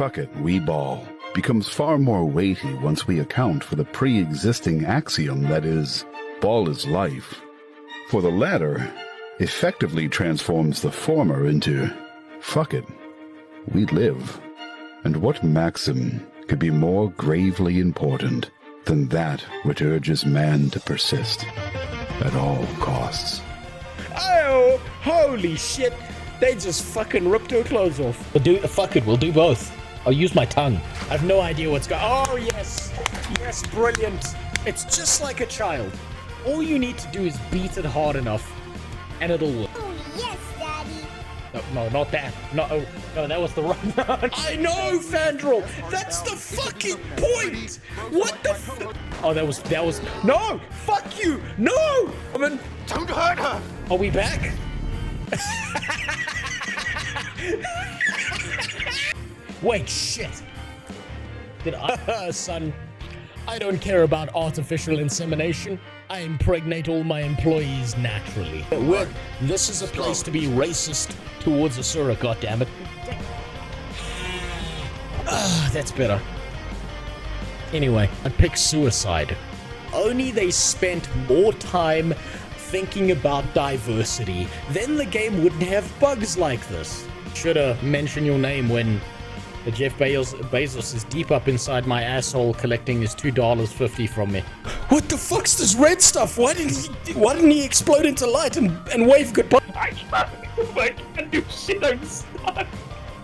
fuck it, we ball becomes far more weighty once we account for the pre-existing axiom that is, ball is life. For the latter effectively transforms the former into, fuck it, we live. And what maxim could be more gravely important than that which urges man to persist at all costs? Oh, holy shit. They just fucking ripped her clothes off. Fuck it, we'll do both. I'll use my tongue. I have no idea what's going on. Oh, yes. Yes, brilliant. It's just like a child. All you need to do is beat it hard enough, and it'll work. Oh, yes, Daddy. No, not that. No, that was the wrong one. I know, Fandral. That's the fucking point. What the fuck? Oh, that was... No, fuck you. No. Woman, Don't hurt her! are we back? Wait, shit. Did I... Son, I don't care about artificial insemination. I impregnate all my employees naturally. This is a place to be racist towards Asura, goddammit. That's better. Anyway, I'd pick suicide. Only they spent more time thinking about diversity, then the game wouldn't have bugs like this. Should've mentioned your name when the Jeff Bezos is deep up inside my asshole collecting his $2.50 from me. What the fuck's this red stuff? Why didn't he explode into light and wave goodbye? I can't do shit, I'm stuck.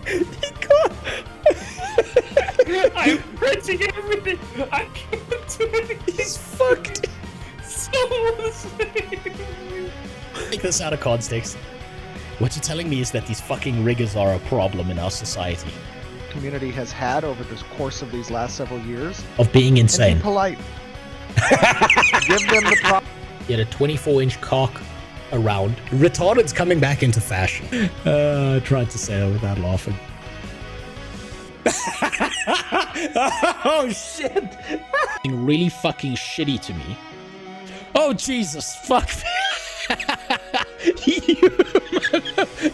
He can't. I'm pressing everything. I can't do it. He's fucked. Take this out of context. What you're telling me is that these fucking riggers are a problem in our society. Community has had over the course of these last several years. Of being And insane. be polite. Give them the Get a 24-inch cock around. Retarded's coming back into fashion. I tried to say that without laughing. Oh shit! Really fucking shitty to me. Oh Jesus, fuck.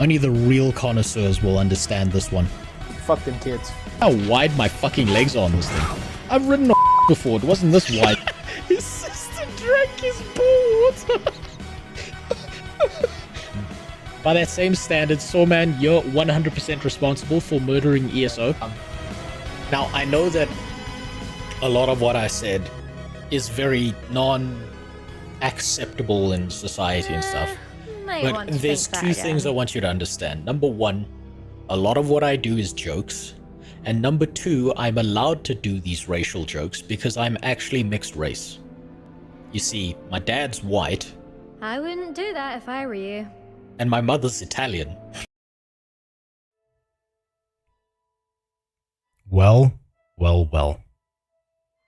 Only the real connoisseurs will understand this one. Fuck them kids. How wide my fucking legs are on this thing. I've ridden a before, it wasn't this wide. His sister drank his ball water. By that same standard, Sawman, you're 100% responsible for murdering ESO. Now, I know that a lot of what I said is very non-acceptable in society and stuff. But there's two things I want you to understand. Number one, a lot of what I do is jokes. And number two, I'm allowed to do these racial jokes because I'm actually mixed race. You see, my dad's white. I wouldn't do that if I were you. And my mother's Italian. Well.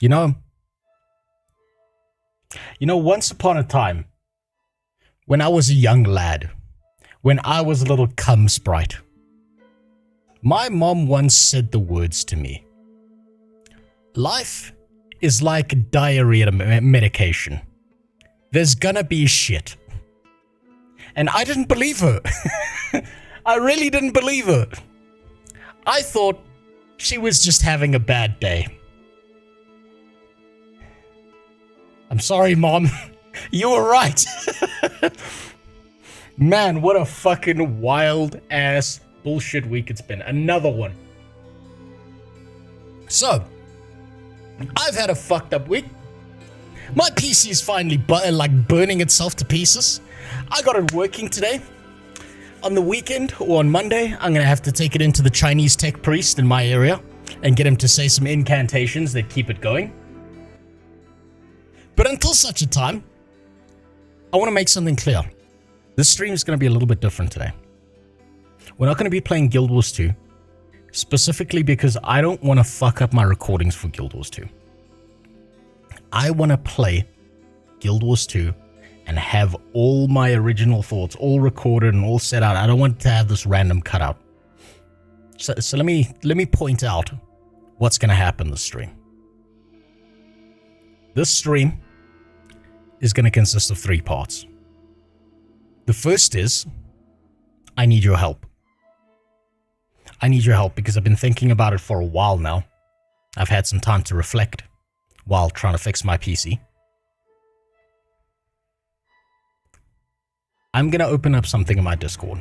You know, once upon a time, when I was a young lad, when I was a little cum sprite, my mom once said the words to me. Life is like diarrhea medication. There's gonna be shit. And I didn't believe her. I really didn't believe her. I thought she was just having a bad day. I'm sorry, Mom. You were right. Man, what a fucking wild ass bullshit week it's been. Another one. So, I've had a fucked up week. My PC is finally burning itself to pieces. I got it working today. On the weekend, or on Monday, I'm gonna have to take it into the Chinese tech priest in my area and get him to say some incantations that keep it going. But until such a time, I want to make something clear. This stream is going to be a little bit different today. We're not going to be playing Guild Wars 2, specifically because I don't want to fuck up my recordings for Guild Wars 2. I want to play Guild Wars 2 and have all my original thoughts all recorded and all set out. I don't want to have this random cutout. So let me point out what's going to happen this stream. This stream is going to consist of 3 parts. The first is, I need your help. I need your help because I've been thinking about it for a while now. I've had some time to reflect while trying to fix my PC. I'm going to open up something in my Discord.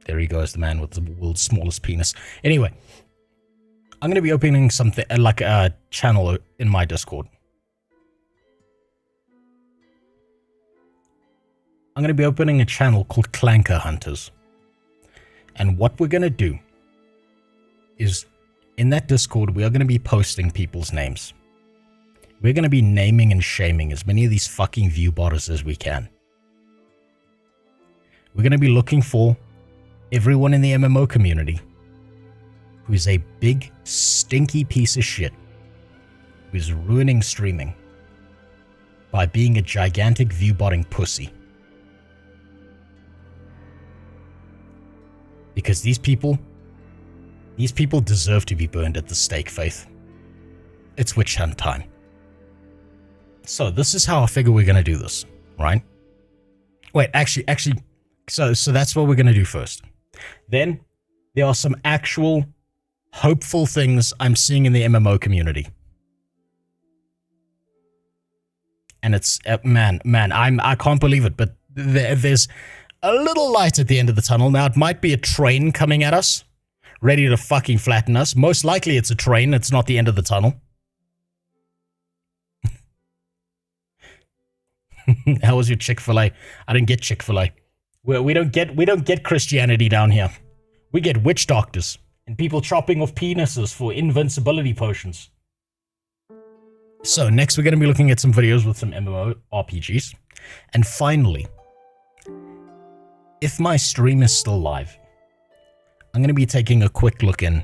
There he goes, the man with the world's smallest penis. Anyway, I'm going to be opening something like a channel in my Discord. I'm going to be opening a channel called Clanker Hunters. And what we're going to do is, in that Discord, we are going to be posting people's names. We're going to be naming and shaming as many of these fucking viewbotters as we can. We're going to be looking for everyone in the MMO community who is a big, stinky piece of shit who is ruining streaming by being a gigantic viewbotting pussy. Because these people deserve to be burned at the stake, Faith. It's witch hunt time. So this is how I figure we're going to do this, right? Wait, actually, so that's what we're going to do first. Then there are some actual hopeful things I'm seeing in the MMO community. And it's, man, I can't believe it, but there's a little light at the end of the tunnel. Now, it might be a train coming at us, ready to fucking flatten us. Most likely it's a train. It's not the end of the tunnel. How was your Chick-fil-A? I didn't get Chick-fil-A. We don't get Christianity down here. We get witch doctors and people chopping off penises for invincibility potions. So next we're going to be looking at some videos with some MMO RPGs. And finally, if my stream is still live, I'm going to be taking a quick look in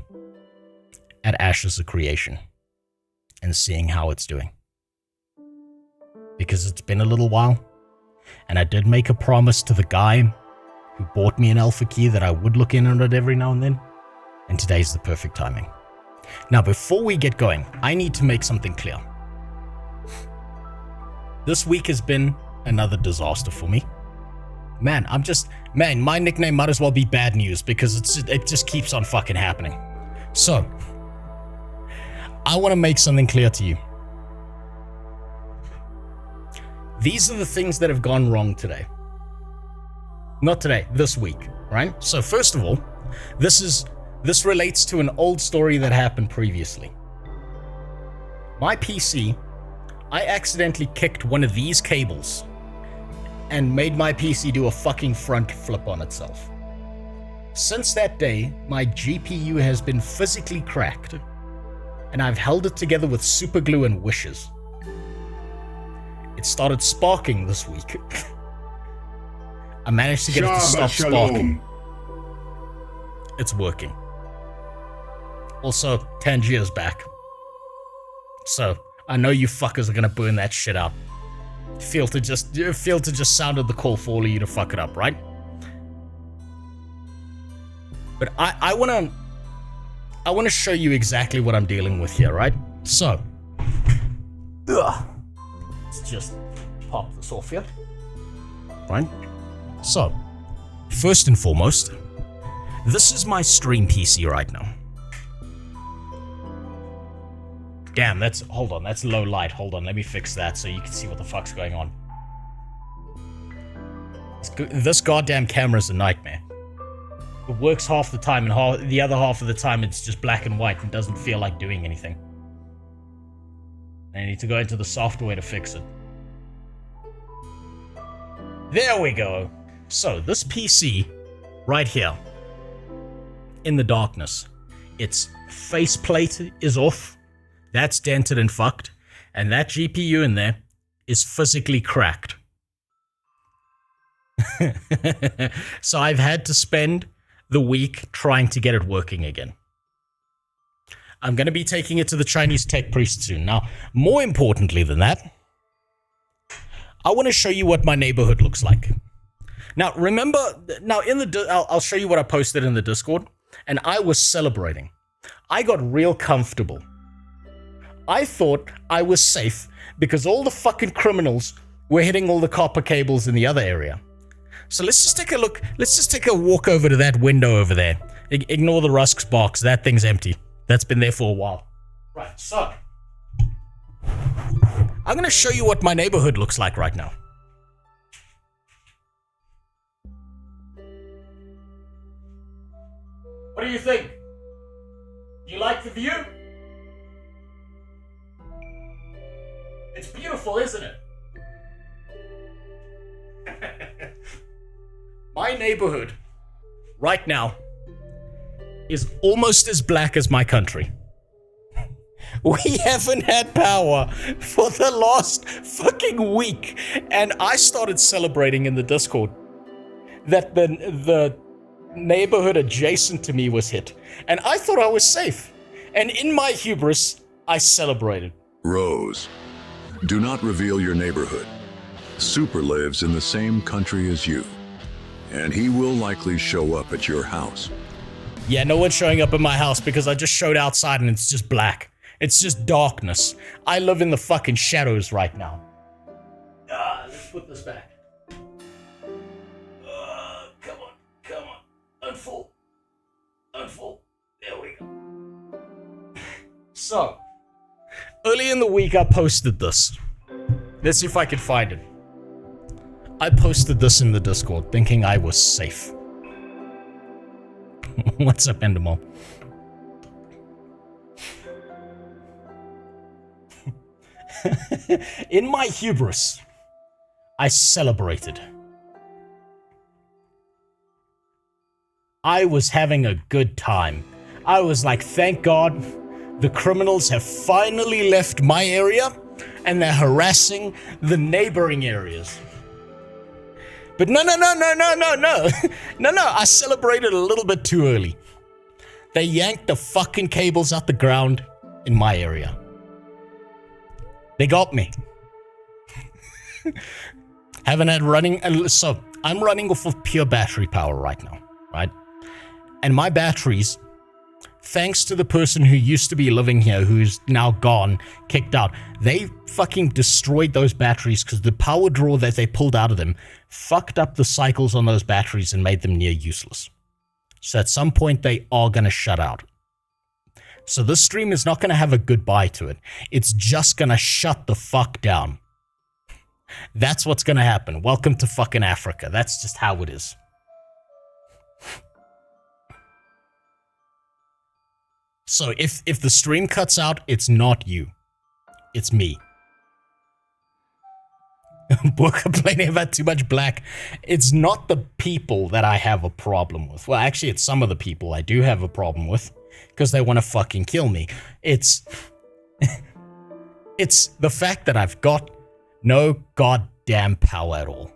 at Ashes of Creation and seeing how it's doing. Because it's been a little while, and I did make a promise to the guy who bought me an alpha key that I would look in on it every now and then, and today's the perfect timing. Now, before we get going, I need to make something clear. This week has been another disaster for me. Man, my nickname might as well be Bad News because it just keeps on fucking happening. So, I want to make something clear to you. These are the things that have gone wrong today. Not today, this week, right? So first of all, this relates to an old story that happened previously. My PC, I accidentally kicked one of these cables and made my PC do a fucking front flip on itself. Since that day, my GPU has been physically cracked, and I've held it together with super glue and wishes. It started sparking this week. I managed to get it to stop sparking. It's working. Also, Tangier's back. So, I know you fuckers are gonna burn that shit out. Filter just sounded the call for all of you to fuck it up, right? But I wanna show you exactly what I'm dealing with here, right? So, let's just pop this off here, right? So, first and foremost, this is my stream PC right now. Damn, hold on, that's low light. Hold on, let me fix that so you can see what the fuck's going on. This goddamn camera's a nightmare. It works half the time, and the other half of the time it's just black and white and doesn't feel like doing anything. I need to go into the software to fix it. There we go. So, this PC, right here, in the darkness, its faceplate is off. That's dented and fucked. And that GPU in there is physically cracked. So I've had to spend the week trying to get it working again. I'm going to be taking it to the Chinese tech priest soon. Now, more importantly than that, I want to show you what my neighborhood looks like. Now, remember, I'll show you what I posted in the Discord, and I was celebrating. I got real comfortable. I thought I was safe because all the fucking criminals were hitting all the copper cables in the other area. So let's just take a look. Let's just take a walk over to that window over there. Ignore the Rusk's box. That thing's empty. That's been there for a while. Right, so I'm going to show you what my neighborhood looks like right now. What do you think? You like the view? It's beautiful, isn't it? My neighborhood right now is almost as black as my country. We haven't had power for the last fucking week, and I started celebrating in the Discord that the neighborhood adjacent to me was hit, and I thought I was safe, and in my hubris I celebrated. Rose, do not reveal your neighborhood. Super lives in the same country as you, and he will likely show up at your house. Yeah, no one's showing up at my house because I just showed outside and it's just black. It's just darkness. I live in the fucking shadows right now. Let's put this back. Come on. Unfold. There we go. So, early in the week I posted this. Let's see if I can find it. I posted this in the Discord thinking I was safe. What's up, Endermall? In my hubris, I celebrated. I was having a good time. I was like, thank God, the criminals have finally left my area and they're harassing the neighboring areas. But no, I celebrated a little bit too early. They yanked the fucking cables out the ground in my area. They got me. Haven't had running, so I'm running off of pure battery power right now, right? And my batteries, thanks to the person who used to be living here, who's now gone, kicked out, they fucking destroyed those batteries because the power draw that they pulled out of them fucked up the cycles on those batteries and made them near useless. So at some point they are going to shut out. So this stream is not going to have a goodbye to it. It's just going to shut the fuck down. That's what's going to happen. Welcome to fucking Africa. That's just how it is. So if the stream cuts out, it's not you. It's me. We're complaining about too much black. It's not the people that I have a problem with. Well, actually, it's some of the people I do have a problem with because they want to fucking kill me. It's the fact that I've got no goddamn power at all.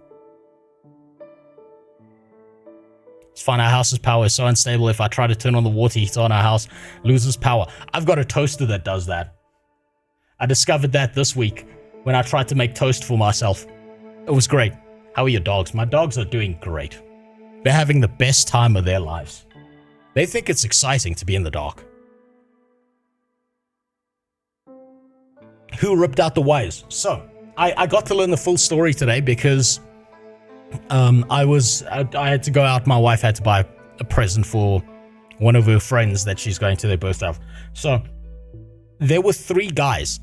It's fine, our house's power is so unstable. If I try to turn on the water heater on our house, loses power. I've got a toaster that does that. I discovered that this week when I tried to make toast for myself. It was great. How are your dogs? My dogs are doing great. They're having the best time of their lives. They think it's exciting to be in the dark. Who ripped out the wires? So, I got to learn the full story today because I had to go out. My wife had to buy a present for one of her friends that she's going to their birthday. So there were 3 guys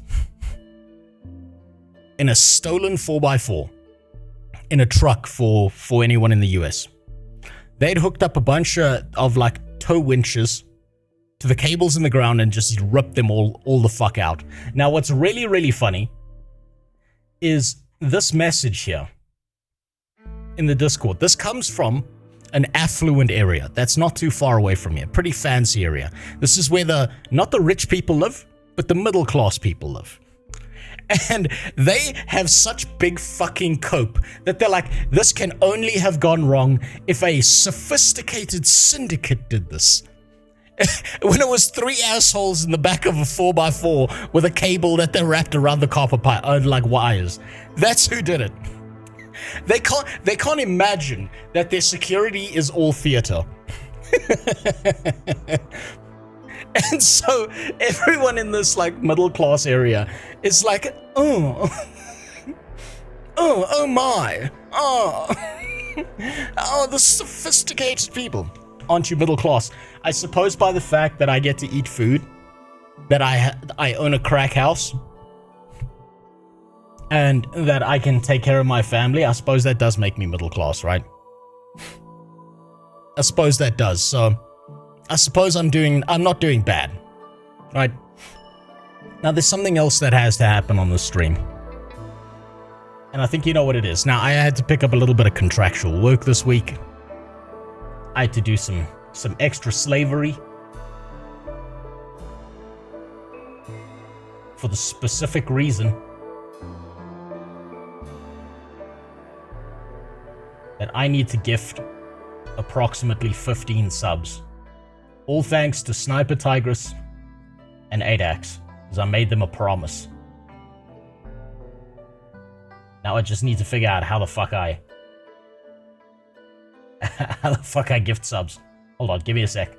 in a stolen 4x4 in a truck for anyone in the US. They'd hooked up a bunch of like tow winches to the cables in the ground and just ripped them all the fuck out. Now what's really, really funny is this message here in the Discord. This comes from an affluent area that's not too far away from here. Pretty fancy area. This is where not the rich people live, but the middle class people live. And they have such big fucking cope that they're like, this can only have gone wrong if a sophisticated syndicate did this. When it was 3 assholes in the back of a 4x4 with a cable that they wrapped around the copper pipe, like wires. That's who did it. They can't imagine that their security is all theater. And so everyone in this like middle class area is like, oh my, oh. Oh, the sophisticated people. Aren't you middle class? I suppose by the fact that I get to eat food, that I own a crack house, and that I can take care of my family, I suppose that does make me middle class, right? I suppose that does. So I suppose I'm not doing bad, right? Now there's something else that has to happen on the stream. And I think you know what it is. Now, I had to pick up a little bit of contractual work this week. I had to do some extra slavery. For the specific reason that I need to gift approximately 15 subs. All thanks to Sniper Tigress and 8ax, because I made them a promise. Now I just need to figure out how the fuck I gift subs. Hold on, give me a sec.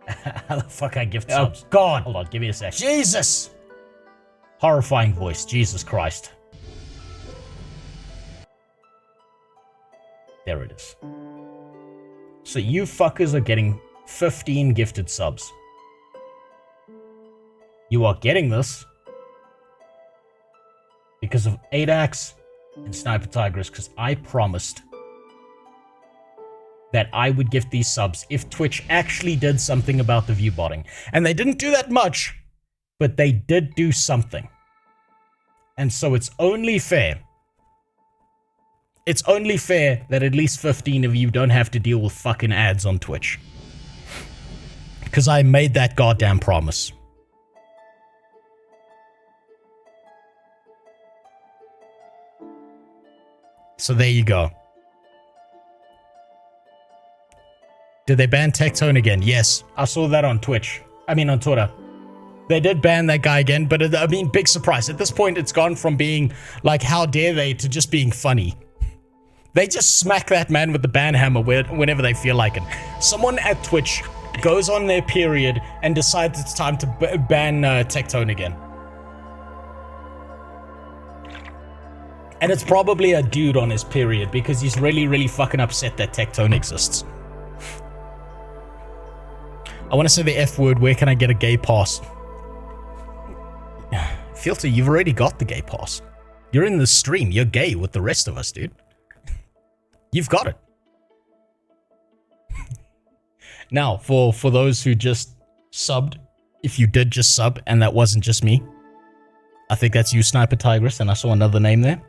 How the fuck I gift subs? God! Hold on, give me a sec. Jesus! Horrifying voice, Jesus Christ. There it is. So you fuckers are getting 15 gifted subs. You are getting this because of 8ax and Sniper Tigress, because I promised that I would gift these subs if Twitch actually did something about the viewbotting. And they didn't do that much, but they did do something. And so it's only fair. It's only fair that at least 15 of you don't have to deal with fucking ads on Twitch. Because I made that goddamn promise. So there you go. Did they ban Tectone again? Yes, I saw that on Twitch. I mean on Twitter. They did ban that guy again, but I mean, big surprise. At this point, it's gone from being like, how dare they, to just being funny. They just smack that man with the ban hammer whenever they feel like it. Someone at Twitch goes on their period and decides it's time to ban Tectone again. And it's probably a dude on his period because he's really, really fucking upset that Tectone exists. I want to say the F word. Where can I get a gay pass? Filter, you've already got the gay pass. You're in the stream. You're gay with the rest of us, dude. You've got it. Now, for those who just subbed, if you did just sub and that wasn't just me, I think that's you, Sniper Tigress, and I saw another name there.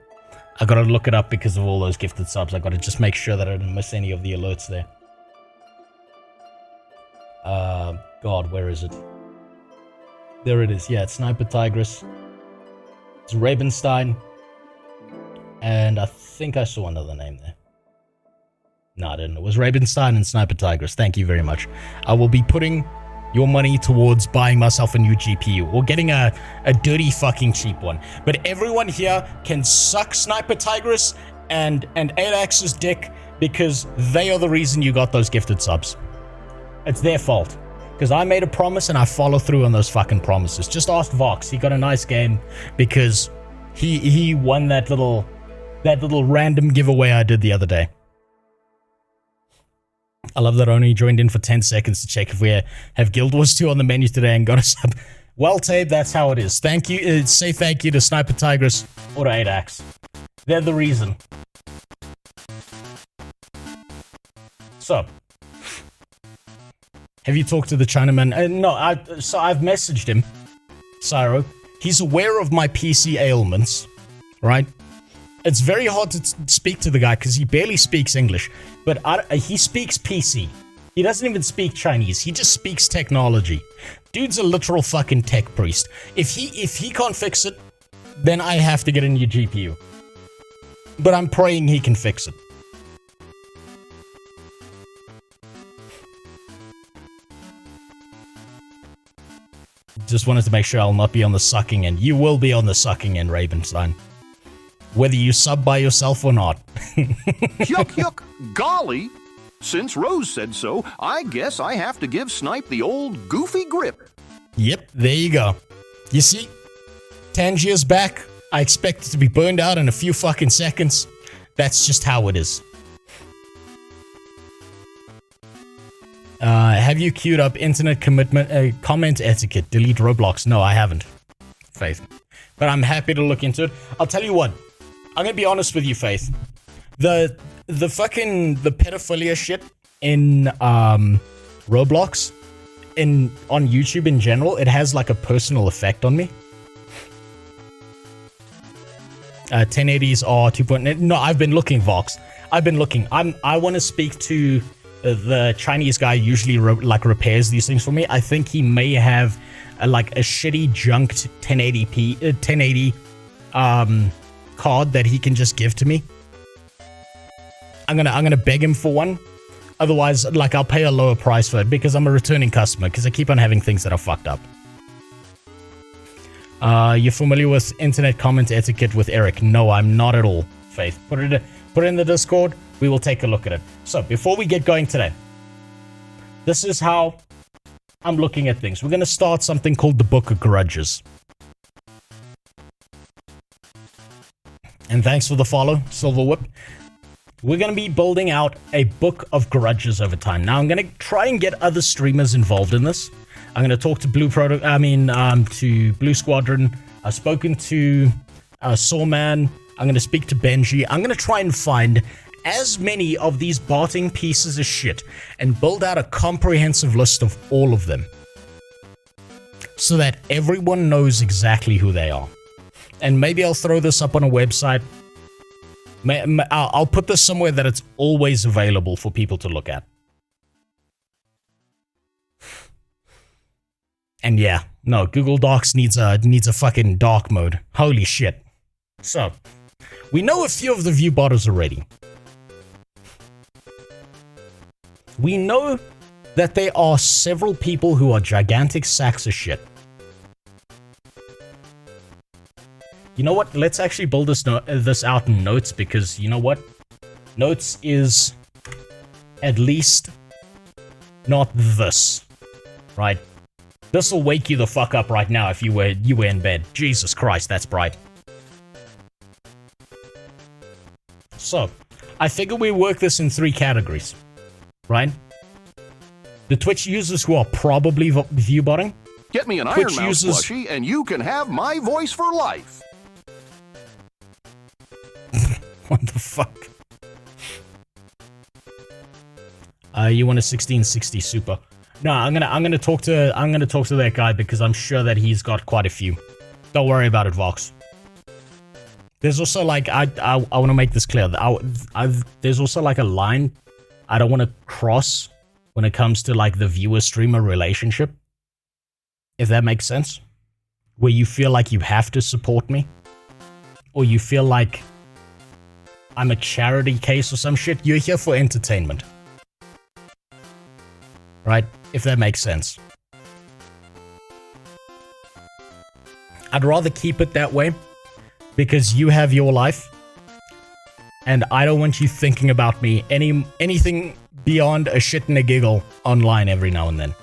I gotta look it up because of all those gifted subs. I gotta just make sure that I didn't miss any of the alerts there. God, where is it? There it is. Yeah, it's Sniper Tigress. It's Rabenstein. And I think I saw another name there. No, I didn't. It was Rabenstein and Sniper Tigress. Thank you very much. I will be putting your money towards buying myself a new GPU or getting a dirty fucking cheap one. But everyone here can suck Sniper Tigress and 8ax's dick because they are the reason you got those gifted subs. It's their fault. Because I made a promise and I follow through on those fucking promises. Just ask Vox. He got a nice game because he won that little random giveaway I did the other day. I love that I only joined in for 10 seconds to check if we have Guild Wars 2 on the menu today and got a sub. Well, Tabe, that's how it is. Thank you. Say thank you to Sniper Tigress or to 8ax. They're the reason. So, have you talked to the Chinaman? No, so I've messaged him, Cyro. He's aware of my PC ailments, right? It's very hard to speak to the guy because he barely speaks English, but he speaks PC. He doesn't even speak Chinese. He just speaks technology. Dude's a literal fucking tech priest. If he can't fix it, then I have to get a new GPU. But I'm praying he can fix it. Just wanted to make sure I'll not be on the sucking end. You will be on the sucking end, Rabenstein. Whether you sub by yourself or not. Yuck, yuck, golly. Since Rose said so, I guess I have to give Snipe the old goofy grip. Yep, there you go. You see? Tangier's back. I expect it to be burned out in a few fucking seconds. That's just how it is. Have you queued up internet commitment comment etiquette? Delete Roblox? No, I haven't. Faith. But I'm happy to look into it. I'll tell you what. I'm gonna be honest with you, Faith. The pedophilia shit in Roblox, on YouTube in general, it has like a personal effect on me. 1080s are 2.9. No, I've been looking, Vox. I've been looking. I want to speak to the Chinese guy who usually repairs these things for me. I think he may have a shitty junked 1080p 1080 card that he can just give to me. I'm gonna beg him for one. Otherwise, I'll pay a lower price for it because I'm a returning customer because I keep on having things that are fucked up. You're familiar with internet comment etiquette with Eric? No, I'm not at all, Faith. Put it in the Discord. We will take a look at it. So, before we get going today, this is how I'm looking at things. We're going to start something called the Book of Grudges. And thanks for the follow, Silver Whip. We're going to be building out a Book of Grudges over time. Now, I'm going to try and get other streamers involved in this. I'm going to talk to to Blue Squadron. I've spoken to Sawman. I'm going to speak to Benji. I'm going to try and find as many of these botting pieces of shit and build out a comprehensive list of all of them so that everyone knows exactly who they are. And maybe I'll throw this up on a website. I'll put this somewhere that it's always available for people to look at. And yeah, no, Google Docs needs a fucking dark mode. Holy shit. So, we know a few of the view botters already. We know that there are several people who are gigantic sacks of shit. You know what? Let's actually build this out in Notes because, you know what? Notes is at least not this, right? This will wake you the fuck up right now if you were in bed. Jesus Christ, that's bright. So, I figure we work this in 3 categories, right? The Twitch users who are probably viewbotting. Get me an Twitch Iron Mouse plushie and you can have my voice for life. What the fuck? You want a 1660 super? No, I'm gonna talk to that guy because I'm sure that he's got quite a few. Don't worry about it, Vox. There's also I want to make this clear. There's also a line I don't want to cross when it comes to the viewer-streamer relationship. If that makes sense. Where you feel like you have to support me. Or you feel like I'm a charity case or some shit. You're here for entertainment. Right? If that makes sense. I'd rather keep it that way. Because you have your life. And I don't want you thinking about me anything beyond a shit and a giggle online every now and then.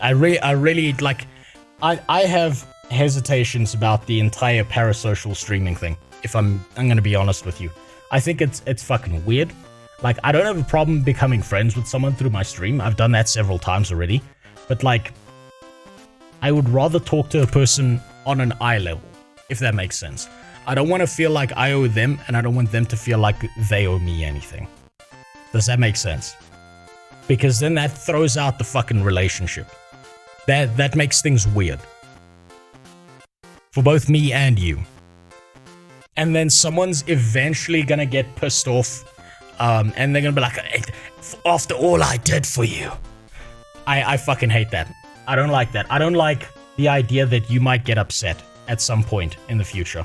I really I have hesitations about the entire parasocial streaming thing. If I'm gonna be honest with you. I think it's fucking weird. I don't have a problem becoming friends with someone through my stream. I've done that several times already. But I would rather talk to a person on an eye level, if that makes sense. I don't want to feel like I owe them, and I don't want them to feel like they owe me anything. Does that make sense? Because then that throws out the fucking relationship. That makes things weird. For both me and you. And then someone's eventually gonna get pissed off, and they're gonna be like, after all I did for you. I fucking hate that. I don't like that. I don't like the idea that you might get upset at some point in the future.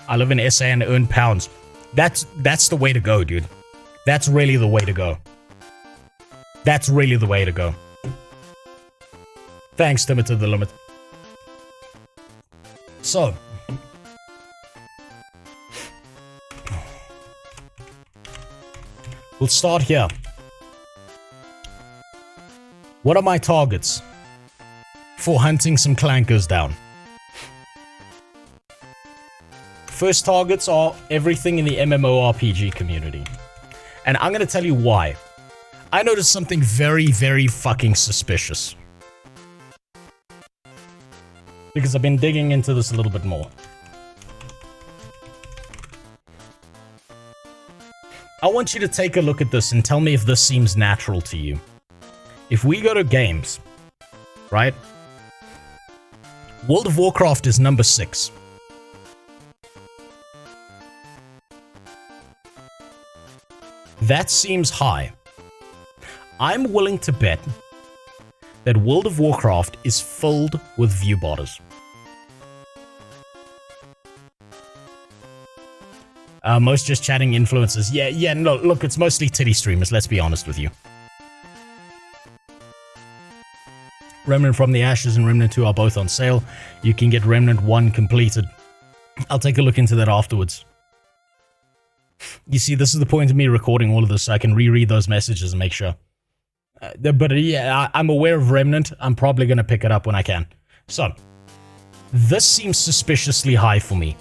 I live in SA and earn pounds. That's the way to go, dude. That's really the way to go. That's really the way to go. Thanks, Timid to the Limit. So. We'll start here. What are my targets? for hunting some clankers down. First targets are everything in the MMORPG community. And I'm going to tell you why. I noticed something very, very fucking suspicious. Because I've been digging into this a little bit more. I want you to take a look at this and tell me if this seems natural to you. If we go to games, right? World of Warcraft is number 6. That seems high. I'm willing to bet that World of Warcraft is filled with viewbotters. Most just chatting influencers. Yeah, no, look, it's mostly titty streamers, let's be honest with you. Remnant from the Ashes and Remnant 2 are both on sale. You can get Remnant 1 completed. I'll take a look into that afterwards. You see, this is the point of me recording all of this, so I can reread those messages and make sure. But yeah, I'm aware of Remnant. I'm probably going to pick it up when I can. So, this seems suspiciously high for me,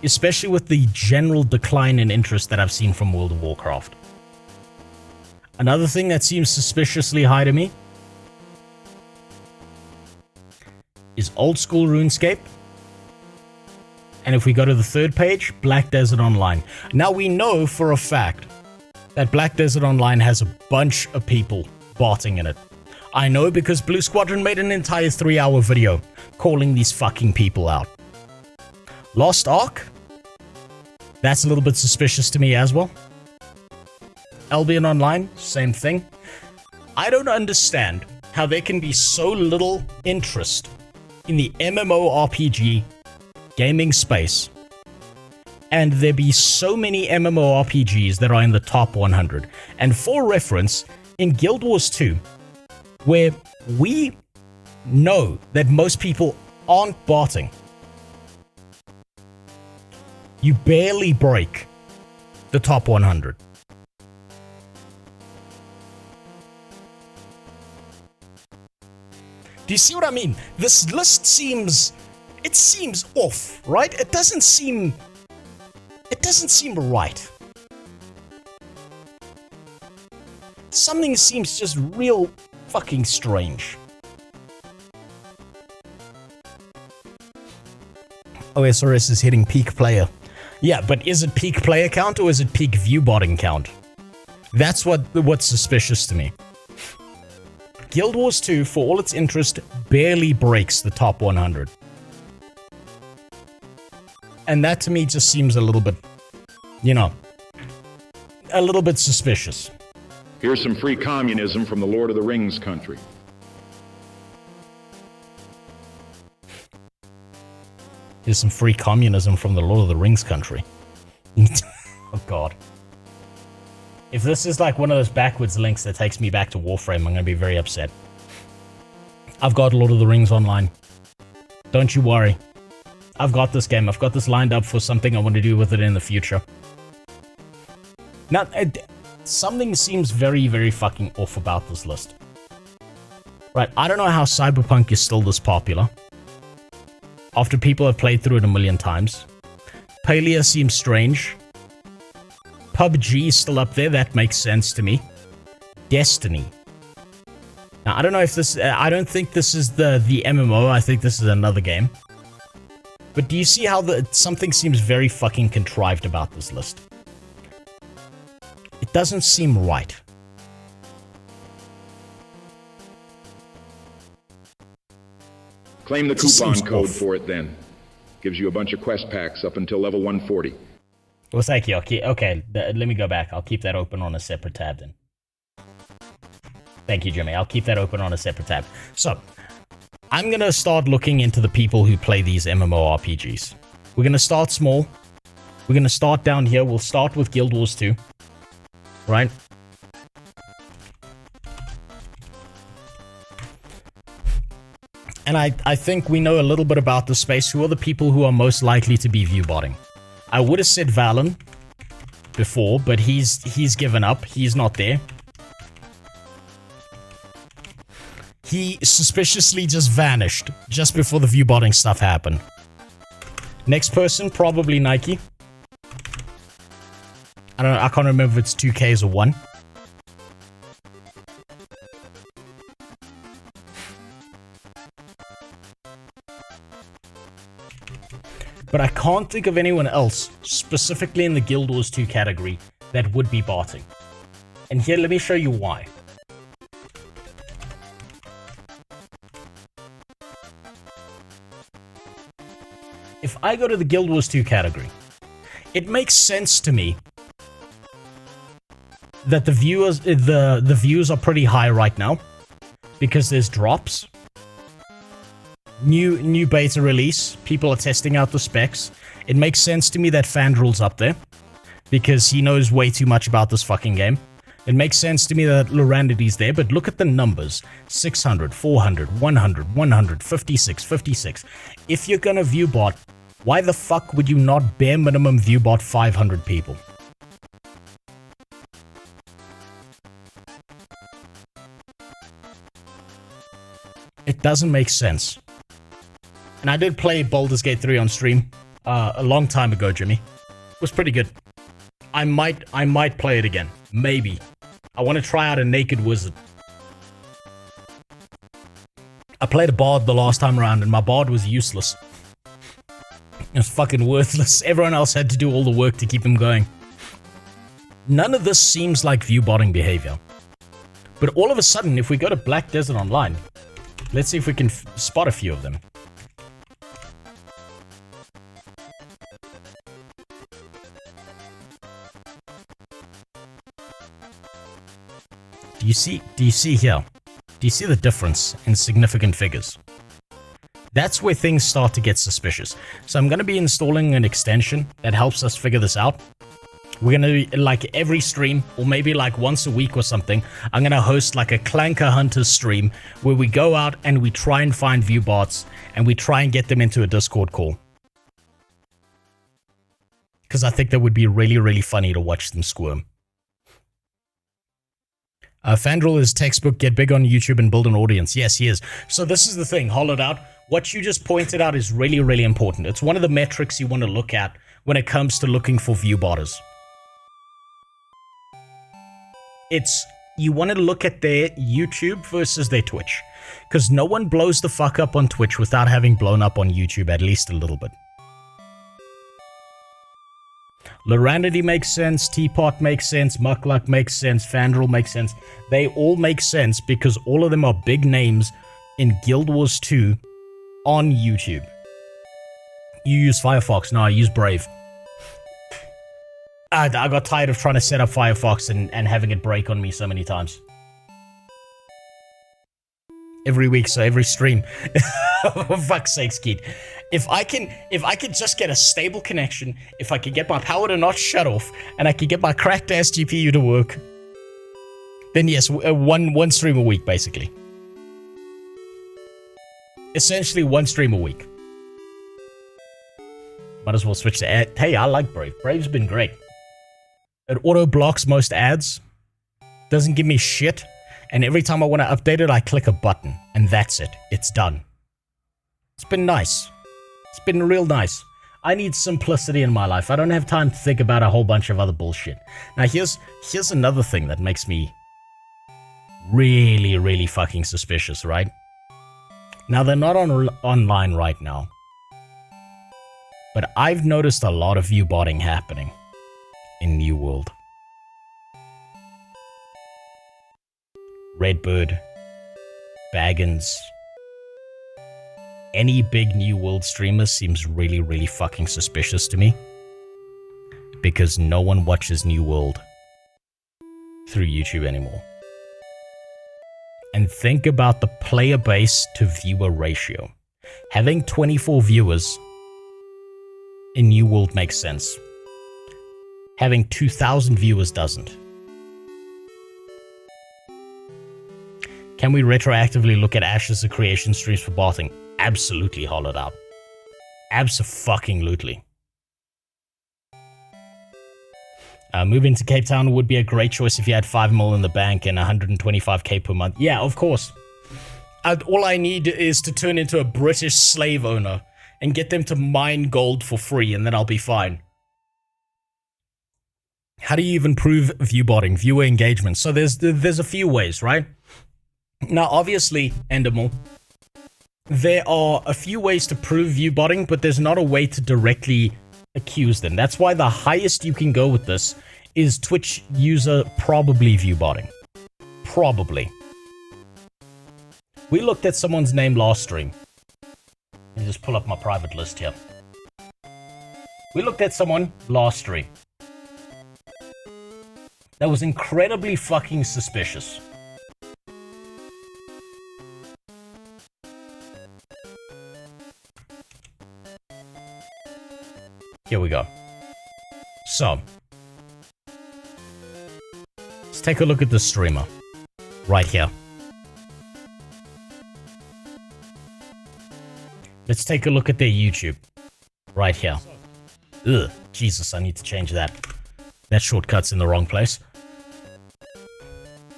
especially with the general decline in interest that I've seen from World of Warcraft. Another thing that seems suspiciously high to me is old school RuneScape. And if we go to the third page, Black Desert Online. Now we know for a fact that Black Desert Online has a bunch of people botting in it. I know because Blue Squadron made an entire 3-hour video calling these fucking people out. Lost Ark? That's a little bit suspicious to me as well. Albion Online? Same thing. I don't understand how there can be so little interest in the MMORPG gaming space, and there be so many MMORPGs that are in the top 100. And for reference, in Guild Wars 2, where we know that most people aren't botting, you barely break the top 100. Do you see what I mean? This list seems... it seems off, right? It doesn't seem right. Something seems just real fucking strange. OSRS is hitting peak player. Yeah, but is it peak player count or is it peak viewbotting count? That's what's suspicious to me. Guild Wars 2, for all its interest, barely breaks the top 100. And that to me just seems a little bit, you know, a little bit suspicious. Here's some free communism from the Lord of the Rings country. Here's some free communism from the Lord of the Rings country. Oh god. If this is like one of those backwards links that takes me back to Warframe, I'm going to be very upset. I've got Lord of the Rings online. Don't you worry. I've got this game. I've got this lined up for something I want to do with it in the future. Now, something seems very, very fucking off about this list. Right, I don't know how Cyberpunk is still this popular. After people have played through it a million times. Palia seems strange. PUBG is still up there. That makes sense to me. Destiny. Now, I don't know if this... I don't think this is the MMO. I think this is another game. But do you see how something seems very fucking contrived about this list? It doesn't seem right. Claim the coupon code for it then. Gives you a bunch of quest packs up until level 140. Well, thank you. Okay, let me go back. I'll keep that open on a separate tab then. Thank you, Jimmy. I'll keep that open on a separate tab. So, I'm going to start looking into the people who play these MMORPGs. We're going to start small. We're going to start down here. We'll start with Guild Wars 2. Right? And I think we know a little bit about the space. Who are the people who are most likely to be viewbotting? I would have said Valen before, but he's given up. He's not there. He suspiciously just vanished just before the viewbotting stuff happened. Next person, probably Nike. I can't remember if it's 2Ks or 1. But I can't think of anyone else, specifically in the Guild Wars 2 category, that would be botting. And here, let me show you why. If I go to the Guild Wars 2 category, it makes sense to me that the views are pretty high right now because there's drops. New beta release, people are testing out the specs. It makes sense to me that Fandrel's up there because he knows way too much about this fucking game. It makes sense to me that Loranity's there, but look at the numbers. 600, 400, 100, 100, 56, 56. If you're gonna viewbot, why the fuck would you not bare minimum viewbot 500 people? It doesn't make sense. And I did play Baldur's Gate 3 on stream a long time ago, Jimmy. It was pretty good. I might play it again. Maybe. I want to try out a naked wizard. I played a bard the last time around and my bard was useless. It was fucking worthless. Everyone else had to do all the work to keep him going. None of this seems like viewbotting behavior. But all of a sudden, if we go to Black Desert Online, let's see if we can spot a few of them. Do you see here? Do you see the difference in significant figures? That's where things start to get suspicious. So I'm going to be installing an extension that helps us figure this out. We're going to, like every stream, or maybe like once a week or something, I'm going to host like a Clanker Hunters stream where we go out and we try and find view bots and we try and get them into a Discord call. Because I think that would be really, really funny to watch them squirm. Fandrel is textbook, get big on YouTube and build an audience. Yes, he is. So this is the thing, hollowed out. What you just pointed out is really, really important. It's one of the metrics you want to look at when it comes to looking for view botters. You want to look at their YouTube versus their Twitch. Because no one blows the fuck up on Twitch without having blown up on YouTube at least a little bit. Loranity makes sense, Teapot makes sense, Muckluck makes sense, Fandrel makes sense. They all make sense because all of them are big names in Guild Wars 2 on YouTube. You use Firefox, no, I use Brave. I got tired of trying to set up Firefox and having it break on me so many times. Every week, so every stream. For fuck's sake, Skeet. If I can just get a stable connection, if I can get my power to not shut off, and I can get my cracked ass GPU to work, then yes, one stream a week, basically. Essentially, one stream a week. Might as well switch to ad. Hey, I like Brave. Brave's been great. It auto blocks most ads. Doesn't give me shit. And every time I want to update it, I click a button. And that's it. It's done. It's been nice. It's been real nice. I need simplicity in my life. I don't have time to think about a whole bunch of other bullshit. Now, here's another thing that makes me really, really fucking suspicious, right? Now, they're not online right now. But I've noticed a lot of viewbotting happening in New World. Redbird, Baggins, any big New World streamer seems really, really fucking suspicious to me. Because no one watches New World through YouTube anymore. And think about the player base to viewer ratio. Having 24 viewers in New World makes sense. Having 2,000 viewers doesn't. Can we retroactively look at Ashes of Creation streams for botting? Absolutely, hollowed out. Abso-fucking-lutely. Moving to Cape Town would be a great choice if you had 5 mil in the bank and 125k per month. Yeah, of course. All I need is to turn into a British slave owner and get them to mine gold for free, and then I'll be fine. How do you even prove viewbotting, viewer engagement? So there's a few ways, right? Now, obviously, Endermall, there are a few ways to prove viewbotting, but there's not a way to directly accuse them. That's why the highest you can go with this is Twitch user probably viewbotting. Probably. We looked at someone's name last stream. Let me just pull up my private list here. We looked at someone last stream that was incredibly fucking suspicious. Here we go. So, let's take a look at this streamer right here. Let's take a look at their YouTube right here. Ugh, Jesus, I need to change that. That shortcut's in the wrong place.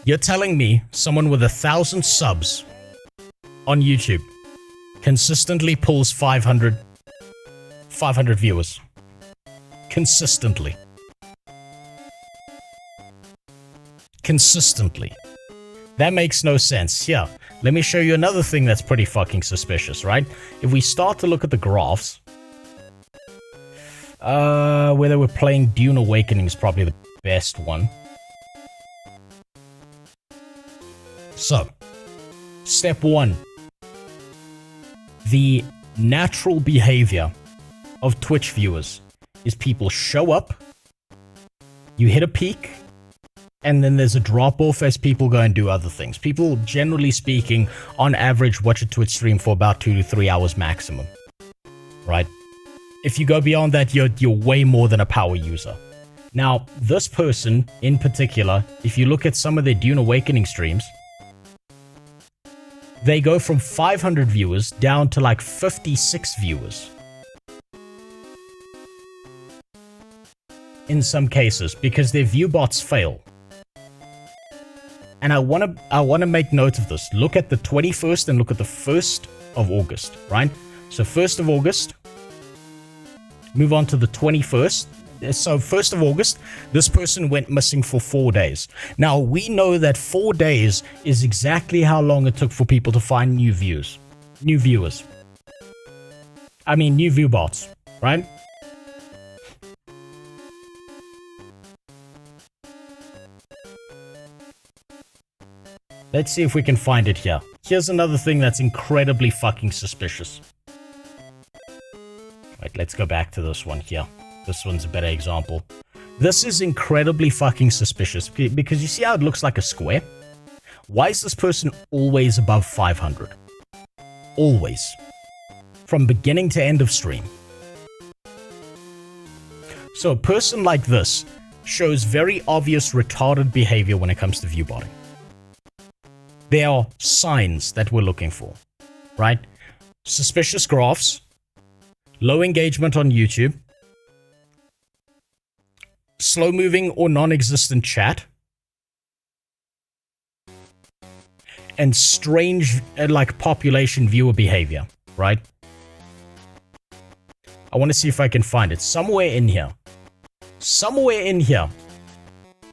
You're telling me someone with 1,000 subs on YouTube consistently pulls 500 viewers. Consistently. That makes no sense. Yeah, let me show you another thing that's pretty fucking suspicious, right? If we start to look at the graphs, where they were playing Dune Awakening is probably the best one. So, step 1. The natural behavior of Twitch viewers is people show up, you hit a peak, and then there's a drop-off as people go and do other things. People, generally speaking, on average, watch a Twitch stream for about 2 to 3 hours maximum. Right? If you go beyond that, you're way more than a power user. Now, this person, in particular, if you look at some of their Dune Awakening streams, they go from 500 viewers down to like 56 viewers. In some cases, because their view bots fail. And I want to make note of this. Look at the 21st and look at the 1st of August, right? So 1st of August, move on to the 21st. So 1st of August, this person went missing for 4 days. Now, we know that 4 days is exactly how long it took for people to find new viewers. New view bots, right? Let's see if we can find it here. Here's another thing that's incredibly fucking suspicious. Right, let's go back to this one here. This one's a better example. This is incredibly fucking suspicious because you see how it looks like a square? Why is this person always above 500? Always. From beginning to end of stream. So a person like this shows very obvious retarded behavior when it comes to viewbotting. There are signs that we're looking for, right? Suspicious graphs, low engagement on YouTube, slow moving or non-existent chat, and strange like population viewer behavior, right? I want to see if I can find it somewhere in here. Somewhere in here.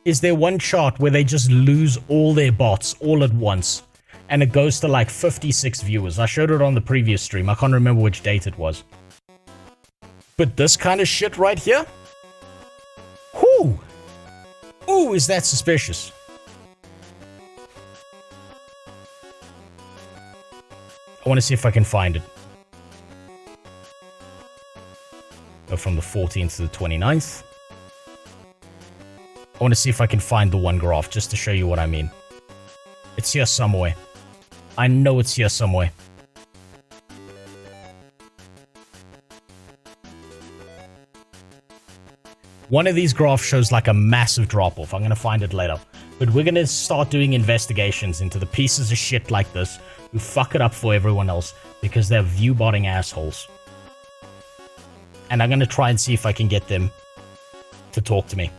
Is there one chart where they just lose all their bots all at once and it goes to like 56 viewers? I showed it on the previous stream. I can't remember which date it was. But this kind of shit right here? Whoo! Ooh, is that suspicious? I want to see if I can find it. Go from the 14th to the 29th. I want to see if I can find the one graph, just to show you what I mean. It's here somewhere. I know it's here somewhere. One of these graphs shows like a massive drop-off. I'm going to find it later. But we're going to start doing investigations into the pieces of shit like this who fuck it up for everyone else because they're view-botting assholes. And I'm going to try and see if I can get them to talk to me.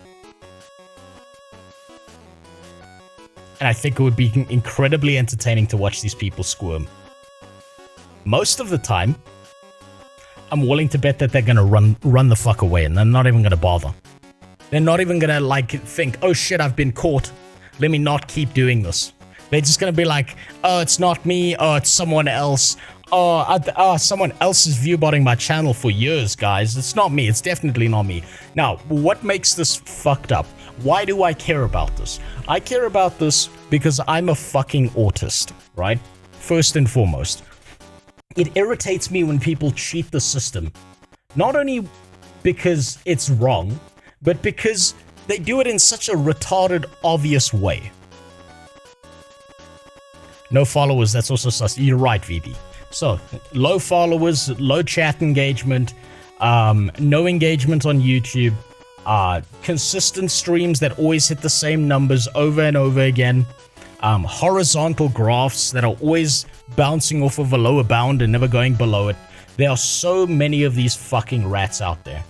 And I think it would be incredibly entertaining to watch these people squirm. Most of the time, I'm willing to bet that they're gonna run the fuck away, and they're not even gonna bother. They're not even gonna like think, oh shit, I've been caught. Let me not keep doing this. They're just gonna be like, oh, it's not me. Oh, it's someone else. Oh, someone else is viewbotting my channel for years, guys. It's not me. It's definitely not me. Now, what makes this fucked up? Why do I care about this? I care about this because I'm a fucking autist, right? First and foremost. It irritates me when people cheat the system. Not only because it's wrong, but because they do it in such a retarded, obvious way. No followers, that's also sus. You're right, VB. So, low followers, low chat engagement, no engagement on YouTube, consistent streams that always hit the same numbers over and over again, horizontal graphs that are always bouncing off of a lower bound and never going below it. There are so many of these fucking rats out there.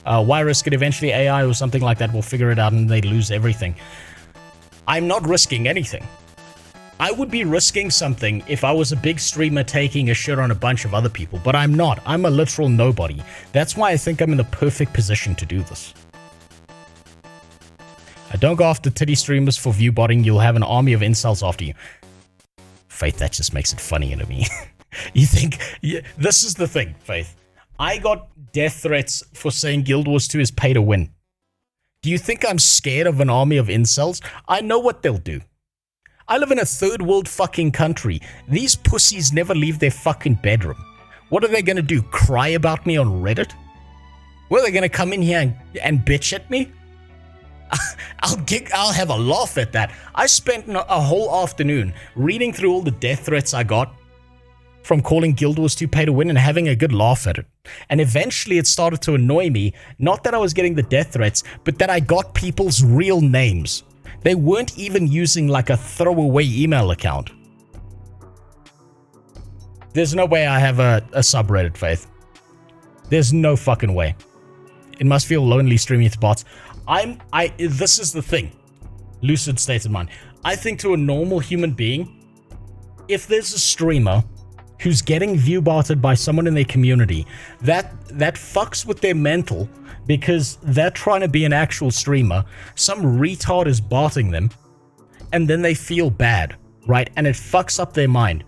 Why risk it? Eventually AI or something like that will figure it out and they lose everything. I'm not risking anything. I would be risking something if I was a big streamer taking a shit on a bunch of other people, but I'm not. I'm a literal nobody. That's why I think I'm in the perfect position to do this. I don't go after titty streamers for viewbotting. You'll have an army of incels after you. Faith, that just makes it funnier to me. You think... Yeah, this is the thing, Faith. I got death threats for saying Guild Wars 2 is pay to win. Do you think I'm scared of an army of incels? I know what they'll do. I live in a third world fucking country. These pussies never leave their fucking bedroom. What are they gonna do? Cry about me on Reddit? What, are they gonna come in here and bitch at me? I'll have a laugh at that. I spent a whole afternoon reading through all the death threats I got from calling Guild Wars 2 pay to win and having a good laugh at it. And eventually it started to annoy me, not that I was getting the death threats, but that I got people's real names. They weren't even using like a throwaway email account. There's no way I have a subreddit, Faith. There's no fucking way. It must feel lonely streaming to bots. This is the thing. Lucid state of mind. I think to a normal human being, if there's a streamer who's getting viewbotted by someone in their community, that fucks with their mental because they're trying to be an actual streamer, some retard is botting them, and then they feel bad, right? And it fucks up their mind.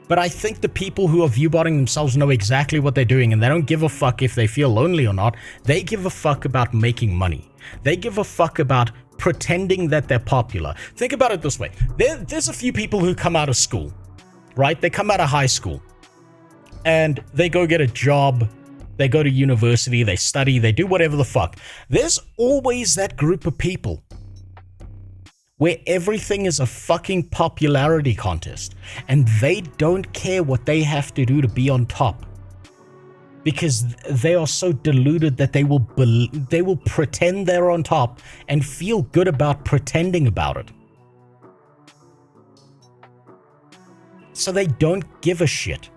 But I think the people who are viewbotting themselves know exactly what they're doing, and they don't give a fuck if they feel lonely or not. They give a fuck about making money. They give a fuck about pretending that they're popular. Think about it this way. There's a few people who come out of school, right? They come out of high school, and they go get a job, they go to university, they study, they do whatever the fuck. There's always that group of people where everything is a fucking popularity contest, and they don't care what they have to do to be on top, because they are so deluded that they will pretend they're on top and feel good about pretending about it. So they don't give a shit.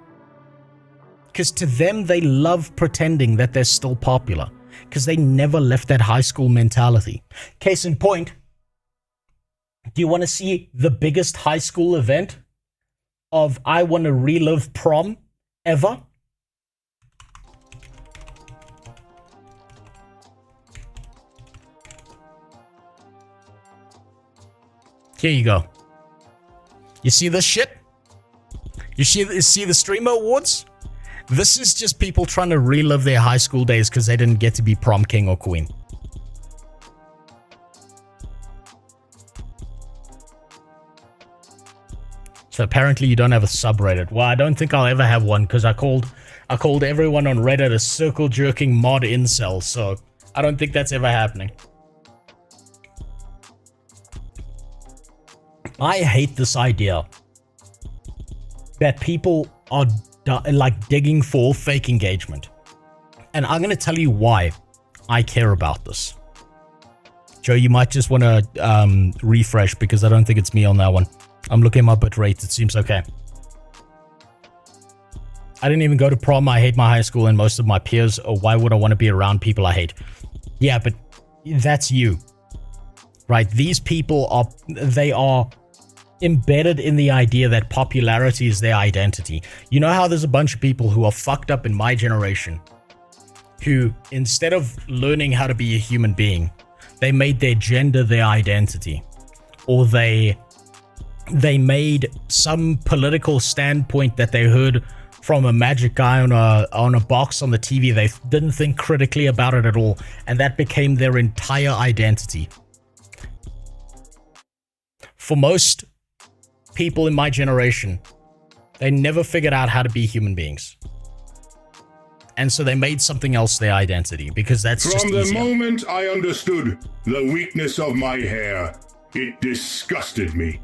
Because to them, they love pretending that they're still popular. Because they never left that high school mentality. Case in point, do you want to see the biggest high school event of I want to relive prom ever? Here you go. You see this shit? You see the streamer awards? This is just people trying to relive their high school days because they didn't get to be prom king or queen. So apparently you don't have a subreddit. Well, I don't think I'll ever have one because I called everyone on Reddit a circle jerking mod incel, so I don't think that's ever happening. I hate this idea that people are like digging for fake engagement. And I'm going to tell you why I care about this. Joe, you might just want to refresh because I don't think it's me on that one. I'm looking at my bitrate. It seems okay. I didn't even go to prom. I hate my high school and most of my peers. Or why would I want to be around people I hate? Yeah, but that's you. right? These people are embedded in the idea that popularity is their identity. You know how there's a bunch of people who are fucked up in my generation who, instead of learning how to be a human being, they made their gender their identity, or they made some political standpoint that they heard from a magic guy on a box on the TV. They didn't think critically about it at all, and that became their entire identity. For most people in my generation, they never figured out how to be human beings. And so they made something else their identity, because that's just easier. From the moment I understood the weakness of my hair, it disgusted me.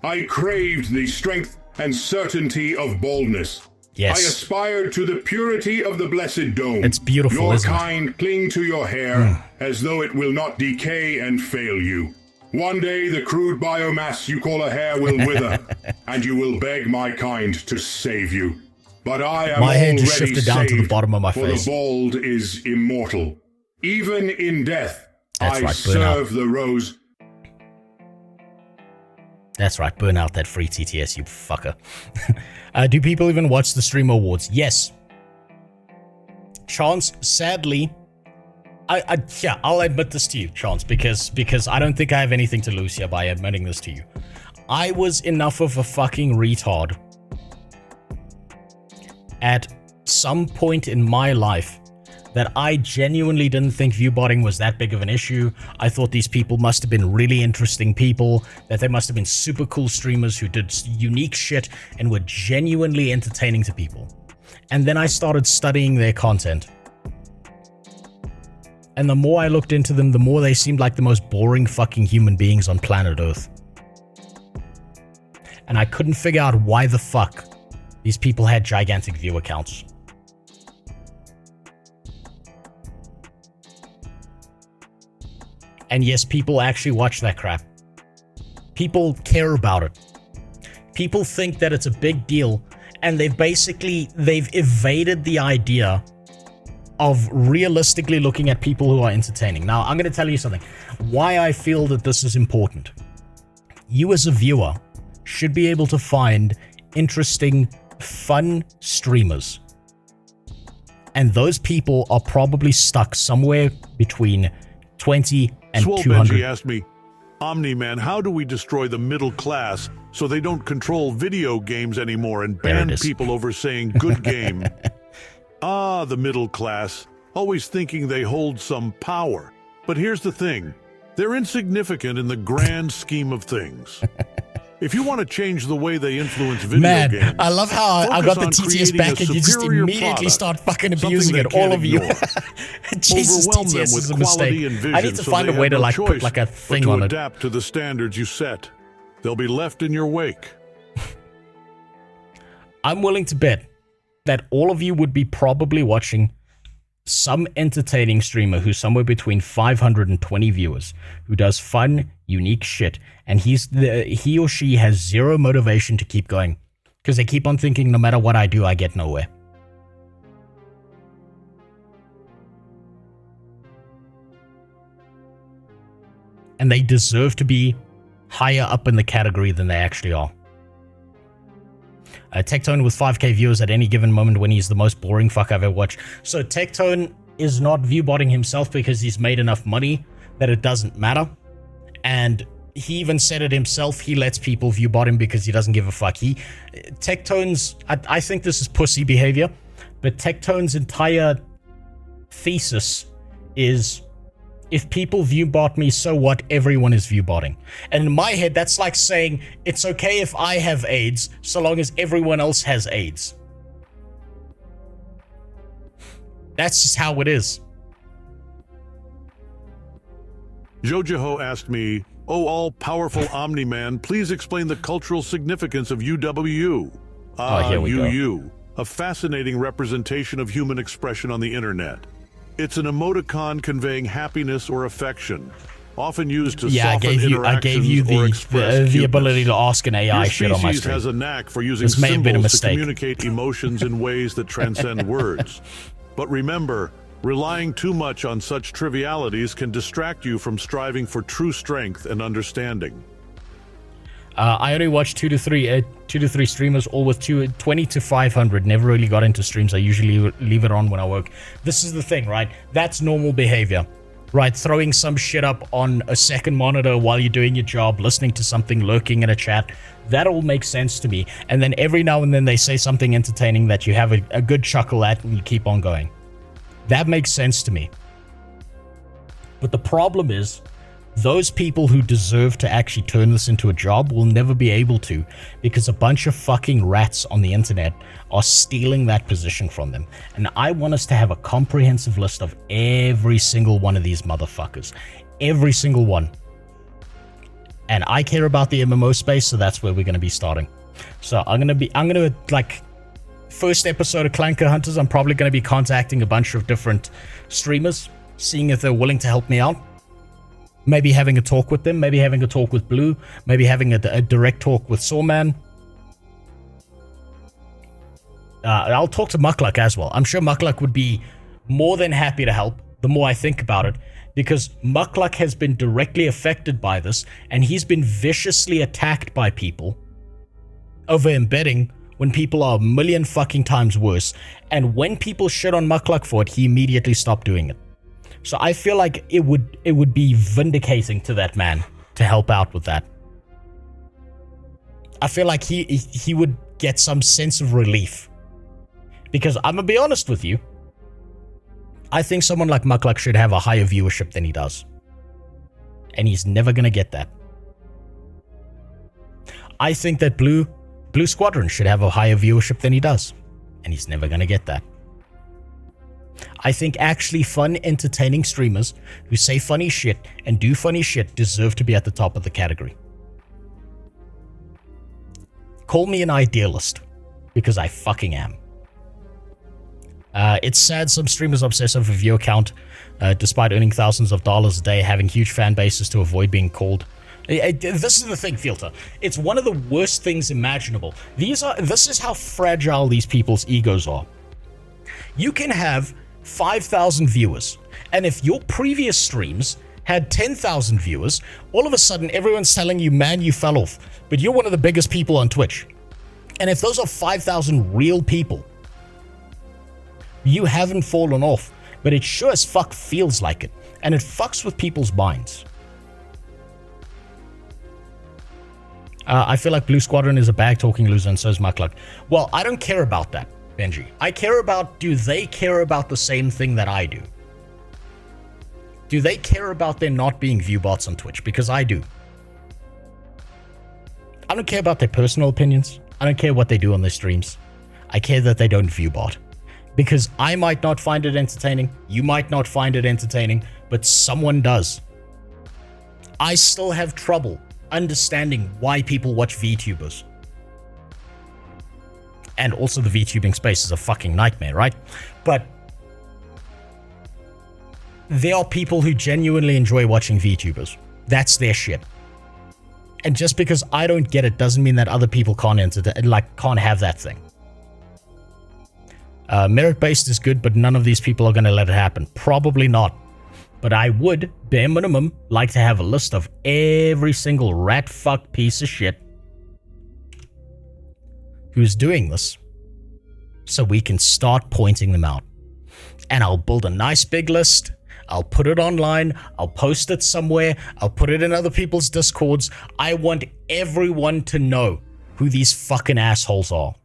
I craved the strength and certainty of baldness. Yes. I aspired to the purity of the blessed dome. It's beautiful, Your isn't it? kind cling to your hair as though it will not decay and fail you. One day the crude biomass you call a hair will wither, and you will beg my kind to save you. But I am my hand just already shifted down to the saved, bottom of my for face. the bald is immortal. Even in death, That's I right, serve the rose. That's right, burn out that free TTS, you fucker. Do people even watch the Stream Awards? Yes. Chance, sadly, I'll admit this to you, Chance, because I don't think I have anything to lose here by admitting this to you. I was enough of a fucking retard at some point in my life that I genuinely didn't think viewbotting was that big of an issue. I thought these people must have been really interesting people, that they must have been super cool streamers who did unique shit and were genuinely entertaining to people. And then I started studying their content. And the more I looked into them, the more they seemed like the most boring fucking human beings on planet Earth. And I couldn't figure out why the fuck these people had gigantic viewer counts. And yes, people actually watch that crap. People care about it. People think that it's a big deal, and they've evaded the idea of realistically looking at people who are entertaining. Now, I'm going to tell you something. Why I feel that this is important. You as a viewer should be able to find interesting, fun streamers. And those people are probably stuck somewhere between 20 and Swole 200. Benji asked me, Omni-Man, how do we destroy the middle class so they don't control video games anymore and ban people over saying good game? Ah, the middle class, always thinking they hold some power. But here's the thing, they're insignificant in the grand scheme of things. If you want to change the way they influence video games, I love how I got the TTS back and you just immediately start fucking abusing it, all of you. Jesus, TTS is a mistake. I need to find a way to like put like a thing on it. To adapt to the standards you set. They'll be left in your wake. I'm willing to bet that all of you would be probably watching some entertaining streamer who's somewhere between 520 viewers, who does fun, unique shit, and he or she has zero motivation to keep going, because they keep on thinking no matter what I do, I get nowhere. And they deserve to be higher up in the category than they actually are. Tectone with 5k viewers at any given moment when he's the most boring fuck I've ever watched. So Tectone is not viewbotting himself because he's made enough money that it doesn't matter. And he even said it himself, he lets people viewbot him because he doesn't give a fuck. Tectone's, I think this is pussy behavior, but Tectone's entire thesis is, if people viewbot me, so what? Everyone is viewbotting. And in my head, that's like saying, it's okay if I have AIDS, so long as everyone else has AIDS. That's just how it is. Jojoho asked me, oh, all-powerful Omni-Man, please explain the cultural significance of UWU. Here we UU, a fascinating representation of human expression on the internet. It's an emoticon conveying happiness or affection, often used to soften interactions I gave you the ability to ask an AI shit on my stream. Has a knack for using this may have been a symbols to mistake. communicate emotions in ways that transcend words. But remember, Relying too much on such trivialities can distract you from striving for true strength and understanding. I only watch 2 to 3 streamers, all with 20 to 500. Never really got into streams. I usually leave it on when I work. This is the thing, right? That's normal behavior, right? Throwing some shit up on a second monitor while you're doing your job, listening to something, lurking in a chat. That all makes sense to me. And then every now and then they say something entertaining that you have a good chuckle at and you keep on going. That makes sense to me. But the problem is, those people who deserve to actually turn this into a job will never be able to, because a bunch of fucking rats on the internet are stealing that position from them. And I want us to have a comprehensive list of every single one of these motherfuckers. Every single one. And I care about the MMO space, so that's where we're going to be starting. So I'm going to like, first episode of Clanker Hunters, I'm probably going to be contacting a bunch of different streamers, seeing if they're willing to help me out. Maybe having a talk with them, maybe having a talk with Blue, maybe having a direct talk with Sawman. I'll talk to Muckluck as well. I'm sure Muckluck would be more than happy to help, the more I think about it, because Muckluck has been directly affected by this, and he's been viciously attacked by people over embedding when people are a million fucking times worse, and when people shit on Muckluck for it, he immediately stopped doing it. So I feel like it would be vindicating to that man to help out with that. I feel like he would get some sense of relief. Because I'm gonna be honest with you, I think someone like Muckluck should have a higher viewership than he does. And he's never gonna get that. I think that Blue Squadron should have a higher viewership than he does. And he's never gonna get that. I think actually fun, entertaining streamers who say funny shit and do funny shit deserve to be at the top of the category. Call me an idealist, because I fucking am. It's sad some streamers obsess over view count, despite earning thousands of dollars a day, having huge fan bases to avoid being called. This is the thing, Filter. It's one of the worst things imaginable. This is how fragile these people's egos are. You can have 5,000 viewers, and if your previous streams had 10,000 viewers, all of a sudden everyone's telling you, man, you fell off, but you're one of the biggest people on Twitch. And if those are 5,000 real people, you haven't fallen off, but it sure as fuck feels like it, and it fucks with people's minds. I feel like Blue Squadron is a bag-talking loser, and so is Muckluck. Well, I don't care about that, Benji. I care about, do they care about the same thing that I do? Do they care about there not being viewbots on Twitch? Because I do. I don't care about their personal opinions. I don't care what they do on their streams. I care that they don't viewbot. Because I might not find it entertaining, you might not find it entertaining, but someone does. I still have trouble understanding why people watch VTubers. And also the VTubing space is a fucking nightmare, right? But there are people who genuinely enjoy watching VTubers. That's their shit. And just because I don't get it doesn't mean that other people can't have that thing. Merit-based is good, but none of these people are going to let it happen. Probably not. But I would, bare minimum, like to have a list of every single rat fuck piece of shit who's doing this, so we can start pointing them out. And I'll build a nice big list. I'll put it online. I'll post it somewhere. I'll put it in other people's Discords. I want everyone to know who these fucking assholes are.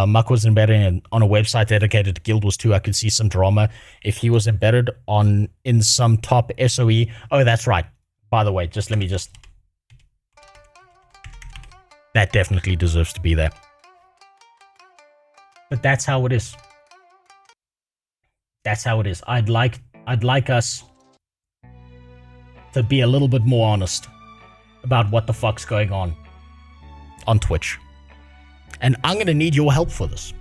Muck was embedded on a website dedicated to Guild Wars 2. I could see some drama if he was embedded in some top SOE. Oh, that's right. By the way, that definitely deserves to be there. But that's how it is. That's how it is. I'd like us to be a little bit more honest about what the fuck's going on Twitch. And I'm going to need your help for this.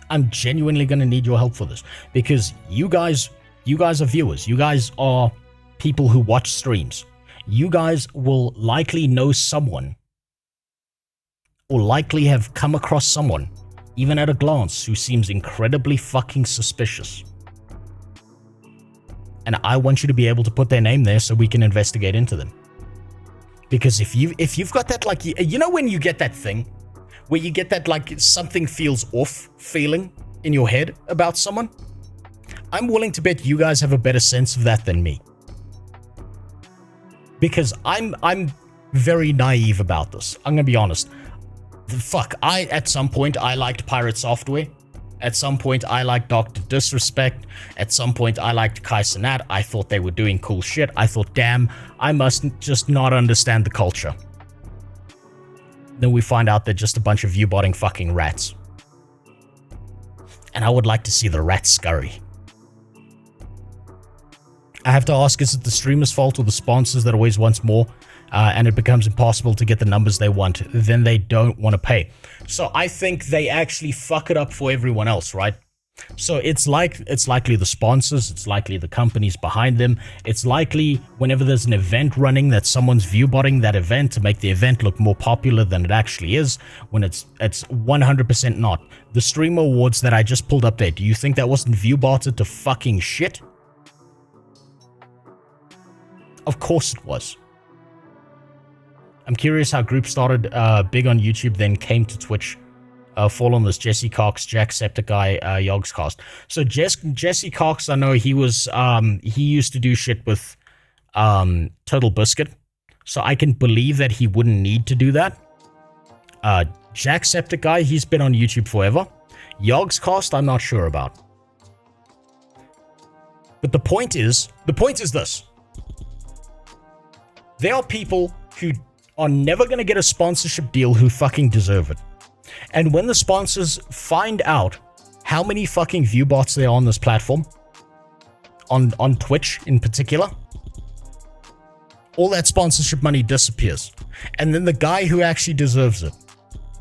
I'm genuinely going to need your help for this. Because you guys are viewers. You guys are people who watch streams. You guys will likely know someone, or likely have come across someone, even at a glance, who seems incredibly fucking suspicious. And I want you to be able to put their name there so we can investigate into them. Because if you've got that, like, you know when you get that thing where you get that, like, something feels off feeling in your head about someone, I'm willing to bet you guys have a better sense of that than me. Because I'm very naive about this. I'm gonna be honest. Fuck, at some point I liked Pirate Software. At some point I liked Dr. Disrespect. At some point I liked Kai Cenat. I thought they were doing cool shit. I thought, damn, I must just not understand the culture. Then we find out they're just a bunch of viewbotting fucking rats. And I would like to see the rats scurry. I have to ask, is it the streamer's fault or the sponsors that always wants more, and it becomes impossible to get the numbers they want? Then they don't want to pay. So I think they actually fuck it up for everyone else, right? So it's likely the sponsors, it's likely the companies behind them, it's likely whenever there's an event running that someone's viewbotting that event to make the event look more popular than it actually is, when it's 100% not. The Streamer Awards that I just pulled up there, do you think that wasn't viewbotted to fucking shit? Of course it was. I'm curious how groups started big on YouTube, then came to Twitch. Fall on this: Jesse Cox, Jacksepticeye, Yogscast. So Jesse Cox, I know he was he used to do shit with Total Biscuit, so I can believe that he wouldn't need to do that. Jacksepticeye, he's been on YouTube forever. Yogscast, I'm not sure about. But the point is this: there are people who are never going to get a sponsorship deal who fucking deserve it. And when the sponsors find out how many fucking viewbots there are on this platform, on Twitch in particular, all that sponsorship money disappears. And then the guy who actually deserves it,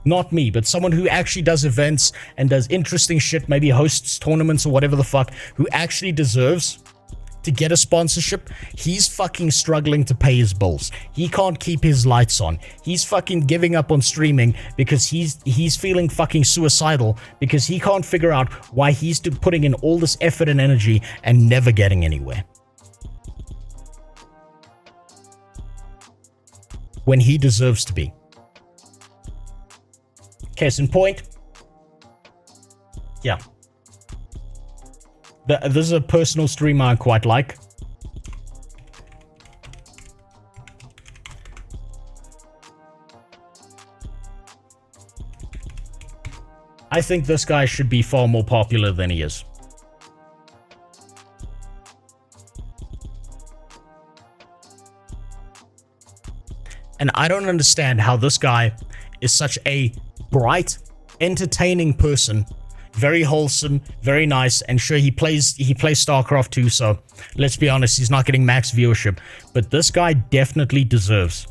not me, but someone who actually does events and does interesting shit, maybe hosts tournaments or whatever the fuck, who actually deserves to get a sponsorship, he's fucking struggling to pay his bills. He can't keep his lights on. He's fucking giving up on streaming because he's feeling fucking suicidal because he can't figure out why he's putting in all this effort and energy and never getting anywhere. When he deserves to be. Case in point. Yeah. This is a personal streamer I quite like. I think this guy should be far more popular than he is. And I don't understand how this guy is such a bright, entertaining person. Very wholesome, very nice, and sure, he plays StarCraft too, so let's be honest, he's not getting max viewership. But this guy definitely deserves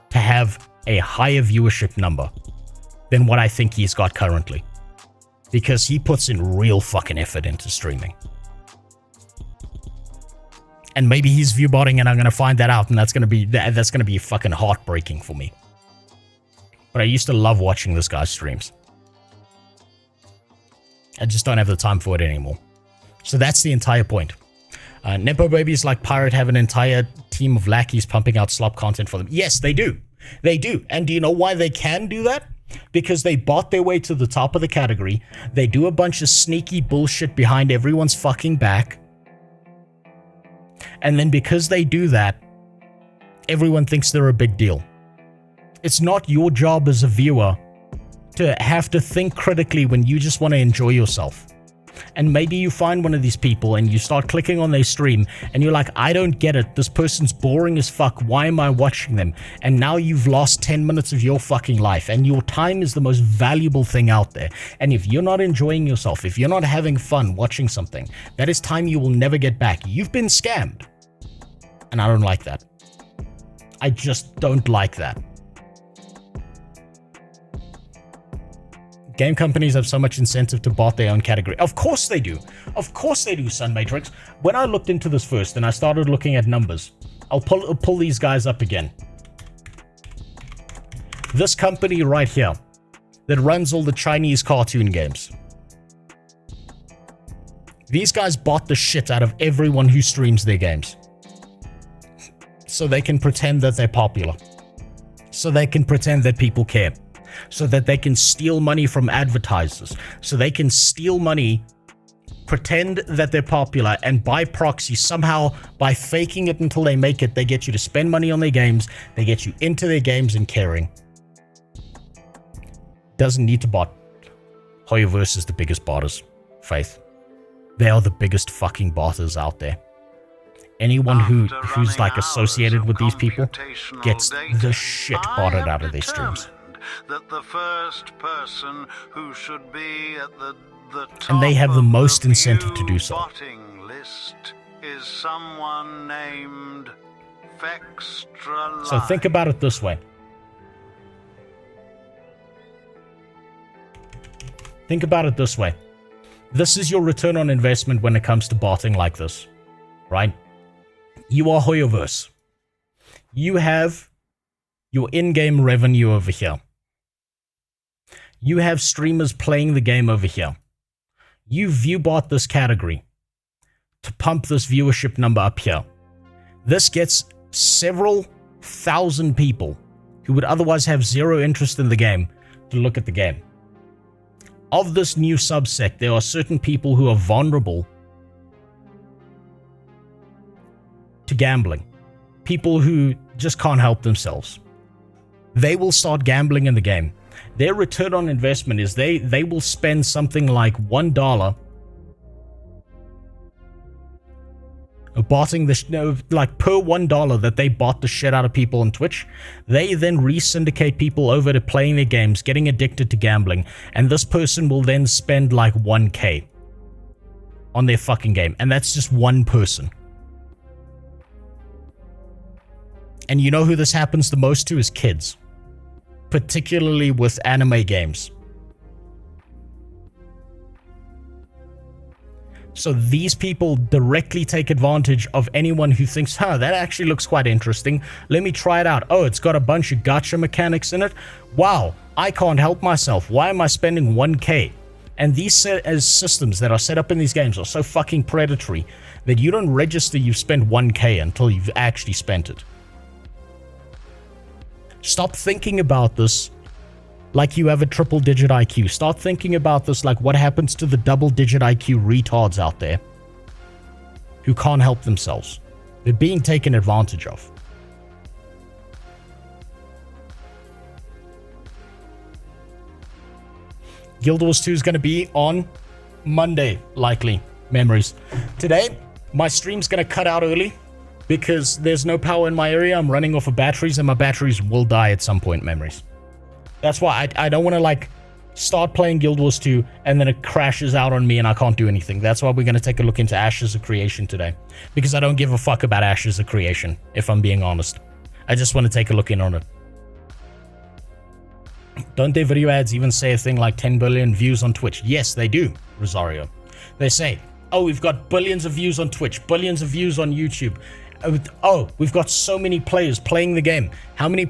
to have a higher viewership number than what I think he's got currently. Because he puts in real fucking effort into streaming. And maybe he's viewbotting and I'm gonna find that out, and that's gonna be fucking heartbreaking for me. But I used to love watching this guy's streams. I just don't have the time for it anymore. So that's the entire point. Nepo babies like Pirate have an entire team of lackeys pumping out slop content for them. Yes, they do. They do. And do you know why they can do that? Because they bought their way to the top of the category. They do a bunch of sneaky bullshit behind everyone's fucking back. And then because they do that, everyone thinks they're a big deal. It's not your job as a viewer to have to think critically when you just want to enjoy yourself. And maybe you find one of these people and you start clicking on their stream and you're like, I don't get it. This person's boring as fuck. Why am I watching them? And now you've lost 10 minutes of your fucking life, and your time is the most valuable thing out there. And if you're not enjoying yourself, if you're not having fun watching something, that is time you will never get back. You've been scammed. And I don't like that. I just don't like that. Game companies have so much incentive to bot their own category. Of course they do. Of course they do, Sun Matrix. When I looked into this first and I started looking at numbers, I'll pull these guys up again. This company right here, that runs all the Chinese cartoon games. These guys bought the shit out of everyone who streams their games. So they can pretend that they're popular. So they can pretend that people care. So that they can steal money from advertisers. So they can steal money, pretend that they're popular, and by proxy, somehow, by faking it until they make it, they get you to spend money on their games, they get you into their games and caring. Doesn't need to bot. Hoyoverse is the biggest botters. Faith. They are the biggest fucking botters out there. Anyone who's like associated with these people gets the shit botted out of their streams. That the first person who should be at the top and they have the most incentive to do so. List is someone named Fextra. So think about it this way. Think about it this way. This is your return on investment when it comes to botting like this, right? You are Hoyoverse. You have your in-game revenue over here. You have streamers playing the game over here. You viewbot this category to pump this viewership number up here. This gets several thousand people who would otherwise have zero interest in the game to look at the game. Of this new subsect, there are certain people who are vulnerable to gambling. People who just can't help themselves. They will start gambling in the game. Their return on investment is they will spend something like $1 botting the like per $1 that they bought the shit out of people on Twitch. They then re-syndicate people over to playing their games, getting addicted to gambling, and this person will then spend like 1k on their fucking game, and that's just one person. And you know who this happens the most to is kids, particularly with anime games. So these people directly take advantage of anyone who thinks, that actually looks quite interesting. Let me try it out. Oh, it's got a bunch of gacha mechanics in it. Wow, I can't help myself. Why am I spending 1k? And these systems that are set up in these games are so fucking predatory that you don't register you've spent 1k until you've actually spent it. Stop thinking about this like you have a triple-digit IQ. Start thinking about this like what happens to the double-digit IQ retards out there who can't help themselves. They're being taken advantage of. Guild Wars 2 is going to be on Monday, likely. Memories. Today, my stream's going to cut out early because there's no power in my area. I'm running off of batteries, and my batteries will die at some point, memories. That's why I don't want to, like, start playing Guild Wars 2, and then it crashes out on me and I can't do anything. That's why we're going to take a look into Ashes of Creation today. Because I don't give a fuck about Ashes of Creation, if I'm being honest. I just want to take a look in on it. Don't their video ads even say a thing like 10 billion views on Twitch? Yes, they do, Rosario. They say, oh, we've got billions of views on Twitch, billions of views on YouTube. Oh, we've got so many players playing the game. How many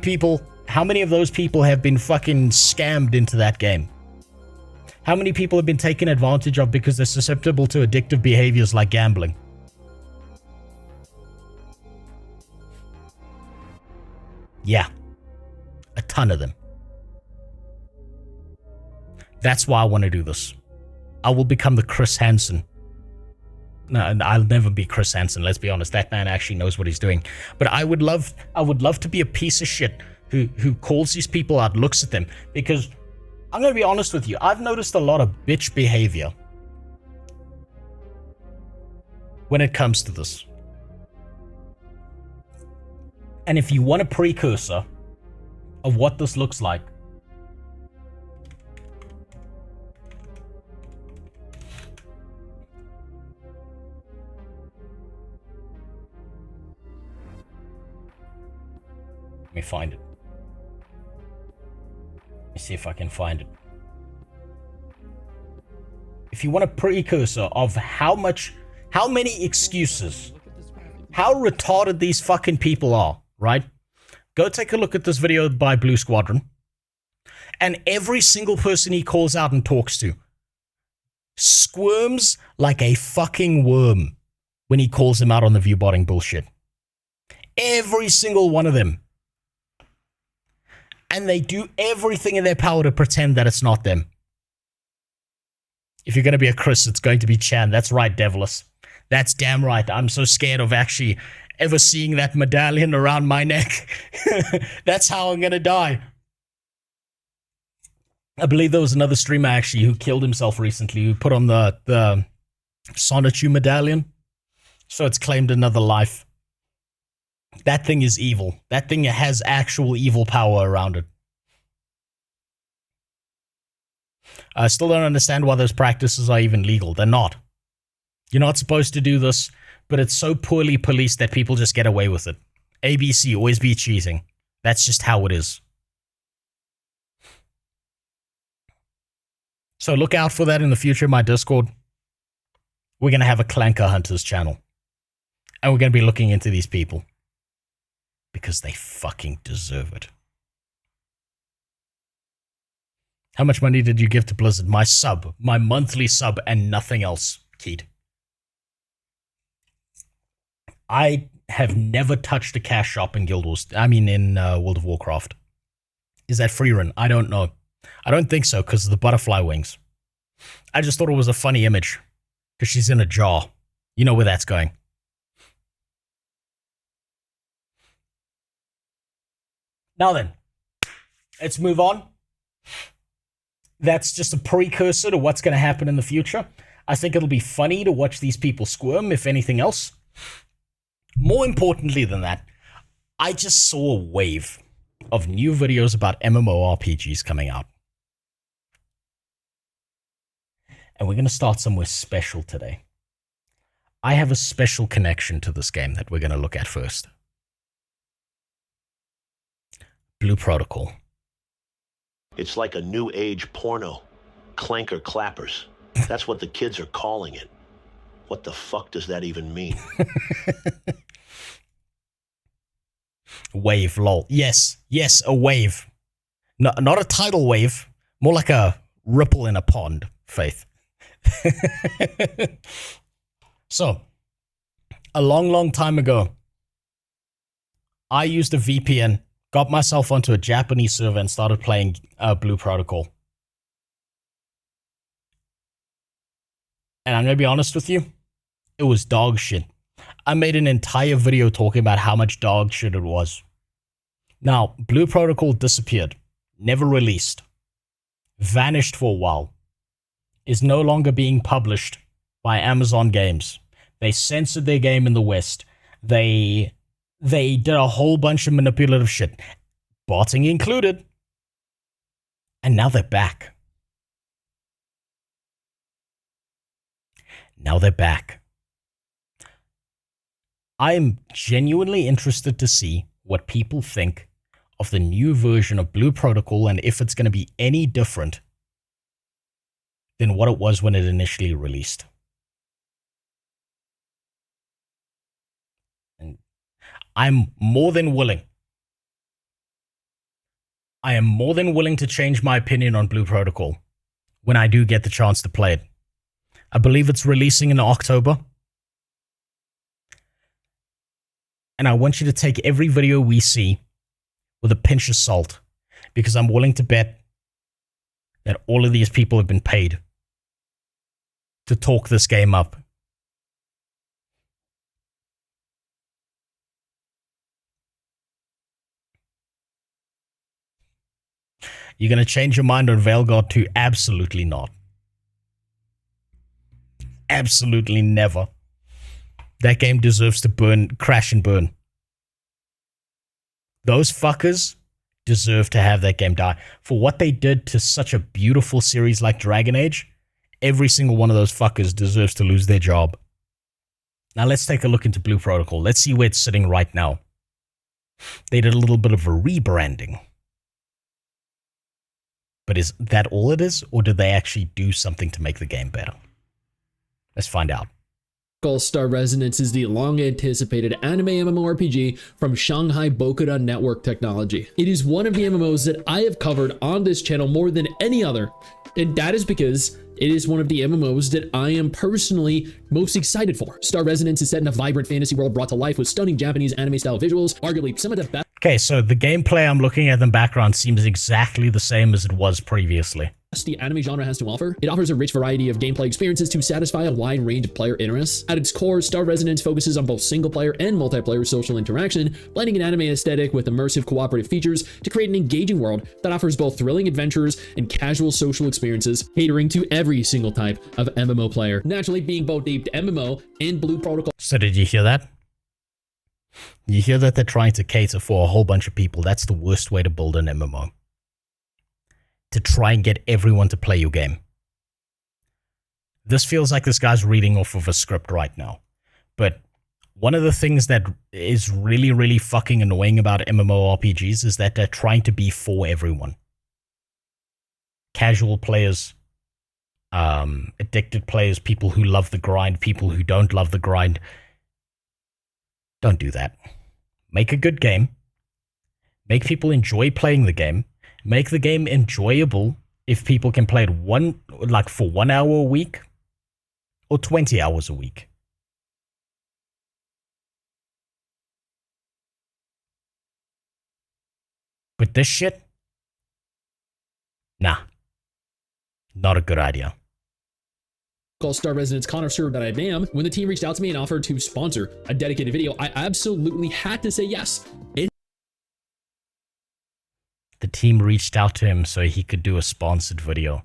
of those people have been fucking scammed into that game? How many people have been taken advantage of because they're susceptible to addictive behaviors like gambling? Yeah, a ton of them. That's why I want to do this. I will become the Chris Hansen. No, I'll never be Chris Hansen, let's be honest. That man actually knows what he's doing. But I would love to be a piece of shit who calls these people out, looks at them. Because I'm going to be honest with you, I've noticed a lot of bitch behavior when it comes to this. And if you want a precursor of what this looks like, let me find it. Let me see if I can find it. If you want a precursor of how many excuses, how retarded these fucking people are, right? Go take a look at this video by Blue Squadron. And every single person he calls out and talks to squirms like a fucking worm when he calls him out on the viewbotting bullshit. Every single one of them. And they do everything in their power to pretend that it's not them. If you're going to be a Chris, it's going to be Chan. That's right, Devilis. That's damn right. I'm so scared of actually ever seeing that medallion around my neck. That's how I'm going to die. I believe there was another streamer actually who killed himself recently, who put on the Sonichu medallion. So it's claimed another life. That thing is evil. That thing has actual evil power around it. I still don't understand why those practices are even legal. They're not. You're not supposed to do this, but it's so poorly policed that people just get away with it. ABC, always be cheating. That's just how it is. So look out for that in the future in my Discord. We're going to have a Clanker Hunters channel. And we're going to be looking into these people. Because they fucking deserve it. How much money did you give to Blizzard? My sub. My monthly sub and nothing else, Keith. I have never touched a cash shop in Guild Wars. I mean, in World of Warcraft. Is that free run? I don't know. I don't think so, because of the butterfly wings. I just thought it was a funny image. Because she's in a jar. You know where that's going. Now then, let's move on. That's just a precursor to what's going to happen in the future. I think it'll be funny to watch these people squirm, if anything else. More importantly than that, I just saw a wave of new videos about MMORPGs coming out. And we're going to start somewhere special today. I have a special connection to this game that we're going to look at first. Blue Protocol. It's like a new age porno. Clanker clappers. That's what the kids are calling it. What the fuck does that even mean? Wave, lol. Yes, a wave. No, not a tidal wave. More like a ripple in a pond, Faith. So, a long time ago, I used a VPN, got myself onto a Japanese server and started playing Blue Protocol. And I'm going to be honest with you, it was dog shit. I made an entire video talking about how much dog shit it was. Now, Blue Protocol disappeared, never released, vanished for a while, is no longer being published by Amazon Games. They censored their game in the West. They did a whole bunch of manipulative shit, botting included. And now they're back. Now they're back. I'm genuinely interested to see what people think of the new version of Blue Protocol and if it's going to be any different than what it was when it initially released. And I'm more than willing. I am more than willing to change my opinion on Blue Protocol when I do get the chance to play it. I believe it's releasing in October. And I want you to take every video we see with a pinch of salt, because I'm willing to bet that all of these people have been paid to talk this game up. You're going to change your mind on Veilguard 2? Absolutely not. Absolutely never. That game deserves to burn, crash and burn. Those fuckers deserve to have that game die. For what they did to such a beautiful series like Dragon Age, every single one of those fuckers deserves to lose their job. Now let's take a look into Blue Protocol. Let's see where it's sitting right now. They did a little bit of a rebranding. But is that all it is? Or did they actually do something to make the game better? Let's find out. Star Resonance is the long-anticipated anime MMORPG from Shanghai Bokuda Network Technology. It is one of the MMOs that I have covered on this channel more than any other, and that is because it is one of the MMOs that I am personally most excited for. Star Resonance is set in a vibrant fantasy world brought to life with stunning Japanese anime-style visuals, arguably some of the best. Okay, so the gameplay I'm looking at in the background seems exactly the same as it was previously. The anime genre has to offer. It offers a rich variety of gameplay experiences to satisfy a wide range of player interests. At its core, Star Resonance focuses on both single-player and multiplayer social interaction, blending an anime aesthetic with immersive cooperative features to create an engaging world that offers both thrilling adventures and casual social experiences, catering to every single type of MMO player. Naturally, being both the MMO and Blue Protocol. So did you hear that? You hear that they're trying to cater for a whole bunch of people. That's the worst way to build an MMO. To try and get everyone to play your game. This feels like this guy's reading off of a script right now. But one of the things that is really, really fucking annoying about MMORPGs is that they're trying to be for everyone. Casual players, addicted players, people who love the grind, people who don't love the grind. Don't do that. Make a good game. Make people enjoy playing the game. Make the game enjoyable if people can play it for 1 hour a week or 20 hours a week. But this shit? Nah. Not a good idea. Star Resonance connoisseur that I am, when the team reached out to me and offered to sponsor a dedicated video, I absolutely had to say yes. The team reached out to him so he could do a sponsored video.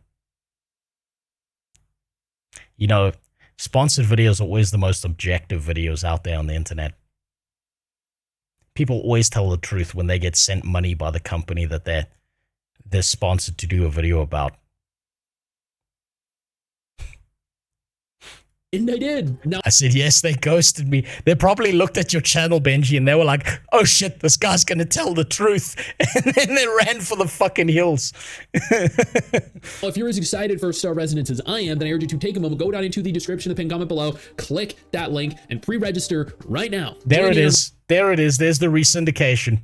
You know, sponsored videos are always the most objective videos out there on the internet. People always tell the truth when they get sent money by the company that they're sponsored to do a video about. And I did. Now I said, yes, they ghosted me. They probably looked at your channel, Benji, and they were like, oh shit, this guy's going to tell the truth. And then they ran for the fucking hills. Well, if you're as excited for Star Resonance as I am, then I urge you to take a moment, go down into the description of the pinned comment below, click that link, and pre-register right now. There it is. There it is. There's the resyndication.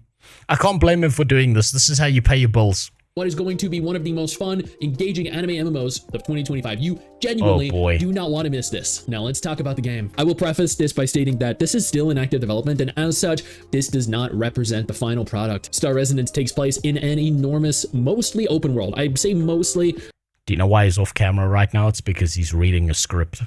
I can't blame him for doing this. This is how you pay your bills. What is going to be one of the most fun, engaging anime MMOs of 2025. You genuinely do not want to miss this. Now let's talk about the game. I will preface this by stating that this is still in active development, and as such, this does not represent the final product. Star Resonance takes place in an enormous, mostly open world. I say mostly. Do you know why he's off camera right now? It's because he's reading a script.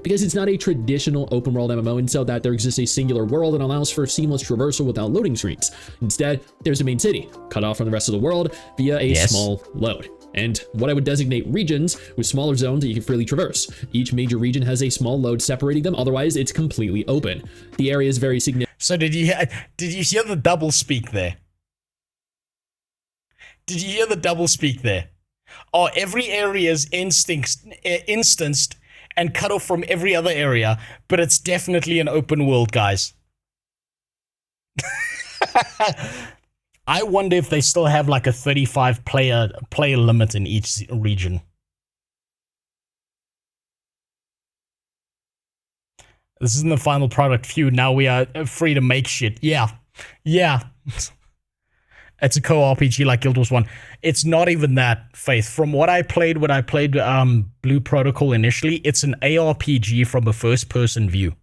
Because it's not a traditional open world MMO, and so that there exists a singular world and allows for seamless traversal without loading screens. Instead, there's a main city, cut off from the rest of the world via a small load. And what I would designate regions with smaller zones that you can freely traverse. Each major region has a small load separating them, otherwise it's completely open. The area is very significant. So did you hear the double speak there? Did you hear the double speak there? Oh, every area is instanced and cut off from every other area, but it's definitely an open world, guys. I wonder if they still have like a 35 player limit in each region. This isn't the final product. Phew, now we are free to make shit. Yeah. It's a co-RPG like Guild Wars 1. It's not even that, Faith. From what I played when I played Blue Protocol initially, it's an ARPG from a first-person view.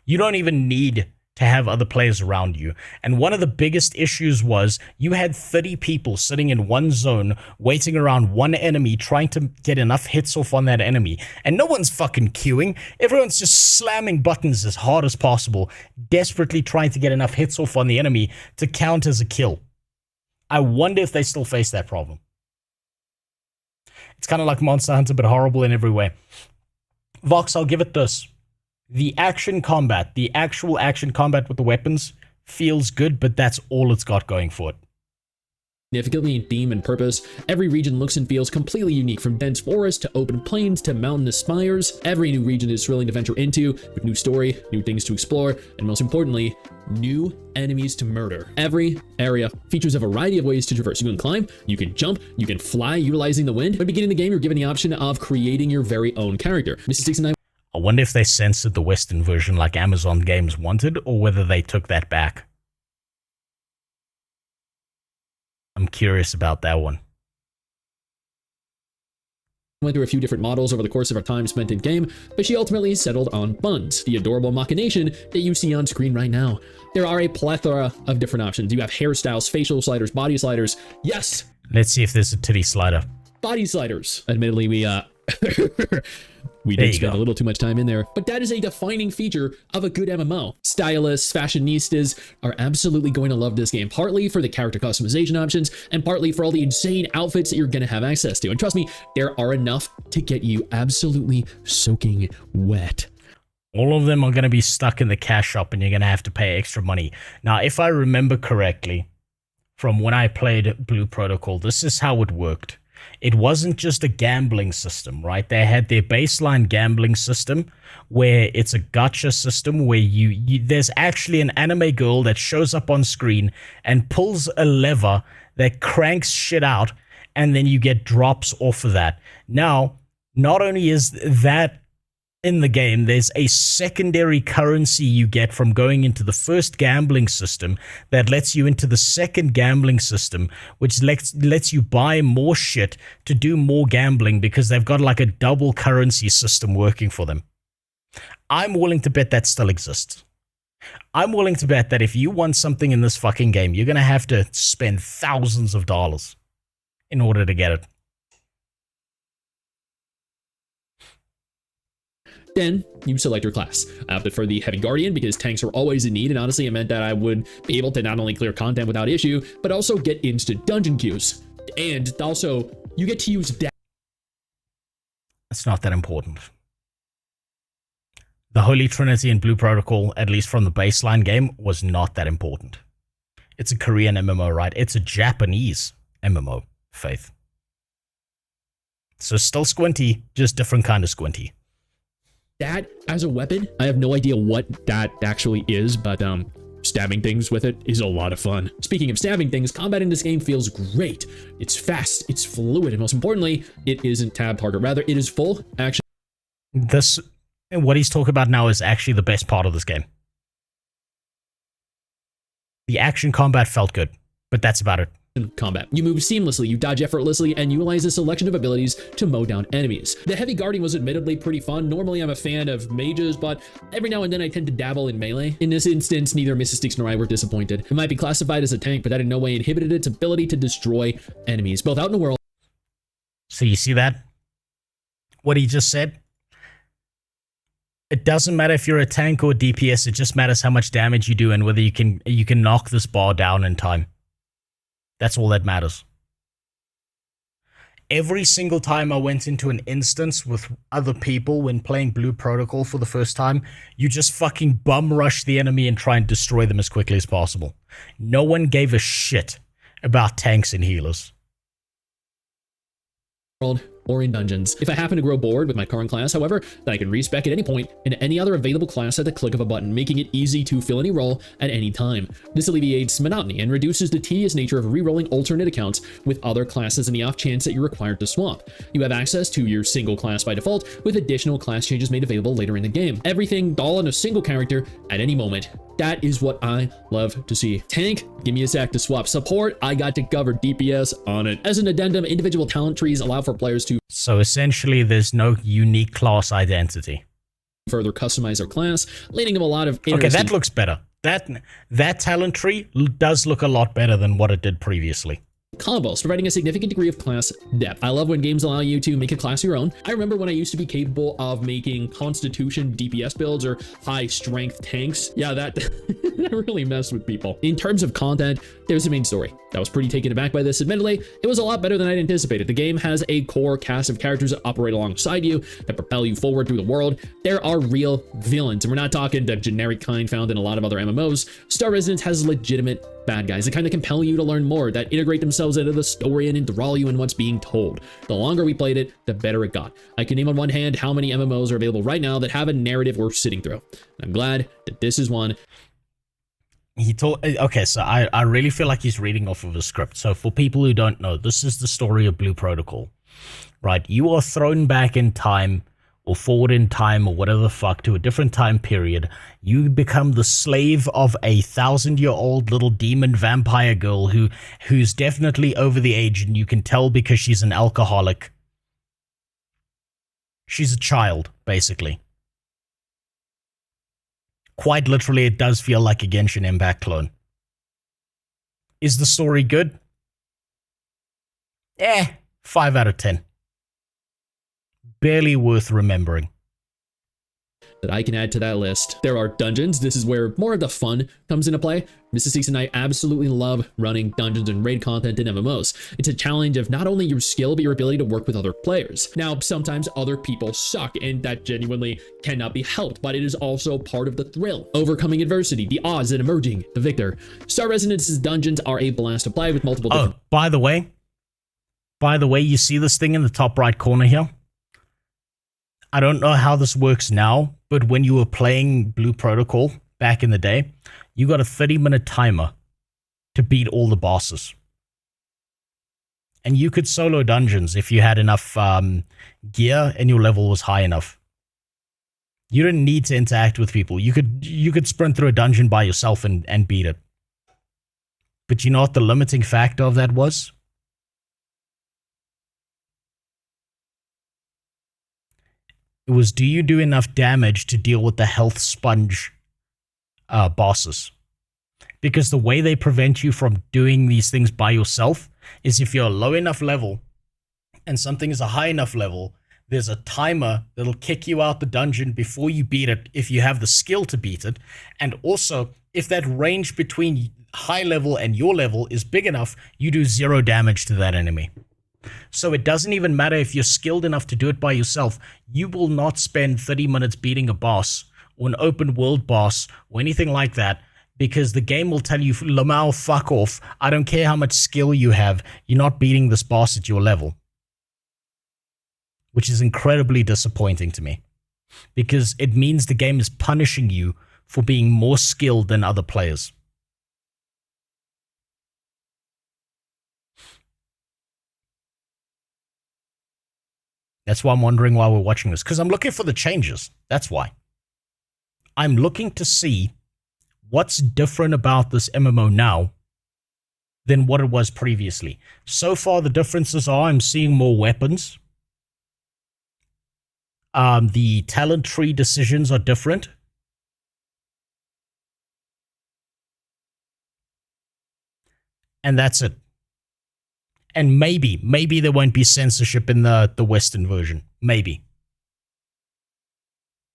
You don't even need to have other players around you. And one of the biggest issues was you had 30 people sitting in one zone, waiting around one enemy, trying to get enough hits off on that enemy. And no one's fucking queuing. Everyone's just slamming buttons as hard as possible, desperately trying to get enough hits off on the enemy to count as a kill. I wonder if they still face that problem. It's kind of like Monster Hunter, but horrible in every way. Vox, I'll give it this. The action combat, the actual action combat with the weapons feels good, but that's all it's got going for it. Significantly in theme and purpose, every region looks and feels completely unique, from dense forests to open plains to mountainous spires. Every new region is thrilling to venture into, with new story, new things to explore, and most importantly, new enemies to murder. Every area features a variety of ways to traverse. You can climb, you can jump, you can fly utilizing the wind. When beginning the game, you're given the option of creating your very own character. Mrs. 69. I wonder if they censored the Western version like Amazon Games wanted, or whether they took that back. I'm curious about that one. Went through a few different models over the course of our time spent in game, but she ultimately settled on Buns, the adorable machination that you see on screen right now. There are a plethora of different options. You have hairstyles, facial sliders, body sliders. Yes! Let's see if there's a titty slider. Body sliders. Admittedly, we did spend a little too much time in there, but that is a defining feature of a good MMO. Stylists, fashionistas are absolutely going to love this game, partly for the character customization options, and partly for all the insane outfits that you're going to have access to. And trust me, there are enough to get you absolutely soaking wet. All of them are going to be stuck in the cash shop, and you're going to have to pay extra money. Now, if I remember correctly, from when I played Blue Protocol, this is how it worked. It wasn't just a gambling system, right? They had their baseline gambling system where it's a gacha system where there's actually an anime girl that shows up on screen and pulls a lever that cranks shit out, and then you get drops off of that. Now, not only is that in the game, there's a secondary currency you get from going into the first gambling system that lets you into the second gambling system, which lets you buy more shit to do more gambling because they've got like a double currency system working for them. I'm willing to bet that still exists. I'm willing to bet that if you want something in this fucking game, you're going to have to spend thousands of dollars in order to get it. Then you select your class. I opted for the Heavy Guardian because tanks were always in need, and honestly it meant that I would be able to not only clear content without issue, but also get instant dungeon queues. And also, you get to use It's not that important. The Holy Trinity in Blue Protocol, at least from the baseline game, was not that important. It's a Korean MMO, right? It's a Japanese MMO, Faith. So still squinty, just different kind of squinty. That as a weapon, I have no idea what that actually is, but stabbing things with it is a lot of fun. Speaking of stabbing things, combat in this game feels great. It's fast, it's fluid, and most importantly, it isn't tab target. Rather, it is full action. What he's talking about now is actually the best part of this game. The action combat felt good, but that's about it. Combat. You move seamlessly, you dodge effortlessly, and utilize a selection of abilities to mow down enemies. The Heavy Guardian was admittedly pretty fun. Normally I'm a fan of mages, but every now and then I tend to dabble in melee. In this instance, neither Mystics nor I were disappointed. It might be classified as a tank, but that in no way inhibited its ability to destroy enemies, both out in the world. So you see that? What he just said? It doesn't matter if you're a tank or DPS, it just matters how much damage you do and whether you can knock this bar down in time. That's all that matters. Every single time I went into an instance with other people when playing Blue Protocol for the first time, you just fucking bum rush the enemy and try and destroy them as quickly as possible. No one gave a shit about tanks and healers. Or in dungeons. If I happen to grow bored with my current class, however, then I can respec at any point in any other available class at the click of a button, making it easy to fill any role at any time. This alleviates monotony and reduces the tedious nature of re-rolling alternate accounts with other classes in the off chance that you're required to swap. You have access to your single class by default, with additional class changes made available later in the game. Everything all in a single character at any moment. That is what I love to see. Tank, give me a sec to swap. Support, I got to cover. DPS on it. As an addendum, individual talent trees allow for players to... So essentially, there's no unique class identity. ...further customize their class, leading them a lot of... Okay, that looks better. That talent tree does look a lot better than what it did previously. Combos, providing a significant degree of class depth. I love when games allow you to make a class your own. I remember when I used to be capable of making constitution DPS builds or high strength tanks. Yeah, that really messed with people. In terms of content, there's the main story. I was pretty taken aback by this. Admittedly, it was a lot better than I'd anticipated. The game has a core cast of characters that operate alongside you, that propel you forward through the world. There are real villains, and we're not talking the generic kind found in a lot of other MMOs. Star Resonance has legitimate bad guys that kind of compel you to learn more, that integrate themselves into the story and enthrall you in what's being told. The longer we played it, the better it got. I can name on one hand how many MMOs are available right now that have a narrative worth sitting through. I'm glad that this is one. Okay, so I really feel like he's reading off of a script. So for people who don't know, this is the story of Blue Protocol, right? You are thrown back in time or forward in time or whatever the fuck to a different time period, you become the slave of a 1,000-year-old little demon vampire girl who's definitely over the age, and you can tell because she's an alcoholic. She's a child, basically. Quite literally, it does feel like a Genshin Impact clone. Is the story good? 5 out of 10. Barely worth remembering. That I can add to that list. There are dungeons. This is where more of the fun comes into play. Mr. Six and I absolutely love running dungeons and raid content in MMOs. It's a challenge of not only your skill, but your ability to work with other players. Now, sometimes other people suck, and that genuinely cannot be helped, but it is also part of the thrill. Overcoming adversity, the odds, and emerging the victor. Star Residence's dungeons are a blast to play with multiple different... By the way, you see this thing in the top right corner here? I don't know how this works now, but when you were playing Blue Protocol back in the day, you got a 30-minute timer to beat all the bosses. And you could solo dungeons if you had enough gear and your level was high enough. You didn't need to interact with people. You could sprint through a dungeon by yourself and beat it. But you know what the limiting factor of that was? It was, do you do enough damage to deal with the health sponge bosses? Because the way they prevent you from doing these things by yourself is if you're a low enough level and something is a high enough level, there's a timer that'll kick you out the dungeon before you beat it if you have the skill to beat it. And also, if that range between high level and your level is big enough, you do 0 damage to that enemy. So it doesn't even matter if you're skilled enough to do it by yourself. You will not spend 30 minutes beating a boss or an open world boss or anything like that, because the game will tell you, Lamau, fuck off. I don't care how much skill you have. You're not beating this boss at your level. Which is incredibly disappointing to me, because it means the game is punishing you for being more skilled than other players. That's why I'm wondering why we're watching this, because I'm looking for the changes. That's why. I'm looking to see what's different about this MMO now than what it was previously. So far, the differences are I'm seeing more weapons. The talent tree decisions are different. And that's it. And maybe there won't be censorship in the Western version. Maybe.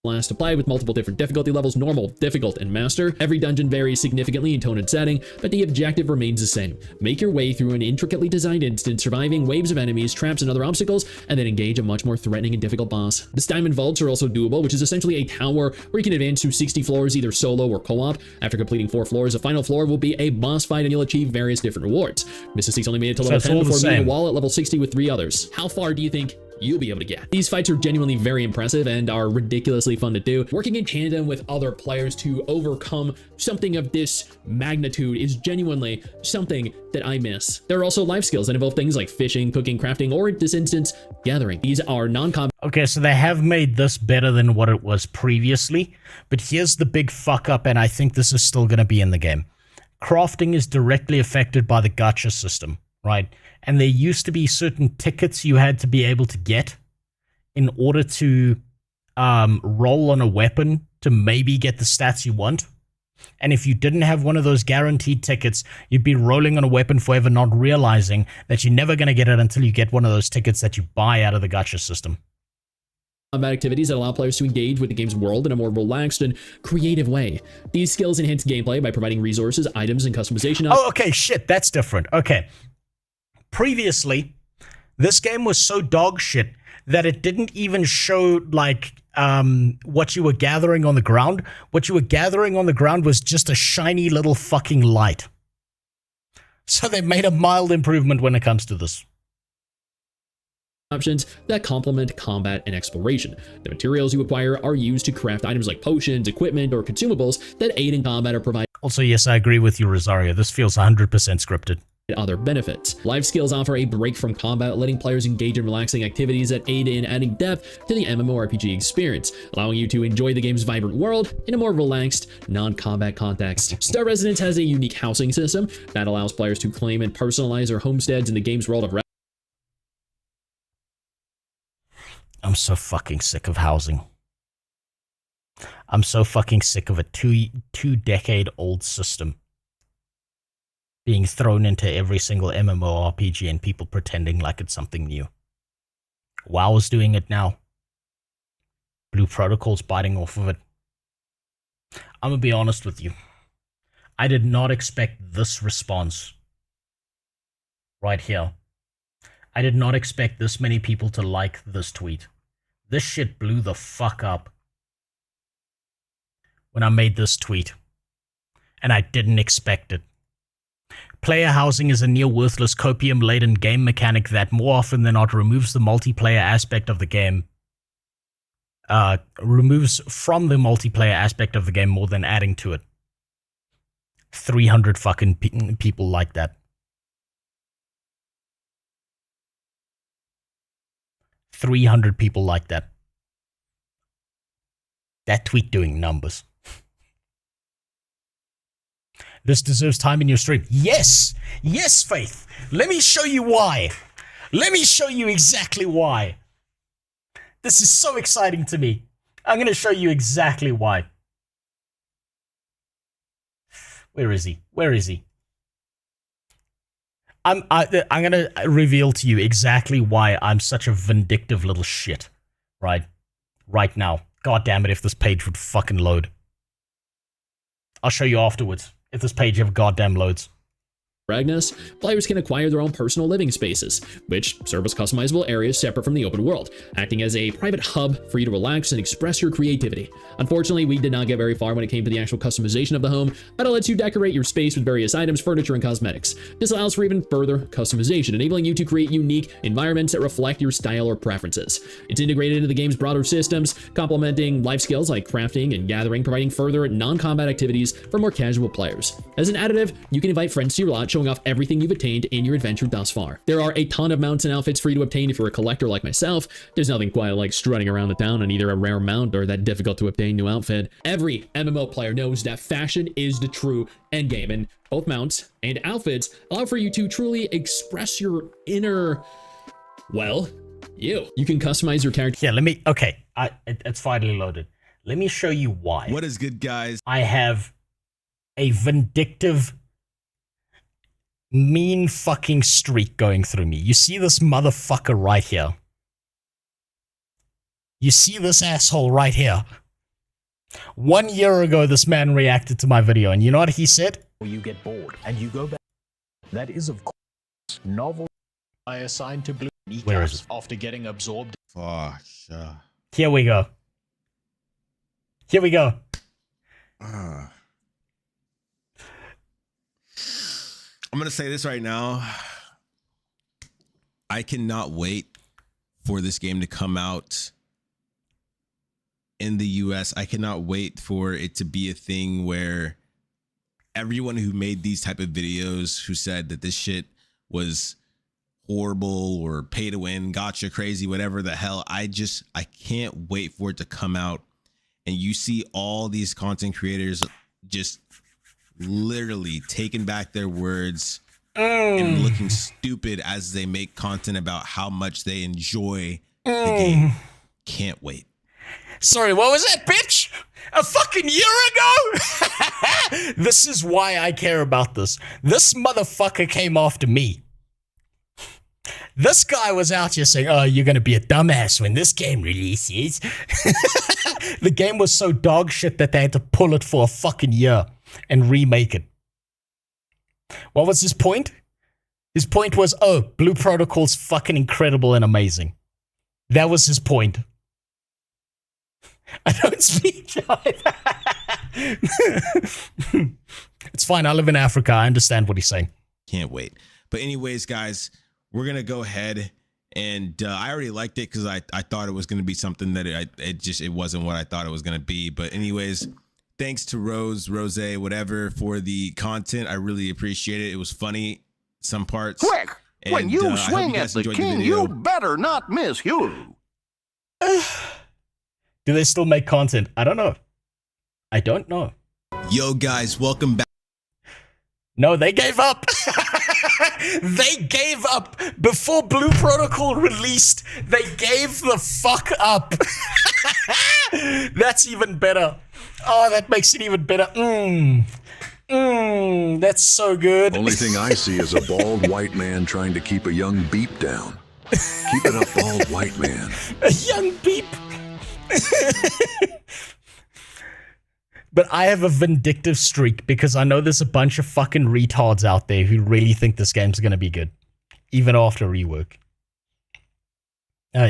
Blast to play with multiple different difficulty levels, normal, difficult, and master. Every dungeon varies significantly in tone and setting, but the objective remains the same. Make your way through an intricately designed instance, surviving waves of enemies, traps, and other obstacles, and then engage a much more threatening and difficult boss. The diamond vaults are also doable, which is essentially a tower where you can advance to 60 floors, either solo or co-op. After completing 4 floors, the final floor will be a boss fight, and you'll achieve various different rewards. Mr. Six only made it to level 10 before meeting a wall at level 60 with 3 others. How far do you think you'll be able to get? These fights are genuinely very impressive and are ridiculously fun to do. Working in tandem with other players to overcome something of this magnitude is genuinely something that I miss. There are also life skills that involve things like fishing, cooking, crafting, or in this instance, gathering. These are non-combat. Okay, so they have made this better than what it was previously, but here's the big fuck up, and I think this is still going to be in the game. Crafting is directly affected by the gacha system, right? And there used to be certain tickets you had to be able to get in order to roll on a weapon to maybe get the stats you want. And if you didn't have one of those guaranteed tickets, you'd be rolling on a weapon forever, not realizing that you're never going to get it until you get one of those tickets that you buy out of the gacha system. Combat activities that allow players to engage with the game's world in a more relaxed and creative way. These skills enhance gameplay by providing resources, items, and customization. Oh, okay, shit, that's different. Okay. Previously, this game was so dog shit that it didn't even show, like, what you were gathering on the ground. What you were gathering on the ground was just a shiny little fucking light. So they made a mild improvement when it comes to this. Options that complement combat and exploration. The materials you acquire are used to craft items like potions, equipment, or consumables that aid in combat or provide. Also, yes, I agree with you, Rosario. This feels 100% scripted. other benefits. Life skills offer a break from combat, letting players engage in relaxing activities that aid in adding depth to the MMORPG experience, allowing you to enjoy the game's vibrant world in a more relaxed, non-combat context. Star Residence has a unique housing system that allows players to claim and personalize their homesteads in the game's world of I'm so fucking sick of housing. I'm so fucking sick of a two-decade-old system being thrown into every single MMORPG and people pretending like it's something new. WoW is doing it now. Blue Protocol's biting off of it. I'm gonna be honest with you. I did not expect this response right here. I did not expect this many people to like this tweet. This shit blew the fuck up when I made this tweet, and I didn't expect it. Player housing is a near-worthless, copium-laden game mechanic that more often than not removes the multiplayer aspect of the game. Removes from the multiplayer aspect of the game more than adding to it. 300 fucking people like that. 300 people like that. That tweet doing numbers. This deserves time in your stream. Yes! Yes, Faith! Let me show you why. Let me show you exactly why. This is so exciting to me. I'm going to show you exactly why. Where is he? Where is he? I'm going to reveal to you exactly why I'm such a vindictive little shit. Right now. God damn it, if this page would fucking load. I'll show you afterwards. If this page ever goddamn loads. Ragnas, players can acquire their own personal living spaces, which serve as customizable areas separate from the open world, acting as a private hub for you to relax and express your creativity. Unfortunately, we did not get very far when it came to the actual customization of the home, but it lets you decorate your space with various items, furniture, and cosmetics. This allows for even further customization, enabling you to create unique environments that reflect your style or preferences. It's integrated into the game's broader systems, complementing life skills like crafting and gathering, providing further non-combat activities for more casual players. As an additive, you can invite friends to your lot, showing off everything you've attained in your adventure thus far. There are a ton of mounts and outfits for you to obtain if you're a collector like myself. There's nothing quite like strutting around the town on either a rare mount or that difficult to obtain new outfit. Every MMO player knows that fashion is the true endgame, and both mounts and outfits allow for you to truly express your inner, well, you. You can customize your character. Yeah, okay, it's finally loaded. Let me show you why. What is good, guys? I have a vindictive, mean fucking streak going through me. You see this motherfucker right here? You see this asshole right here? 1 year ago, this man reacted to my video, and you know what he said? You get bored, and you go back. That is, of course, novel. I assigned to blue Where is it? After getting absorbed. Fuck. Here we go. Here we go. I'm going to say this right now. I cannot wait for this game to come out in the US. I cannot wait for it to be a thing where everyone who made these type of videos who said that this shit was horrible or pay to win, gotcha, crazy, whatever the hell. I can't wait for it to come out and you see all these content creators just literally taking back their words and looking stupid as they make content about how much they enjoy the game. Can't wait. Sorry, what was that, bitch? A fucking year ago? This is why I care about this. This motherfucker came after me. This guy was out here saying, oh, you're going to be a dumbass when this game releases. The game was so dog shit that they had to pull it for a fucking year and remake it. What was his point? His point was, oh, Blue Protocol's fucking incredible and amazing. That was his point. I don't speak either. It's fine. I live in Africa. I understand what he's saying. Can't wait. But anyways, guys, we're going to go ahead and I already liked it because I thought it was going to be something that it wasn't what I thought it was going to be. But anyways, thanks to Rose, whatever, for the content. I really appreciate it. It was funny. some parts. Quick! When And, you I hope swing you guys at the enjoyed king, video. you better not miss Hugh. Do they still make content? I don't know. I don't know. Yo, guys, welcome back. No, they gave up. They gave up before Blue Protocol released. They gave the fuck up. That's even better. Oh, that makes it even better. That's so good. Only thing I see is a bald white man trying to keep a young beep down. Keep it up, bald white man. A young beep. But I have a vindictive streak because I know there's a bunch of fucking retards out there who really think this game's going to be good, even after rework.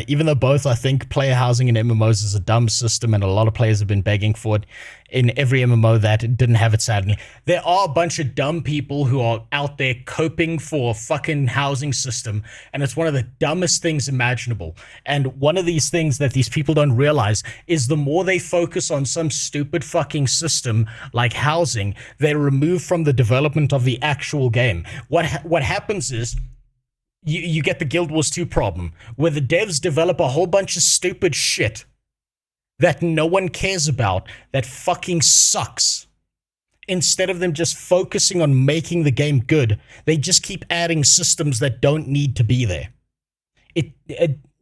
Even though both, I think, player housing in MMOs is a dumb system and a lot of players have been begging for it in every MMO that didn't have it, sadly. There are a bunch of dumb people who are out there coping for a fucking housing system, and it's one of the dumbest things imaginable. And one of these things that these people don't realize is the more they focus on some stupid fucking system like housing, they're removed from the development of the actual game. What happens is, you get the Guild Wars 2 problem, where the devs develop a whole bunch of stupid shit that no one cares about, that fucking sucks. Instead of them just focusing on making the game good, they just keep adding systems that don't need to be there.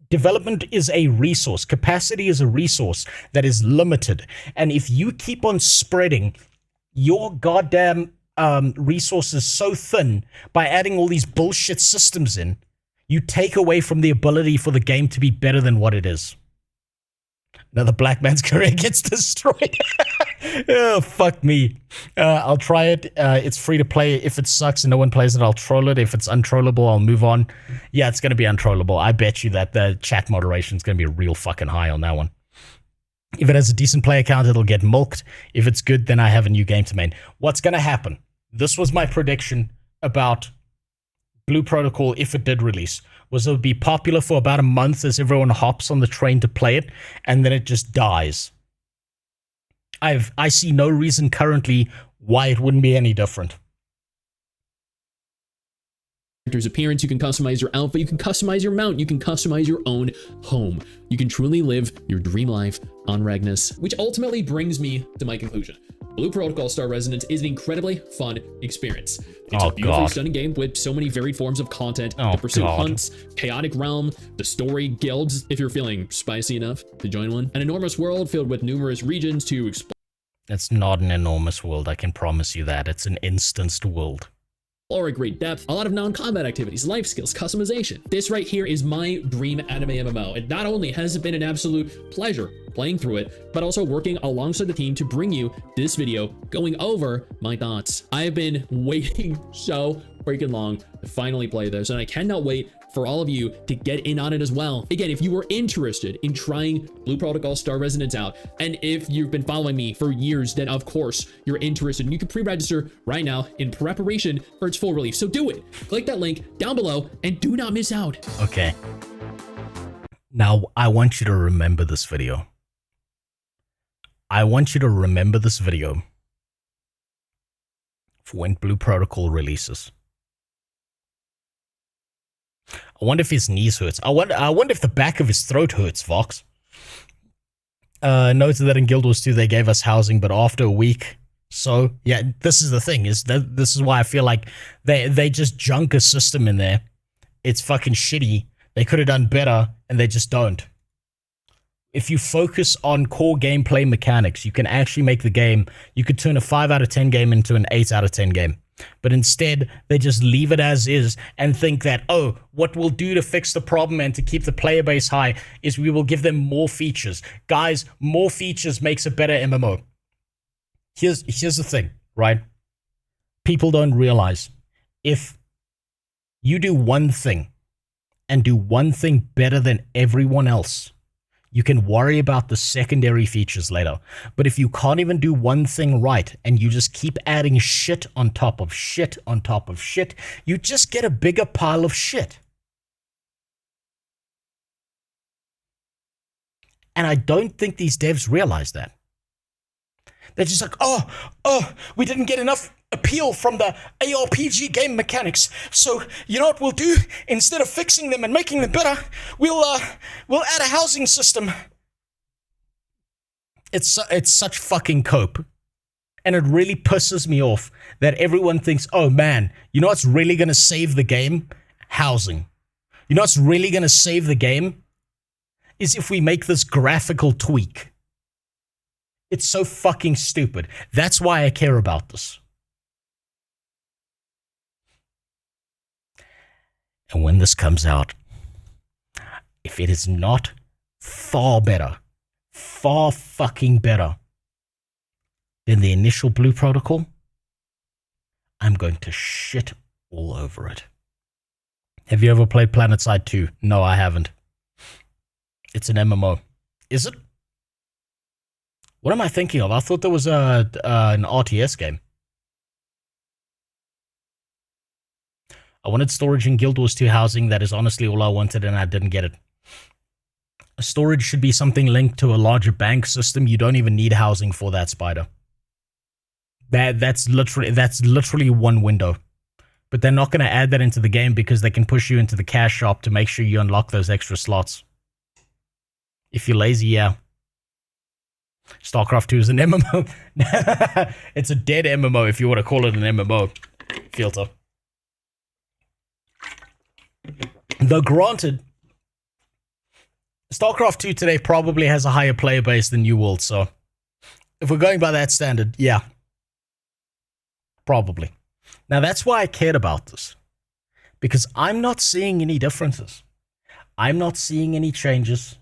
Development is a resource. Capacity is a resource that is limited. And if you keep on spreading your goddamn resources so thin by adding all these bullshit systems in, you take away from the ability for the game to be better than what it is. Another black man's career gets destroyed. Oh, fuck me. I'll try it. It's free to play. If it sucks and no one plays it, I'll troll it. If it's untrollable, I'll move on. Yeah, it's going to be untrollable. I bet you that the chat moderation is going to be real fucking high on that one. If it has a decent player count, it'll get milked. If it's good, then I have a new game to main. What's going to happen? This was my prediction about Blue Protocol if it did release, was it would be popular for about a month as everyone hops on the train to play it, and then it just dies. I see no reason currently why it wouldn't be any different. Character's appearance, you can customize your outfit, you can customize your mount, you can customize your own home. You can truly live your dream life on Regnus, which ultimately brings me to my conclusion. Blue Protocol Star Resonance is an incredibly fun experience. It's a beautifully stunning game with so many varied forms of content, the pursuit hunts, chaotic realm, the story, guilds, if you're feeling spicy enough to join one, an enormous world filled with numerous regions to explore. It's not an enormous world, I can promise you that. It's an instanced world. Or a great depth, a lot of non-combat activities, life skills, customization. This right here is my dream anime MMO. And not only has it been an absolute pleasure playing through it, but also working alongside the team to bring you this video going over my thoughts. I have been waiting so freaking long to finally play this, and I cannot wait for all of you to get in on it as well. Again, if you were interested in trying Blue Protocol Star Resonance out, and if you've been following me for years, then of course you're interested and you can pre-register right now in preparation for its full release. So do it. Click that link down below and do not miss out. Okay. Now, I want you to remember this video. I want you to remember this video for when Blue Protocol releases. I wonder if his knees hurts. I wonder if the back of his throat hurts, Vox. Noted that in Guild Wars 2 they gave us housing, but after a week. So, yeah, this is the thing. This is why I feel like they just junk a system in there. It's fucking shitty. They could have done better, and they just don't. If you focus on core gameplay mechanics, you can actually make the game, you could turn a 5 out of 10 game into an 8 out of 10 game. But instead, they just leave it as is and think that, oh, what we'll do to fix the problem and to keep the player base high is we will give them more features. Guys, more features makes a better MMO. Here's the thing, right? People don't realize if you do one thing and do one thing better than everyone else, you can worry about the secondary features later. But if you can't even do one thing right and you just keep adding shit on top of shit on top of shit, you just get a bigger pile of shit. And I don't think these devs realize that. They're just like, oh, we didn't get enough appeal from the ARPG game mechanics. So, you know what we'll do? Instead of fixing them and making them better, we'll add a housing system. It's such fucking cope. And it really pisses me off that everyone thinks, oh man, you know what's really going to save the game? Housing. You know what's really going to save the game? Is if we make this graphical tweak. It's so fucking stupid. That's why I care about this. And when this comes out, if it is not far better, far fucking better than the initial Blue Protocol, I'm going to shit all over it. Have you ever played PlanetSide 2? No, I haven't. It's an MMO. Is it? What am I thinking of? I thought there was an RTS game. I wanted storage in Guild Wars 2 housing. That is honestly all I wanted, and I didn't get it. Storage should be something linked to a larger bank system. You don't even need housing for that, Spider. That's literally one window. But they're not going to add that into the game because they can push you into the cash shop to make sure you unlock those extra slots. If you're lazy, yeah. StarCraft 2 is an MMO. It's a dead MMO if you want to call it an MMO. Filter. Though granted, StarCraft 2 today probably has a higher player base than New World, so if we're going by that standard, yeah. Probably. Now that's why I cared about this. Because I'm not seeing any differences. I'm not seeing any changes.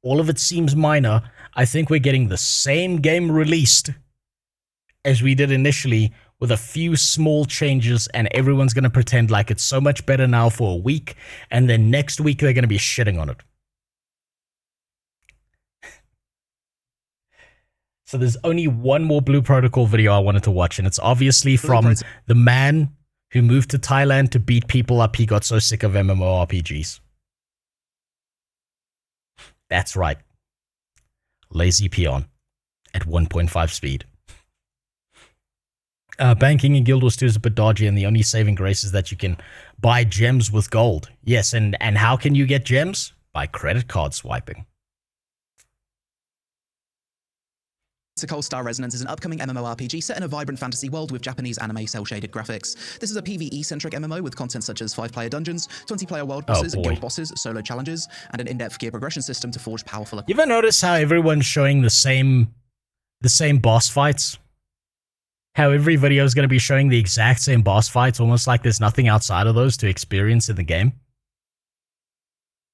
All of it seems minor. I think we're getting the same game released as we did initially with a few small changes, and everyone's going to pretend like it's so much better now for a week, and then next week they're going to be shitting on it. So there's only one more Blue Protocol video I wanted to watch, and it's obviously from the man who moved to Thailand to beat people up. He got so sick of MMORPGs. That's right. Lazy peon at 1.5 speed. Banking in Guild Wars 2 is a bit dodgy, and the only saving grace is that you can buy gems with gold. Yes, and how can you get gems? By credit card swiping. Shekels Star Resonance is an upcoming MMORPG set in a vibrant fantasy world with Japanese anime cel-shaded graphics. This is a PvE-centric MMO with content such as 5-player dungeons, 20-player world bosses, guild bosses, solo challenges, and an in-depth gear progression system to forge powerful... You ever notice how everyone's showing the same boss fights? How every video is going to be showing the exact same boss fights, almost like there's nothing outside of those to experience in the game?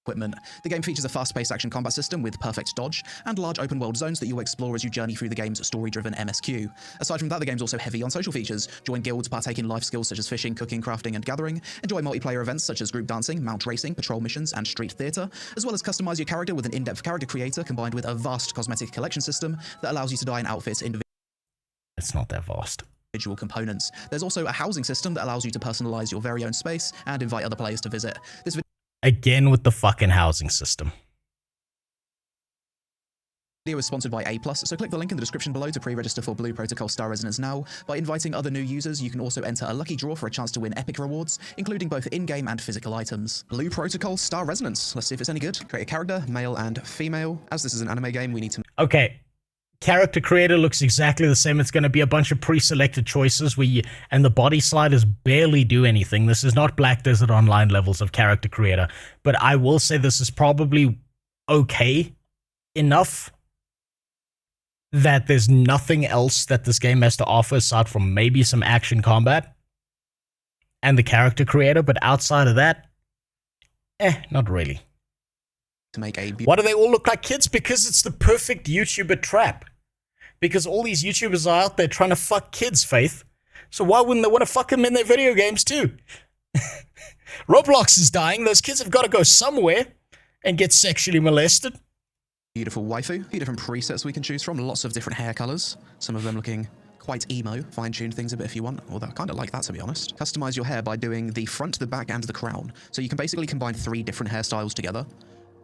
Equipment. The game features a fast-paced action combat system with perfect dodge and large open-world zones that you'll explore as you journey through the game's story-driven MSQ. Aside from that, the game's also heavy on social features. Join guilds, partake in life skills such as fishing, cooking, crafting, and gathering. Enjoy multiplayer events such as group dancing, mount racing, patrol missions, and street theater, as well as customize your character with an in-depth character creator combined with a vast cosmetic collection system that allows you to dye and outfit individual... It's not that vast. Individual components. There's also a housing system that allows you to personalize your very own space and invite other players to visit. This Again with the fucking housing system. Video is sponsored by A+, so click the link in the description below to pre-register for Blue Protocol Star Resonance now. By inviting other new users, you can also enter a lucky draw for a chance to win epic rewards, including both in-game and physical items. Blue Protocol Star Resonance. Let's see if it's any good. Create a character, male and female. As this is an anime game, we need to... Okay. Character creator looks exactly the same. It's going to be a bunch of pre-selected choices and the body sliders barely do anything. This is not Black Desert Online levels of character creator, but I will say this is probably okay enough that there's nothing else that this game has to offer aside from maybe some action combat and the character creator, but outside of that, not really. To make a... Why do they all look like kids? Because it's the perfect YouTuber trap. Because all these YouTubers are out there trying to fuck kids, Faith. So why wouldn't they want to fuck them in their video games too? Roblox is dying. Those kids have got to go somewhere and get sexually molested. Beautiful waifu. A few different presets we can choose from. Lots of different hair colors. Some of them looking quite emo. Fine-tune things a bit if you want. Although I kind of like that, to be honest. Customize your hair by doing the front, the back, and the crown. So you can basically combine 3 different hairstyles together,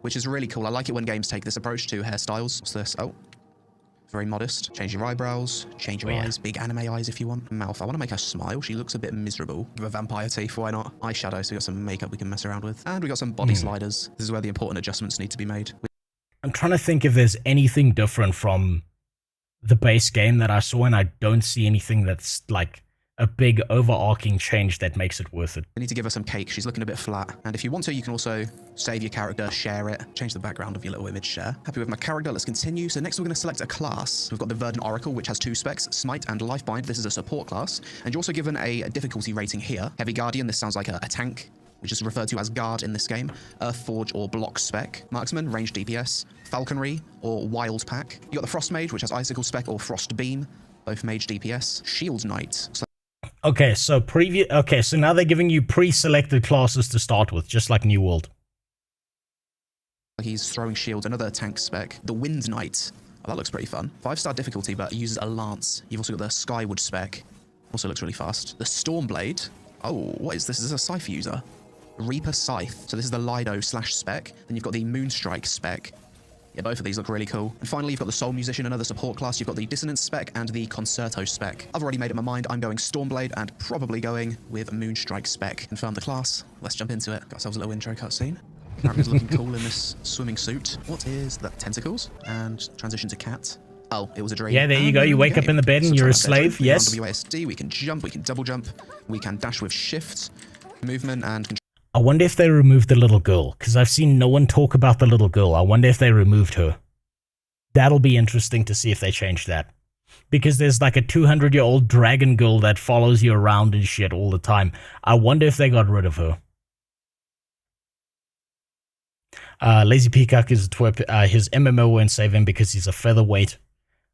which is really cool. I like it when games take this approach to hairstyles. What's this? Oh. Very modest. Change your eyebrows, change your eyes, big anime eyes if you want. Mouth, I want to make her smile. She looks a bit miserable. Give her vampire teeth, why not? Eyeshadow, so we got some makeup we can mess around with. And we got some body sliders. This is where the important adjustments need to be made. I'm trying to think if there's anything different from the base game that I saw, and I don't see anything that's like a big overarching change that makes it worth it. We need to give her some cake. She's looking a bit flat. And if you want to, you can also save your character, share it, change the background of your little image share. Happy with my character, let's continue. So next we're going to select a class. We've got the Verdant Oracle, which has 2 specs, Smite and Lifebind. This is a support class. And you're also given a difficulty rating here. Heavy Guardian, this sounds like a tank, which is referred to as guard in this game. Earthforge or block spec. Marksman, range DPS. Falconry or wild pack. You got the Frost Mage, which has icicle spec or frost beam, both mage DPS. Shield Knight. Okay, so so now they're giving you pre-selected classes to start with, just like New World. He's throwing shields, another tank spec. The Wind Knight. Oh, that looks pretty fun. 5-star difficulty, but uses a lance. You've also got the Skyward spec. Also looks really fast. The Stormblade. Oh, what is this? This is a Scythe user. Reaper Scythe. So this is the Lido / spec. Then you've got the Moonstrike spec. Yeah, both of these look really cool. And finally, you've got the Soul Musician, another support class. You've got the Dissonance spec and the Concerto spec. I've already made up my mind. I'm going Stormblade and probably going with Moonstrike spec. Confirm the class. Let's jump into it. Got ourselves a little intro cutscene. Character's looking cool in this swimming suit. What is that? Tentacles? And transition to cat. Oh, it was a dream. Yeah, there you go. You wake up in the bed and you're a slave. Yes. WASD, we can jump, we can double jump, we can dash with shift, movement, and control. I wonder if they removed the little girl, because I've seen no one talk about the little girl. I wonder if they removed her. That'll be interesting to see if they change that. Because there's like a 200-year-old dragon girl that follows you around and shit all the time. I wonder if they got rid of her. Lazy Peacock is a twerp. His MMO won't save him because he's a featherweight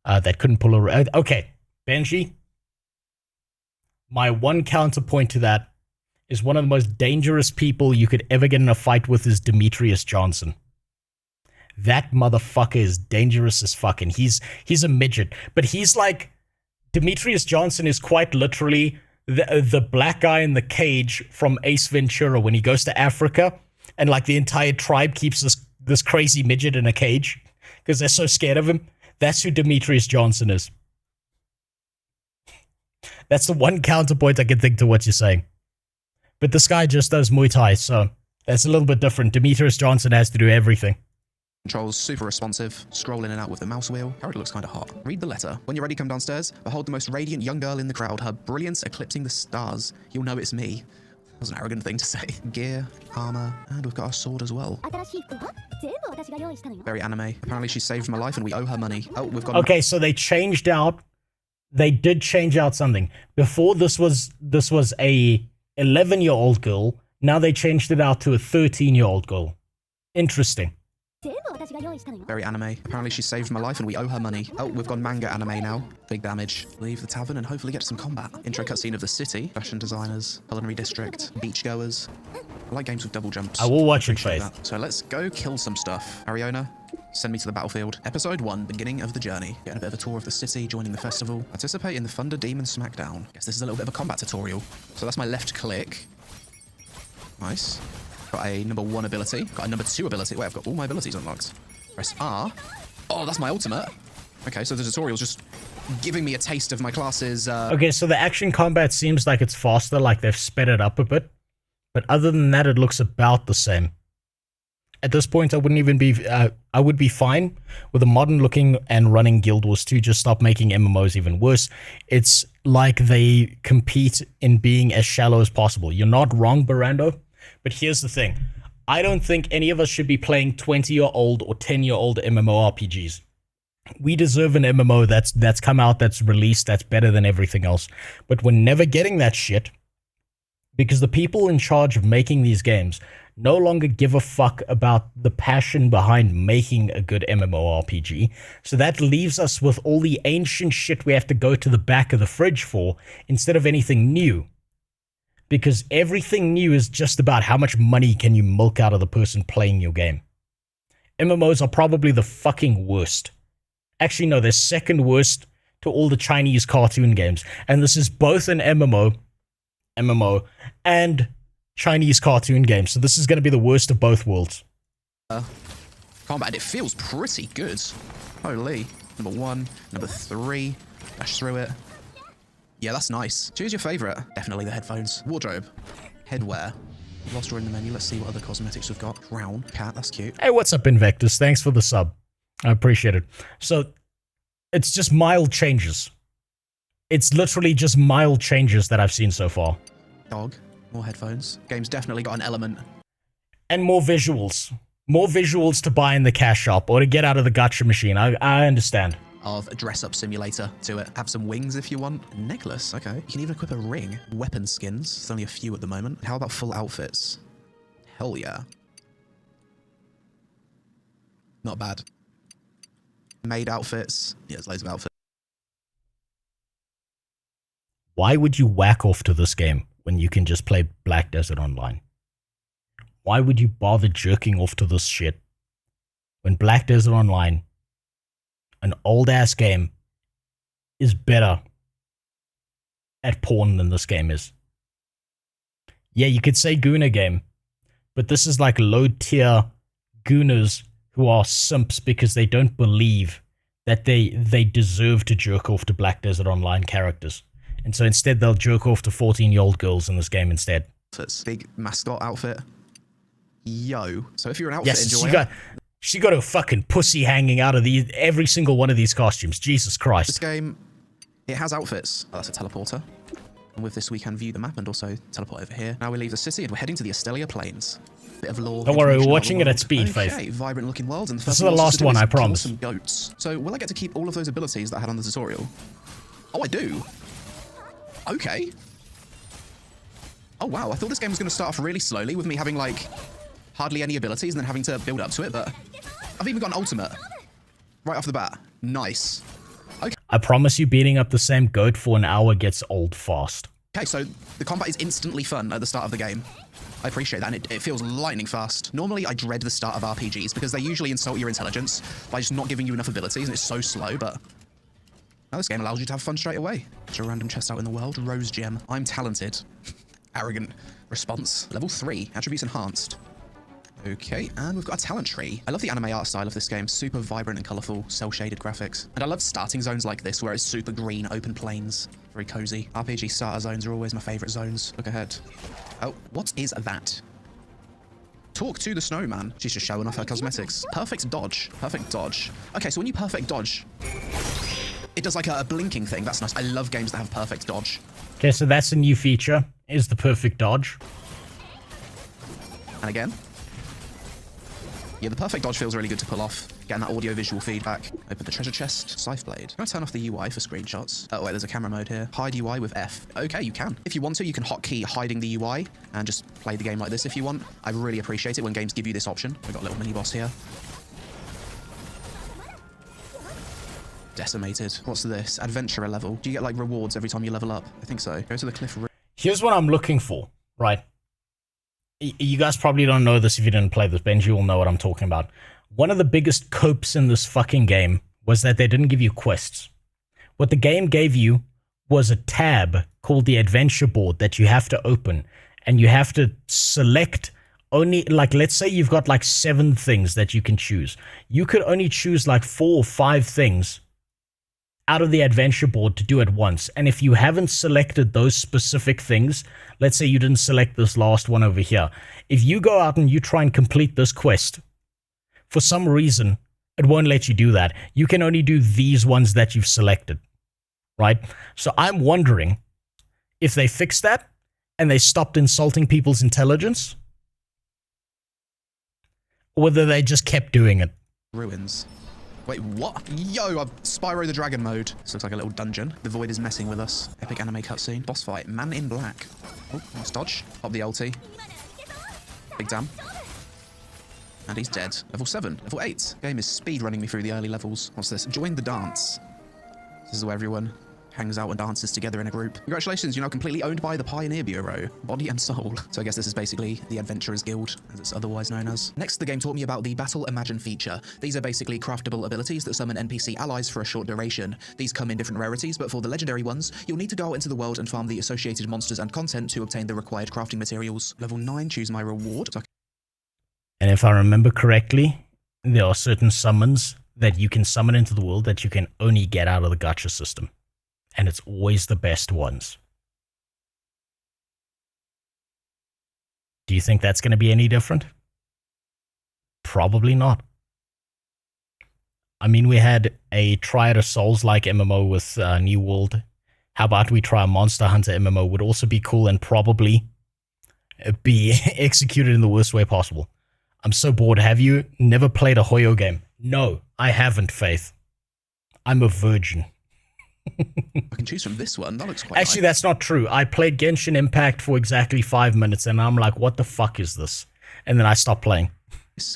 that couldn't pull a... Okay, Benji. My one counterpoint to that is one of the most dangerous people you could ever get in a fight with is Demetrius Johnson. That motherfucker is dangerous as fuck, and he's a midget. But he's like... Demetrius Johnson is quite literally the black guy in the cage from Ace Ventura when he goes to Africa, and like the entire tribe keeps this crazy midget in a cage because they're so scared of him. That's who Demetrius Johnson is. That's the one counterpoint I can think to what you're saying. But this guy just does Muay Thai, so that's a little bit different. Demetrius Johnson has to do everything. Controls super responsive. Scroll in and out with the mouse wheel. Character looks kind of hot. Read the letter. When you're ready, come downstairs. Behold the most radiant young girl in the crowd. Her brilliance eclipsing the stars. You'll know it's me. That was an arrogant thing to say. Gear, armor, and we've got our sword as well. Very anime. Apparently she saved my life and we owe her money. Oh, we've got... Okay, so they changed out... They did change out something. Before this was a 11-year-old girl. Now they changed it out to a 13-year-old girl. Interesting. Very anime. Apparently she saved my life and we owe her money. Oh, we've gone manga anime now. Big damage. Leave the tavern and hopefully get to some combat. Intro cutscene of the city. Fashion designers. Culinary district. Beachgoers. I like games with double jumps. I will watch it, Faith. So let's go kill some stuff. Ariona, send me to the battlefield. Episode 1, beginning of the journey. Getting a bit of a tour of the city, joining the festival. Participate in the Thunder Demon Smackdown. Guess this is a little bit of a combat tutorial. So that's my left click. Nice. Got a number 1 ability. Got a number 2 ability. Wait, I've got all my abilities unlocked. Press R. Oh, that's my ultimate. Okay, so the tutorial's just giving me a taste of my classes. Okay, so the action combat seems like it's faster, like they've sped it up a bit. But other than that, it looks about the same. At this point, I wouldn't even be... I would be fine with a modern looking and running Guild Wars 2. Just stop making MMOs even worse. It's like they compete in being as shallow as possible. You're not wrong, Barando. But here's the thing. I don't think any of us should be playing 20-year-old or 10-year-old MMORPGs. We deserve an MMO that's come out, that's released, that's better than everything else. But we're never getting that shit because the people in charge of making these games no longer give a fuck about the passion behind making a good MMORPG. So that leaves us with all the ancient shit we have to go to the back of the fridge for instead of anything new. Because everything new is just about how much money can you milk out of the person playing your game. MMOs are probably the fucking worst. Actually, no, they're second worst to all the Chinese cartoon games. And this is both an MMO, and Chinese cartoon games. So this is going to be the worst of both worlds. Combat, it feels pretty good. Holy. Number 1, number 3. Dash through it. Yeah, that's nice. Choose your favorite. Definitely the headphones. Wardrobe. Headwear. Whilst we're in the menu, let's see what other cosmetics we've got. Crown. Cat, that's cute. Hey, what's up, Invectus? Thanks for the sub. I appreciate it. So, it's just mild changes. It's literally just mild changes that I've seen so far. Dog. More headphones. Game's definitely got an element. And more visuals. More visuals to buy in the cash shop or to get out of the gacha machine. I understand. Of a dress-up simulator to it. Have some wings if you want. A necklace, okay. You can even equip a ring. Weapon skins. There's only a few at the moment. How about full outfits? Hell yeah. Not bad. Maid outfits. Yeah, there's loads of outfits. Why would you whack off to this game when you can just play Black Desert Online? Why would you bother jerking off to this shit when Black Desert Online, an old-ass game, is better at porn than this game is? Yeah, you could say Gooner game, but this is like low-tier Gooners who are simps because they don't believe that they deserve to jerk off to Black Desert Online characters. And so instead they'll jerk off to 14-year-old girls in this game instead. Big mascot outfit. Yo. So if you're an outfit enjoyer... She got a fucking pussy hanging out of every single one of these costumes. Jesus Christ. This game, it has outfits. Oh, that's a teleporter. And with this, we can view the map and also teleport over here. Now we leave the city and we're heading to the Estelia Plains. Bit of lore. Don't worry, we're watching it at speed, Faith. Okay, vibrant looking world. And the this is the last one, I promise. Some goats. So will I get to keep all of those abilities that I had on the tutorial? Oh, I do. Okay. Oh, wow. I thought this game was going to start off really slowly with me having, like, hardly any abilities and then having to build up to it, but I've even got an ultimate right off the bat. Nice. Okay. I promise you beating up the same goat for an hour gets old fast. Okay, so the combat is instantly fun at the start of the game. I appreciate that, and it feels lightning fast. Normally, I dread the start of RPGs because they usually insult your intelligence by just not giving you enough abilities, and it's so slow, but now this game allows you to have fun straight away. There's a random chest out in the world. Rose gem. I'm talented. Arrogant response. Level 3. Attributes enhanced. Okay, and we've got a talent tree. I love the anime art style of this game. Super vibrant and colourful, cel-shaded graphics. And I love starting zones like this where it's super green, open plains. Very cozy. RPG starter zones are always my favourite zones. Look ahead. Oh, what is that? Talk to the snowman. She's just showing off her cosmetics. Perfect dodge. Perfect dodge. Okay, so when you perfect dodge, it does like a blinking thing. That's nice. I love games that have perfect dodge. Okay, so that's a new feature, is the perfect dodge. And again. Yeah, the perfect dodge feels really good to pull off. Getting that audio-visual feedback. Open the treasure chest. Scythe blade. Can I turn off the UI for screenshots? Oh, wait, there's a camera mode here. Hide UI with F. Okay, you can. If you want to, you can hotkey hiding the UI and just play the game like this if you want. I really appreciate it when games give you this option. We've got a little mini-boss here. Decimated. What's this? Adventurer level. Do you get, like, rewards every time you level up? I think so. Go to the cliff. Here's what I'm looking for, right? You guys probably don't know this if you didn't play this. Benji will know what I'm talking about. One of the biggest copes in this fucking game was that they didn't give you quests. What the game gave you was a tab called the adventure board that you have to open. And you have to select only, like, let's say you've got like 7 things that you can choose. You could only choose like 4 or 5 things out of the adventure board to do at once. And if you haven't selected those specific things, let's say you didn't select this last one over here. If you go out and you try and complete this quest, for some reason, it won't let you do that. You can only do these ones that you've selected, right? So I'm wondering if they fixed that and they stopped insulting people's intelligence, or whether they just kept doing it. Ruins. Wait, what? Yo, I've Spyro the Dragon mode. This looks like a little dungeon. The void is messing with us. Epic anime cutscene. Boss fight. Man in black. Oh, nice dodge. Pop the ulti. Big damn. And he's dead. Level 7. Level 8. Game is speed running me through the early levels. What's this? Join the dance. This is where everyone hangs out and dances together in a group. Congratulations, you're now completely owned by the Pioneer Bureau, body and soul. So I guess this is basically the Adventurers Guild, as it's otherwise known as. Next, the game taught me about the Battle Imagine feature. These are basically craftable abilities that summon NPC allies for a short duration. These come in different rarities, but for the legendary ones, you'll need to go out into the world and farm the associated monsters and content to obtain the required crafting materials. Level 9, choose my reward. And if I remember correctly, there are certain summons that you can summon into the world that you can only get out of the gacha system. And it's always the best ones. Do you think that's going to be any different? Probably not. I mean, we had a try at a Souls-like MMO with New World. How about we try a Monster Hunter MMO? Would also be cool and probably be executed in the worst way possible. I'm so bored. Have you never played a Hoyo game? No, I haven't, Faith. I'm a virgin. I can choose from this one. That looks quite Actually, nice. that's not true. I played Genshin Impact for exactly 5 minutes, and I'm like, what the fuck is this? And then I stopped playing.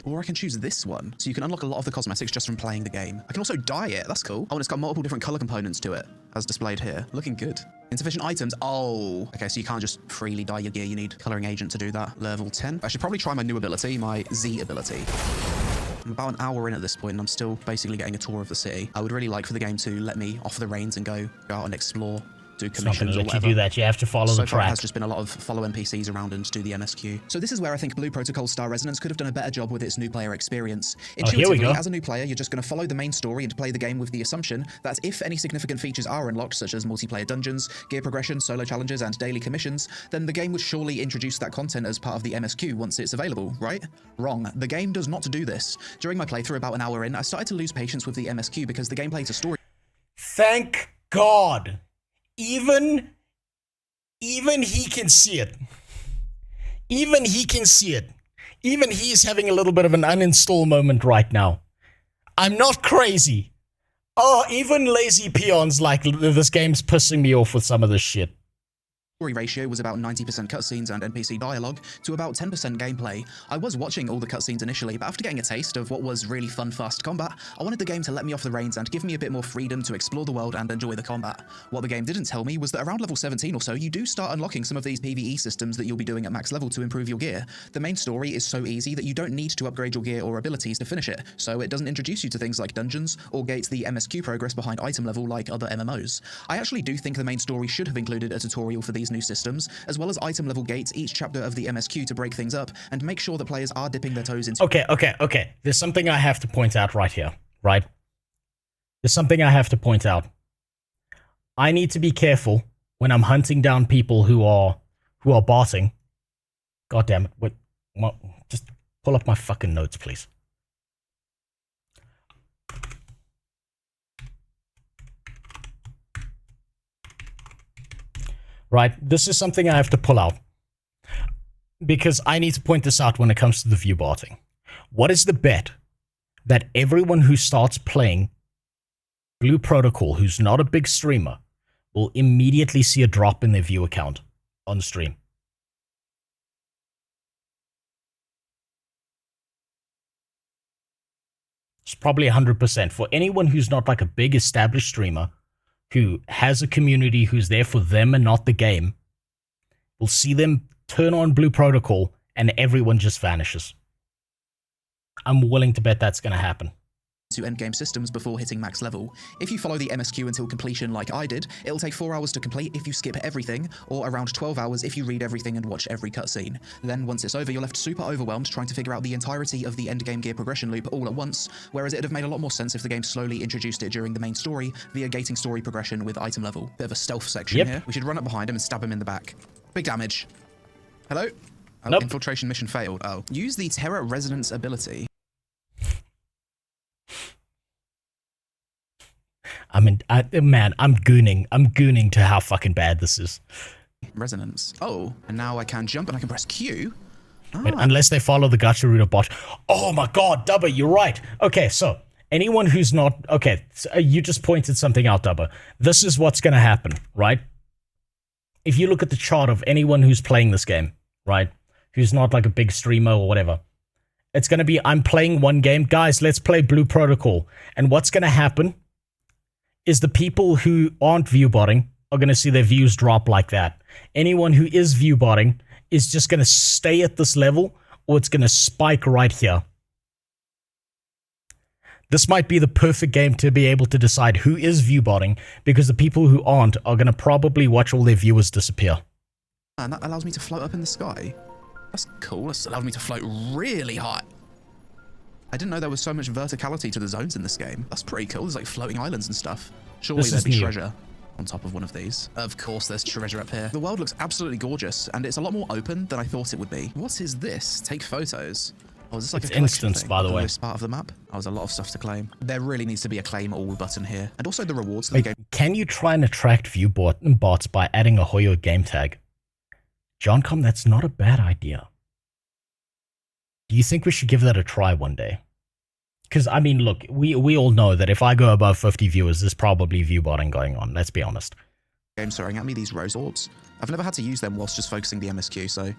Or I can choose this one. So you can unlock a lot of the cosmetics just from playing the game. I can also dye it. That's cool. Oh, and it's got multiple different color components to it, as displayed here. Looking good. Insufficient items. Oh. Okay, so you can't just freely dye your gear. You need coloring agent to do that. Level 10. I should probably try my new ability, my Z ability. I'm about an hour in at this point, and I'm still basically getting a tour of the city. I would really like for the game to let me off the reins and go out and explore, do commissions or It's not going to let whatever. you do that. You have to follow So the far, it track. has just been a lot of follow NPCs around and do the MSQ. So this is where I think Blue Protocol Star Resonance could have done a better job with its new player experience. Oh, here we go. As a new player, you're just going to follow the main story and play the game with the assumption that if any significant features are unlocked, such as multiplayer dungeons, gear progression, solo challenges, and daily commissions, then the game would surely introduce that content as part of the MSQ once it's available, right? Wrong. The game does not do this. During my playthrough about an hour in, I started to lose patience with the MSQ because the game plays a story. Thank God. Even he can see it. Even he can see it. Even he's having a little bit of an uninstall moment right now. I'm not crazy. Oh, even lazy peons like this game's pissing me off with some of this shit. Story ratio was about 90% cutscenes and NPC dialogue to about 10% gameplay. I was watching all the cutscenes initially, but after getting a taste of what was really fun, fast combat, I wanted the game to let me off the reins and give me a bit more freedom to explore the world and enjoy the combat. What the game didn't tell me was that around level 17 or so, you do start unlocking some of these PvE systems that you'll be doing at max level to improve your gear. The main story is so easy that you don't need to upgrade your gear or abilities to finish it, so it doesn't introduce you to things like dungeons or gates the MSQ progress behind item level like other MMOs. I actually do think the main story should have included a tutorial for these new systems, as well as item level gates each chapter of the MSQ to break things up and make sure that players are dipping their toes into. Okay. There's something I have to point out right here, right? There's something I have to point out. I need to be careful when I'm hunting down people who are botting. God damn it. Wait, just pull up my fucking notes, please. Right, this is something I have to pull out because I need to point this out when it comes to the viewbotting. What is the bet that everyone who starts playing Blue Protocol, who's not a big streamer, will immediately see a drop in their view count on stream? It's probably 100%. For anyone who's not like a big established streamer, who has a community who's there for them and not the game, will see them turn on Blue Protocol and everyone just vanishes. I'm willing to bet that's going to happen. To endgame systems before hitting max level. If you follow the MSQ until completion like I did, it'll take 4 hours to complete if you skip everything, or around 12 hours if you read everything and watch every cutscene. Then once it's over, you're left super overwhelmed trying to figure out the entirety of the endgame gear progression loop all at once, whereas it'd have made a lot more sense if the game slowly introduced it during the main story via gating story progression with item level. Bit of a stealth section here. We should run up behind him and stab him in the back. Big damage. Hello? Oh, nope. Infiltration mission failed. Oh. Use the Terra Resonance ability. I'm gooning. I'm gooning to how fucking bad this is. Resonance. Oh, and now I can jump and I can press Q. Wait, unless they follow the gacha route of bot. Oh my god, Dubba, you're right. Okay, so anyone who's not... Okay, so you just pointed something out, Dubba. This is what's going to happen, right? If you look at the chart of anyone who's playing this game, right, who's not like a big streamer or whatever, it's going to be, I'm playing one game. Guys, let's play Blue Protocol. And what's going to happen is the people who aren't viewbotting are going to see their views drop like that. Anyone who is viewbotting is just going to stay at this level, or it's going to spike right here. This might be the perfect game to be able to decide who is viewbotting, because the people who aren't are going to probably watch all their viewers disappear. And that allows me to float up in the sky. That's cool. This allows me to float really high. I didn't know there was so much verticality to the zones in this game. That's pretty cool. There's like floating islands and stuff. Surely there'd be treasure on top of one of these. Of course there's treasure up here. The world looks absolutely gorgeous, and it's a lot more open than I thought it would be. What is this? Take photos. Oh, is this like it's a collection instance, thing? by the way. This part of the map? Oh, there's a lot of stuff to claim. There really needs to be a claim all button here. And also the rewards. Wait, can you try and attract view bots by adding a Hoyo game tag? Johncom, that's not a bad idea. Do you think we should give that a try one day? Because, I mean, look, we all know that if I go above 50 viewers, there's probably view botting going on. Let's be honest. Game's throwing at me these rose orbs. I've never had to use them whilst just focusing the MSQ, so...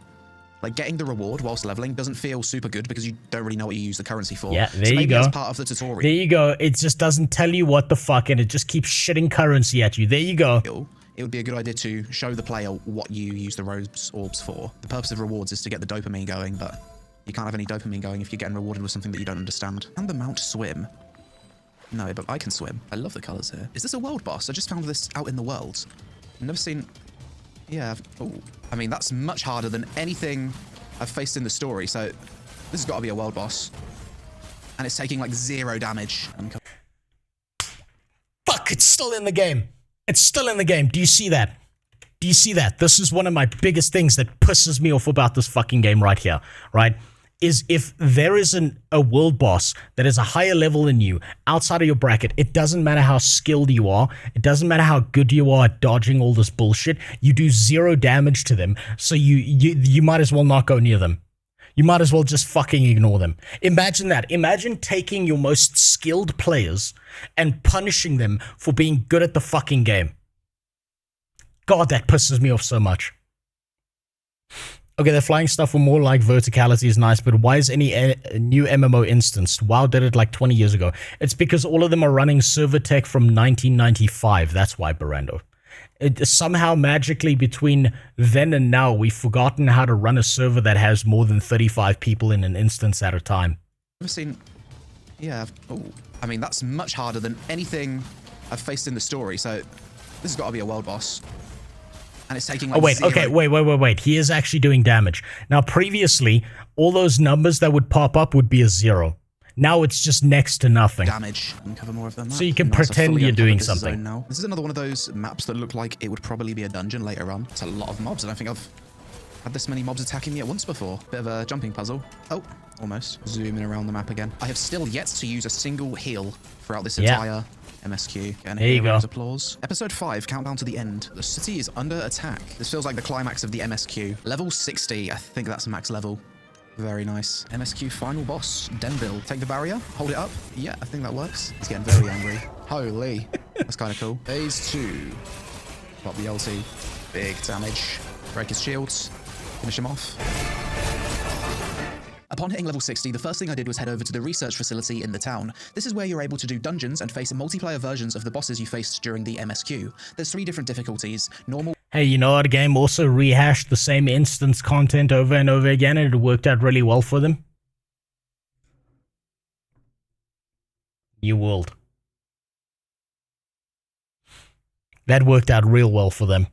Like, getting the reward whilst leveling doesn't feel super good because you don't really know what you use the currency for. Yeah, there you maybe go. That's part of the tutorial. There you go. It just doesn't tell you what the fuck, and it just keeps shitting currency at you. There you go. It would be a good idea to show the player what you use the rose orbs for. The purpose of rewards is to get the dopamine going, but you can't have any dopamine going if you're getting rewarded with something that you don't understand. And the Mount Swim. No, but I can swim. I love the colours here. Is this a world boss? I just found this out in the world. I've never seen... Yeah. Oh, I mean, that's much harder than anything I've faced in the story, so this has got to be a world boss. And it's taking like 0 damage. Fuck, it's still in the game. It's still in the game. Do you see that? Do you see that? This is one of my biggest things that pisses me off about this fucking game right here, right? Is if there is a world boss that is a higher level than you, outside of your bracket, it doesn't matter how skilled you are, it doesn't matter how good you are at dodging all this bullshit, you do 0 damage to them, so you might as well not go near them. You might as well just fucking ignore them. Imagine that. Imagine taking your most skilled players and punishing them for being good at the fucking game. God, that pisses me off so much. Okay, the flying stuff were more like verticality is nice, but why is any new MMO instanced? WoW did it like 20 years ago. It's because all of them are running server tech from 1995. That's why, Barando. Somehow, magically, between then and now, we've forgotten how to run a server that has more than 35 people in an instance at a time. I've seen... Yeah. Oh, I mean, that's much harder than anything I've faced in the story, so this has got to be a world boss. And it's taking like oh, wait, 0. okay, wait. He is actually doing damage. Now, previously, all those numbers that would pop up would be a 0. Now it's just next to nothing. Damage. Uncover more of them. So you can pretend you're doing something. Now. This is another one of those maps that look like it would probably be a dungeon later on. It's a lot of mobs. I don't think I've had this many mobs attacking me at once before. Bit of a jumping puzzle. Oh, almost. Zooming around the map again. I have still yet to use a single heal throughout this entire MSQ. And there you go. Applause. Episode 5, countdown to the end. The city is under attack. This feels like the climax of the MSQ. Level 60. I think that's max level. Very nice. MSQ final boss, Denville. Take the barrier, hold it up. Yeah, I think that works. He's getting very angry. Holy. That's kind of cool. Phase 2. Pop the ulti. Big damage. Break his shields. Finish him off. Upon hitting level 60, the first thing I did was head over to the research facility in the town. This is where you're able to do dungeons and face multiplayer versions of the bosses you faced during the MSQ. There's 3 different difficulties. Normal... Hey, you know what? Game also rehashed the same instance content over and over again, and it worked out really well for them. New World. That worked out real well for them.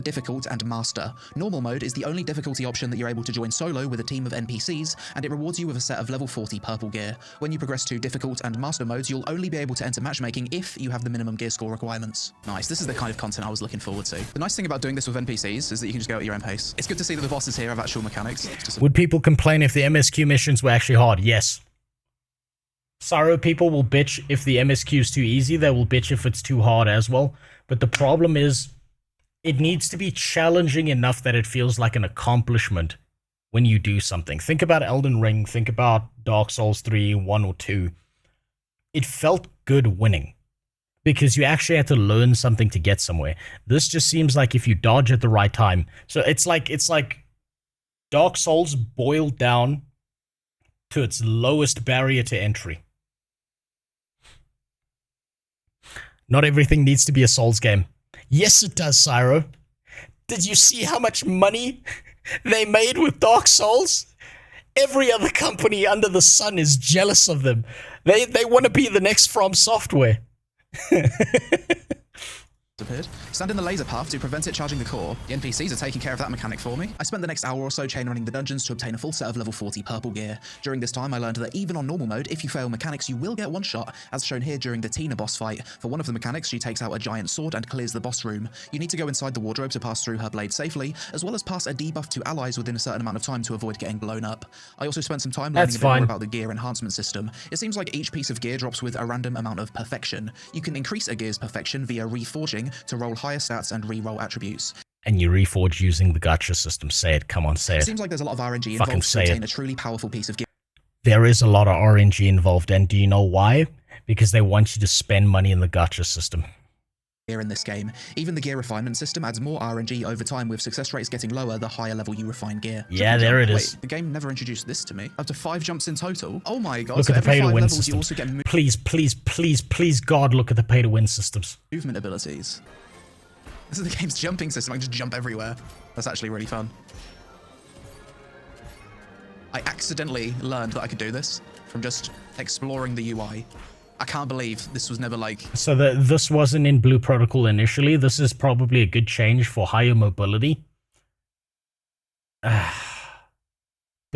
Difficult and master. Normal mode is the only difficulty option that you're able to join solo with a team of NPCs, and it rewards you with a set of level 40 purple gear. When you progress to difficult and master modes, you'll only be able to enter matchmaking if you have the minimum gear score requirements. Nice, this is the kind of content I was looking forward to. The nice thing about doing this with NPCs is that you can just go at your own pace. It's good to see that the bosses here have actual mechanics. Would people complain if the MSQ missions were actually hard? Yes. Sorrow people will bitch if the MSQ is too easy, they will bitch if it's too hard as well. But the problem is, it needs to be challenging enough that it feels like an accomplishment when you do something. Think about Elden Ring, think about Dark Souls 3, 1 or 2. It felt good winning because you actually had to learn something to get somewhere. This just seems like if you dodge at the right time. So it's like Dark Souls boiled down to its lowest barrier to entry. Not everything needs to be a Souls game. Yes, it does, Cyro. Did you see how much money they made with Dark Souls? Every other company under the sun is jealous of them. They want to be the next From Software. appeared. Stand in the laser path to prevent it charging the core. The NPCs are taking care of that mechanic for me. I spent the next hour or so chain running the dungeons to obtain a full set of level 40 purple gear. During this time, I learned that even on normal mode, if you fail mechanics, you will get one shot, as shown here during the Tina boss fight. For one of the mechanics, she takes out a giant sword and clears the boss room. You need to go inside the wardrobe to pass through her blade safely, as well as pass a debuff to allies within a certain amount of time to avoid getting blown up. I also spent some time learning a bit more about the gear enhancement system. It seems like each piece of gear drops with a random amount of perfection. You can increase a gear's perfection via reforging to roll higher stats and re-roll attributes. And you reforge using the gacha system. Say it. Come on, say it. It seems like there's a lot of RNG Fucking involved to say obtain it. a truly powerful piece of gear. There is a lot of RNG involved, and do you know why? Because they want you to spend money in the gacha system. In this game. Even the gear refinement system adds more RNG over time, with success rates getting lower the higher level you refine gear. Yeah, there it is. Wait, the game never introduced this to me. Up to 5 jumps in total. Oh my god. Look So at the every 5 pay-to-win levels system. you also get Please, God, look at the pay-to-win systems. movement abilities. This is the game's jumping system. I can just jump everywhere. That's actually really fun. I accidentally learned that I could do this from just exploring the UI. I can't believe this was never like... So this wasn't in Blue Protocol initially. This is probably a good change for higher mobility. But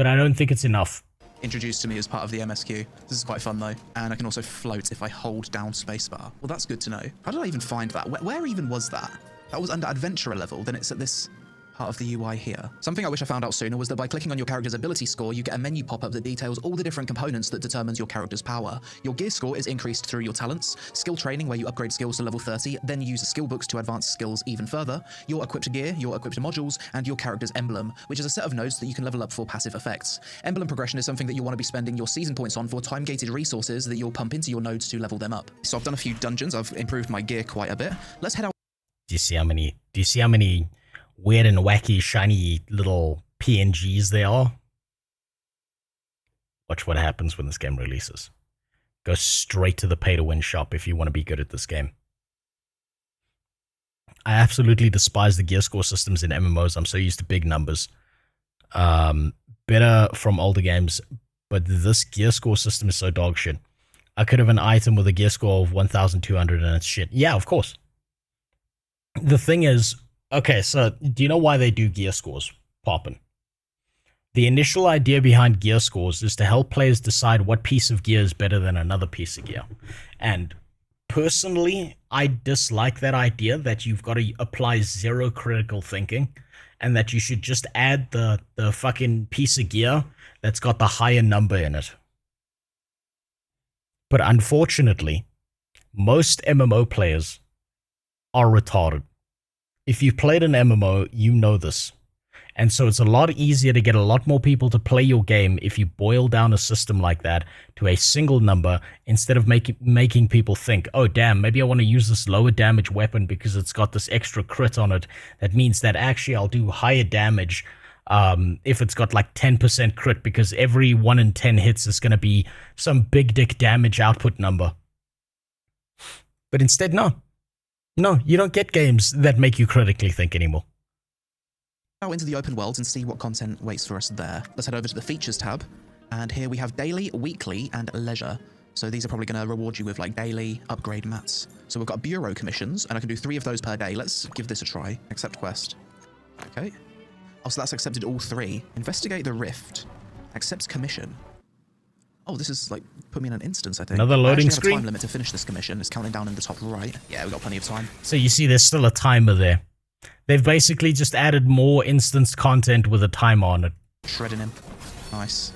I don't think it's enough. Introduced to me as part of the MSQ. This is quite fun though. And I can also float if I hold down spacebar. Well, that's good to know. How did I even find that? Where even was that? That was under adventurer level. Then it's at this part of the UI here. Something I wish I found out sooner was that by clicking on your character's ability score, you get a menu pop-up that details all the different components that determines your character's power. Your gear score is increased through your talents, skill training where you upgrade skills to level 30, then use skill books to advance skills even further, your equipped gear, your equipped modules, and your character's emblem, which is a set of nodes that you can level up for passive effects. Emblem progression is something that you want to be spending your season points on for time-gated resources that you'll pump into your nodes to level them up. So I've done a few dungeons, I've improved my gear quite a bit. Let's head out. Do you see how many weird and wacky, shiny little PNGs there are? Watch what happens when this game releases. Go straight to the pay-to-win shop if you want to be good at this game. I absolutely despise the gear score systems in MMOs. I'm so used to big numbers. Better from older games, but this gear score system is so dog shit. I could have an item with a gear score of 1,200 and it's shit. Yeah, of course. The thing is, okay, so do you know why they do gear scores? Poppin'. The initial idea behind gear scores is to help players decide what piece of gear is better than another piece of gear. And personally, I dislike that idea that you've got to apply zero critical thinking and that you should just add the fucking piece of gear that's got the higher number in it. But unfortunately, most MMO players are retarded. If you've played an MMO, you know this. And so it's a lot easier to get a lot more people to play your game if you boil down a system like that to a single number instead of making people think, oh damn, maybe I want to use this lower damage weapon because it's got this extra crit on it. That means that actually I'll do higher damage if it's got like 10% crit, because every 1 in 10 hits is going to be some big dick damage output number. But instead, no, you don't get games that make you critically think anymore. Out into the open world and see what content waits for us there. Let's head over to the features tab, and here we have daily, weekly, and leisure. So these are probably going to reward you with like daily upgrade mats. So we've got bureau commissions, and I can do 3 of those per day. Let's give this a try. Accept quest. Okay. Oh, so that's accepted all 3. Investigate the rift. Accept commission. Oh, this is like put me in an instance, I think. Another loading screen. I have a time limit to finish this commission. It's counting down in the top right. Yeah, we've got plenty of time. So you see, there's still a timer there. They've basically just added more instanced content with a timer on it. Shredding him. Nice.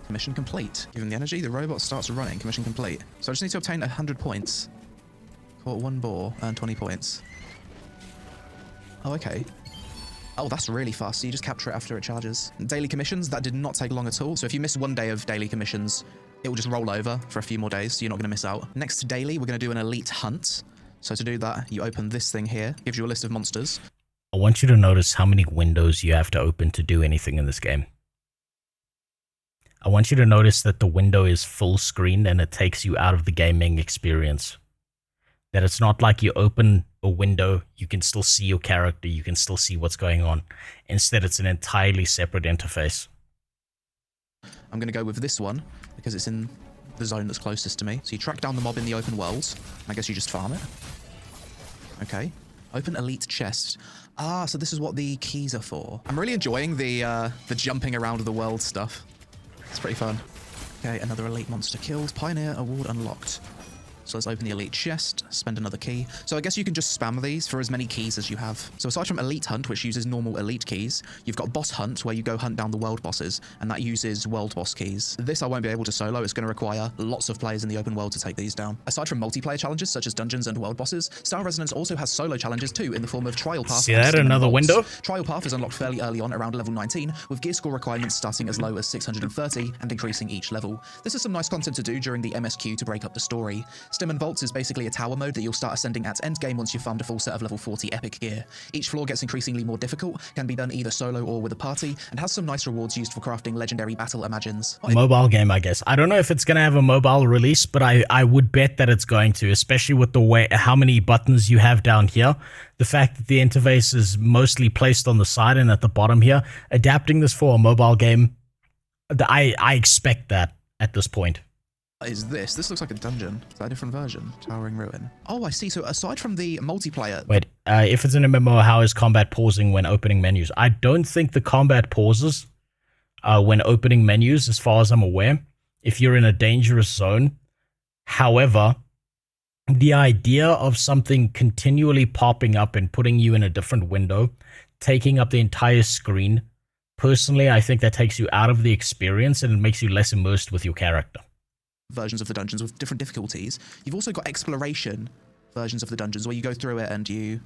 Commission complete. Given the energy, the robot starts running. Commission complete. So I just need to obtain 100 points. Caught 1 boar, earn 20 points. Oh, okay. Oh, that's really fast. So you just capture it after it charges. Daily commissions, that did not take long at all. So if you miss 1 day of daily commissions, it will just roll over for a few more days, so you're not going to miss out. Next to daily, we're going to do an elite hunt. So to do that, you open this thing here. Gives you a list of monsters. I want you to notice how many windows you have to open to do anything in this game. I want you to notice that the window is full screen and it takes you out of the gaming experience. That it's not like you open a window, you can still see your character, you can still see what's going on. Instead, it's an entirely separate interface. I'm going to go with this one because it's in the zone that's closest to me. So you track down the mob in the open world. I guess you just farm it. Okay. Open elite chest. Ah, so this is what the keys are for. I'm really enjoying the jumping around the world stuff. It's pretty fun. Okay, another elite monster killed. Pioneer award unlocked. So let's open the elite chest, spend another key. So I guess you can just spam these for as many keys as you have. So aside from elite hunt, which uses normal elite keys, you've got boss hunt, where you go hunt down the world bosses, and that uses world boss keys. This I won't be able to solo. It's going to require lots of players in the open world to take these down. Aside from multiplayer challenges such as dungeons and world bosses, Star Resonance also has solo challenges too in the form of Trial Path. See that? Another window? Trial Path is unlocked fairly early on, around level 19, with gear score requirements starting as low as 630 and increasing each level. This is some nice content to do during the MSQ to break up the story. Stim and Vaults is basically a tower mode that you'll start ascending at endgame once you've farmed a full set of level 40 epic gear. Each floor gets increasingly more difficult, can be done either solo or with a party, and has some nice rewards used for crafting legendary battle imagines. Mobile game, I guess. I don't know if it's going to have a mobile release, but I would bet that it's going to, especially with the way how many buttons you have down here. The fact that the interface is mostly placed on the side and at the bottom here. Adapting this for a mobile game, I expect that at this point. What is this? This looks like a dungeon. Is that a different version? Towering Ruin. Oh, I see. So aside from the multiplayer... Wait, if it's an MMO, how is combat pausing when opening menus? I don't think the combat pauses when opening menus, as far as I'm aware, if you're in a dangerous zone. However, the idea of something continually popping up and putting you in a different window, taking up the entire screen, personally, I think that takes you out of the experience and it makes you less immersed with your character. Versions of the dungeons with different difficulties. You've also got exploration versions of the dungeons where you go through it and you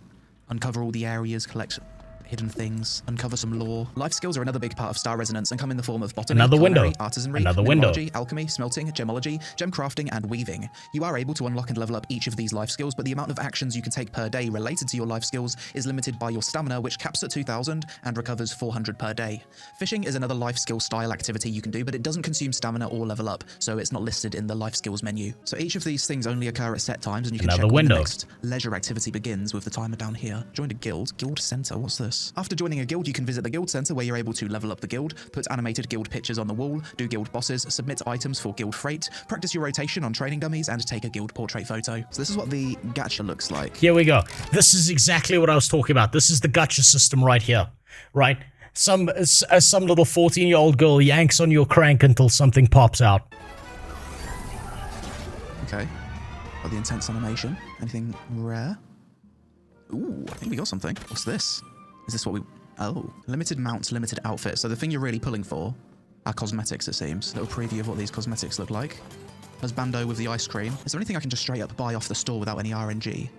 uncover all the areas, collect hidden things, uncover some lore. Life skills are another big part of Star Resonance and come in the form of botany, Another culinary, window. artisanry, Another window. mineralogy, alchemy, smelting, gemology, gem crafting, and weaving. You are able to unlock and level up each of these life skills, but the amount of actions you can take per day related to your life skills is limited by your stamina, which caps at 2,000 and recovers 400 per day. Fishing is another life skill style activity you can do, but it doesn't consume stamina or level up, so it's not listed in the life skills menu. So each of these things only occur at set times, and you can Another check when window. the next leisure activity begins with the timer down here. Joined a guild. Guild center. What's this? After joining a guild, you can visit the guild center where you're able to level up the guild, put animated guild pictures on the wall, do guild bosses, submit items for guild freight, practice your rotation on training dummies, and take a guild portrait photo. So this is what the gacha looks like. Here we go. This is exactly what I was talking about. This is the gacha system right here, right? Some little 14-year-old girl yanks on your crank until something pops out. Okay. Got the intense animation. Anything rare? Ooh, I think we got something. What's this? Is this what we... Oh. Limited mounts, limited outfit. So the thing you're really pulling for are cosmetics, it seems. Little preview of what these cosmetics look like. There's Bando with the ice cream. Is there anything I can just straight up buy off the store without any RNG?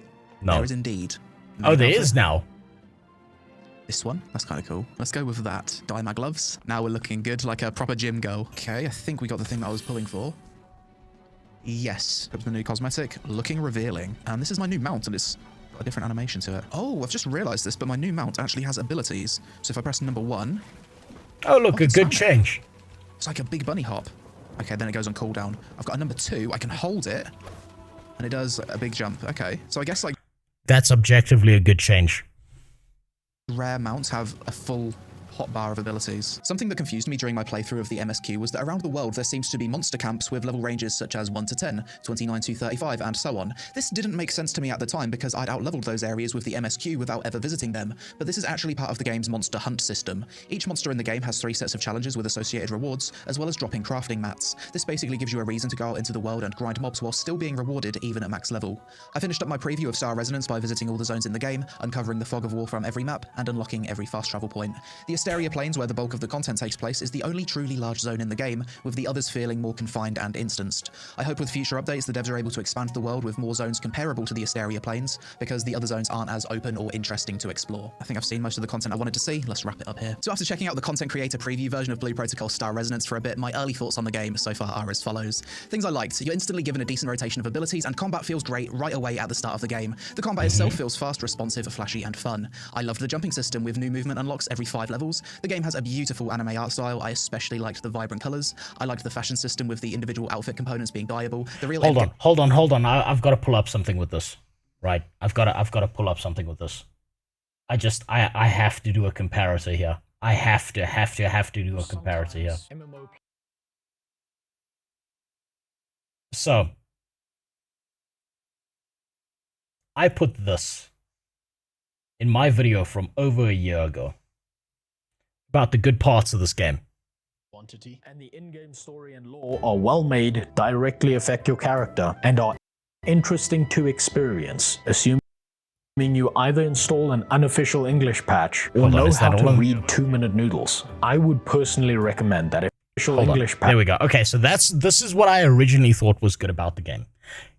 No. There is indeed. Oh, there is now. This one? That's kind of cool. Let's go with that. Dye my gloves. Now we're looking good, like a proper gym girl. Okay, I think we got the thing that I was pulling for. Yes. Up to the new cosmetic. Looking revealing. And this is my new mount, and it's got a different animation to it. Oh, I've just realized this, but my new mount actually has abilities. So if I press number 1... Oh, look, a good change. It's like a big bunny hop. Okay, then it goes on cooldown. I've got a number 2. I can hold it, and it does a big jump. Okay, so I guess, like... That's objectively a good change. Rare mounts have a full hotbar of abilities. Something that confused me during my playthrough of the MSQ was that around the world there seems to be monster camps with level ranges such as 1 to 10, 29 to 35, and so on. This didn't make sense to me at the time because I'd outleveled those areas with the MSQ without ever visiting them, but this is actually part of the game's monster hunt system. Each monster in the game has 3 sets of challenges with associated rewards, as well as dropping crafting mats. This basically gives you a reason to go out into the world and grind mobs while still being rewarded even at max level. I finished up my preview of Star Resonance by visiting all the zones in the game, uncovering the fog of war from every map, and unlocking every fast travel point. The Asteria Plains, where the bulk of the content takes place, is the only truly large zone in the game, with the others feeling more confined and instanced. I hope with future updates the devs are able to expand the world with more zones comparable to the Asteria Plains, because the other zones aren't as open or interesting to explore. I think I've seen most of the content I wanted to see. Let's wrap it up here. So after checking out the content creator preview version of Blue Protocol Star Resonance for a bit, my early thoughts on the game so far are as follows. Things I liked. You're instantly given a decent rotation of abilities, and combat feels great right away at the start of the game. The combat itself feels fast, responsive, flashy, and fun. I loved the jumping system with new movement unlocks every 5 levels. The game has a beautiful anime art style. I especially liked the vibrant colors. I liked the fashion system with the individual outfit components being dyeable. The real Hold on. I've got to pull up something with this. Right. I've got to pull up something with this. I have to do a comparator here. I have to do a comparator here. So I put this in my video from over a year ago about the good parts of this game. Quantity and the in-game story and lore are well made, directly affect your character, and are interesting to experience, assuming you either install an unofficial English patch or know how to read 2-minute noodles. I would personally recommend that official English patch. There we go. Okay, so this is what I originally thought was good about the game.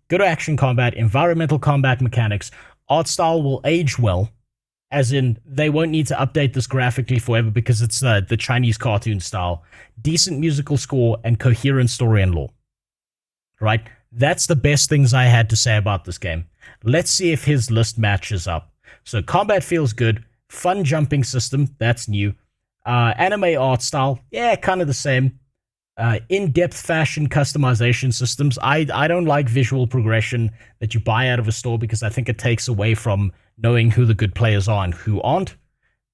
Good action combat, environmental combat mechanics, art style will age well, as in they won't need to update this graphically forever because it's the Chinese cartoon style, decent musical score, and coherent story and lore. Right? That's the best things I had to say about this game. Let's see if his list matches up. So combat feels good, fun jumping system, that's new. Anime art style, yeah, kind of the same. In-depth fashion customization systems. I don't like visual progression that you buy out of a store because I think it takes away from knowing who the good players are and who aren't.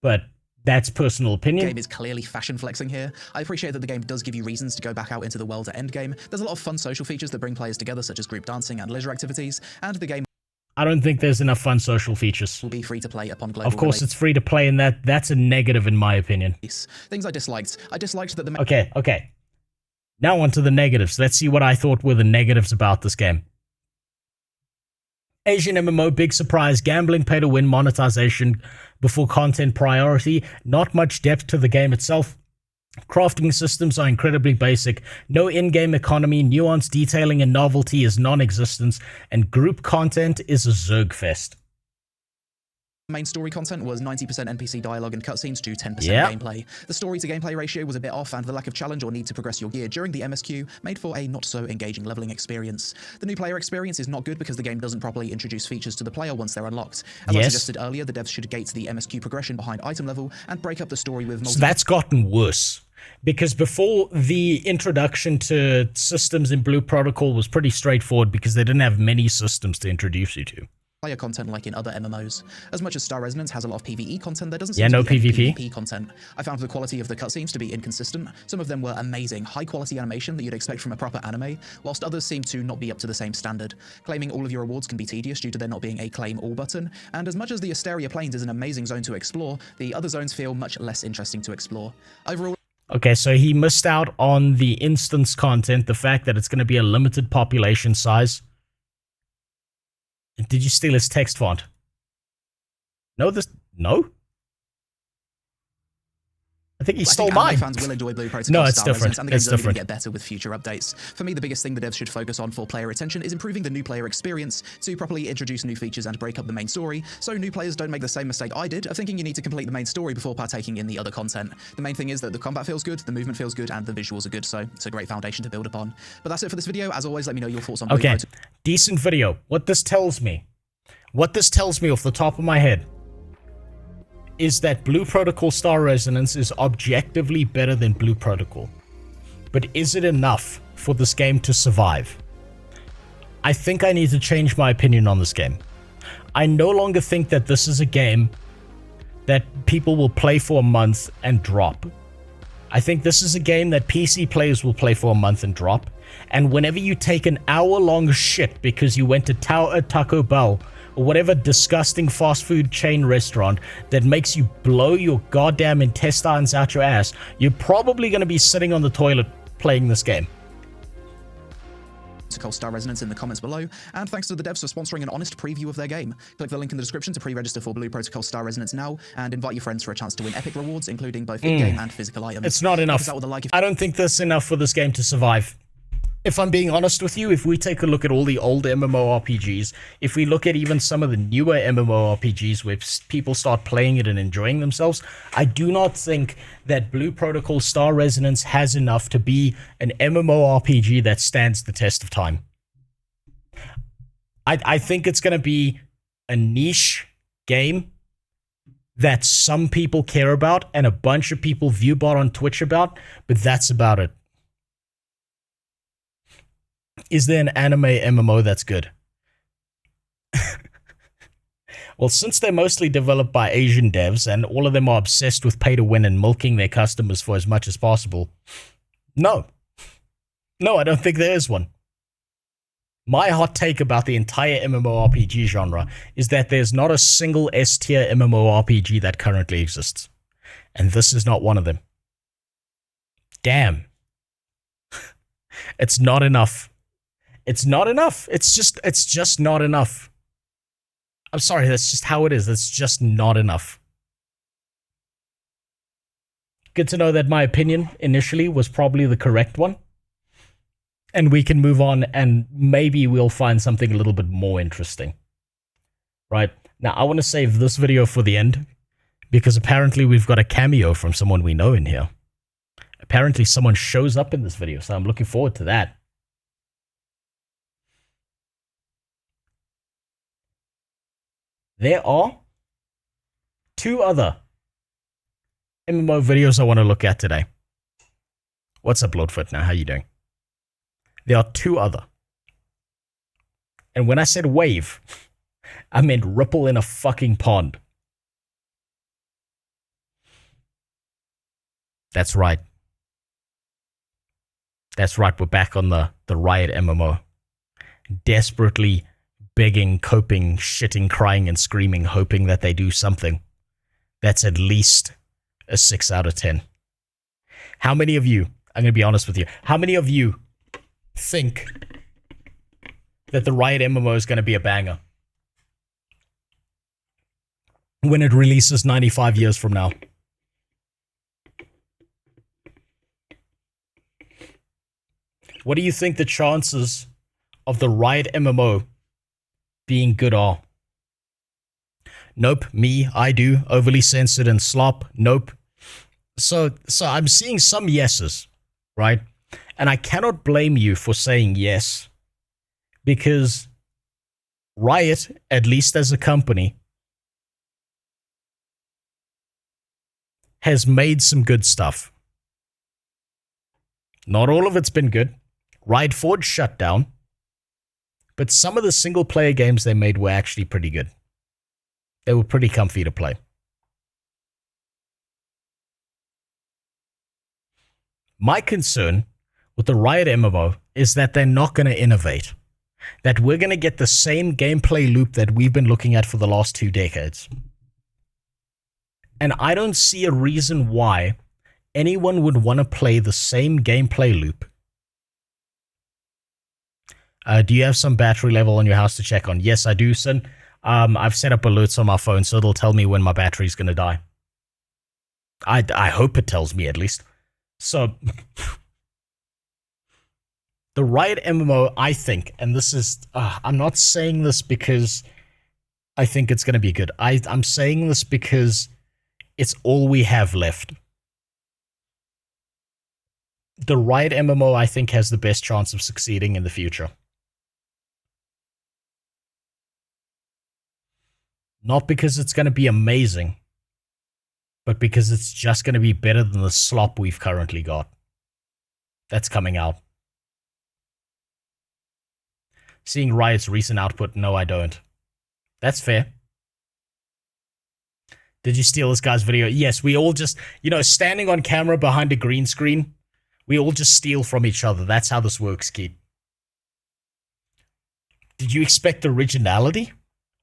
But that's personal opinion. The game is clearly fashion flexing here. I appreciate that the game does give you reasons to go back out into the world at endgame. There's a lot of fun social features that bring players together, such as group dancing and leisure activities, and the game I don't think there's enough fun social features. Will be free to play upon global Of course, it's free to play, and that's a negative in my opinion. Things I disliked. I disliked that the Okay. Now on to the negatives. Let's see what I thought were the negatives about this game. Asian MMO, big surprise, gambling, pay to win, monetization before content priority, not much depth to the game itself. Crafting systems are incredibly basic, no in-game economy, nuance, detailing, and novelty is non-existent, and group content is a Zerg fest. Main story content was 90% NPC dialogue and cutscenes to 10% gameplay. The story to gameplay ratio was a bit off, and the lack of challenge or need to progress your gear during the MSQ made for a not so engaging leveling experience. The new player experience is not good because the game doesn't properly introduce features to the player once they're unlocked. As I suggested earlier, the devs should gate the MSQ progression behind item level and break up the story with multiple. So that's gotten worse. Because before, the introduction to systems in Blue Protocol was pretty straightforward because they didn't have many systems to introduce you to. Player content like in other MMOs. As much as Star Resonance has a lot of PvE content, there doesn't seem to be any PvP. PvP content. I found the quality of the cutscenes to be inconsistent. Some of them were amazing, high-quality animation that you'd expect from a proper anime, whilst others seem to not be up to the same standard. Claiming all of your rewards can be tedious due to there not being a claim all button, and as much as the Asteria Plains is an amazing zone to explore, the other zones feel much less interesting to explore. Overall, okay, so he missed out on the instance content, the fact that it's going to be a limited population size. Did you steal his text font? No? I think he stole mine. Fans will enjoy Blue Protocol. No, it's different. And the game's only going to get better with future updates. For me, the biggest thing the devs should focus on for player retention is improving the new player experience to properly introduce new features and break up the main story, so new players don't make the same mistake I did of thinking you need to complete the main story before partaking in the other content. The main thing is that the combat feels good, the movement feels good, and the visuals are good, so it's a great foundation to build upon. But that's it for this video. As always, let me know your thoughts on Blue Protocol. Decent video. What this tells me off the top of my head is that Blue Protocol Star Resonance is objectively better than Blue Protocol. But is it enough for this game to survive? I think I need to change my opinion on this game. I no longer think that this is a game that people will play for a month and drop. I think this is a game that PC players will play for a month and drop. And whenever you take an hour-long shit because you went to Taco Bell or whatever disgusting fast food chain restaurant that makes you blow your goddamn intestines out your ass, you're probably going to be sitting on the toilet playing this game. Star Resonance in the comments below, and thanks to the devs for sponsoring an honest preview of their game. Click the link in the description to pre-register for Blue Protocol Star Resonance now, and invite your friends for a chance to win epic rewards, including both in-game and physical items. It's not enough. I don't think that's enough for this game to survive. If I'm being honest with you, if we take a look at all the old MMORPGs, if we look at even some of the newer MMORPGs where people start playing it and enjoying themselves, I do not think that Blue Protocol Star Resonance has enough to be an MMORPG that stands the test of time. I think it's going to be a niche game that some people care about and a bunch of people viewbot on Twitch about, but that's about it. Is there an anime MMO that's good? Well, since they're mostly developed by Asian devs and all of them are obsessed with pay to win and milking their customers for as much as possible, no. No, I don't think there is one. My hot take about the entire MMORPG genre is that there's not a single S-tier MMORPG that currently exists. And this is not one of them. Damn. It's not enough. It's not enough. It's just not enough. I'm sorry, that's just how it is. That's just not enough. Good to know that my opinion initially was probably the correct one. And we can move on and maybe we'll find something a little bit more interesting. Right? Now, I want to save this video for the end because apparently we've got a cameo from someone we know in here. Apparently someone shows up in this video, so I'm looking forward to that. There are 2 other MMO videos I want to look at today. What's up, Lordfoot? Now, how you doing? There are 2 other. And when I said wave, I meant ripple in a fucking pond. That's right. That's right, we're back on the Riot MMO. Desperately begging, coping, shitting, crying, and screaming, hoping that they do something. That's at least a 6 out of 10. How many of you, I'm going to be honest with you, how many of you think that the Riot MMO is going to be a banger when it releases 95 years from now? What do you think the chances of the Riot MMO being good are? Nope, me, I do, overly censored and slop, nope. So I'm seeing some yeses, right? And I cannot blame you for saying yes, because Riot, at least as a company, has made some good stuff. Not all of it's been good. Riot Forge shut down, but some of the single-player games they made were actually pretty good. They were pretty comfy to play. My concern with the Riot MMO is that they're not going to innovate. That we're going to get the same gameplay loop that we've been looking at for the last 2 decades. And I don't see a reason why anyone would want to play the same gameplay loop. Do you have some battery level on your house to check on? Yes, I do, son. I've set up alerts on my phone, so it'll tell me when my battery's going to die. I hope it tells me, at least. So, the Riot MMO, I think, and this is... I'm not saying this because I think it's going to be good. I'm saying this because it's all we have left. The Riot MMO, I think, has the best chance of succeeding in the future. Not because it's going to be amazing, but because it's just going to be better than the slop we've currently got. That's coming out. Seeing Riot's recent output, no, I don't. That's fair. Did you steal this guy's video? Yes, we all just, standing on camera behind a green screen, we all just steal from each other. That's how this works, kid. Did you expect originality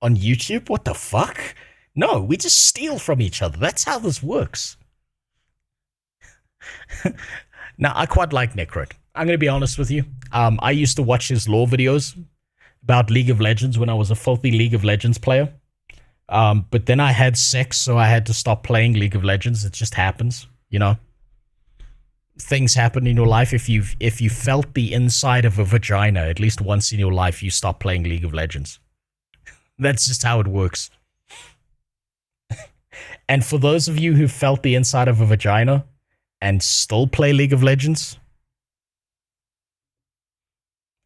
on YouTube? What the fuck? No, we just steal from each other. That's how this works. Now, I quite like Necrot. I'm going to be honest with you. I used to watch his lore videos about League of Legends when I was a filthy League of Legends player. But then I had sex, so I had to stop playing League of Legends. It just happens, Things happen in your life. If you felt the inside of a vagina at least once in your life, you stop playing League of Legends. That's just how it works. And for those of you who felt the inside of a vagina and still play League of Legends,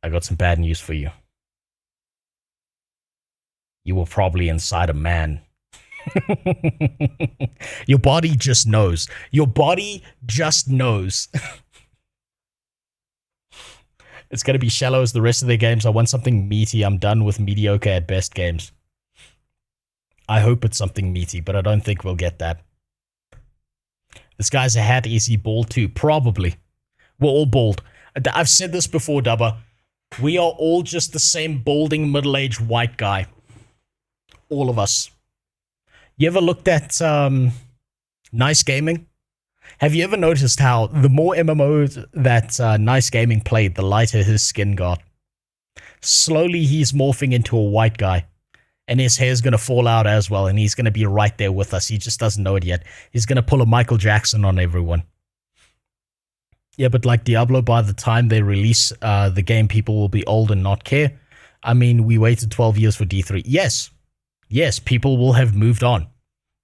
I got some bad news for you. You were probably inside a man. Your body just knows. Your body just knows. It's going to be shallow as the rest of their games. I want something meaty. I'm done with mediocre at best games. I hope it's something meaty, but I don't think we'll get that. This guy's a hat. Is he bald too? Probably. We're all bald. I've said this before, Dubba. We are all just the same balding middle-aged white guy. All of us. You ever looked at Nice Gaming? Have you ever noticed how the more MMOs that Nice Gaming played, the lighter his skin got? Slowly he's morphing into a white guy. And his hair's going to fall out as well, and he's going to be right there with us. He just doesn't know it yet. He's going to pull a Michael Jackson on everyone. Yeah, but like Diablo, by the time they release the game, people will be old and not care. I mean, we waited 12 years for D3. Yes. Yes, people will have moved on.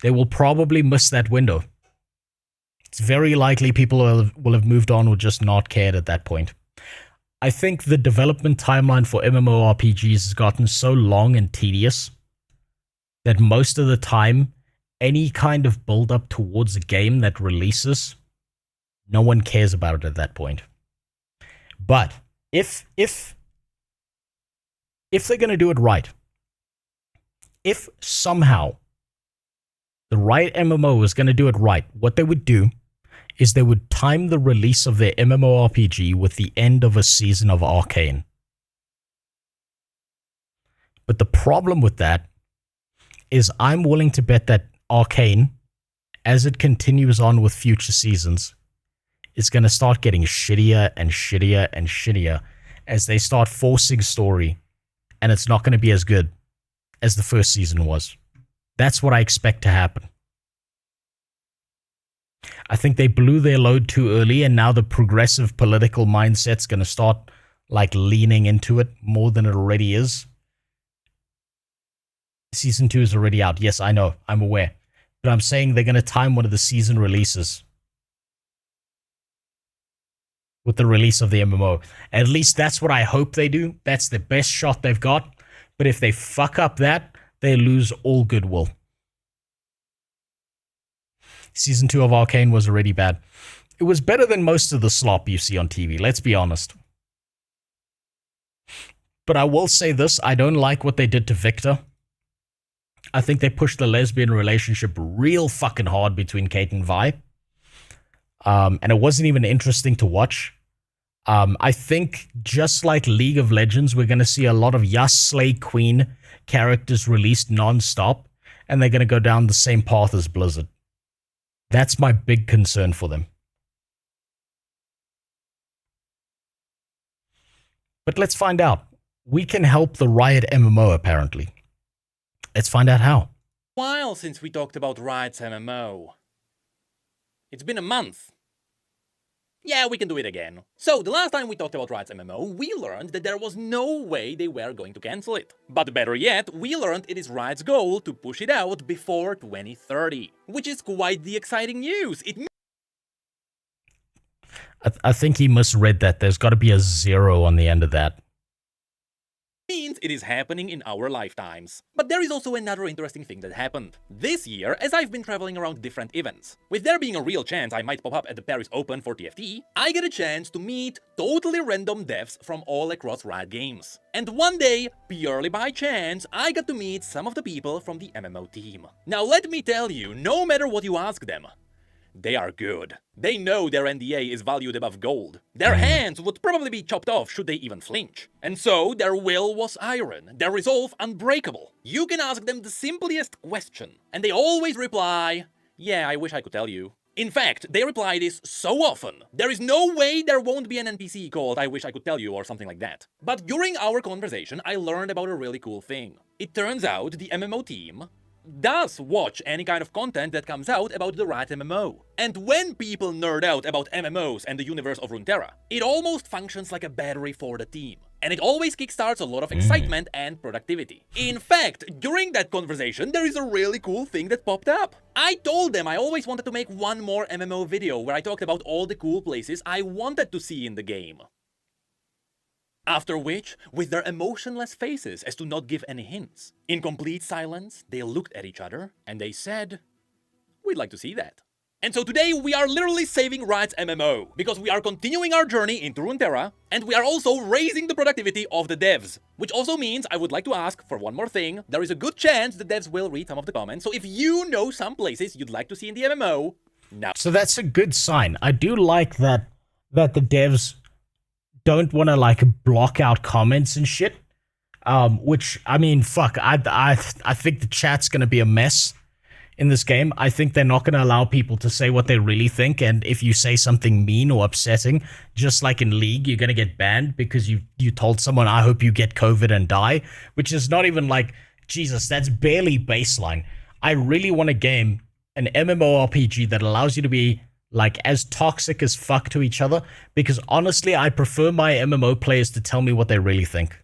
They will probably miss that window. It's very likely people will have moved on or just not cared at that point. I think the development timeline for MMORPGs has gotten so long and tedious that most of the time, any kind of build-up towards a game that releases, no one cares about it at that point. But if they're going to do it right, if somehow the Riot MMO is going to do it right, what they would do is they would time the release of their MMORPG with the end of a season of Arcane. But the problem with that is I'm willing to bet that Arcane, as it continues on with future seasons, is going to start getting shittier and shittier and shittier as they start forcing story, and it's not going to be as good as the first season was. That's what I expect to happen. I think they blew their load too early, and now the progressive political mindset's going to start like leaning into it more than it already is. Season 2 is already out. Yes, I know. I'm aware. But I'm saying they're going to time one of the season releases with the release of the MMO. At least that's what I hope they do. That's the best shot they've got. But if they fuck up that, they lose all goodwill. Season 2 of Arcane was already bad. It was better than most of the slop you see on TV, let's be honest. But I will say this, I don't like what they did to Victor. I think they pushed the lesbian relationship real fucking hard between Kate and Vi. And it wasn't even interesting to watch. I think just like League of Legends, we're going to see a lot of Yas Slay Queen characters released non-stop, and they're going to go down the same path as Blizzard. That's my big concern for them. But let's find out. We can help the Riot MMO, apparently. Let's find out how. While since we talked about Riot's MMO. It's been a month. Yeah, we can do it again. So, the last time we talked about Riot's MMO, we learned that there was no way they were going to cancel it. But better yet, we learned it is Riot's goal to push it out before 2030. Which is quite the exciting news. I think he misread that. There's got to be a 0 on the end of that. Means it is happening in our lifetimes. But there is also another interesting thing that happened. This year, as I've been traveling around different events, with there being a real chance I might pop up at the Paris Open for TFT, I get a chance to meet totally random devs from all across Riot Games. And one day, purely by chance, I got to meet some of the people from the MMO team. Now let me tell you, no matter what you ask them, they are good. They know their NDA is valued above gold. Their hands would probably be chopped off should they even flinch. And so, their will was iron, their resolve unbreakable. You can ask them the simplest question, and they always reply, yeah, I wish I could tell you. In fact, they reply this so often, there is no way there won't be an NPC called I wish I could tell you or something like that. But during our conversation, I learned about a really cool thing. It turns out the MMO team does watch any kind of content that comes out about the Riot MMO. And when people nerd out about MMOs and the universe of Runeterra, it almost functions like a battery for the team. And it always kickstarts a lot of excitement and productivity. In fact, during that conversation, there is a really cool thing that popped up. I told them I always wanted to make one more MMO video where I talked about all the cool places I wanted to see in the game. After which, with their emotionless faces as to not give any hints, in complete silence, they looked at each other and they said, we'd like to see that. And so today we are literally saving Riot's MMO, because we are continuing our journey into Runeterra, and we are also raising the productivity of the devs. Which also means I would like to ask for one more thing. There is a good chance the devs will read some of the comments, so if you know some places you'd like to see in the MMO, now. So that's a good sign. I do like that the devs don't want to like block out comments and shit. Which, I mean, fuck, I think the chat's going to be a mess in this game. I think they're not going to allow people to say what they really think, and if you say something mean or upsetting, just like in League, you're going to get banned because you told someone, I hope you get COVID and die, which is not even like, Jesus, that's barely baseline. I really want a game, an MMORPG that allows you to be like as toxic as fuck to each other, because honestly, I prefer my MMO players to tell me what they really think,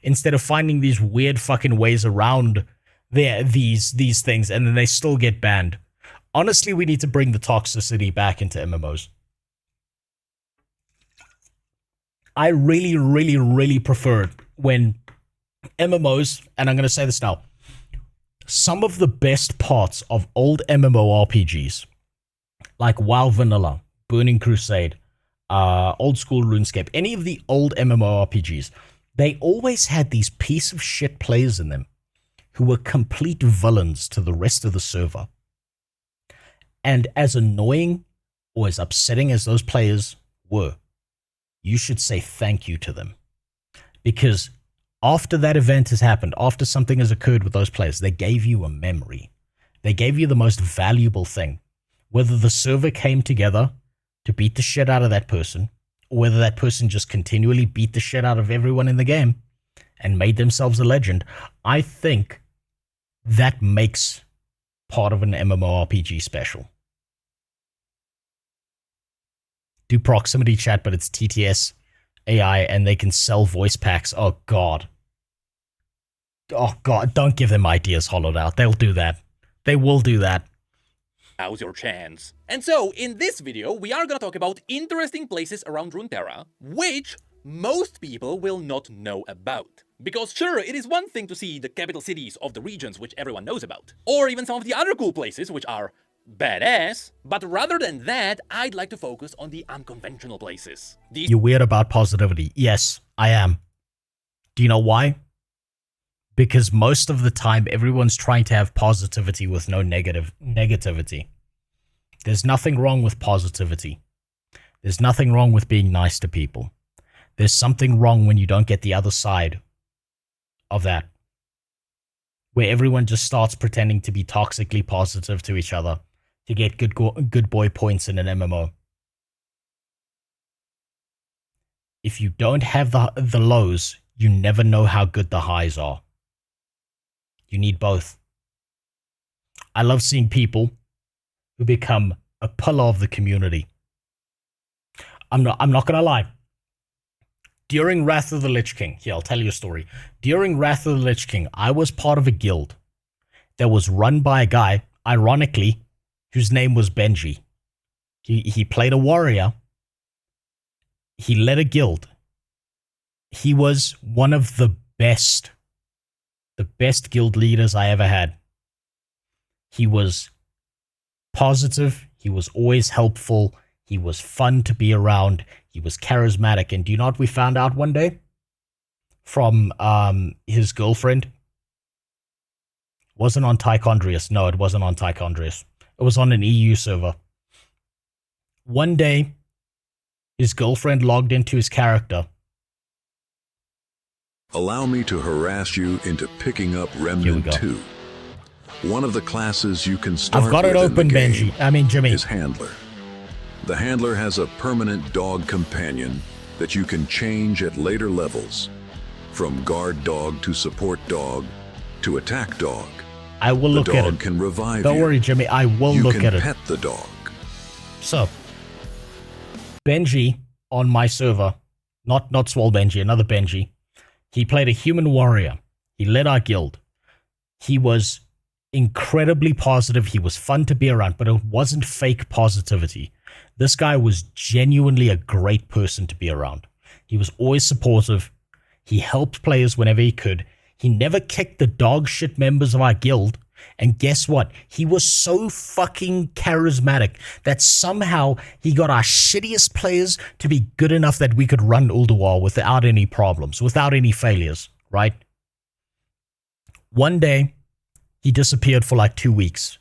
instead of finding these weird fucking ways around these things, and then they still get banned. Honestly, we need to bring the toxicity back into MMOs. I really, really, really prefer it when MMOs, and I'm going to say this now, some of the best parts of old MMORPGs, like WoW Vanilla, Burning Crusade, old school RuneScape, any of the old MMORPGs, they always had these piece of shit players in them who were complete villains to the rest of the server. And as annoying or as upsetting as those players were, you should say thank you to them. Because after that event has happened, after something has occurred with those players, they gave you a memory. They gave you the most valuable thing. Whether the server came together to beat the shit out of that person, or whether that person just continually beat the shit out of everyone in the game and made themselves a legend, I think that makes part of an MMORPG special. Do proximity chat, but it's TTS AI, and they can sell voice packs. Oh, God. Oh, God. Don't give them ideas, Hollowed Out. They'll do that. They will do that. Now's your chance. And so, in this video, we are gonna talk about interesting places around Runeterra, which most people will not know about. Because sure, it is one thing to see the capital cities of the regions which everyone knows about, or even some of the other cool places which are badass, but rather than that, I'd like to focus on the unconventional places. You're weird about positivity. Yes, I am. Do you know why? Because most of the time, everyone's trying to have positivity with no negativity. There's nothing wrong with positivity. There's nothing wrong with being nice to people. There's something wrong when you don't get the other side of that, where everyone just starts pretending to be toxically positive to each other to get good boy points in an MMO. If you don't have the lows, you never know how good the highs are. You need both. I love seeing people who become a pillar of the community. I'm not gonna lie. During Wrath of the Lich King, here, I'll tell you a story. During Wrath of the Lich King, I was part of a guild that was run by a guy, ironically, whose name was Benji. He played a warrior. He led a guild. He was one of the best guild leaders I ever had. He was positive. He was always helpful. He was fun to be around. He was charismatic. And do you know what we found out one day from his girlfriend? It wasn't on Tichondrius. No, it wasn't on Tichondrius. It was on an EU server. One day, his girlfriend logged into his character. Allow me to harass you into picking up Remnant 2. One of the classes you can start I've got it open, Benji. I mean, Jimmy. Is Handler. The Handler has a permanent dog companion that you can change at later levels, from guard dog to support dog to attack dog. I will look at it. The dog can revive Don't you. worry, Jimmy. I will look at it. You can pet the dog. So, Benji on my server, not Swole Benji, another Benji. He played a human warrior. He led our guild. He was incredibly positive. He was fun to be around, but it wasn't fake positivity. This guy was genuinely a great person to be around. He was always supportive. He helped players whenever he could. He never kicked the dog shit members of our guild. And guess what? He was so fucking charismatic that somehow he got our shittiest players to be good enough that we could run Ulduar without any problems, without any failures, right? One day, he disappeared for like 2 weeks,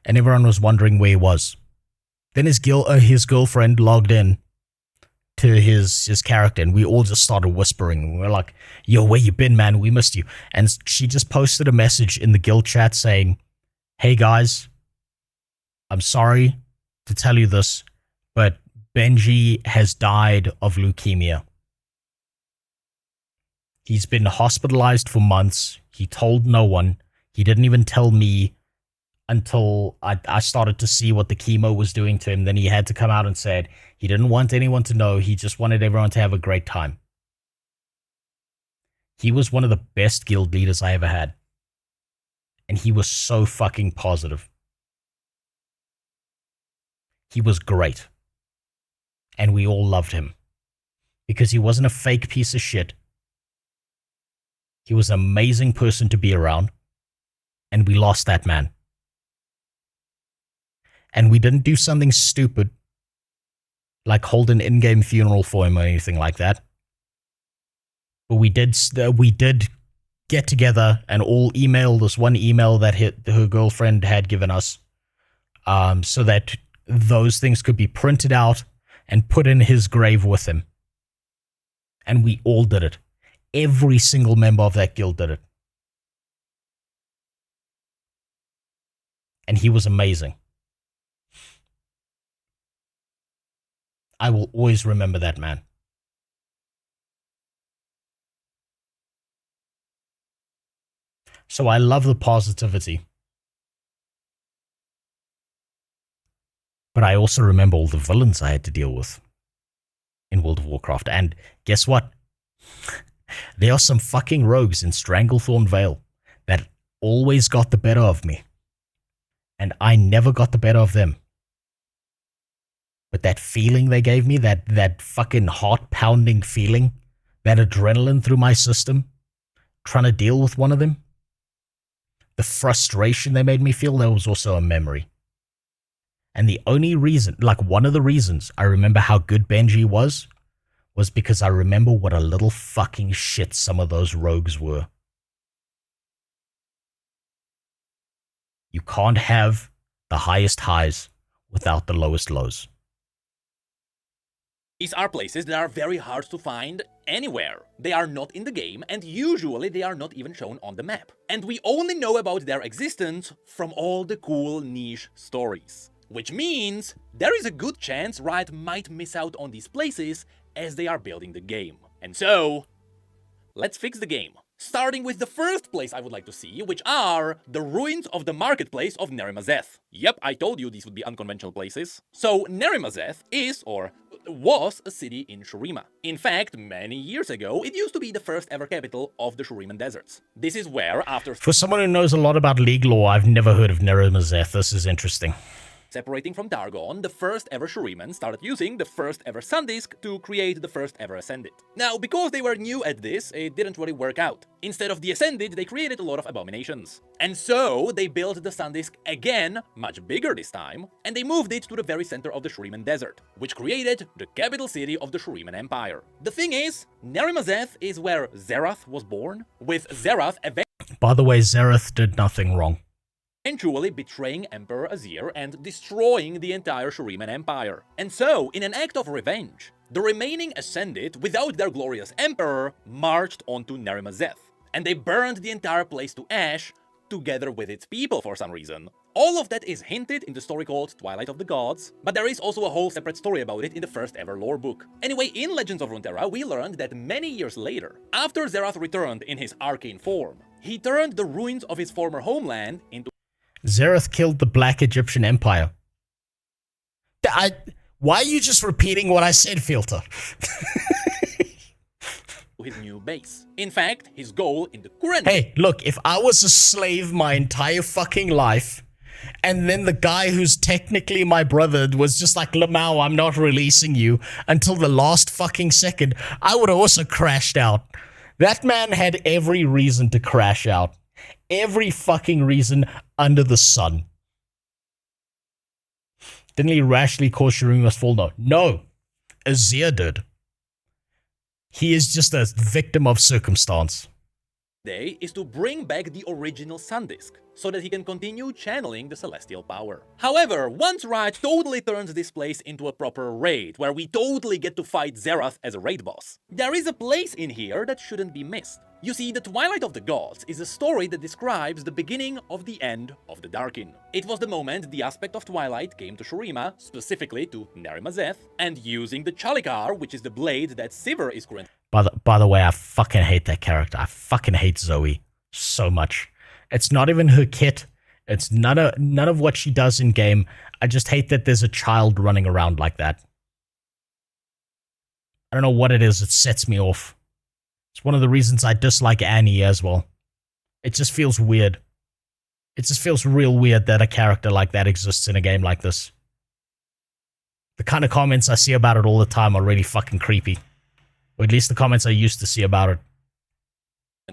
and everyone was wondering where he was. Then his girlfriend logged in, to his character, and we all just started whispering. We were like, yo, where you been, man? We missed you. And she just posted a message in the guild chat saying, hey guys, I'm sorry to tell you this, but Benji has died of leukemia. He's been hospitalized for months. He told no one. He didn't even tell me until I started to see what the chemo was doing to him. Then he had to come out and said he didn't want anyone to know. He just wanted everyone to have a great time. He was one of the best guild leaders I ever had. And he was so fucking positive. He was great. And we all loved him. Because he wasn't a fake piece of shit. He was an amazing person to be around. And we lost that man. And we didn't do something stupid like hold an in-game funeral for him or anything like that. But we did get together and all email this one email that her girlfriend had given us, so that those things could be printed out and put in his grave with him. And we all did it. Every single member of that guild did it. And he was amazing. I will always remember that man. So I love the positivity. But I also remember all the villains I had to deal with in World of Warcraft. And guess what? There are some fucking rogues in Stranglethorn Vale that always got the better of me. And I never got the better of them. But that feeling they gave me, that fucking heart-pounding feeling, that adrenaline through my system, trying to deal with one of them, the frustration they made me feel, that was also a memory. And the only reason, like one of the reasons I remember how good Benji was because I remember what a little fucking shit some of those rogues were. You can't have the highest highs without the lowest lows. These are places that are very hard to find anywhere. They are not in the game, and usually they are not even shown on the map. And we only know about their existence from all the cool niche stories. Which means there is a good chance Riot might miss out on these places as they are building the game. And so, let's fix the game. Starting with the first place I would like to see, which are the ruins of the marketplace of Nerimazeth. Yep, I told you these would be unconventional places. So Nerimazeth is, or was, a city in Shurima. In fact, many years ago, it used to be the first ever capital of the Shuriman Deserts. This is where, after... For someone who knows a lot about League lore, I've never heard of Nerimazeth. This is interesting. Separating from Targon, the first ever Shuriman started using the first ever Sundisk to create the first ever Ascended. Now, because they were new at this, it didn't really work out. Instead of the Ascended, they created a lot of abominations. And so, they built the Sundisk again, much bigger this time, and they moved it to the very center of the Shuriman Desert, which created the capital city of the Shuriman Empire. The thing is, Nerimazeth is where Zerath was born, with Zerath By the way, Zerath did nothing wrong. Eventually betraying Emperor Azir and destroying the entire Shuriman Empire. And so, in an act of revenge, the remaining Ascended, without their glorious Emperor, marched onto Nerimazeth, and they burned the entire place to ash, together with its people for some reason. All of that is hinted in the story called Twilight of the Gods, but there is also a whole separate story about it in the first ever lore book. Anyway, in Legends of Runeterra, we learned that many years later, after Zerath returned in his arcane form, he turned the ruins of his former homeland into... Zerath killed the Black Egyptian Empire. Why are you just repeating what I said, Filter? his new base. In fact, his goal in the current... Hey, look, if I was a slave my entire fucking life, and then the guy who's technically my brother was just like, Lamau, I'm not releasing you until the last fucking second, I would have also crashed out. That man had every reason to crash out. Every fucking reason under the sun. Didn't he rashly cause Shireen must fall? No. Azir did. He is just a victim of circumstance. day is to bring back the original Sun Disk, so that he can continue channeling the celestial power. However, once Riot totally turns this place into a proper raid, where we totally get to fight Xerath as a raid boss, there is a place in here that shouldn't be missed. You see, the Twilight of the Gods is a story that describes the beginning of the end of the Darkin. It was the moment the aspect of Twilight came to Shurima, specifically to Nerimazeth, and using the Chalikar, which is the blade that Sivir is currently... By the way, I fucking hate that character. I fucking hate Zoe so much. It's not even her kit. It's none of what she does in game. I just hate that there's a child running around like that. I don't know what it is. It sets me off. It's one of the reasons I dislike Annie as well. It just feels weird. It just feels real weird that a character like that exists in a game like this. The kind of comments I see about it all the time are really fucking creepy. Or at least the comments I used to see about it.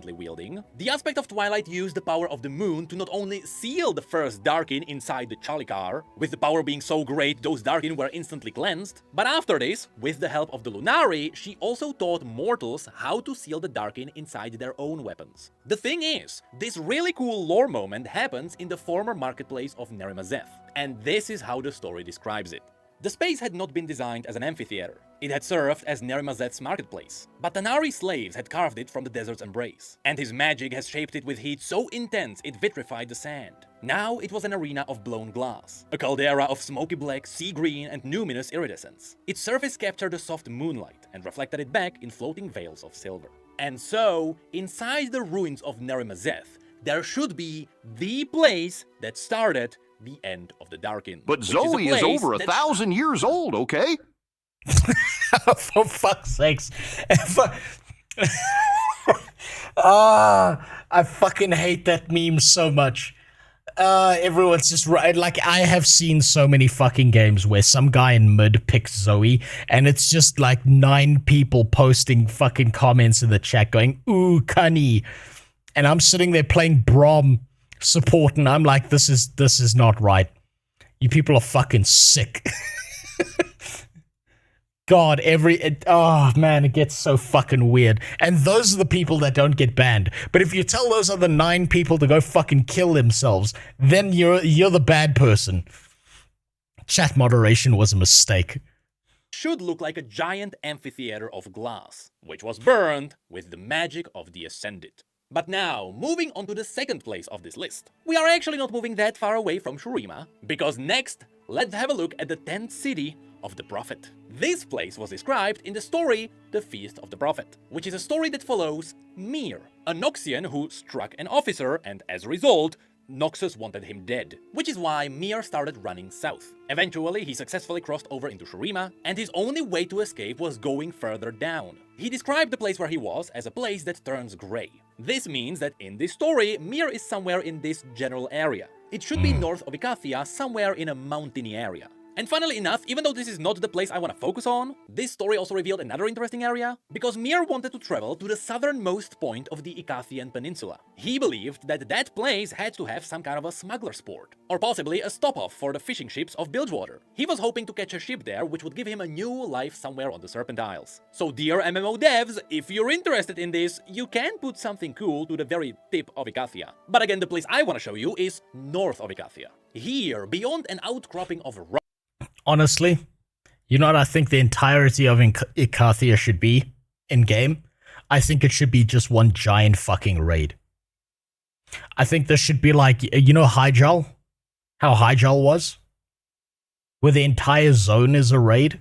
Wielding. The aspect of Twilight used the power of the moon to not only seal the first Darkin inside the Chalikar, with the power being so great those Darkin were instantly cleansed, but after this, with the help of the Lunari, she also taught mortals how to seal the Darkin inside their own weapons. The thing is, this really cool lore moment happens in the former marketplace of Nerimazeth, and this is how the story describes it. The space had not been designed as an amphitheater. It had served as Nerimazeth's marketplace, but Tanari slaves had carved it from the desert's embrace, and his magic has shaped it with heat so intense it vitrified the sand. Now it was an arena of blown glass, a caldera of smoky black, sea green, and luminous iridescence. Its surface captured the soft moonlight and reflected it back in floating veils of silver. And so, inside the ruins of Nerimazeth, there should be the place that started the end of the Darkin. But Zoe is over 1,000 years old, okay? For fuck's sakes. I fucking hate that meme so much. Everyone's just right. Like, I have seen so many fucking games where some guy in mid picks Zoe, and it's just like 9 people posting fucking comments in the chat going, ooh, Cunny. And I'm sitting there playing Brom support, and I'm like, this is not right. You people are fucking sick. God, oh man, it gets so fucking weird. And those are the people that don't get banned. But if you tell those other 9 people to go fucking kill themselves, then you're the bad person. Chat moderation was a mistake. Should look like a giant amphitheater of glass, which was burned with the magic of the Ascended. But now, moving on to the second place of this list. We are actually not moving that far away from Shurima, because next, let's have a look at the 10th city of the Prophet. This place was described in the story The Feast of the Prophet, which is a story that follows Mir, a Noxian who struck an officer, and as a result, Noxus wanted him dead, which is why Mir started running south. Eventually, he successfully crossed over into Shurima, and his only way to escape was going further down. He described the place where he was as a place that turns grey. This means that in this story, Mir is somewhere in this general area. It should be north of Icathia, somewhere in a mountainy area. And funnily enough, even though this is not the place I want to focus on, this story also revealed another interesting area, because Mir wanted to travel to the southernmost point of the Icathian Peninsula. He believed that that place had to have some kind of a smuggler's port, or possibly a stop-off for the fishing ships of Bilgewater. He was hoping to catch a ship there, which would give him a new life somewhere on the Serpent Isles. So dear MMO devs, if you're interested in this, you can put something cool to the very tip of Icathia. But again, the place I want to show you is north of Icathia. Here, beyond an outcropping of rock. Honestly, you know what I think the entirety of Icathia should be in-game? I think it should be just one giant fucking raid. I think there should be like, you know Hyjal? How Hyjal was? Where the entire zone is a raid?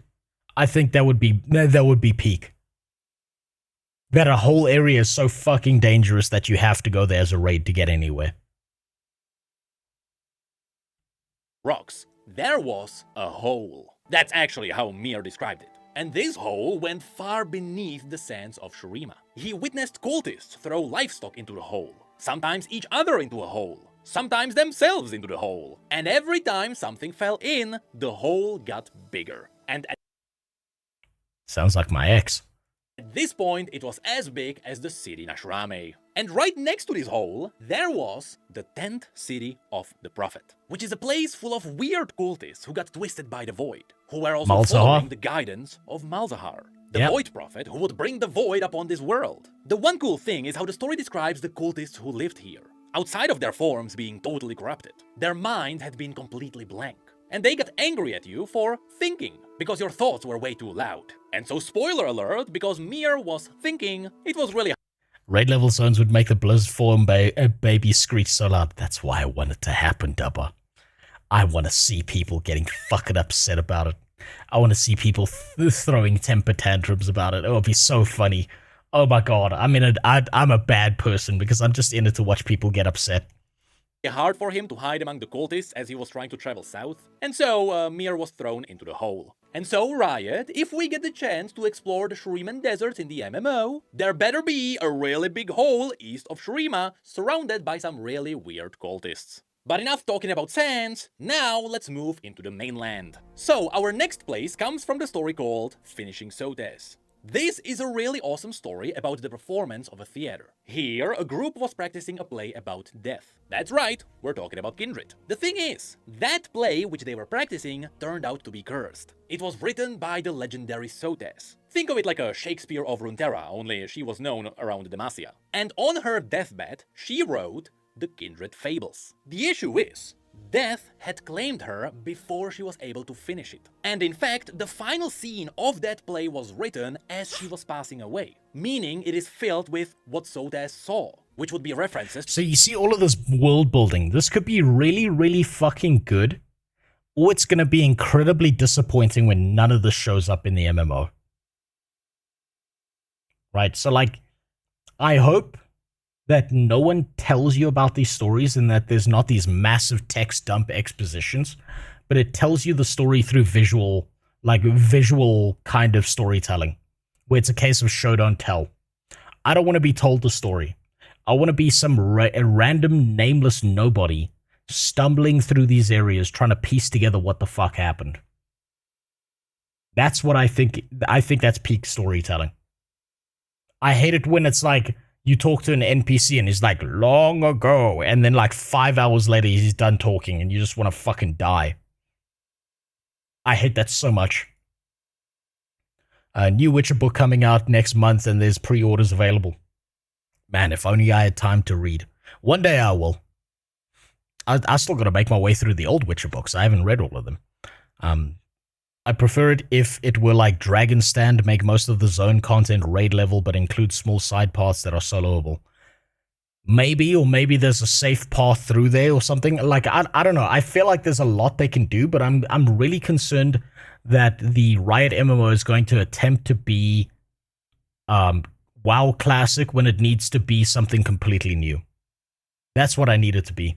I think that would be peak. That a whole area is so fucking dangerous that you have to go there as a raid to get anywhere. Rocks. There was a hole. That's actually how Mir described it. And this hole went far beneath the sands of Shurima. He witnessed cultists throw livestock into the hole, sometimes each other into a hole, sometimes themselves into the hole. And every time something fell in, the hole got bigger. And sounds like my ex. At this point, it was as big as the city Nashrame. And right next to this hole, there was the 10th city of the Prophet, which is a place full of weird cultists who got twisted by the void, who were also following the guidance of Malzahar. the Void Prophet who would bring the void upon this world. The one cool thing is how the story describes the cultists who lived here. Outside of their forms being totally corrupted, their mind had been completely blank. And they got angry at you for thinking, because your thoughts were way too loud. And so spoiler alert, because Mir was thinking, it was really Raid level zones would make the Blizz form baby screech so loud. That's why I want it to happen, Dubba. I want to see people getting fucking upset about it. I want to see people throwing temper tantrums about it. It would be so funny. Oh my god, I'm a bad person because I'm just in it to watch people get upset. hard for him to hide among the cultists as he was trying to travel south, and so Mir was thrown into the hole. And so, Riot, if we get the chance to explore the Shuriman deserts in the MMO, there better be a really big hole east of Shurima, surrounded by some really weird cultists. But enough talking about sands, now let's move into the mainland. So, our next place comes from the story called Finishing Sotes. This is a really awesome story about the performance of a theater. Here, a group was practicing a play about death. That's right, we're talking about Kindred. The thing is, that play which they were practicing turned out to be cursed. It was written by the legendary Sotes. Think of it like a Shakespeare of Runeterra, only she was known around Demacia. And on her deathbed, she wrote the Kindred Fables. The issue is, death had claimed her before she was able to finish it. And in fact, the final scene of that play was written as she was passing away, meaning it is filled with what Sotes saw, which would be references. So you see all of this world building. This could be really, really fucking good, or it's going to be incredibly disappointing when none of this shows up in the MMO. Right, so like, I hope that no one tells you about these stories and that there's not these massive text dump expositions, but it tells you the story through visual kind of storytelling, where it's a case of show don't tell. I don't want to be told the story. I want to be some random nameless nobody stumbling through these areas trying to piece together what the fuck happened. That's what I think. I think that's peak storytelling. I hate it when it's like, you talk to an NPC and he's like, long ago, and then like 5 hours later he's done talking and you just want to fucking die. I hate that so much. A new Witcher book coming out next month and there's pre-orders available. Man, if only I had time to read. One day I will. I still got to make my way through the old Witcher books. I haven't read all of them. I prefer it if it were like Dragonstand, make most of the zone content raid level, but include small side paths that are soloable. Maybe, or maybe there's a safe path through there or something. Like, I don't know. I feel like there's a lot they can do, but I'm really concerned that the Riot MMO is going to attempt to be WoW Classic when it needs to be something completely new. That's what I need it to be.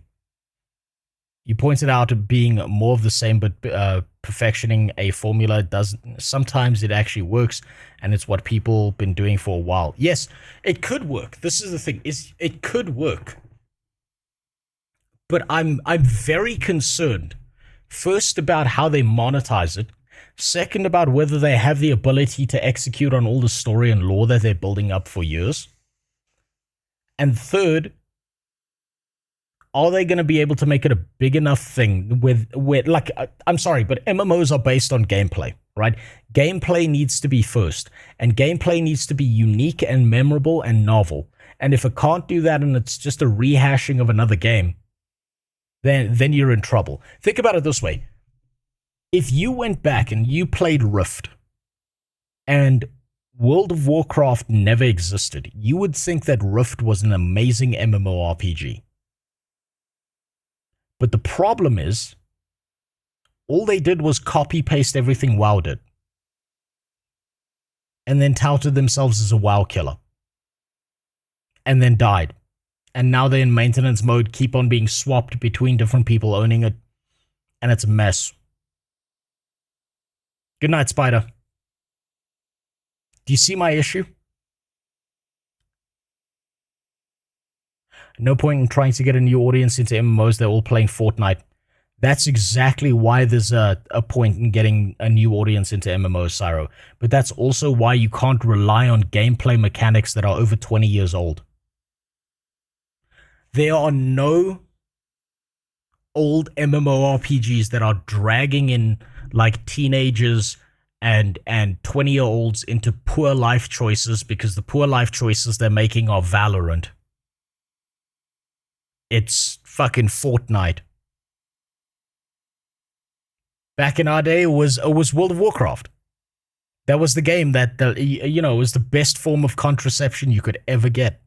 You pointed out being more of the same, but perfectioning a formula doesn't. Sometimes it actually works, and it's what people been doing for a while. Yes, it could work. This is the thing: it could work. But I'm very concerned. First, about how they monetize it. Second, about whether they have the ability to execute on all the story and lore that they're building up for years. And third, are they going to be able to make it a big enough thing with like, I'm sorry, but MMOs are based on gameplay, right? Gameplay needs to be first, and gameplay needs to be unique and memorable and novel. And if it can't do that and it's just a rehashing of another game, then you're in trouble. Think about it this way. If you went back and you played Rift and World of Warcraft never existed, you would think that Rift was an amazing MMORPG. But the problem is, all they did was copy-paste everything WoW did. And then touted themselves as a WoW killer. And then died. And now they're in maintenance mode, keep on being swapped between different people owning it. And it's a mess. Good night, Spider. Do you see my issue? No point in trying to get a new audience into MMOs. They're all playing Fortnite. That's exactly why there's a point in getting a new audience into MMOs, Cyro. But that's also why you can't rely on gameplay mechanics that are over 20 years old. There are no old MMORPGs that are dragging in like teenagers and 20-year-olds into poor life choices because the poor life choices they're making are Valorant. It's fucking Fortnite. Back in our day, it was World of Warcraft. That was the game that, was the best form of contraception you could ever get.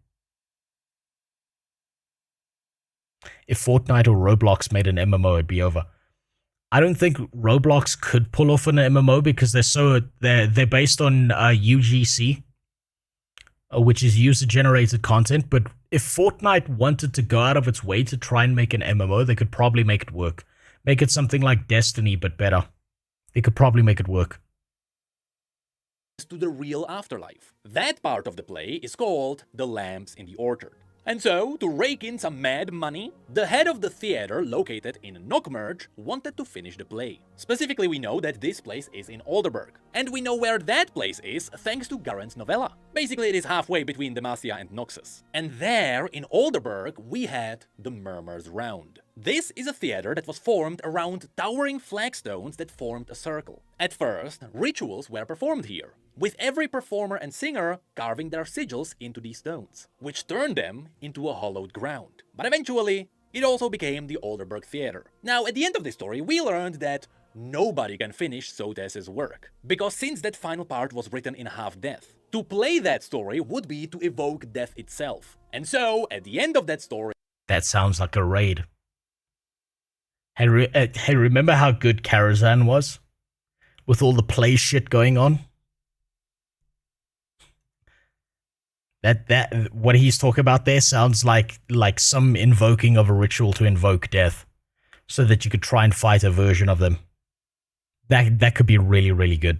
If Fortnite or Roblox made an MMO, it'd be over. I don't think Roblox could pull off an MMO because they're based on UGC, which is user-generated content. But if Fortnite wanted to go out of its way to try and make an MMO, they could probably make it work. Make it something like Destiny, but better. They could probably make it work. To the real afterlife. That part of the play is called The Lamps in the Orchard. And so, to rake in some mad money, the head of the theater located in Knockmerge wanted to finish the play. Specifically, we know that this place is in Olderburg. And we know where that place is thanks to Garen's novella. Basically, it is halfway between Demacia and Noxus. And there, in Olderburg, we had the Murmurs Round. This is a theater that was formed around towering flagstones that formed a circle. At first, rituals were performed here, with every performer and singer carving their sigils into these stones, which turned them into a hollowed ground. But eventually, it also became the Olderburg Theater. Now, at the end of this story, we learned that nobody can finish Sotes' work, because since that final part was written in half-death, to play that story would be to evoke death itself. And so, at the end of that story... That sounds like a raid. Hey, remember how good Karazhan was? With all the play shit going on? That what he's talking about there sounds like some invoking of a ritual to invoke death, so that you could try and fight a version of them. That could be really, really good.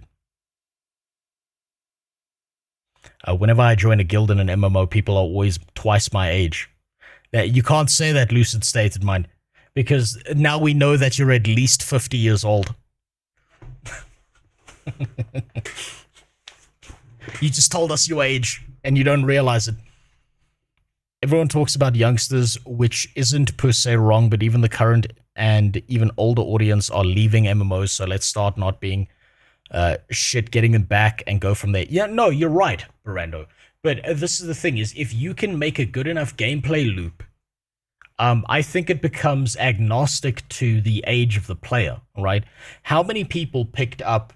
Whenever I join a guild in an MMO, people are always twice my age. You can't say that, Lucid State of Mind, because now we know that you're at least 50 years old. You just told us your age, and you don't realize it. Everyone talks about youngsters, which isn't per se wrong, but even the current and even older audience are leaving MMOs, so let's start not being shit, getting them back and go from there. Yeah, no, you're right, Barando. But this is the thing, is if you can make a good enough gameplay loop, I think it becomes agnostic to the age of the player, right? How many people picked up,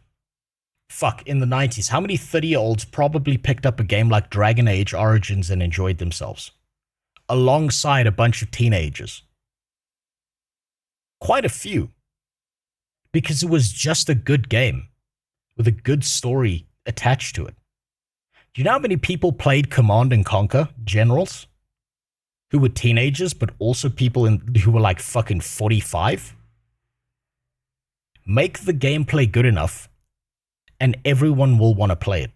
in the 90s, how many 30-year-olds probably picked up a game like Dragon Age Origins and enjoyed themselves? Alongside a bunch of teenagers. Quite a few. Because it was just a good game. With a good story attached to it. Do you know how many people played Command and Conquer Generals? Who were teenagers, but also people who were like fucking 45? Make the gameplay good enough, and everyone will want to play it.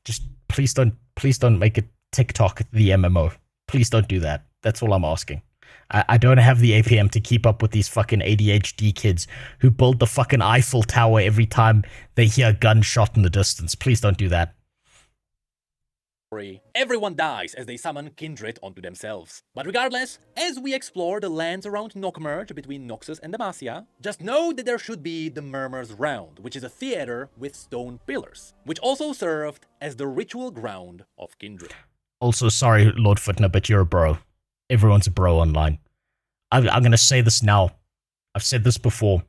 Just please don't make it TikTok the MMO. Please don't do that. That's all I'm asking. I don't have the APM to keep up with these fucking ADHD kids who build the fucking Eiffel Tower every time they hear a gunshot in the distance. Please don't do that. Everyone dies as they summon kindred onto themselves. But regardless, as we explore the lands around Knockmerge between Noxus and Demacia, just know that there should be the Murmurs Round, which is a theater with stone pillars, which also served as the ritual ground of kindred. Also, sorry, Lord Footner, but you're a bro. Everyone's a bro online. I'm going to say this now. I've said this before.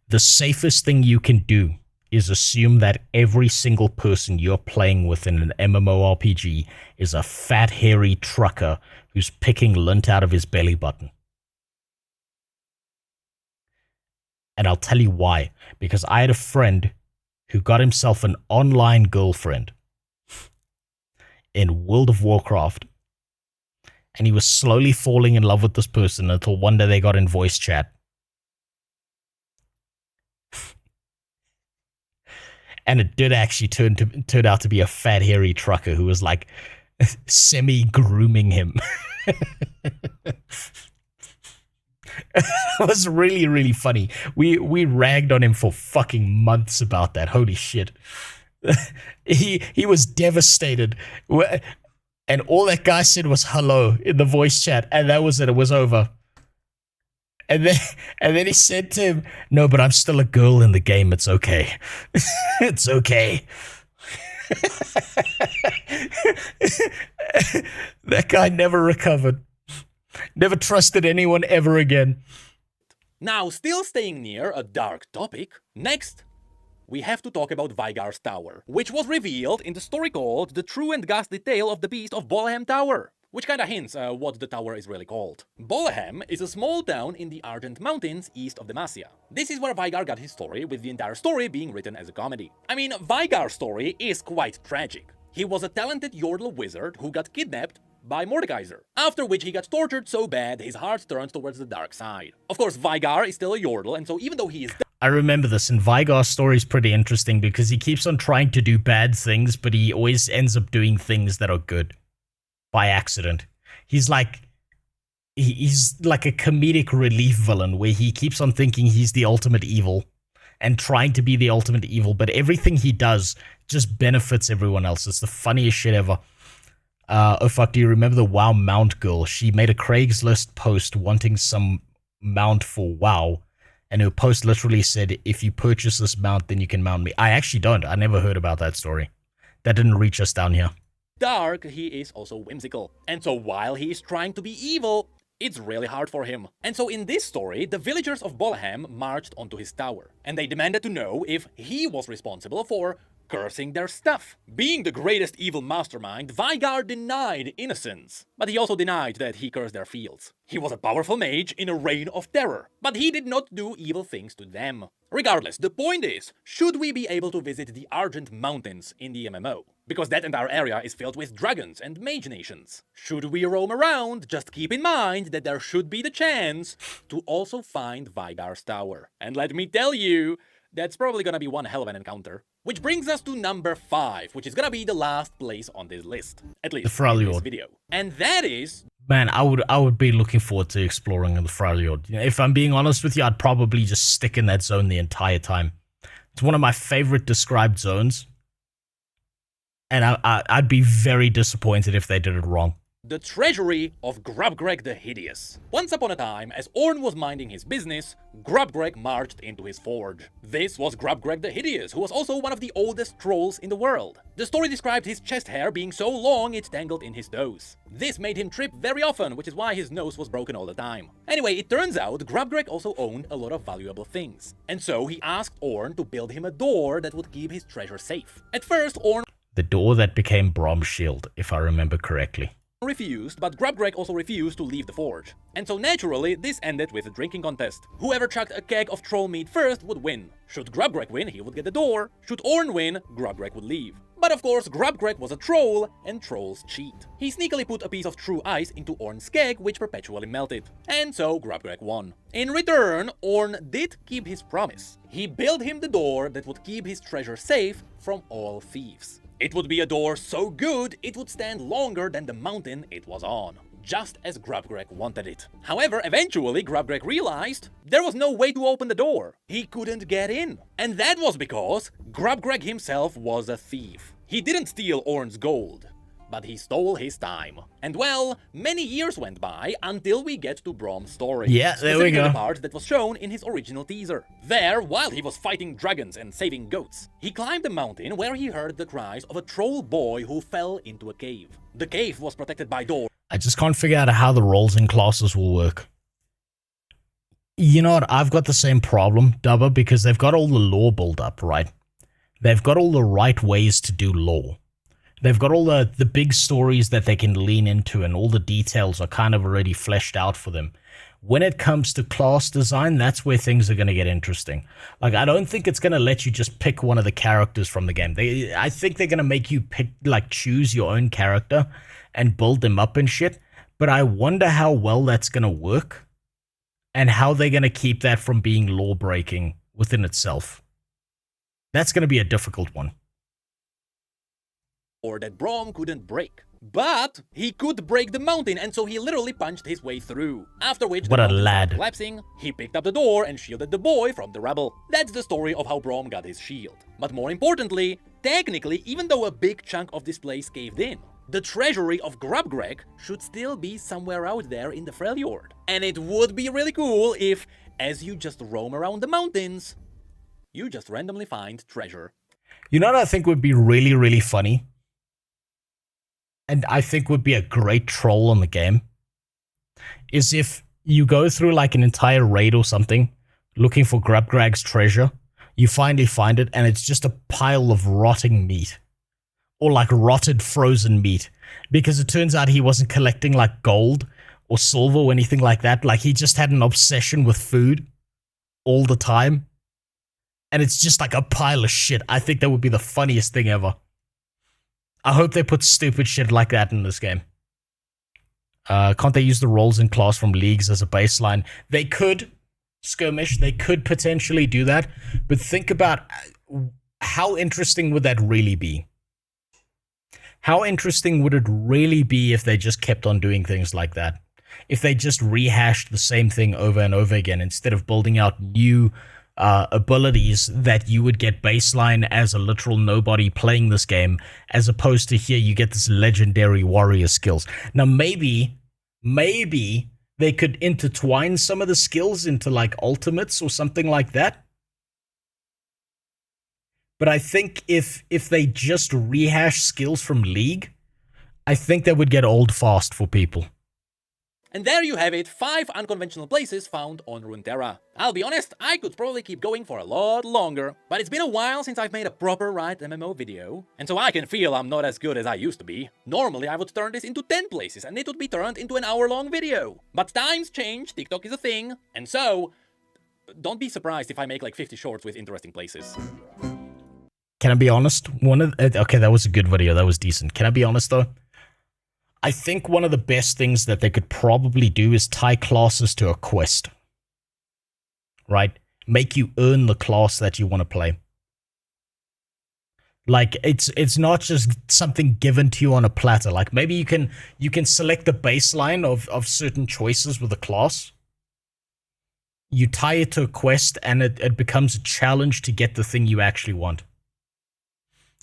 The safest thing you can do is assume that every single person you're playing with in an MMORPG is a fat, hairy trucker who's picking lint out of his belly button. And I'll tell you why. Because I had a friend who got himself an online girlfriend in World of Warcraft. And he was slowly falling in love with this person until one day they got in voice chat. And it did actually turn out to be a fat, hairy trucker who was like semi-grooming him. It was really, really funny. We ragged on him for fucking months about that. Holy shit. He was devastated. And all that guy said was hello in the voice chat. And that was it. It was over. And then he said to him, "No, but I'm still a girl in the game. It's okay. It's okay." That guy never recovered. Never trusted anyone ever again. Now, still staying near a dark topic, next we have to talk about Vygar's Tower, which was revealed in the story called The True and Ghastly Tale of the Beast of Boleham Tower, which kinda hints what the tower is really called. Boleham is a small town in the Argent Mountains east of Demacia. This is where Vygar got his story, with the entire story being written as a comedy. I mean, Vygar's story is quite tragic. He was a talented Yordle wizard who got kidnapped by Mordekaiser, after which he got tortured so bad his heart turned towards the dark side. Of course, Vygar is still a Yordle, and so even though he is I remember this, and Vygar's story is pretty interesting because he keeps on trying to do bad things, but he always ends up doing things that are good by accident. He's like a comedic relief villain where he keeps on thinking he's the ultimate evil and trying to be the ultimate evil, but everything he does just benefits everyone else. It's the funniest shit ever. Oh fuck, do you remember the WoW mount girl? She made a Craigslist post wanting some mount for WoW, and her post literally said, "If you purchase this mount, then you can mount me." I actually don't. I never heard about that story. That didn't reach us down here. dark, he is also whimsical. And so while he is trying to be evil, it's really hard for him. And so in this story, the villagers of Boleham marched onto his tower, and they demanded to know if he was responsible for cursing their stuff. Being the greatest evil mastermind, Vygar denied innocence, but he also denied that he cursed their fields. He was a powerful mage in a reign of terror, but he did not do evil things to them. Regardless, the point is, should we be able to visit the Argent Mountains in the MMO? Because that entire area is filled with dragons and mage nations. Should we roam around, just keep in mind that there should be the chance to also find Vygar's Tower. And let me tell you, that's probably gonna be one hell of an encounter. Which brings us to number 5, which is gonna be the last place on this list. At least in this video. And that is... Man, I would be looking forward to exploring the Freljord. You know, if I'm being honest with you, I'd probably just stick in that zone the entire time. It's one of my favorite described zones. And I'd be very disappointed if they did it wrong. The treasury of Grubgreg the Hideous. Once upon a time, as Ornn was minding his business, Grubgreg marched into his forge. This was Grubgreg the Hideous, who was also one of the oldest trolls in the world. The story described his chest hair being so long it tangled in his toes. This made him trip very often, which is why his nose was broken all the time. Anyway, it turns out Grubgreg also owned a lot of valuable things. And so he asked Ornn to build him a door that would keep his treasure safe. At first, Ornn... The door that became Brom's shield, if I remember correctly. Refused, but Grubgreg also refused to leave the forge. And so naturally, this ended with a drinking contest. Whoever chucked a keg of troll meat first would win. Should Grubgreg win, he would get the door. Should Ornn win, Grubgreg would leave. But of course, Grubgreg was a troll, and trolls cheat. He sneakily put a piece of true ice into Ornn's keg, which perpetually melted. And so Grubgreg won. In return, Ornn did keep his promise. He built him the door that would keep his treasure safe from all thieves. It would be a door so good, it would stand longer than the mountain it was on, just as Grubgreg wanted it. However, eventually Grubgreg realized there was no way to open the door. He couldn't get in. And that was because Grubgreg himself was a thief. He didn't steal Ornn's gold, but he stole his time. And well, many years went by until we get to Brom's story. Yeah, there we go. The part that was shown in his original teaser. There, while he was fighting dragons and saving goats, he climbed a mountain where he heard the cries of a troll boy who fell into a cave. The cave was protected by doors. I just can't figure out how the roles and classes will work. You know what? I've got the same problem, Dubba, because they've got all the lore built up, right? They've got all the right ways to do lore. They've got all the big stories that they can lean into, and all the details are kind of already fleshed out for them. When it comes to class design, that's where things are going to get interesting. Like, I don't think it's going to let you just pick one of the characters from the game. I think they're going to make you pick, like, choose your own character and build them up and shit. But I wonder how well that's going to work and how they're going to keep that from being law-breaking within itself. That's going to be a difficult one. Or that Brom couldn't break. But he could break the mountain, and so he literally punched his way through. After which, what a lad. Collapsing, he picked up the door and shielded the boy from the rubble. That's the story of how Brom got his shield. But more importantly, technically, even though a big chunk of this place caved in, the treasury of Grubgreg should still be somewhere out there in the Freljord. And it would be really cool if, as you just roam around the mountains, you just randomly find treasure. You know what I think would be really, really funny? And I think would be a great troll on the game? Is if you go through like an entire raid or something, looking for Grubgreg's treasure, you finally find it, and it's just a pile of rotting meat. Or like rotted frozen meat. Because it turns out he wasn't collecting like gold or silver or anything like that. Like he just had an obsession with food all the time. And it's just like a pile of shit. I think that would be the funniest thing ever. I hope they put stupid shit like that in this game. Can't they use the roles in class from leagues as a baseline? They could, Skirmish. They could potentially do that. But think about how interesting would that really be? How interesting would it really be if they just kept on doing things like that? If they just rehashed the same thing over and over again instead of building out new abilities that you would get baseline as a literal nobody playing this game, as opposed to here you get this legendary warrior skills. Now maybe they could intertwine some of the skills into like ultimates or something like that. But I think if they just rehash skills from League, I think that would get old fast for people. And there you have it, 5 unconventional places found on Runeterra. I'll be honest, I could probably keep going for a lot longer, but it's been a while since I've made a proper Riot MMO video, and so I can feel I'm not as good as I used to be. Normally I would turn this into 10 places and it would be turned into an hour-long video. But times change, TikTok is a thing, and so don't be surprised if I make like 50 shorts with interesting places. Can I be honest? Okay, that was a good video. That was decent. Can I be honest, though? I think one of the best things that they could probably do is tie classes to a quest. Right? Make you earn the class that you want to play. Like, it's not just something given to you on a platter. Like, maybe you can select a baseline of certain choices with a class. You tie it to a quest, and it becomes a challenge to get the thing you actually want.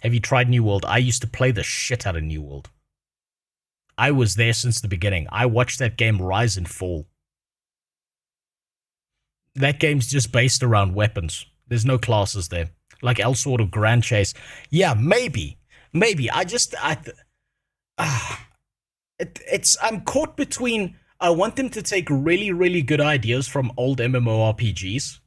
Have you tried New World? I used to play the shit out of New World. I was there since the beginning. I watched that game rise and fall. That game's just based around weapons. There's no classes there. Like Elsword or Grand Chase. Yeah, maybe. I'm caught between, I want them to take really, really good ideas from old MMORPGs,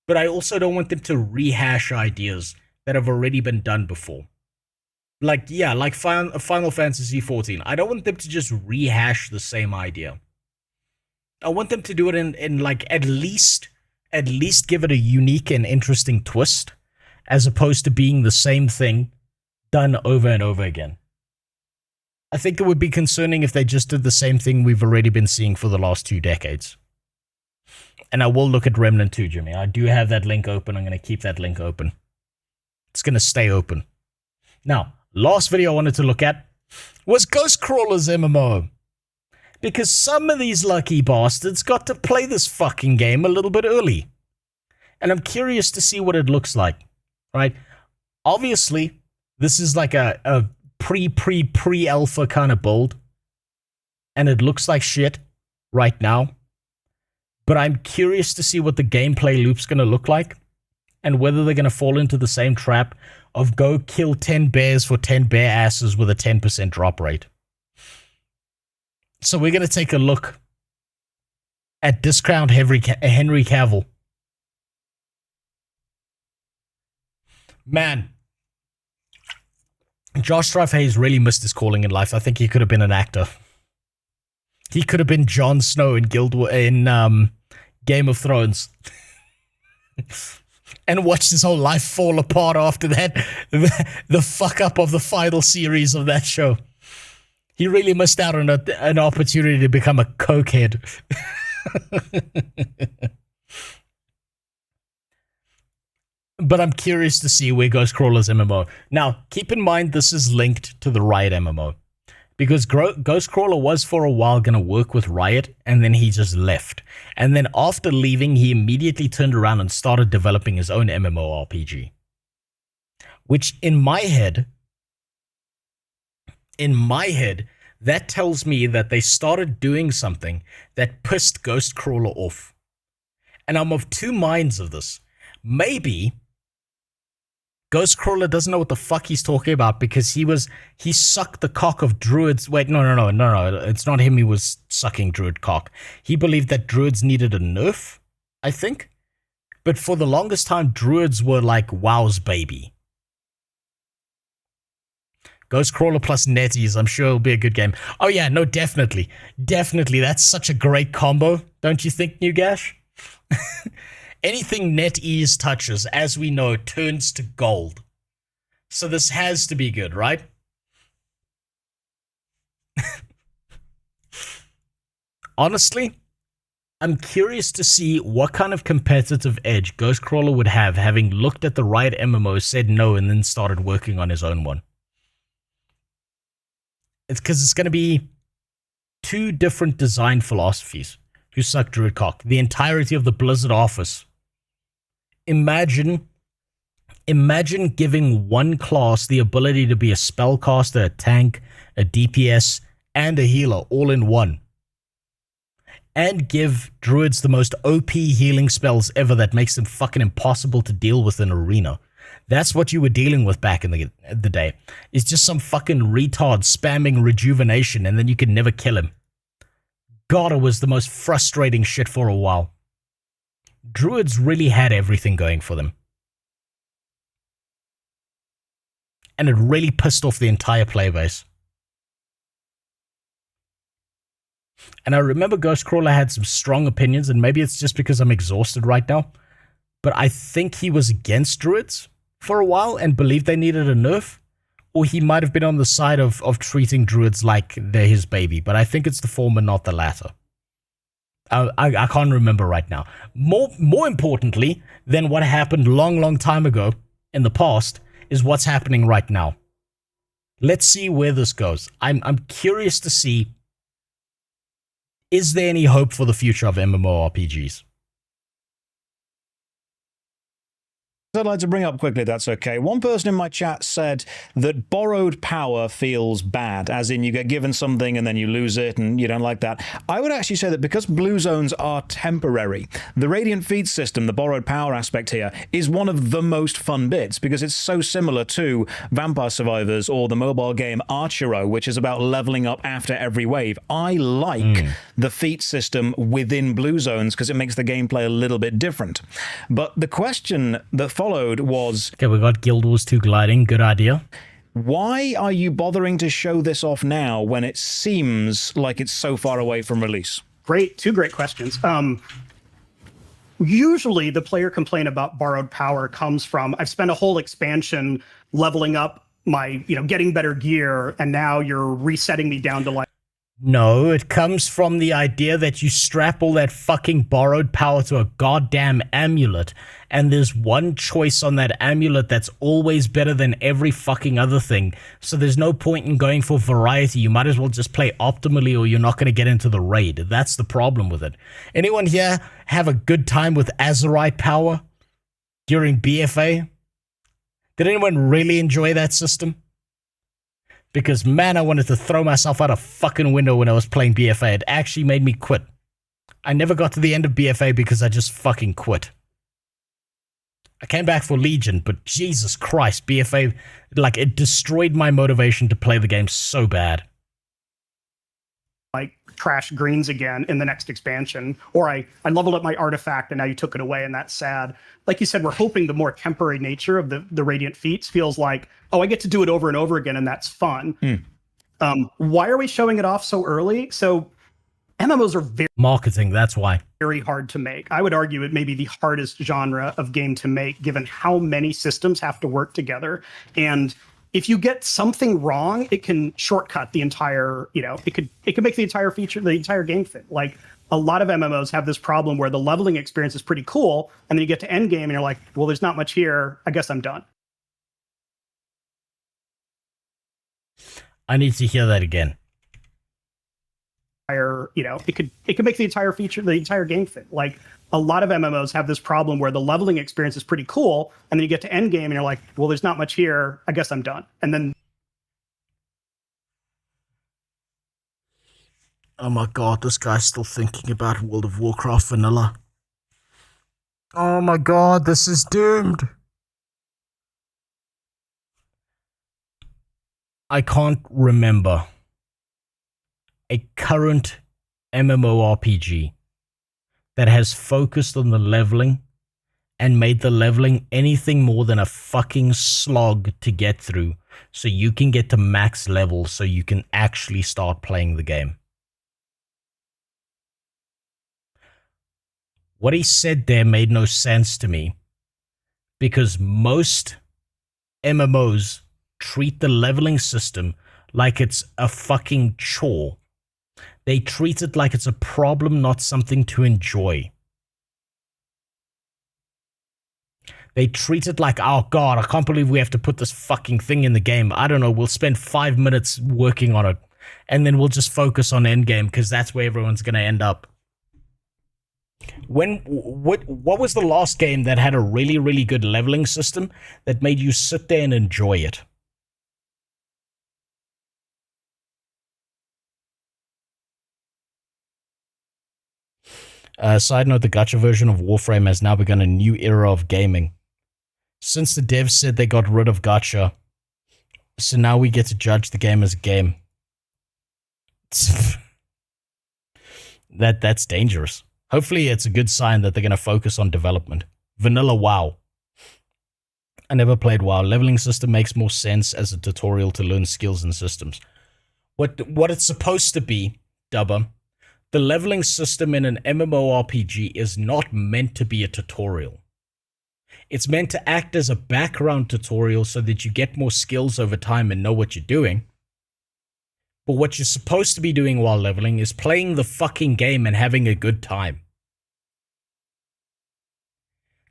but I also don't want them to rehash ideas that have already been done before. Like, yeah, like Final Fantasy XIV. I don't want them to just rehash the same idea. I want them to do it in like, at least give it a unique and interesting twist, as opposed to being the same thing done over and over again. I think it would be concerning if they just did the same thing we've already been seeing for the last 2 decades. And I will look at Remnant 2, Jimmy. I do have that link open. I'm going to keep that link open. It's going to stay open. Now, last video I wanted to look at was Ghostcrawler's MMO. Because some of these lucky bastards got to play this fucking game a little bit early. And I'm curious to see what it looks like. Right? Obviously, this is like a pre-alpha kind of build. And it looks like shit right now. But I'm curious to see what the gameplay loop's going to look like. And whether they're going to fall into the same trap of go kill 10 bears for 10 bear asses with a 10% drop rate. So we're going to take a look at discount Henry Cavill. Man, Josh Strife-Hayes really missed his calling in life. I think he could have been an actor. He could have been Jon Snow in Game of Thrones. And watched his whole life fall apart after that. The fuck up of the final series of that show. He really missed out on an opportunity to become a cokehead. But I'm curious to see where Ghostcrawler's MMO. Now, keep in mind this is linked to the Riot MMO. Because Ghostcrawler was for a while going to work with Riot, and then he just left. And then after leaving, he immediately turned around and started developing his own MMORPG. Which, in my head, in my head, that tells me that they started doing something that pissed Ghostcrawler off. And I'm of two minds of this. Maybe Ghostcrawler doesn't know what the fuck he's talking about because he sucked the cock of druids. Wait, no. It's not him who was sucking druid cock. He believed that druids needed a nerf, I think. But for the longest time, druids were like WoW's baby. Ghostcrawler plus Netties, I'm sure it'll be a good game. Oh yeah, no, definitely. Definitely, that's such a great combo, don't you think, New Gash? Anything NetEase touches, as we know, turns to gold. So this has to be good, right? Honestly, I'm curious to see what kind of competitive edge Ghostcrawler would have, having looked at the Riot MMO, said no, and then started working on his own one. It's because it's going to be two different design philosophies who suck druid cock. The entirety of the Blizzard office. Imagine giving one class the ability to be a spellcaster, a tank, a DPS, and a healer all in one. And give druids the most OP healing spells ever that makes them fucking impossible to deal with in arena. That's what you were dealing with back in the day. It's just some fucking retard spamming rejuvenation and then you can never kill him. God, it was the most frustrating shit for a while. Druids really had everything going for them. And it really pissed off the entire player base. And I remember Ghostcrawler had some strong opinions, and maybe it's just because I'm exhausted right now, but I think he was against druids for a while and believed they needed a nerf, or he might have been on the side of treating druids like they're his baby, but I think it's the former, not the latter. I can't remember right now. More importantly than what happened long time ago in the past is what's happening right now. Let's see where this goes. I'm curious to see, is there any hope for the future of MMORPGs? I'd like to bring up quickly, if that's okay. One person in my chat said that borrowed power feels bad, as in you get given something and then you lose it and you don't like that. I would actually say that because blue zones are temporary, the Radiant Feed system, the borrowed power aspect here, is one of the most fun bits because it's so similar to Vampire Survivors or the mobile game Archero, which is about leveling up after every wave. I like the feat system within blue zones because it makes the gameplay a little bit different. But the question that followed was... Okay, we got Guild Wars 2 gliding. Good idea. Why are you bothering to show this off now when it seems like it's so far away from release? Two great questions. Usually the player complaint about borrowed power comes from, I've spent a whole expansion leveling up my, getting better gear, and now you're resetting me down to like... No, it comes from the idea that you strap all that fucking borrowed power to a goddamn amulet, and there's one choice on that amulet that's always better than every fucking other thing, so there's no point in going for variety. You might as well just play optimally or you're not going to get into the raid. That's the problem with it. Anyone here have a good time with Azerite power during BFA? Did anyone really enjoy that system? Because, man, I wanted to throw myself out a fucking window when I was playing BFA. It actually made me quit. I never got to the end of BFA because I just fucking quit. I came back for Legion, but Jesus Christ, BFA, it destroyed my motivation to play the game so bad. Like, trash greens again in the next expansion. Or I leveled up my artifact and now you took it away and that's sad. Like you said, we're hoping the more temporary nature of the Radiant Feats feels like, oh, I get to do it over and over again and that's fun. Why are we showing it off so early? So MMOs are very... Marketing, that's why. Very hard to make. I would argue it may be the hardest genre of game to make, given how many systems have to work together. And if you get something wrong, it can shortcut the entire, it could make the entire feature, the entire game fit. Like, a lot of MMOs have this problem where the leveling experience is pretty cool, and then you get to end game and you're like, well, there's not much here. I guess I'm done. I need to hear that again. It could make the entire feature, the entire game fit. Like, a lot of MMOs have this problem where the leveling experience is pretty cool, and then you get to end game and you're like, well, there's not much here. I guess I'm done. And then Oh my god, this guy's still thinking about World of Warcraft vanilla. Oh my god, this is doomed. I can't remember a current MMORPG that has focused on the leveling and made the leveling anything more than a fucking slog to get through so you can get to max level so you can actually start playing the game. What he said there made no sense to me because most MMOs treat the leveling system like it's a fucking chore. They treat it like it's a problem, not something to enjoy. They treat it like, oh god, I can't believe we have to put this fucking thing in the game. I don't know, we'll spend 5 minutes working on it, and then we'll just focus on endgame, because that's where everyone's going to end up. What was the last game that had a really, really good leveling system that made you sit there and enjoy it? Side note, the gacha version of Warframe has now begun a new era of gaming. Since the devs said they got rid of gacha, so now we get to judge the game as a game. That's dangerous. Hopefully it's a good sign that they're going to focus on development. Vanilla WoW. I never played WoW. Leveling system makes more sense as a tutorial to learn skills and systems. What it's supposed to be, Dubba, the leveling system in an MMORPG is not meant to be a tutorial. It's meant to act as a background tutorial so that you get more skills over time and know what you're doing. But what you're supposed to be doing while leveling is playing the fucking game and having a good time.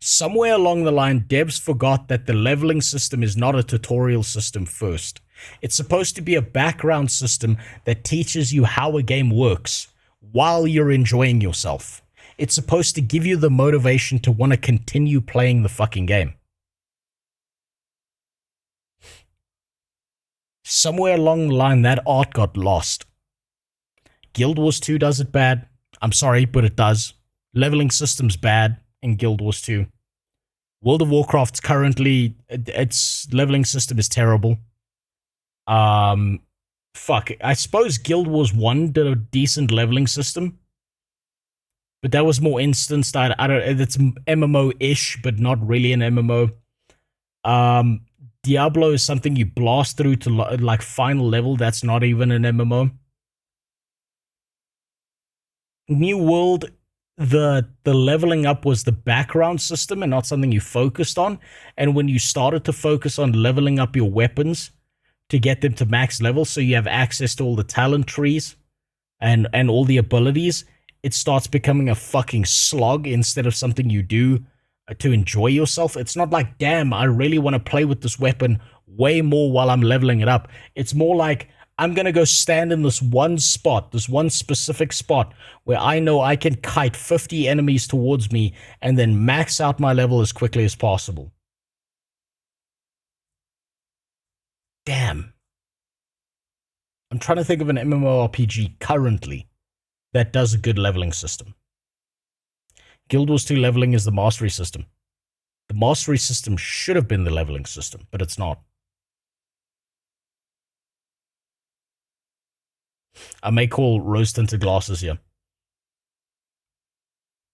Somewhere along the line, devs forgot that the leveling system is not a tutorial system first. It's supposed to be a background system that teaches you how a game works while you're enjoying yourself. It's supposed to give you the motivation to want to continue playing the fucking game. Somewhere along the line, that art got lost. Guild Wars 2 does it bad. I'm sorry, but it does. Leveling system's bad in Guild Wars 2. World of Warcraft's currently, its leveling system is terrible. Fuck, I suppose Guild Wars 1 did a decent leveling system. But that was more instanced. It's MMO-ish, but not really an MMO. Diablo is something you blast through to like final level. That's not even an MMO. New World, the leveling up was the background system and not something you focused on. And when you started to focus on leveling up your weapons to get them to max level, so you have access to all the talent trees and all the abilities, it starts becoming a fucking slog instead of something you do to enjoy yourself. It's not like, damn, I really want to play with this weapon way more while I'm leveling it up. It's more like, I'm going to go stand in this one spot, this one specific spot where I know I can kite 50 enemies towards me and then max out my level as quickly as possible. Damn. I'm trying to think of an MMORPG currently that does a good leveling system. Guild Wars 2 leveling is the mastery system. The mastery system should have been the leveling system, but it's not. I may call rose-tinted glasses here.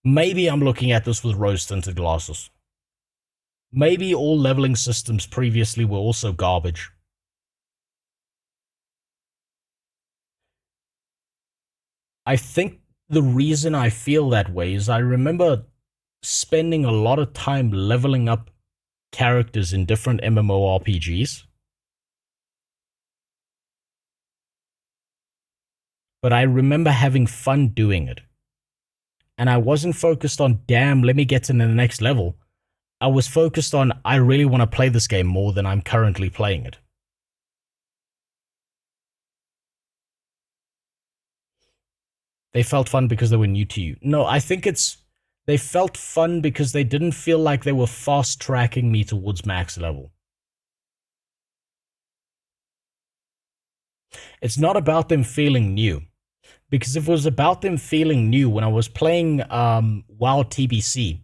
Maybe I'm looking at this with rose-tinted glasses. Maybe all leveling systems previously were also garbage. I think the reason I feel that way is I remember spending a lot of time leveling up characters in different MMORPGs. But I remember having fun doing it. And I wasn't focused on, damn, let me get to the next level. I was focused on, I really want to play this game more than I'm currently playing it. They felt fun because they were new to you. No, I think they felt fun because they didn't feel like they were fast tracking me towards max level. It's not about them feeling new. Because if it was about them feeling new, when I was playing WoW TBC,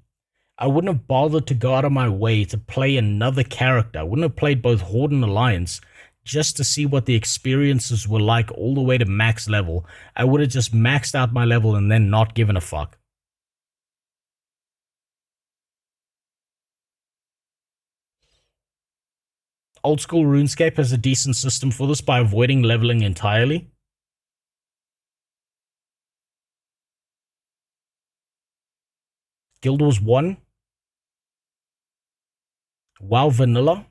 I wouldn't have bothered to go out of my way to play another character. I wouldn't have played both Horde and Alliance just to see what the experiences were like all the way to max level. I would have just maxed out my level and then not given a fuck. Old school RuneScape has a decent system for this by avoiding leveling entirely. Guild Wars 1. WoW Vanilla.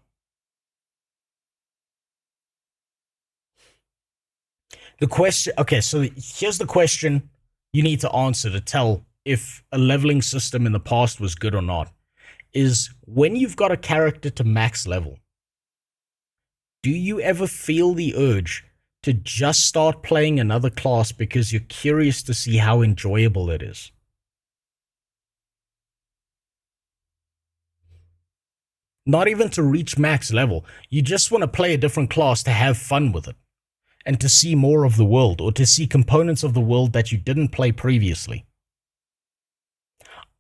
The question, okay, so here's the question you need to answer to tell if a leveling system in the past was good or not. Is when you've got a character to max level, do you ever feel the urge to just start playing another class because you're curious to see how enjoyable it is? Not even to reach max level. You just want to play a different class to have fun with it and to see more of the world, or to see components of the world that you didn't play previously.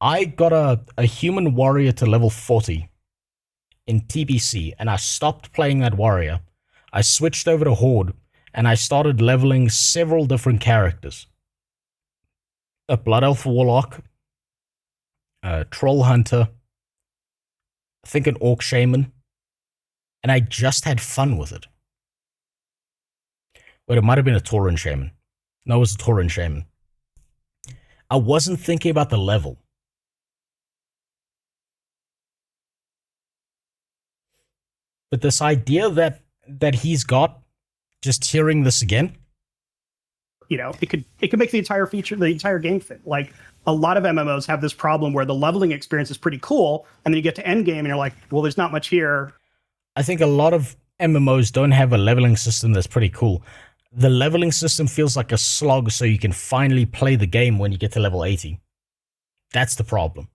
I got a human warrior to level 40 in TBC, and I stopped playing that warrior. I switched over to Horde, and I started leveling several different characters. A Blood Elf Warlock, a Troll Hunter, I think an Orc Shaman, and I just had fun with it. But it might have been a Tauren Shaman. No, it was a Tauren Shaman. I wasn't thinking about the level. But this idea that he's got, just hearing this again, you know, it could make the entire game fit. Like, a lot of MMOs have this problem where the leveling experience is pretty cool, and then you get to end game and you're like, well, there's not much here. I think a lot of MMOs don't have a leveling system that's pretty cool. The leveling system feels like a slog, so you can finally play the game when you get to level 80. That's the problem.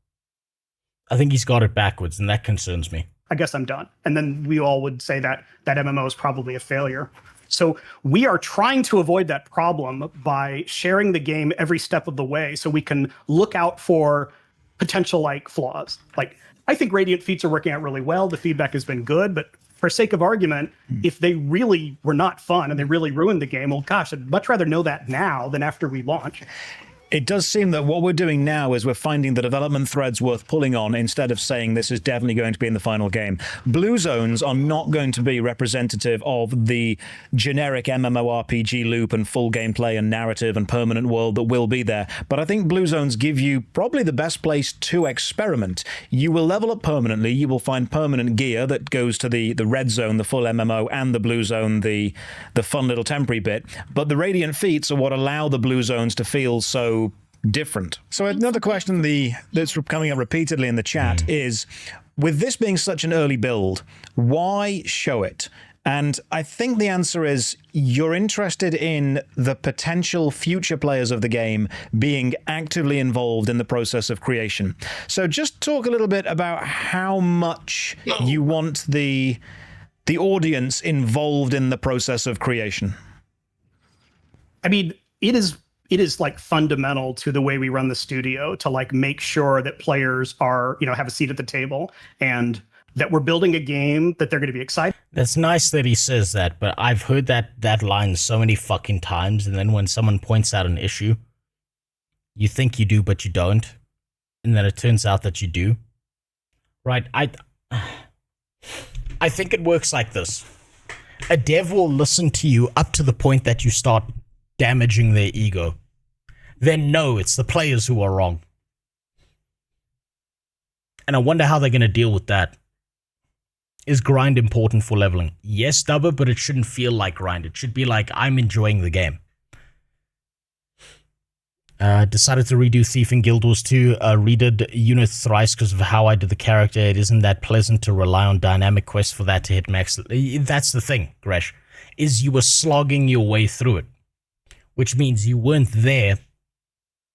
I think he's got it backwards, and that concerns me. I guess I'm done. And then we all would say that MMO is probably a failure. So we are trying to avoid that problem by sharing the game every step of the way so we can look out for potential flaws. Like, I think Radiant Feats are working out really well. The feedback has been good, but for sake of argument, if they really were not fun and they really ruined the game, well, gosh, I'd much rather know that now than after we launch. It does seem that what we're doing now is we're finding the development threads worth pulling on instead of saying this is definitely going to be in the final game. Blue zones are not going to be representative of the generic MMORPG loop and full gameplay and narrative and permanent world that will be there. But I think blue zones give you probably the best place to experiment. You will level up permanently. You will find permanent gear that goes to the red zone, the full MMO, and the blue zone, the fun little temporary bit. But the Radiant Feats are what allow the blue zones to feel so different. So another question that's coming up repeatedly in the chat is, with this being such an early build, why show it? And I think the answer is you're interested in the potential future players of the game being actively involved in the process of creation. So just talk a little bit about how much you want the audience involved in the process of creation. I mean, it is like fundamental to the way we run the studio to like make sure that players are, have a seat at the table and that we're building a game that they're going to be excited. That's nice that he says that, but I've heard that line so many fucking times, and then when someone points out an issue, you think you do, but you don't, and then it turns out that you do. Right? I think it works like this. A dev will listen to you up to the point that you start damaging their ego. Then no, it's the players who are wrong. And I wonder how they're going to deal with that. Is grind important for leveling? Yes, Dubber, but it shouldn't feel like grind. It should be like, I'm enjoying the game. Decided to redo Thief in Guild Wars 2. Redid Unit thrice because of how I did the character. It isn't that pleasant to rely on dynamic quests for that to hit max. That's the thing, Gresh, is you were slogging your way through it. Which means you weren't there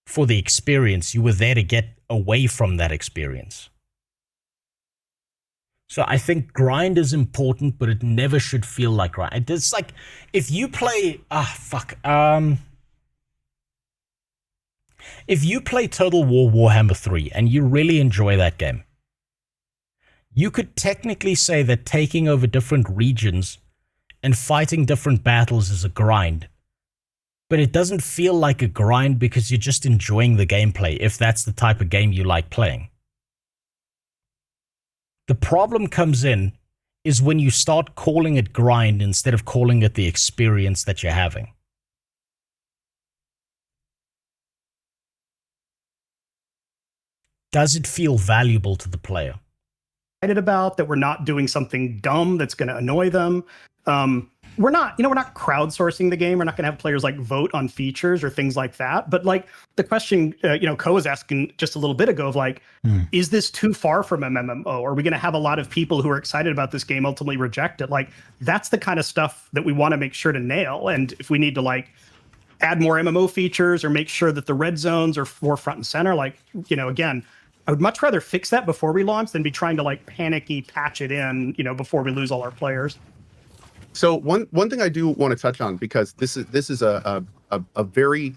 for the experience. You were there to get away from that experience. So I think grind is important, but it never should feel like grind. It's like, if you play... If you play Total War Warhammer 3 and you really enjoy that game, you could technically say that taking over different regions and fighting different battles is a grind. But it doesn't feel like a grind because you're just enjoying the gameplay, if that's the type of game you like playing. The problem comes in is when you start calling it grind instead of calling it the experience that you're having. Does it feel valuable to the player? About that we're not doing something dumb that's going to annoy them. We're not crowdsourcing the game. We're not going to have players like vote on features or things like that. But like the question, Ko was asking just a little bit ago of like, is this too far from an MMO? Are we going to have a lot of people who are excited about this game ultimately reject it? Like that's the kind of stuff that we want to make sure to nail. And if we need to like add more MMO features or make sure that the red zones are more front and center, like, again, I would much rather fix that before we launch than be trying to like panicky patch it in, before we lose all our players. So one thing I do want to touch on, because this is a very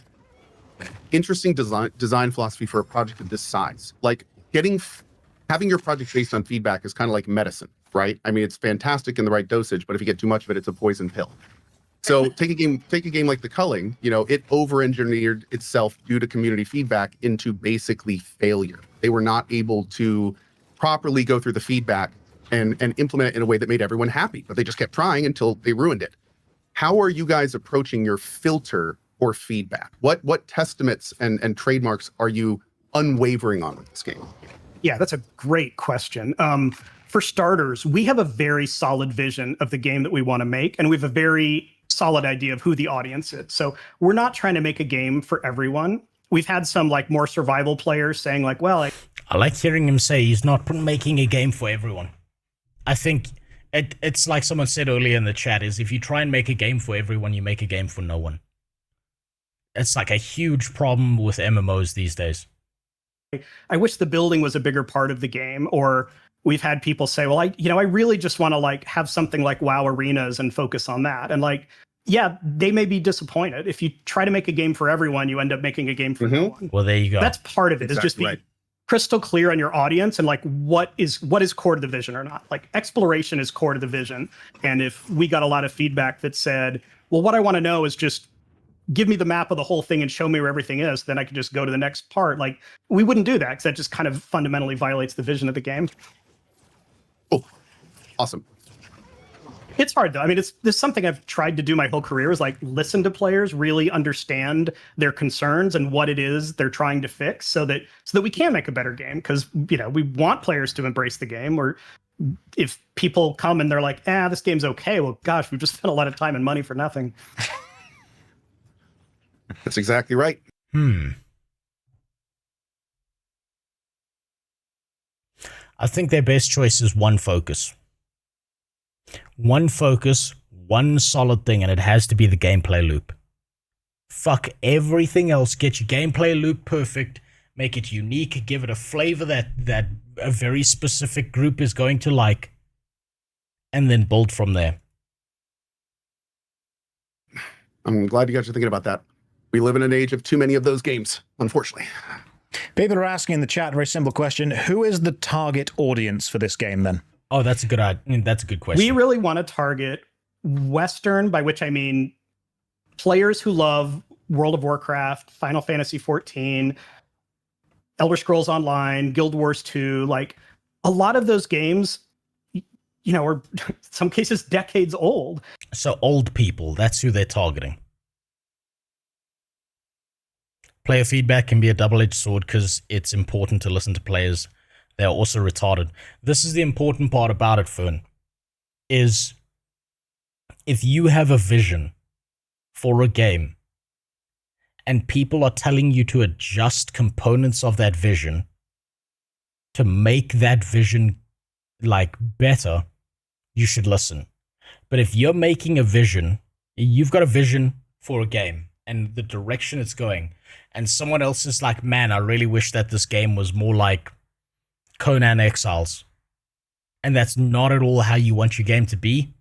interesting design philosophy for a project of this size. Like having your project based on feedback is kind of like medicine, right? I mean, it's fantastic in the right dosage, but if you get too much of it, it's a poison pill. So take a game like The Culling, it over-engineered itself due to community feedback into basically failure. They were not able to properly go through the feedback and implement it in a way that made everyone happy, but they just kept trying until they ruined it. How are you guys approaching your filter or feedback? What testaments and trademarks are you unwavering on with this game? Yeah, that's a great question. For starters, we have a very solid vision of the game that we want to make, and we have a very solid idea of who the audience is. So we're not trying to make a game for everyone. We've had some like more survival players saying like, well, I like hearing him say he's not making a game for everyone. I think it's like someone said earlier in the chat, is if you try and make a game for everyone, you make a game for no one. It's like a huge problem with MMOs these days. I wish the building was a bigger part of the game, or we've had people say, well, I really just want to like have something like WoW Arenas and focus on that. And like, yeah, they may be disappointed. If you try to make a game for everyone, you end up making a game for no one. Well, there you go. That's part of it, is just be crystal clear on your audience and like what is core to the vision or not. Like exploration is core to the vision. And if we got a lot of feedback that said, well, what I want to know is just give me the map of the whole thing and show me where everything is, then I can just go to the next part. Like we wouldn't do that because that just kind of fundamentally violates the vision of the game. Oh, awesome. It's hard though. I mean, this is something I've tried to do my whole career, is like listen to players, really understand their concerns and what it is they're trying to fix, so that we can make a better game. Because we want players to embrace the game. Or if people come and they're like, this game's okay, well, gosh, we've just spent a lot of time and money for nothing. That's exactly right. I think their best choice is one focus. One focus, one solid thing, and it has to be the gameplay loop. Fuck everything else. Get your gameplay loop perfect. Make it unique. Give it a flavor that a very specific group is going to like. And then build from there. I'm glad you guys are thinking about that. We live in an age of too many of those games, unfortunately. People are asking in the chat a very simple question. Who is the target audience for this game then? Oh, that's a good question. We really want to target Western, by which I mean players who love World of Warcraft, Final Fantasy XIV, Elder Scrolls Online, Guild Wars 2. Like a lot of those games, are in some cases decades old. So old people, that's who they're targeting. Player feedback can be a double-edged sword because it's important to listen to players. They're also retarded. This is the important part about it, Fern, is if you have a vision for a game and people are telling you to adjust components of that vision to make that vision like better, you should listen. But if you're making a vision, you've got a vision for a game and the direction it's going, and someone else is like, man, I really wish that this game was more like Conan Exiles, and that's not at all how you want your game to be,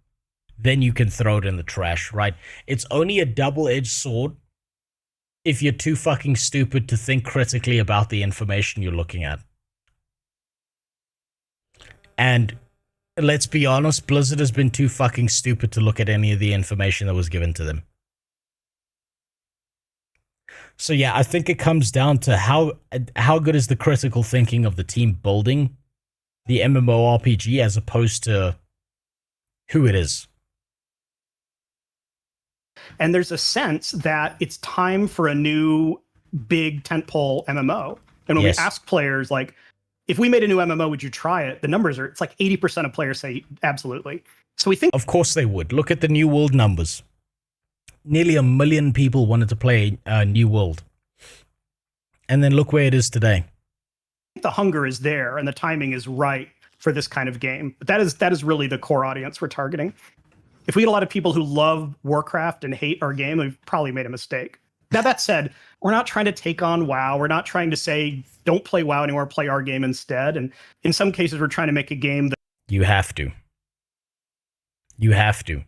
then you can throw it in the trash, right? It's only a double-edged sword if you're too fucking stupid to think critically about the information you're looking at. And let's be honest, Blizzard has been too fucking stupid to look at any of the information that was given to them. So yeah, I think it comes down to how good is the critical thinking of the team building the MMORPG as opposed to who it is. And there's a sense that it's time for a new big tentpole MMO. And when we ask players, like, if we made a new MMO, would you try it? The numbers are, it's like 80% of players say absolutely. So we think... Of course they would. Look at the New World numbers. Nearly 1 million people wanted to play New World. And then look where it is today. The hunger is there and the timing is right for this kind of game. But that is really the core audience we're targeting. If we had a lot of people who love Warcraft and hate our game, we've probably made a mistake. Now, that said, we're not trying to take on WoW. We're not trying to say, don't play WoW anymore, play our game instead. And in some cases, we're trying to make a game that... You have to. You have to.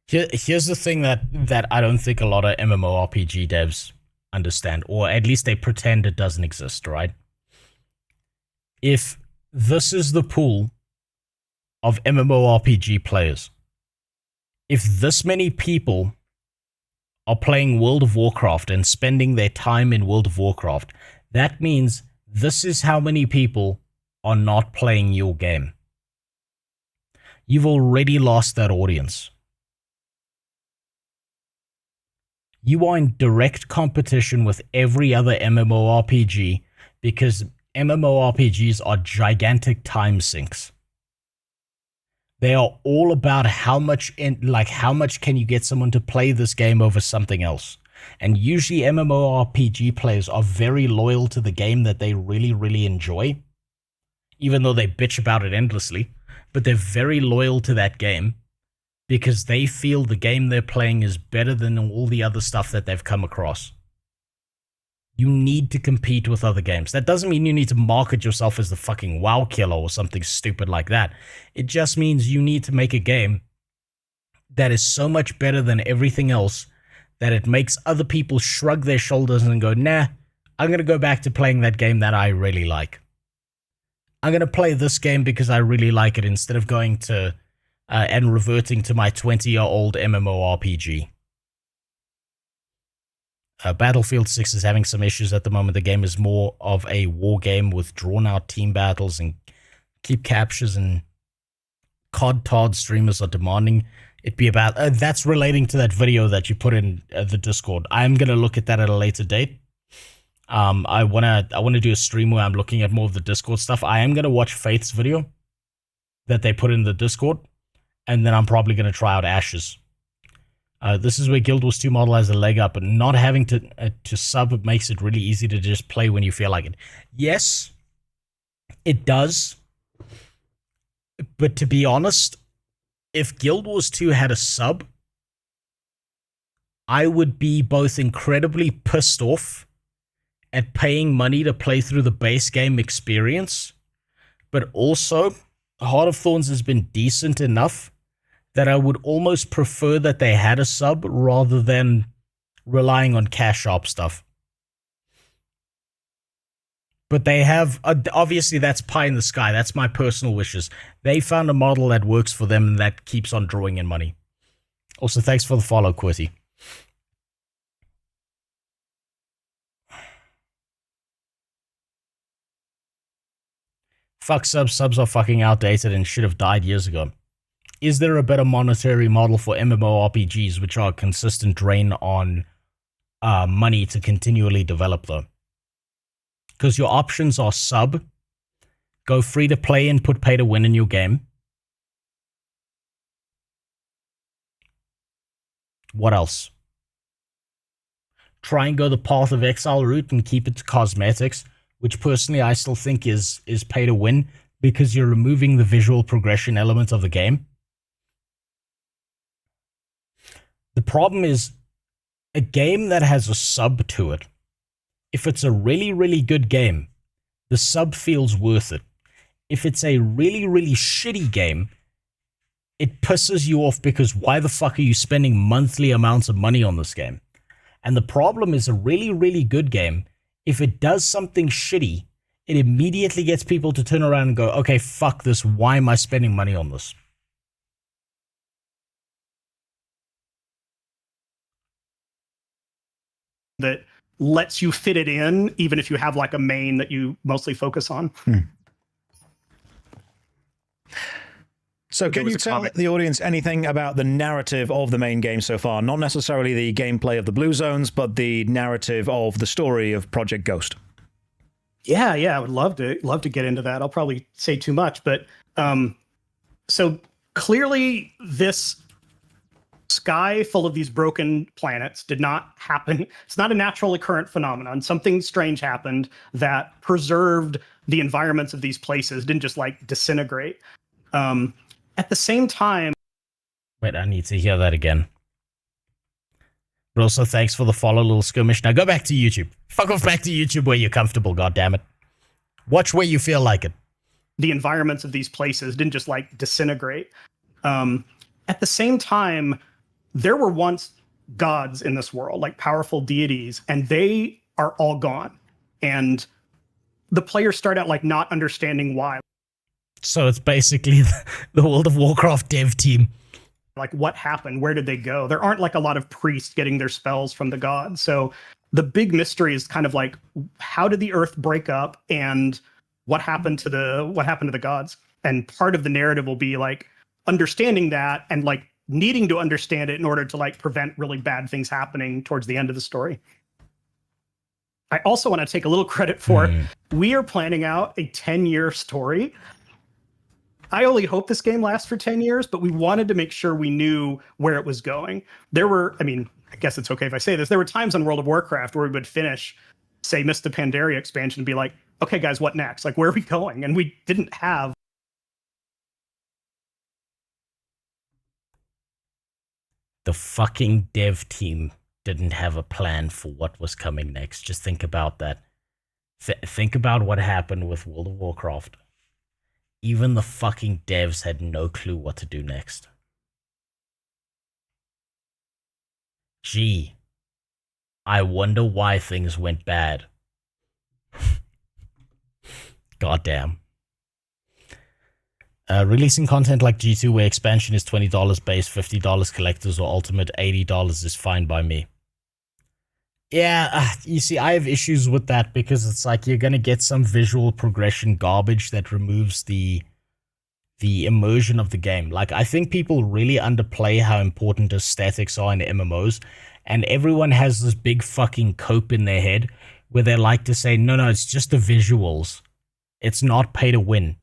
Here's the thing that I don't think a lot of MMORPG devs understand, or at least they pretend it doesn't exist, right? If this is the pool of MMORPG players, if this many people are playing World of Warcraft and spending their time in World of Warcraft, that means this is how many people are not playing your game. You've already lost that audience. You are in direct competition with every other MMORPG because MMORPGs are gigantic time sinks. They are all about how much can you get someone to play this game over something else. And usually MMORPG players are very loyal to the game that they really, really enjoy, even though they bitch about it endlessly, but they're very loyal to that game because they feel the game they're playing is better than all the other stuff that they've come across. You need to compete with other games. That doesn't mean you need to market yourself as the fucking WoW killer or something stupid like that. It just means you need to make a game that is so much better than everything else that it makes other people shrug their shoulders and go, nah, I'm going to go back to playing that game that I really like. I'm going to play this game because I really like it instead of going to and reverting to my 20-year-old MMORPG. Battlefield 6 is having some issues at the moment. The game is more of a war game with drawn-out team battles and keep captures, and COD streamers are demanding it be about... that's relating to that video that you put in the Discord. I'm going to look at that at a later date. I wanna do a stream where I'm looking at more of the Discord stuff. I am going to watch Faith's video that they put in the Discord, and then I'm probably going to try out Ashes. This is where Guild Wars 2 model has a leg up, and not having to sub makes it really easy to just play when you feel like it. Yes, it does. But to be honest, if Guild Wars 2 had a sub, I would be both incredibly pissed off at paying money to play through the base game experience, but also Heart of Thorns has been decent enough that I would almost prefer that they had a sub rather than relying on cash shop stuff. But they have, obviously that's pie in the sky. That's my personal wishes. They found a model that works for them and that keeps on drawing in money. Also, thanks for the follow, Quirty. Fuck subs. Subs are fucking outdated and should have died years ago. Is there a better monetary model for MMORPGs which are a consistent drain on money to continually develop though? Because your options are sub, go free to play and put pay to win in your game. What else? Try and go the Path of Exile route and keep it to cosmetics, which personally I still think is pay to win because you're removing the visual progression element of the game. The problem is a game that has a sub to it. If it's a really, really good game, the sub feels worth it. If it's a really, really shitty game, it pisses you off because why the fuck are you spending monthly amounts of money on this game? And the problem is a really, really good game, if it does something shitty, it immediately gets people to turn around and go, okay, fuck this. Why am I spending money on this? That lets you fit it in, even if you have like a main that you mostly focus on. So can you tell the audience anything about the narrative of the main game so far? Not necessarily the gameplay of the Blue Zones, but the narrative of the story of Project Ghost. Yeah, I would love to get into that. I'll probably say too much, but so clearly this sky full of these broken planets did not happen. It's not a natural occurrent phenomenon. Something strange happened that preserved the environments of these places, didn't just like disintegrate. At the same time... Wait, I need to hear that again. But also, thanks for the follow, little skirmish. Now go back to YouTube. Fuck off back to YouTube where you're comfortable, goddammit. Watch where you feel like it. The environments of these places didn't just like disintegrate. At the same time, there were once gods in this world, like powerful deities, and they are all gone. And the players start out like not understanding why. So it's basically the World of Warcraft dev team. Like, what happened? Where did they go? There aren't like a lot of priests getting their spells from the gods. So the big mystery is kind of like, how did the earth break up, and what happened to the gods? And part of the narrative will be like understanding that and like needing to understand it in order to like prevent really bad things happening towards the end of the story. I also want to take a little credit for we are planning out a 10-year story. I only hope this game lasts for 10 years, but we wanted to make sure we knew where it was going. There were, I mean, I guess it's okay if I say this, there were times on World of Warcraft where we would finish, say, Mist of Pandaria expansion and be like, okay, guys, what next? Like, where are we going? And we didn't have... The fucking dev team didn't have a plan for what was coming next. Just think about that. Think about what happened with World of Warcraft. Even the fucking devs had no clue what to do next. Gee, I wonder why things went bad. Goddamn. Releasing content like G2 where expansion is $20 base, $50 collectors, or ultimate $80 is fine by me. Yeah, you see, I have issues with that because it's like you're going to get some visual progression garbage that removes the immersion of the game. Like, I think people really underplay how important aesthetics are in MMOs, and everyone has this big fucking cope in their head where they like to say, no, it's just the visuals. It's not pay to win.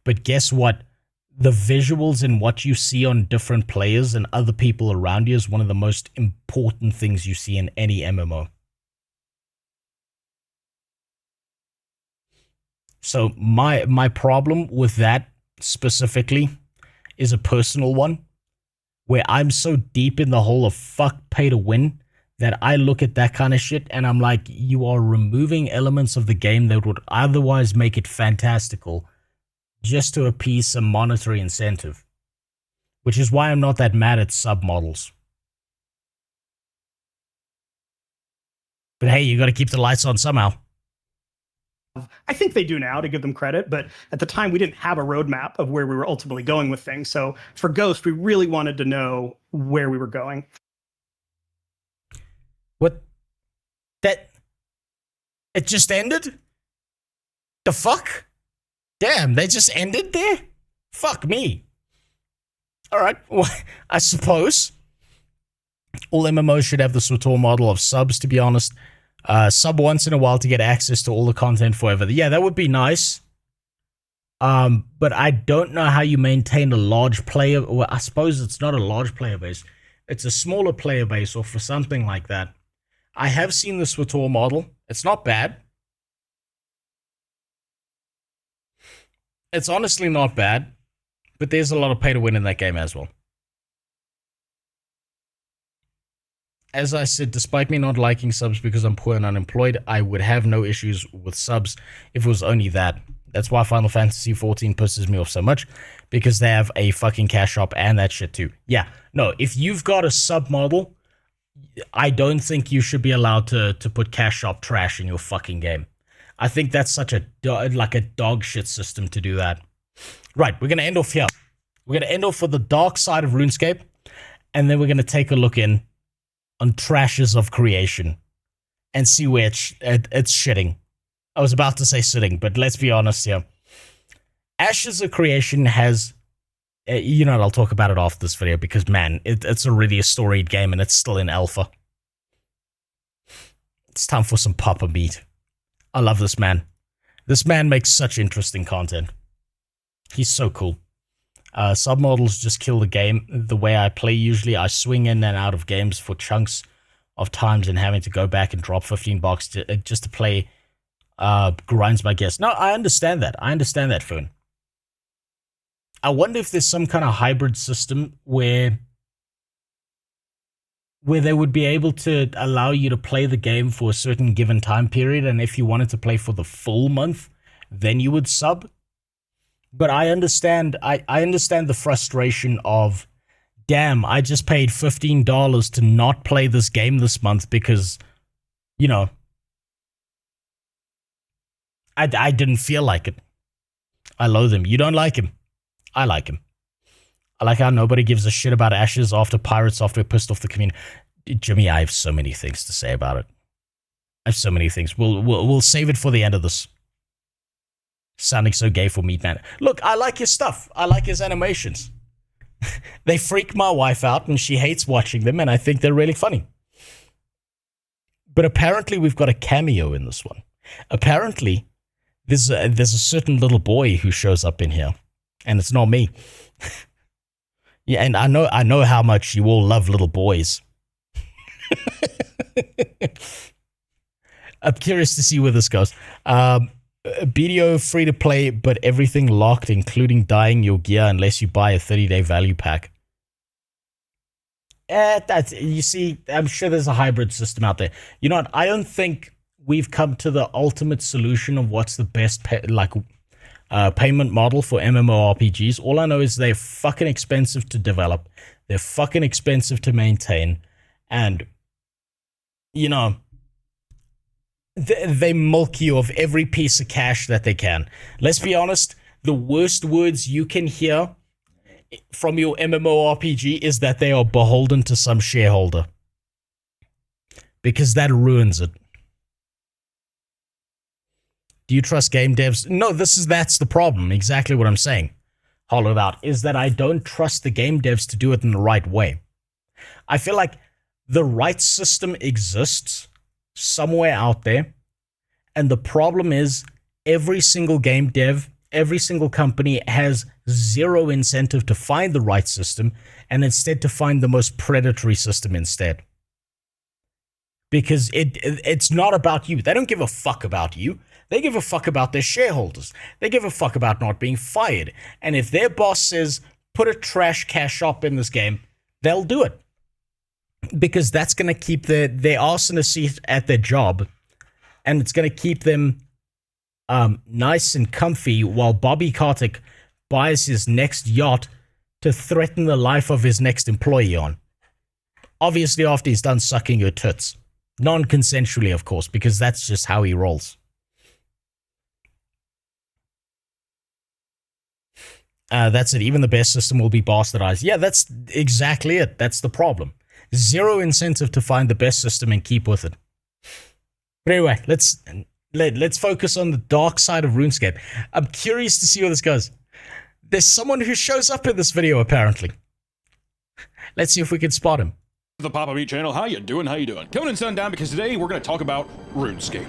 But guess what? The visuals and what you see on different players and other people around you is one of the most important things you see in any MMO. So my problem with that specifically is a personal one, where I'm so deep in the hole of fuck pay to win that I look at that kind of shit and I'm like, you are removing elements of the game that would otherwise make it fantastical just to appease some monetary incentive. Which is why I'm not that mad at submodels. But hey, you gotta keep the lights on somehow. I think they do now, to give them credit, but at the time we didn't have a roadmap of where we were ultimately going with things. So for Ghost, we really wanted to know where we were going. What? That... It just ended? The fuck? Damn, they just ended there? Fuck me. Alright, well, I suppose. All MMOs should have the SWTOR model of subs, to be honest. Sub once in a while to get access to all the content forever. Yeah, that would be nice. But I don't know how you maintain a large player... Well, I suppose it's not a large player base. It's a smaller player base or for something like that. I have seen the SWTOR model. It's not bad. It's honestly not bad, but there's a lot of pay to win in that game as well. As I said, despite me not liking subs because I'm poor and unemployed, I would have no issues with subs if it was only that. That's why Final Fantasy XIV pisses me off so much, because they have a fucking cash shop and that shit too. Yeah, no, if you've got a sub model, I don't think you should be allowed to put cash shop trash in your fucking game. I think that's such a dog shit system to do that. Right, we're gonna end off here. We're gonna end off with the dark side of RuneScape, and then we're gonna take a look in on trashes of creation and see where it's shitting. I was about to say sitting, but let's be honest here. Ashes of Creation has, you know, I'll talk about it after this video because, man, it's already a storied game and it's still in alpha. It's time for some proper meat. I love this man. This man makes such interesting content. He's so cool. Submodels just kill the game. The way I play usually, I swing in and out of games for chunks of times and having to go back and drop $15 just to play grinds my guess. No, I understand that. I understand that, Foon. I wonder if there's some kind of hybrid system where they would be able to allow you to play the game for a certain given time period, and if you wanted to play for the full month, then you would sub. But I understand the frustration of, damn, I just paid $15 to not play this game this month because, you know, I didn't feel like it. I loathe him. You don't like him. I like him. I like how nobody gives a shit about Ashes after Pirate Software pissed off the community. Jimmy, I have so many things to say about it. I have so many things. We'll save it for the end of this. Sounding so gay for Meat Man. Look, I like his stuff. I like his animations. They freak my wife out and she hates watching them, and I think they're really funny. But apparently we've got a cameo in this one. Apparently there's a certain little boy who shows up in here. And it's not me. Yeah, and I know how much you all love little boys. I'm curious to see where this goes. BDO free to play, but everything locked, including dyeing your gear unless you buy a 30-day value pack. You see, I'm sure there's a hybrid system out there. You know what? I don't think we've come to the ultimate solution of what's the best payment model for MMORPGs. All I know is they're fucking expensive to develop. They're fucking expensive to maintain. And, you know, they milk you of every piece of cash that they can. Let's be honest, the worst words you can hear from your MMORPG is that they are beholden to some shareholder. Because that ruins it. Do you trust game devs? No, that's the problem. Exactly what I'm saying. Hollowed out is that I don't trust the game devs to do it in the right way. I feel like the right system exists somewhere out there, and the problem is every single game dev, every single company has zero incentive to find the right system, and instead to find the most predatory system instead. Because it's not about you. They don't give a fuck about you. They give a fuck about their shareholders. They give a fuck about not being fired. And if their boss says, put a trash cash shop in this game, they'll do it. Because that's going to keep their arse in a seat at their job. And it's going to keep them nice and comfy while Bobby Kotick buys his next yacht to threaten the life of his next employee on. Obviously after he's done sucking her tits. Non-consensually, of course, because that's just how he rolls. That's it. Even the best system will be bastardized. Yeah, that's exactly it. That's the problem. Zero incentive to find the best system and keep with it. But anyway, let's focus on the dark side of RuneScape. I'm curious to see where this goes. There's someone who shows up in this video, apparently. Let's see if we can spot him. The Papa Beat channel, how you doing? How you doing? Coming in sundown because today we're going to talk about RuneScape.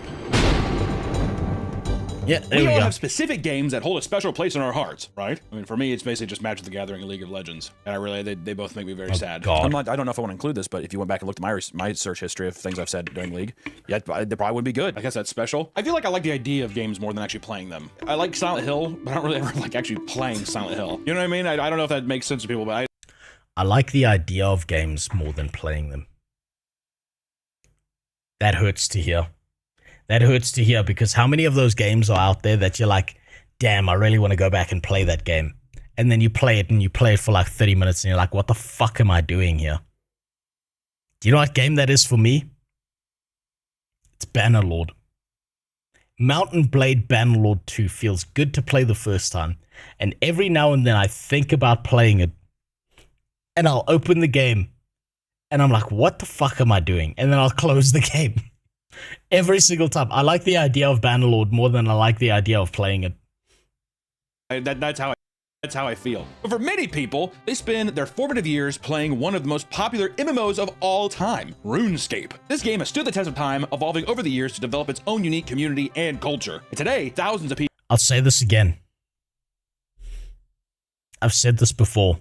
Yeah, we all have specific games that hold a special place in our hearts, right? I mean, for me, it's basically just Magic the Gathering and League of Legends, and they both make me very sad. I don't know if I want to include this, but if you went back and looked at my search history of things I've said during League, yeah, they probably would be good. I guess that's special. I feel like I like the idea of games more than actually playing them. I like Silent Hill, but I don't really ever like actually playing Silent Hill. You know what I mean? I don't know if that makes sense to people, but I like the idea of games more than playing them. That hurts to hear. That hurts to hear because how many of those games are out there that you're like, damn, I really want to go back and play that game. And then you play it and you play it for like 30 minutes and you're like, what the fuck am I doing here? Do you know what game that is for me? It's Bannerlord. Mountain Blade Bannerlord 2 feels good to play the first time, and every now and then I think about playing it, and I'll open the game, and I'm like, what the fuck am I doing? And then I'll close the game. Every single time. I like the idea of Bannerlord more than I like the idea of playing it. That's how I feel. But for many people, they spend their formative years playing one of the most popular MMOs of all time, Runescape. This game has stood the test of time, evolving over the years to develop its own unique community and culture. And today, thousands of people... I'll say this again. I've said this before.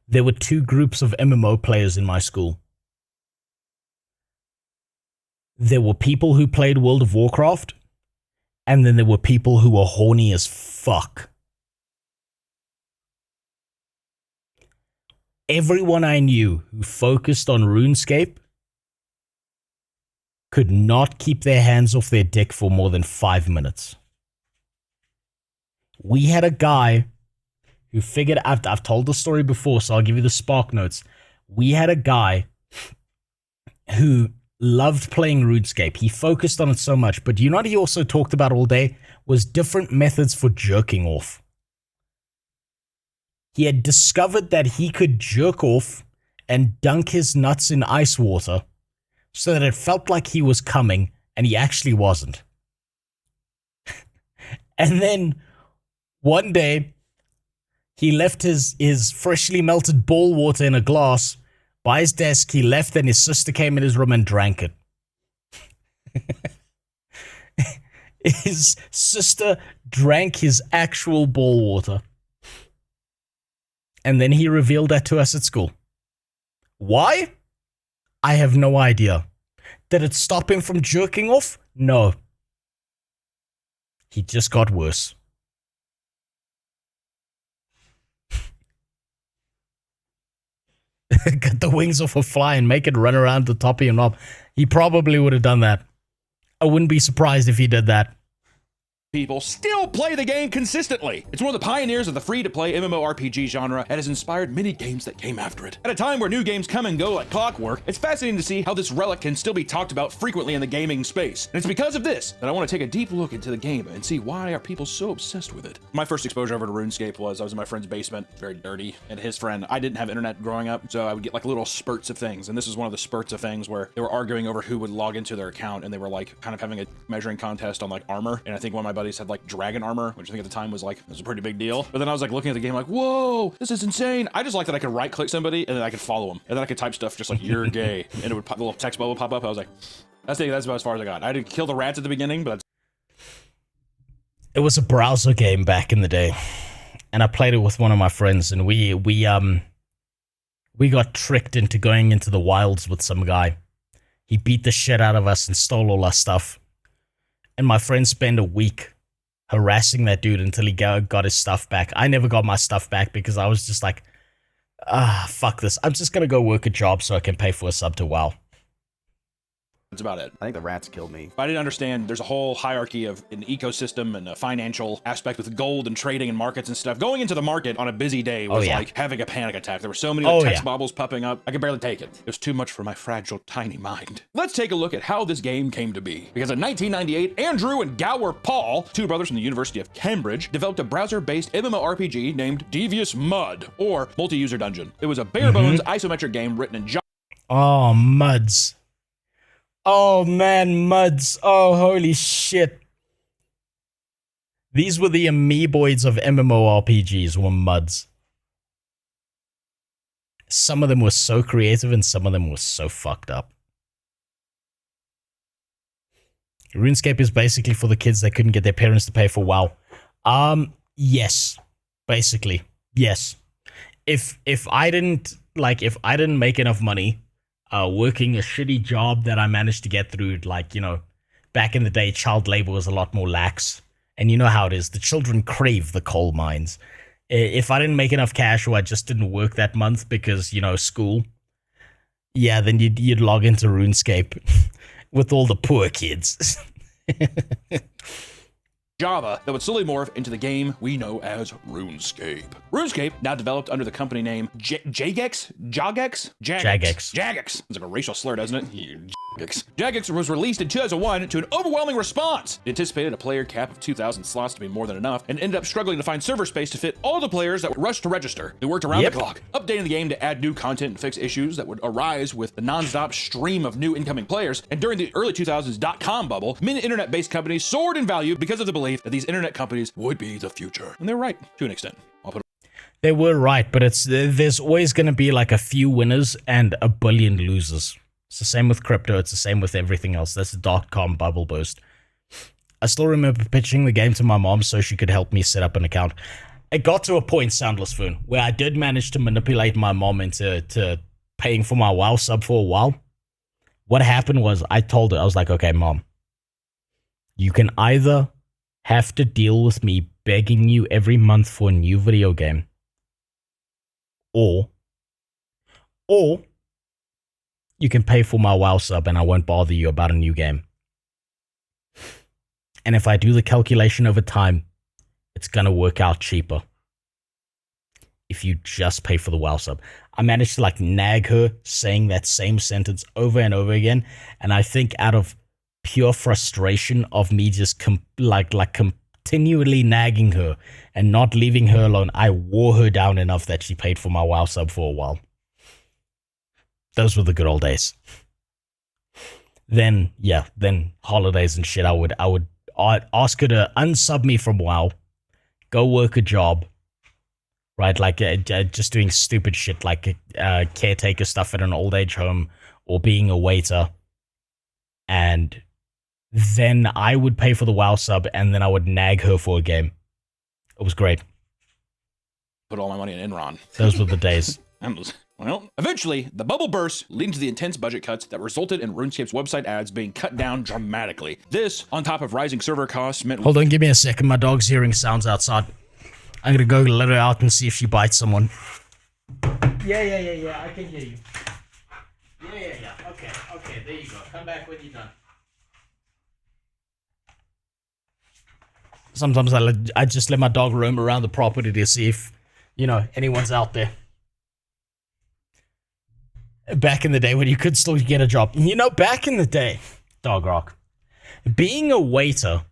There were two groups of MMO players in my school. There were people who played World of Warcraft, and then there were people who were horny as fuck. Everyone I knew who focused on RuneScape could not keep their hands off their dick for more than 5 minutes. We had a guy who figured, I've told the story before, so I'll give you the spark notes. We had a guy who loved playing RuneScape. He focused on it so much, but you know what he also talked about all day? Was different methods for jerking off. He had discovered that he could jerk off and dunk his nuts in ice water so that it felt like he was coming and he actually wasn't. And then one day he left his freshly melted ball water in a glass by his desk. He left and his sister came in his room and drank it. His sister drank his actual ball water. And then he revealed that to us at school. Why? I have no idea. Did it stop him from jerking off? No. He just got worse. Cut the wings off a fly and make it run around the top of your knob. He probably would have done that. I wouldn't be surprised if he did that. People still play the game consistently. It's one of the pioneers of the free-to-play MMORPG genre and has inspired many games that came after it. At a time where new games come and go like clockwork, it's fascinating to see how this relic can still be talked about frequently in the gaming space. And it's because of this that I want to take a deep look into the game and see why are people so obsessed with it. My first exposure over to RuneScape was I was in my friend's basement, very dirty, and his friend, I didn't have internet growing up, so I would get like little spurts of things. And this is one of the spurts of things where they were arguing over who would log into their account, and they were like kind of having a measuring contest on like armor. And I think one of my buddies had like dragon armor, which I think at the time was like, it was a pretty big deal. But then I was like looking at the game like, whoa, this is insane. I just like that I could right click somebody and then I could follow them. And then I could type stuff just like, you're gay. And it would pop, the little text bubble pop up. I was like, that's about as far as I got. I did kill the rats at the beginning, but it was a browser game back in the day. And I played it with one of my friends, and we got tricked into going into the wilds with some guy. He beat the shit out of us and stole all our stuff. And my friend spent a week harassing that dude until he got his stuff back. I never got my stuff back because I was just like, fuck this. I'm just going to go work a job so I can pay for a sub to WoW. that's about it. I think the rats killed me. I didn't understand there's a whole hierarchy of an ecosystem and a financial aspect with gold and trading and markets and stuff. Going into the market on a busy day was like having a panic attack. There were so many text bubbles popping up. I could barely take it. It was too much for my fragile, tiny mind. Let's take a look at how this game came to be. Because in 1998, Andrew and Gower Paul, two brothers from the University of Cambridge, developed a browser-based MMORPG named Devious Mud, or Multi-User Dungeon. It was a bare-bones isometric game written in Java. Oh, Muds. Oh, man, Muds. Oh, holy shit. These were the amoeboids of MMORPGs, were Muds. Some of them were so creative and some of them were so fucked up. RuneScape is basically for the kids that couldn't get their parents to pay for WoW. Yes. Basically. Yes. If I didn't make enough money working a shitty job that I managed to get through, like, you know, back in the day, child labor was a lot more lax. And you know how it is. The children crave the coal mines. If I didn't make enough cash or I just didn't work that month because, you know, school, yeah, then you'd log into RuneScape with all the poor kids. Java that would slowly morph into the game we know as RuneScape. RuneScape, now developed under the company name Jagex? Jagex? Jagex. Jagex. It's like a racial slur, doesn't it? Jagex. Jagex was released in 2001 to an overwhelming response. It anticipated a player cap of 2,000 slots to be more than enough, and ended up struggling to find server space to fit all the players that would rush to register. They worked around the clock, updating the game to add new content and fix issues that would arise with the non-stop stream of new incoming players. And during the early 2000s .com bubble, many internet-based companies soared in value because of the belief that these internet companies would be the future. And they're right, to an extent. They were right, but there's always going to be like a few winners and a billion losers. It's the same with crypto. It's the same with everything else. That's the .com bubble burst. I still remember pitching the game to my mom so she could help me set up an account. It got to a point, Soundless Foon, where I did manage to manipulate my mom into paying for my WoW sub for a while. What happened was I told her, I was like, okay, Mom, you can either have to deal with me begging you every month for a new video game, or you can pay for my WoW sub and I won't bother you about a new game. And if I do the calculation over time, it's going to work out cheaper if you just pay for the WoW sub. I managed to like nag her saying that same sentence over and over again. And I think out of pure frustration of me just continually nagging her and not leaving her alone, I wore her down enough that she paid for my WoW sub for a while. Those were the good old days. Then holidays and shit, I would ask her to unsub me from WoW, go work a job, right? Like just doing stupid shit like caretaker stuff at an old age home or being a waiter. And then I would pay for the WoW sub and then I would nag her for a game. It was great. Put all my money in Enron. Those were the days. Well, eventually, the bubble burst, leading to the intense budget cuts that resulted in RuneScape's website ads being cut down dramatically. This, on top of rising server costs, meant... Hold on, give me a second. My dog's hearing sounds outside. I'm gonna go let her out and see if she bites someone. Yeah. I can hear you. Yeah. Okay, there you go. Come back when you're done. Sometimes I just let my dog roam around the property to see if, anyone's out there. Back in the day when you could still get a job. Back in the day, Dog Rock, being a waiter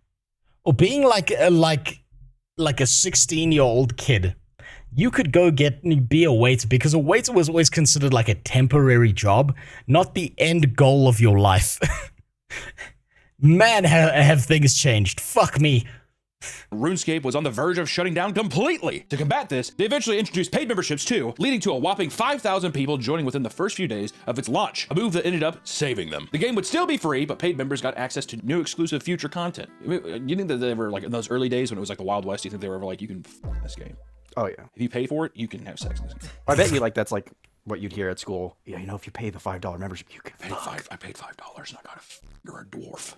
or being like a 16-year-old kid, you could go be a waiter because a waiter was always considered like a temporary job, not the end goal of your life. Man, have things changed. Fuck me. RuneScape was on the verge of shutting down completely. To combat this, they eventually introduced paid memberships too, leading to a whopping 5,000 people joining within the first few days of its launch, a move that ended up saving them. The game would still be free, but paid members got access to new exclusive future content. You think that they were like in those early days when it was like the Wild West, you think they were ever like, you can f this game? Oh yeah. If you pay for it, you can have sex in this game. I bet you that's like what you'd hear at school. Yeah, if you pay the $5 membership, you can I paid $5 and I got a finger a dwarf.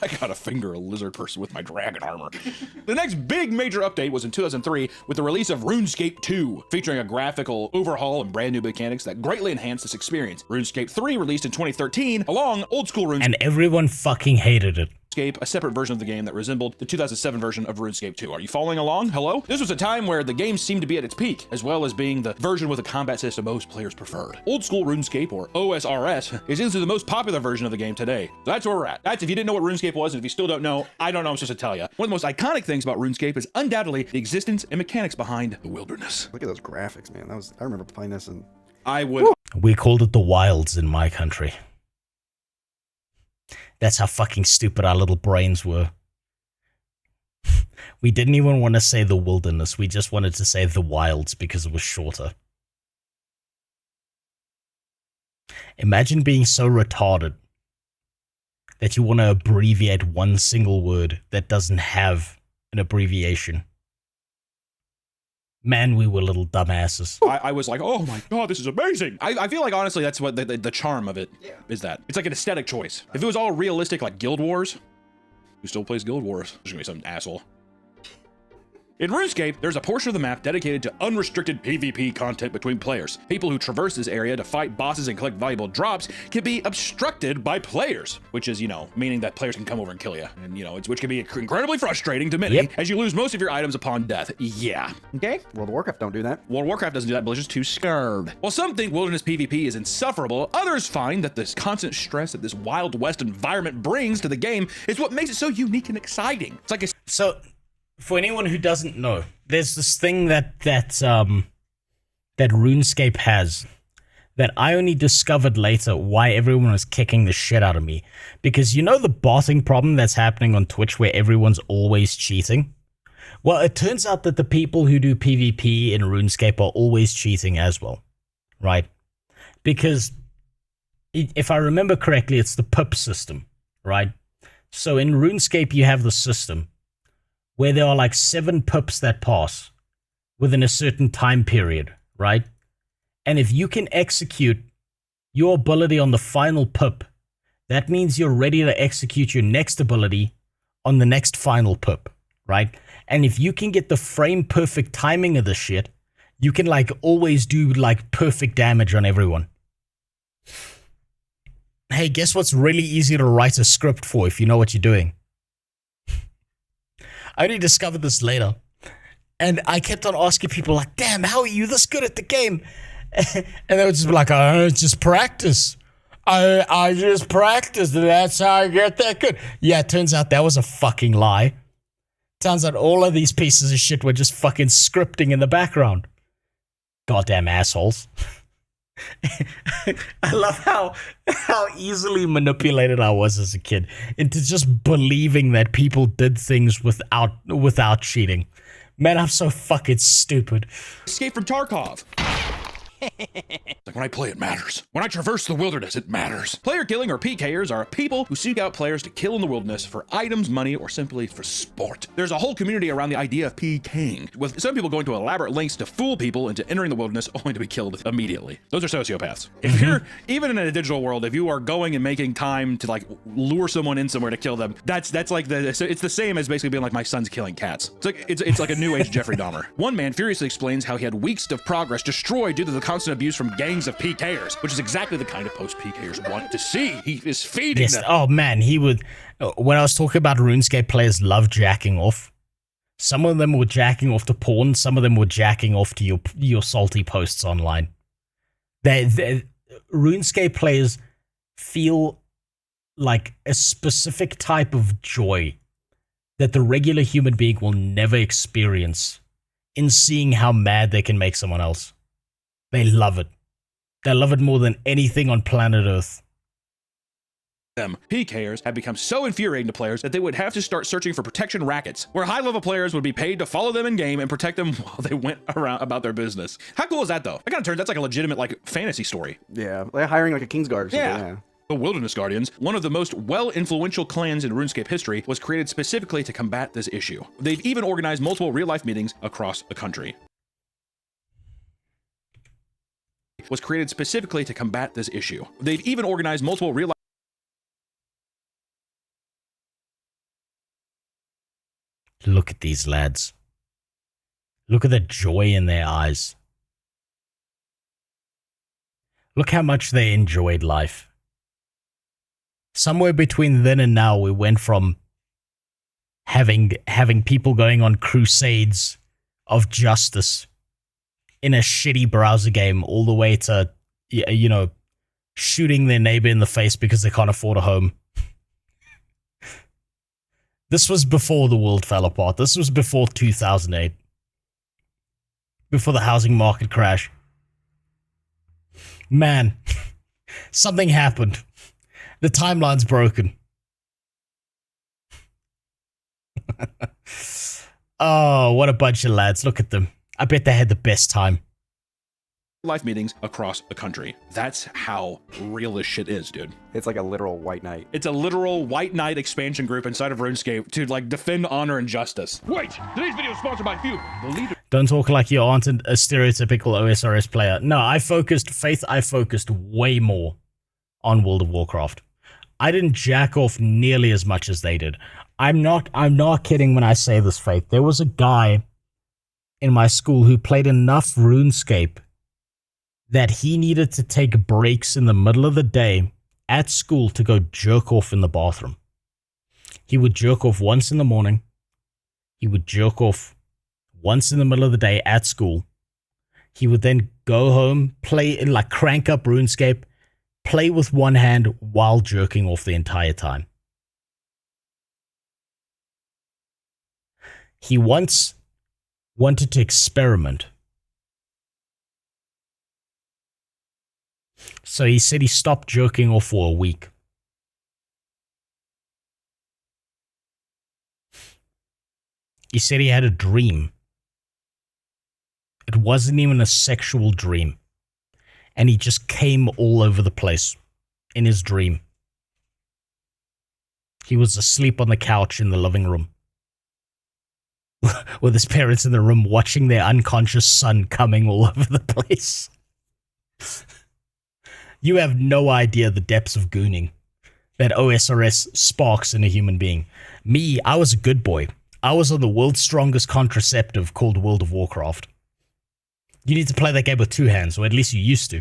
I gotta finger a lizard person with my dragon armor. The next big major update was in 2003 with the release of RuneScape 2, featuring a graphical overhaul and brand new mechanics that greatly enhanced this experience. RuneScape 3 released in 2013 along old school RuneScape. And everyone fucking hated it. A separate version of the game that resembled the 2007 version of RuneScape 2. Are you following along? Hello? This was a time where the game seemed to be at its peak, as well as being the version with a combat system most players preferred. Old school RuneScape, or OSRS, is into the most popular version of the game today. So that's where we're at. That's if you didn't know what RuneScape was, and if you still don't know, I don't know, I'm supposed to tell you. One of the most iconic things about RuneScape is undoubtedly the existence and mechanics behind the wilderness. Look at those graphics, man. I remember playing this and... We called it the wilds in my country. That's how fucking stupid our little brains were. We didn't even want to say the wilderness. We just wanted to say the wilds because it was shorter. Imagine being so retarded that you want to abbreviate one single word that doesn't have an abbreviation. Man, we were little dumbasses. I was like, oh my god, this is amazing. I feel like, honestly, that's what the charm of it is that. It's like an aesthetic choice. If it was all realistic like Guild Wars, who still plays Guild Wars? There's gonna be some asshole. In RuneScape, there's a portion of the map dedicated to unrestricted PvP content between players. People who traverse this area to fight bosses and collect valuable drops can be obstructed by players, which is, meaning that players can come over and kill you. And, which can be incredibly frustrating to many as you lose most of your items upon death. Yeah. Okay? World of Warcraft don't do that. World of Warcraft doesn't do that. Blizzard's too scared. While some think wilderness PvP is insufferable, others find that this constant stress that this Wild West environment brings to the game is what makes it so unique and exciting. It's like So, for anyone who doesn't know, there's this thing that RuneScape has that I only discovered later why everyone was kicking the shit out of me. Because the botting problem that's happening on Twitch where everyone's always cheating? Well, it turns out that the people who do PvP in RuneScape are always cheating as well, right? Because if I remember correctly, it's the pip system, right? So in RuneScape, you have the system where there are like 7 pips that pass within a certain time period, right? And if you can execute your ability on the final pip, that means you're ready to execute your next ability on the next final pip, right? And if you can get the frame perfect timing of this shit, you can always do perfect damage on everyone. Hey, guess what's really easy to write a script for if you know what you're doing? I only discovered this later. And I kept on asking people damn, how are you this good at the game? And they would just be like, I just practice. I just practice. That's how I get that good. Yeah, it turns out that was a fucking lie. Turns out all of these pieces of shit were just fucking scripting in the background. Goddamn assholes. I love how easily manipulated I was as a kid into just believing that people did things without cheating. Man, I'm so fucking stupid. Escape from Tarkov. When I play, it matters. When I traverse the wilderness, it matters. Player killing, or PKers, are people who seek out players to kill in the wilderness for items, money, or simply for sport. There's a whole community around the idea of PKing, with some people going to elaborate lengths to fool people into entering the wilderness only to be killed immediately. Those are sociopaths. If you're, even in a digital world, if you are going and making time to lure someone in somewhere to kill them, it's the same as basically being like, my son's killing cats. It's like a new age Jeffrey Dahmer. One man furiously explains how he had weeks of progress destroyed due to the constant abuse from gangs of PKers, which is exactly the kind of post PKers want to see. He is feeding them. Oh man, he would. When I was talking about RuneScape players love jacking off, some of them were jacking off to porn, some of them were jacking off to your salty posts online. RuneScape players feel like a specific type of joy that the regular human being will never experience in seeing how mad they can make someone else. They love it. They love it more than anything on planet Earth. PKers have become so infuriating to players that they would have to start searching for protection rackets, where high-level players would be paid to follow them in-game and protect them while they went around about their business. How cool is that, though? That kind of turns, that's like a legitimate, fantasy story. Yeah, like hiring a Kingsguard or something. Yeah. The Wilderness Guardians, one of the most well-influential clans in RuneScape history, was created specifically to combat this issue. They've even organized multiple real-life meetings across the country. Was created specifically to combat this issue. They've even organized multiple real-life. Look at these lads. Look at the joy in their eyes. Look how much they enjoyed life. Somewhere between then and now, we went from having people going on crusades of justice in a shitty browser game all the way to, shooting their neighbor in the face because they can't afford a home. This was before the world fell apart. This was before 2008. Before the housing market crash. Man, something happened. The timeline's broken. Oh, what a bunch of lads. Look at them. I bet they had the best time. Life meetings across the country. That's how real this shit is, dude. It's like a literal white knight. It's a literal white knight expansion group inside of RuneScape to defend honor and justice. Wait, today's video is sponsored by Fidor, the leader. Don't talk like you aren't a stereotypical OSRS player. No, I focused way more on World of Warcraft. I didn't jack off nearly as much as they did. I'm not kidding when I say this, Faith. There was a guy in my school who played enough RuneScape that he needed to take breaks in the middle of the day at school to go jerk off in the bathroom. He would jerk off once in the morning. He would jerk off once in the middle of the day at school. He would then go home, play, like crank up RuneScape, play with one hand while jerking off the entire time. He once wanted to experiment. So he said he stopped jerking off for a week. He said he had a dream. It wasn't even a sexual dream. And he just came all over the place in his dream. He was asleep on the couch in the living room with his parents in the room watching their unconscious son coming all over the place. You have no idea the depths of gooning that OSRS sparks in a human being. Me, I was a good boy. I was on the world's strongest contraceptive called World of Warcraft. You need to play that game with two hands, or at least you used to.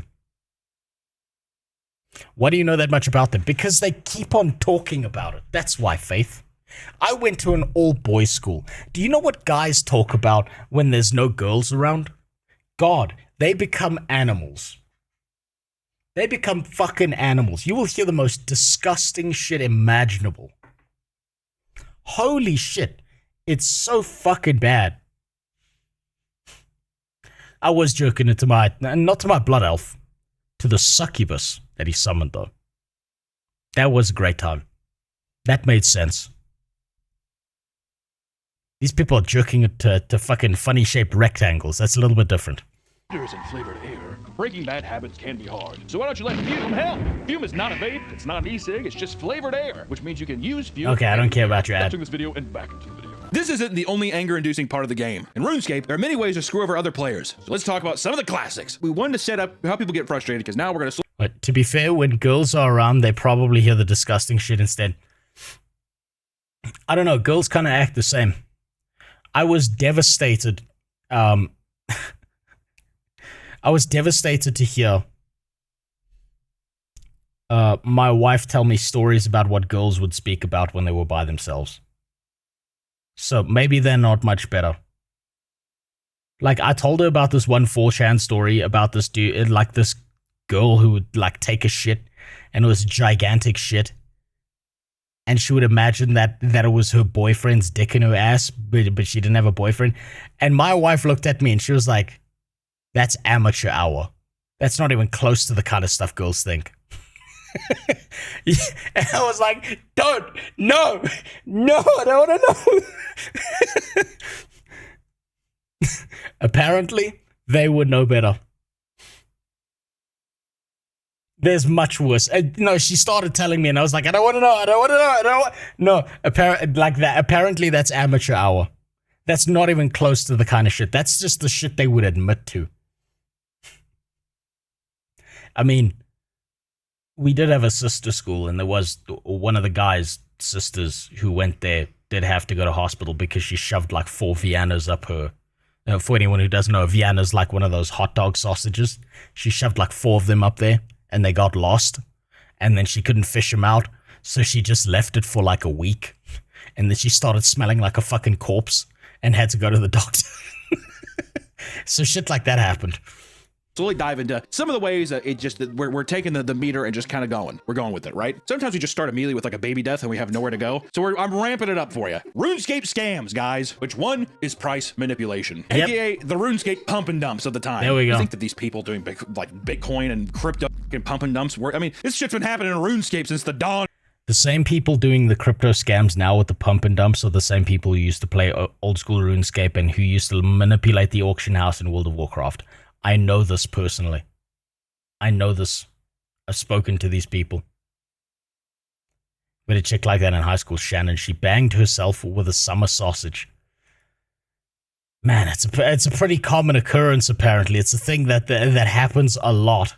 Why do you know that much about them? Because they keep on talking about it. That's why, Faith. I went to an all-boys school. Do you know what guys talk about when there's no girls around? God, they become animals. They become fucking animals. You will hear the most disgusting shit imaginable. Holy shit. It's so fucking bad. I was jerking it to not to my blood elf, to the succubus that he summoned though. That was a great time. That made sense. These people are jerking it to fucking funny shaped rectangles. That's a little bit different. And flavored air. Breaking bad habits can be hard. So why don't you let Fume help? Fume is not a vape, it's not an e-cig, it's just flavored air, which means you can use Fume. Okay, I don't care about your ad. Watching this video and back into the video. This isn't the only anger-inducing part of the game. In RuneScape, there are many ways to screw over other players. So let's talk about some of the classics. We wanted to set up how people get frustrated because now we're going to... But to be fair, when girls are around, they probably hear the disgusting shit instead. I don't know, girls kind of act the same. I was devastated. I was devastated to hear my wife tell me stories about what girls would speak about when they were by themselves. So maybe they're not much better. Like, I told her about this one 4chan story about this dude, like this girl who would like take a shit, and it was gigantic shit. And she would imagine that it was her boyfriend's dick in her ass, but she didn't have a boyfriend. And my wife looked at me and she was like, that's amateur hour. That's not even close to the kind of stuff girls think. And I was like, no, I don't want to know. Apparently, they would know better. There's much worse. No, she started telling me and I was like, I don't want to know. No, apparently that's amateur hour. That's not even close to the kind of shit. That's just the shit they would admit to. I mean, we did have a sister school, and there was one of the guys' sisters who went there did have to go to hospital because she shoved like 4 Viennas up her. For anyone who doesn't know, Vienna's like one of those hot dog sausages. She shoved like 4 of them up there, and they got lost, and then she couldn't fish them out, so she just left it for like a week, and then she started smelling like a fucking corpse and had to go to the doctor. So shit like that happened. So we'll dive into some of the ways that we're taking the meter and just kind of going. We're going with it, right? Sometimes we just start immediately with like a baby death and we have nowhere to go. So I'm ramping it up for you. RuneScape scams, guys. Which one is price manipulation? Yep. AKA the RuneScape pump and dumps of the time. There we go. I think that these people doing Bitcoin and crypto and pump and dumps work. I mean, this shit's been happening in RuneScape since the dawn. The same people doing the crypto scams now with the pump and dumps are the same people who used to play old school RuneScape and who used to manipulate the auction house in World of Warcraft. I know this personally. I know this. I've spoken to these people. We had a chick like that in high school, Shannon. She banged herself with a summer sausage. Man, it's a pretty common occurrence, apparently. It's a thing that happens a lot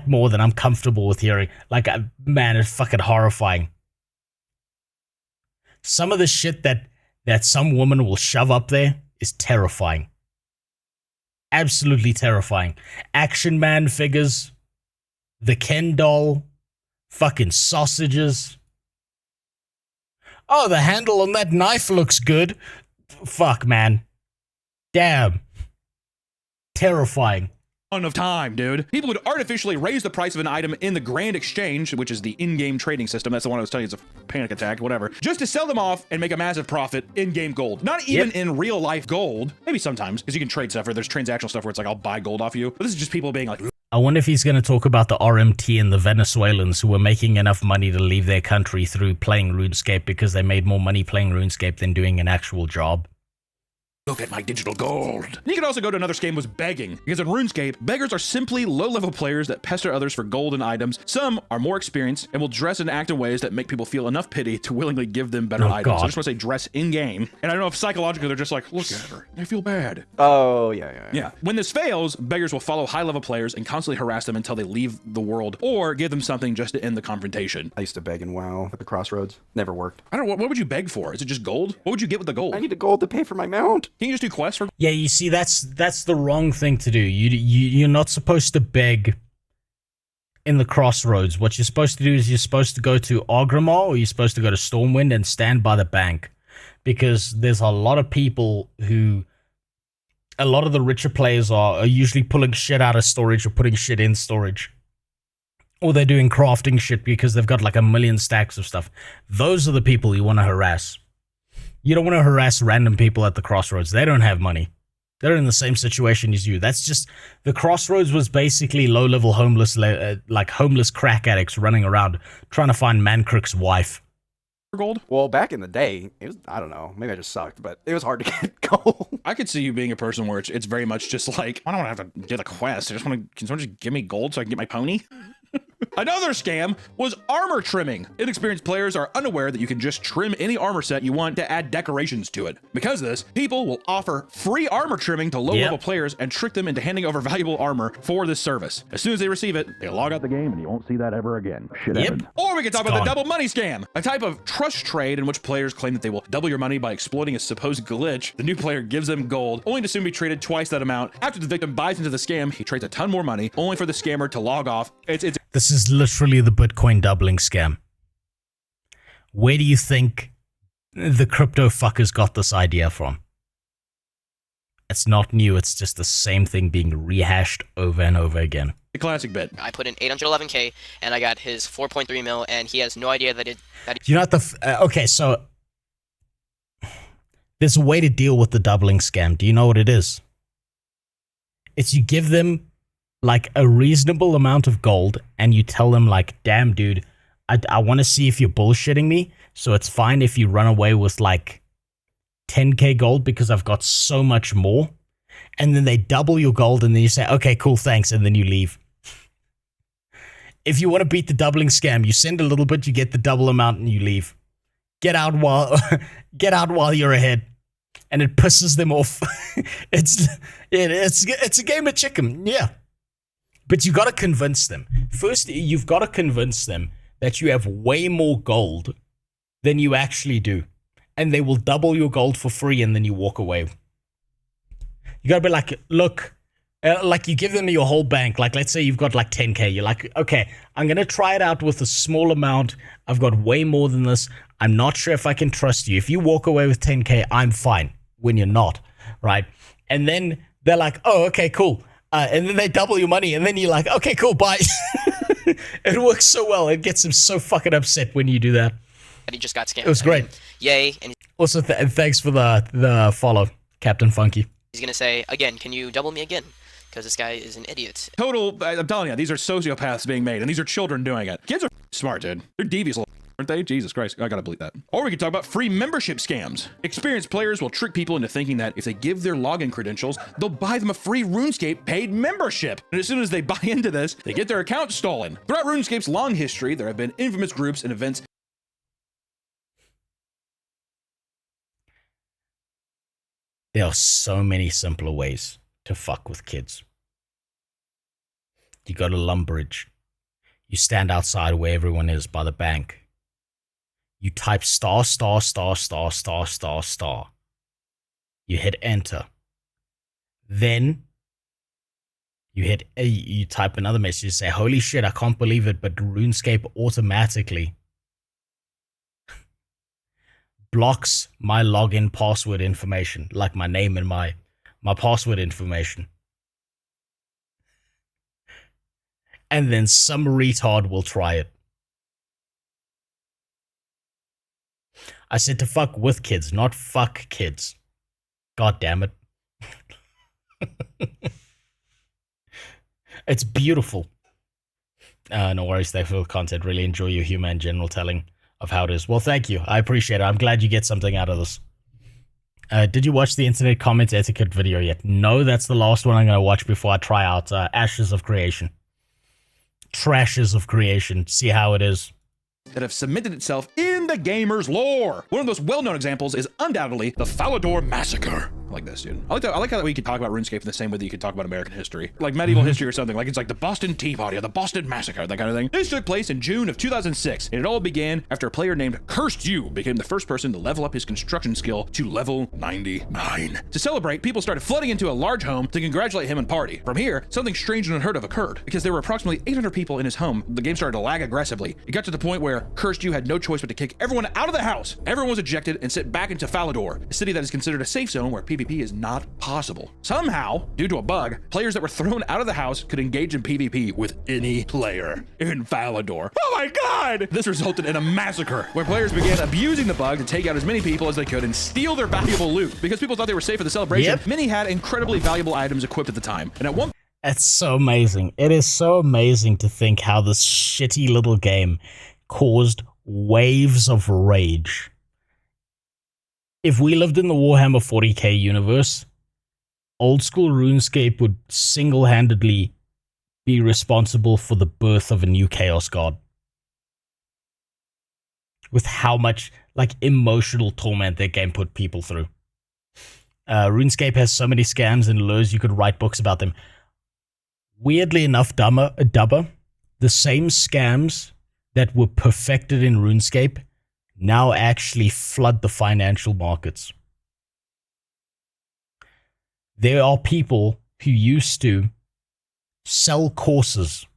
more than I'm comfortable with hearing. Like, man, it's fucking horrifying. Some of the shit that some woman will shove up there is terrifying. Absolutely terrifying. Action Man figures, the Ken doll, fucking sausages. Oh, the handle on that knife looks good. Fuck, man. Damn. Terrifying. Of time, dude. People would artificially raise the price of an item in the Grand Exchange, which is the in-game trading system. That's the one I was telling you, it's a panic attack, whatever. Just to sell them off and make a massive profit in-game gold. Not even in real life gold. Maybe sometimes, because you can trade stuff, or there's transactional stuff where it's like, I'll buy gold off you. But this is just people being like... I wonder if he's going to talk about the RMT and the Venezuelans who were making enough money to leave their country through playing RuneScape because they made more money playing RuneScape than doing an actual job. Look at my digital gold. You could also go to another scam was begging, because in RuneScape, beggars are simply low-level players that pester others for gold and items. Some are more experienced and will dress and act in ways that make people feel enough pity to willingly give them better items. God. So I just want to say dress in-game. And I don't know if psychologically they're just like, look at her, I feel bad. Oh, yeah. When this fails, beggars will follow high-level players and constantly harass them until they leave the world or give them something just to end the confrontation. I used to beg in WoW at the crossroads. Never worked. I don't know, what would you beg for? Is it just gold? What would you get with the gold? I need the gold to pay for my mount. Can you just do quests for... Yeah, you see, that's the wrong thing to do. You're not supposed to beg in the crossroads. What you're supposed to do is you're supposed to go to Orgrimmar or you're supposed to go to Stormwind and stand by the bank. Because there's a lot of people who... A lot of the richer players are usually pulling shit out of storage or putting shit in storage. Or they're doing crafting shit because they've got like a million stacks of stuff. Those are the people you want to harass. You don't want to harass random people at the crossroads. They don't have money. They're in the same situation as you. That's just... The crossroads was basically low-level homeless, like homeless crack addicts running around trying to find Mancrook's wife. Gold? Well, back in the day, it was, I don't know, maybe I just sucked, but it was hard to get gold. I could see you being a person where it's very much just like, I don't want to have to get a quest. I just want to, can someone just give me gold so I can get my pony? Another scam was armor trimming. Inexperienced players are unaware that you can just trim any armor set you want to add decorations to it. Because of this, people will offer free armor trimming to low-level players and trick them into handing over valuable armor for this service. As soon as they receive it, they log out the game and you won't see that ever again. Shit happened. Or we can talk about the double money scam, a type of trust trade in which players claim that they will double your money by exploiting a supposed glitch. The new player gives them gold, only to soon be traded twice that amount. After the victim buys into the scam, he trades a ton more money, only for the scammer to log off. This is literally the Bitcoin doubling scam. Where do you think the crypto fuckers got this idea from? It's not new, it's just the same thing being rehashed over and over again. The classic bit. I put in 811k and I got his 4.3 mil and he has no idea that it... You know what the... okay, so... There's a way to deal with the doubling scam. Do you know what it is? It's you give them like a reasonable amount of gold and you tell them like, damn dude, I want to see if you're bullshitting me, so it's fine if you run away with like 10k gold because I've got so much more. And then they double your gold and then you say, okay, cool, thanks, and then you leave. If you want to beat the doubling scam, you send a little bit, you get the double amount and you leave. Get out while you're ahead. And it pisses them off. It's a game of chicken, yeah. But you got to convince them. First, you've got to convince them that you have way more gold than you actually do. And they will double your gold for free and then you walk away. You got to be like, look, like you give them your whole bank. Like, let's say you've got like 10k. You're like, okay, I'm going to try it out with a small amount. I've got way more than this. I'm not sure if I can trust you. If you walk away with 10k, I'm fine. When you're not, right? And then they're like, oh, okay, cool. And then they double your money, and then you're like, okay, cool, bye. It works so well. It gets them so fucking upset when you do that. He just got scammed. It was great. Yay. And also, thanks for the follow, Captain Funky. he's going to say, again, can you double me again? Because this guy is an idiot. Total, I'm telling you, these are sociopaths being made, and these are children doing it. Kids are smart, dude. They're devious little, aren't they? Jesus Christ, I gotta delete that. Or we could talk about free membership scams. Experienced players will trick people into thinking that if they give their login credentials, they'll buy them a free RuneScape paid membership. And as soon as they buy into this, they get their account stolen. Throughout RuneScape's long history, there have been infamous groups and events. There are so many simpler ways to fuck with kids. You go to Lumbridge. You stand outside where everyone is by the bank. You type star, star, star, star, star, star, star. You hit enter. Then You type another message, you say, holy shit, I can't believe it, but RuneScape automatically blocks my login password information, like my name and my password information. And then some retard will try it. I said to fuck with kids, not fuck kids. God damn it. It's beautiful. No worries, thanks for the content. Really enjoy your humor and general telling of how it is. Well, thank you. I appreciate it. I'm glad you get something out of this. Did you watch the internet comment etiquette video yet? No, that's the last one I'm going to watch before I try out Ashes of Creation. Trashes of Creation. See how it is. That have cemented itself in the gamer's lore. One of the most well-known examples is undoubtedly the Fidor massacre. I like this, dude. I like how we could talk about RuneScape in the same way that you could talk about American history. Like medieval history or something. Like it's like the Boston Tea Party or the Boston Massacre, that kind of thing. This took place in June of 2006, and it all began after a player named Cursed You became the first person to level up his construction skill to level 99. To celebrate, people started flooding into a large home to congratulate him and party. From here, something strange and unheard of occurred. Because there were approximately 800 people in his home, the game started to lag aggressively. It got to the point where Cursed You had no choice but to kick everyone out of the house. Everyone was ejected and sent back into Fidor, a city that is considered a safe zone where PvP is not possible. Somehow, due to a bug, players that were thrown out of the house could engage in PvP with any player in Fidor. Oh my god! This resulted in a massacre where players began abusing the bug to take out as many people as they could and steal their valuable loot. Because people thought they were safe for the celebration, many had incredibly valuable items equipped at the time. And at one It's so amazing. It is so amazing to think how this shitty little game caused waves of rage. If we lived in the Warhammer 40k universe, old school RuneScape would single-handedly be responsible for the birth of a new Chaos God. With how much, like, emotional torment that game put people through. RuneScape has so many scams and lures, you could write books about them. Weirdly enough, Dubber, the same scams that were perfected in RuneScape now actually flood the financial markets. There are people who used to sell courses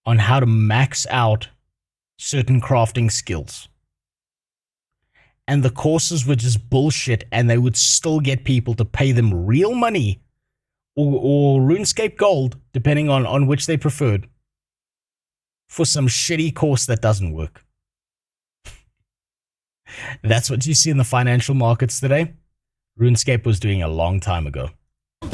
on how to max out certain crafting skills. And the courses were just bullshit, and they would still get people to pay them real money or RuneScape Gold, depending on which they preferred, for some shitty course that doesn't work. That's what you see in the financial markets today. RuneScape was doing a long time ago.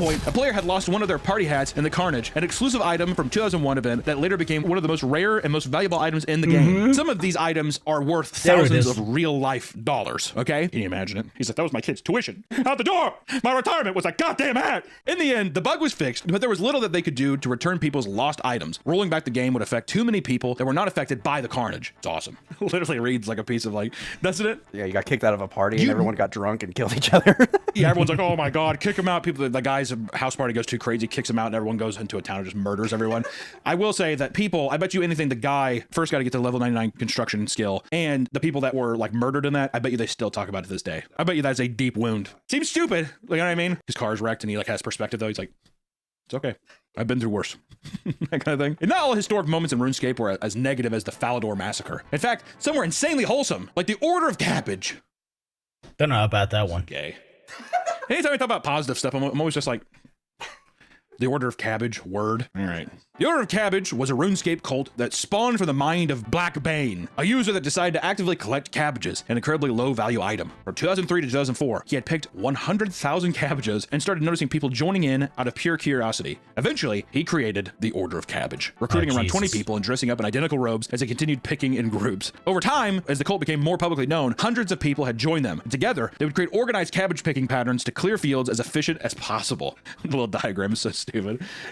point, a player had lost one of their party hats in the Carnage, an exclusive item from 2001 event that later became one of the most rare and most valuable items in the game. Some of these items are worth thousands of real life dollars, okay? Can you imagine it? He's like, that was my kid's tuition. Out the door! My retirement was a goddamn hat! In the end, the bug was fixed, but there was little that they could do to return people's lost items. Rolling back the game would affect too many people that were not affected by the Carnage. It's awesome. Literally reads like a piece of like, doesn't it? Yeah, you got kicked out of a party and everyone got drunk and killed each other. Yeah, everyone's like, oh my god, kick him out. People, the guy's house party goes too crazy, kicks him out, and everyone goes into a town and just murders everyone. I will say that people, I bet you anything, the guy first got to get to level 99 construction skill, and the people that were like murdered in that, I bet you they still talk about it to this day. I bet you that's a deep wound. Seems stupid, like, you know what I mean? His car's wrecked and he like has perspective though. He's like, it's okay. I've been through worse. That kind of thing. And not all historic moments in RuneScape were as negative as the Fidor massacre. In fact, some were insanely wholesome, like the Order of Cabbage. Don't know about that one. Gay. Anytime I talk about positive stuff, I'm always just like, the Order of Cabbage, word. All right. The Order of Cabbage was a RuneScape cult that spawned from the mind of Black Bane, a user that decided to actively collect cabbages, an incredibly low-value item. From 2003 to 2004, he had picked 100,000 cabbages and started noticing people joining in out of pure curiosity. Eventually, he created the Order of Cabbage, recruiting around 20 people and dressing up in identical robes as they continued picking in groups. Over time, as the cult became more publicly known, hundreds of people had joined them. And together, they would create organized cabbage picking patterns to clear fields as efficient as possible. The little diagram is so stupid.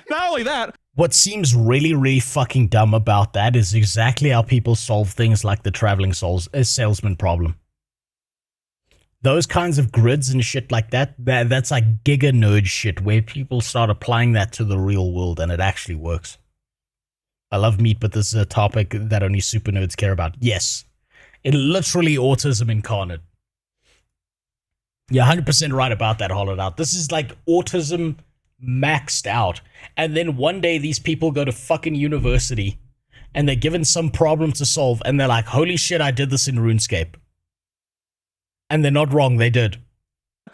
Not only that, what seems really, really fucking dumb about that is exactly how people solve things like the traveling salesman problem. Those kinds of grids and shit like that's like giga nerd shit where people start applying that to the real world and it actually works. I love meat, but this is a topic that only super nerds care about. Yes, it literally autism incarnate. You're 100% right about that, Hollowed Out. This is like autism maxed out, and then one day these people go to fucking university and they're given some problem to solve and they're like, holy shit, I did this in RuneScape. And they're not wrong, they did.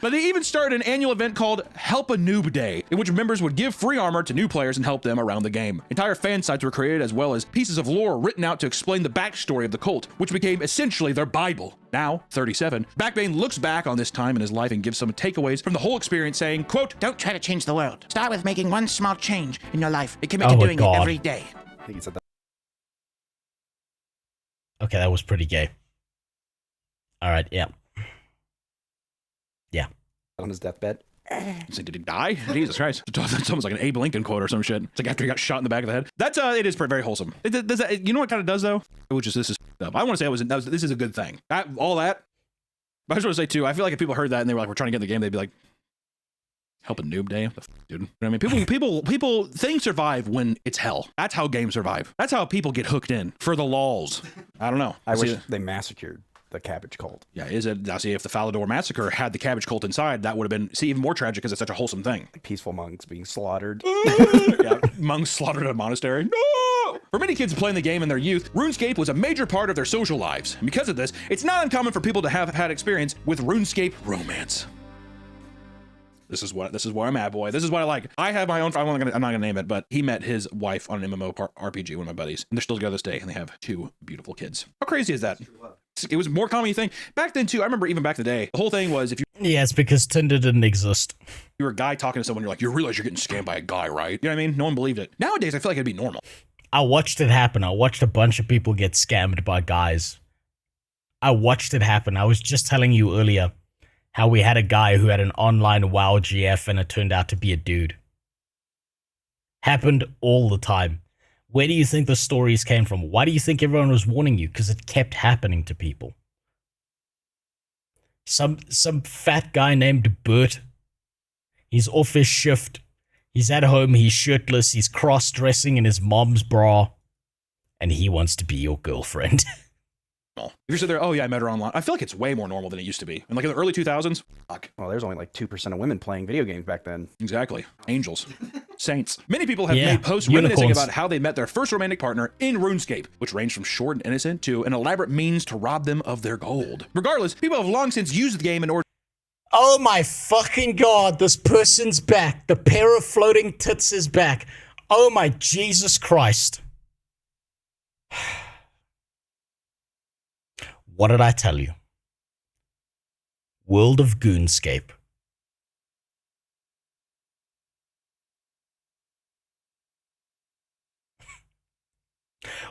But they even started an annual event called Help a Noob Day, in which members would give free armor to new players and help them around the game. Entire fan sites were created, as well as pieces of lore written out to explain the backstory of the cult, which became essentially their Bible. Now, 37, Backbane looks back on this time in his life and gives some takeaways from the whole experience, saying, quote, "Don't try to change the world. Start with making one small change in your life and commit to doing it every day." I think he said that. Okay, that was pretty gay. All right, yeah. Yeah. On his deathbed. Did he die? Jesus Christ. That's almost like an Abe Lincoln quote or some shit. It's like after he got shot in the back of the head. That's it is very wholesome. Does that, you know what kind of does though? Which is this is up. I want to say this is a good thing. All that. But I just want to say too, I feel like if people heard that and they were like, we're trying to get in the game, they'd be like, help a noob day? What the dude? You know what I mean? People things survive when it's hell. That's how games survive. That's how people get hooked in for the lols. I don't know. I wish they massacred the Cabbage Cult. Yeah, I see if the Fidor massacre had the Cabbage Cult inside, that would have been even more tragic because it's such a wholesome thing. Like peaceful monks being slaughtered. Yeah, monks slaughtered at a monastery. No! For many kids playing the game in their youth, RuneScape was a major part of their social lives. And because of this, it's not uncommon for people to have had experience with RuneScape romance. This is where I'm at, boy. This is what I like. I have my own. I'm not gonna name it, but he met his wife on an MMO RPG, one of my buddies, and they're still together this day, and they have 2 beautiful kids. How crazy is that? It was more common than you think. Back then too, I remember even back in the day, the whole thing was if you Yeah, it's because Tinder didn't exist. You were a guy talking to someone, you're like, you realize you're getting scammed by a guy, right? You know what I mean? No one believed it. Nowadays, I feel like it'd be normal. I watched it happen. I watched a bunch of people get scammed by guys. I watched it happen. I was just telling you earlier how we had a guy who had an online WoW GF and it turned out to be a dude. Happened all the time. Where do you think the stories came from? Why do you think everyone was warning you? Because it kept happening to people. Some fat guy named Bert. He's off his shift. He's at home. He's shirtless. He's cross-dressing in his mom's bra. And he wants to be your girlfriend. If you're sitting there, oh yeah, I met her online. I feel like it's way more normal than it used to be. And like in the early 2000s, fuck. Well, there's only like 2% of women playing video games back then. Exactly. Angels. Saints. Many people have made posts reminiscing about how they met their first romantic partner in RuneScape, which ranged from short and innocent to an elaborate means to rob them of their gold. Regardless, people have long since used the game in order. Oh my fucking god, this person's back. The pair of floating tits is back. Oh my Jesus Christ. What did I tell you? World of Goonscape.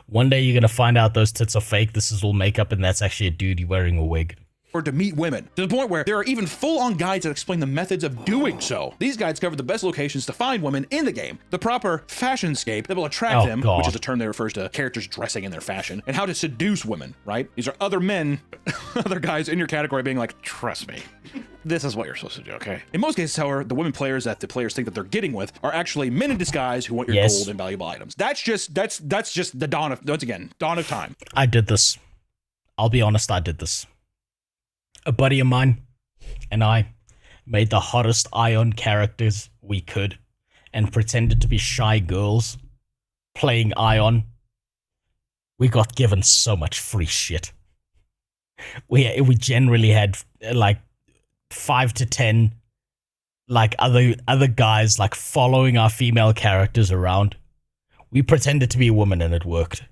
One day you're going to find out those tits are fake. This is all makeup and that's actually a dude wearing a wig. Or to meet women, to the point where there are even full-on guides that explain the methods of doing so. These guides cover the best locations to find women in the game, the proper fashionscape that will attract them, which is a term that refers to characters dressing in their fashion, and how to seduce women, right? These are other men, other guys in your category being like, trust me, this is what you're supposed to do, okay? In most cases, however, the women players that the players think that they're getting with are actually men in disguise who want your gold and valuable items. That's just the dawn of, once again, dawn of time. I did this. I'll be honest, I did this. A buddy of mine and I made the hottest Ion characters we could and pretended to be shy girls playing Ion. We got given so much free shit. We generally had like 5 to 10 like other guys like following our female characters around. We pretended to be a woman and it worked.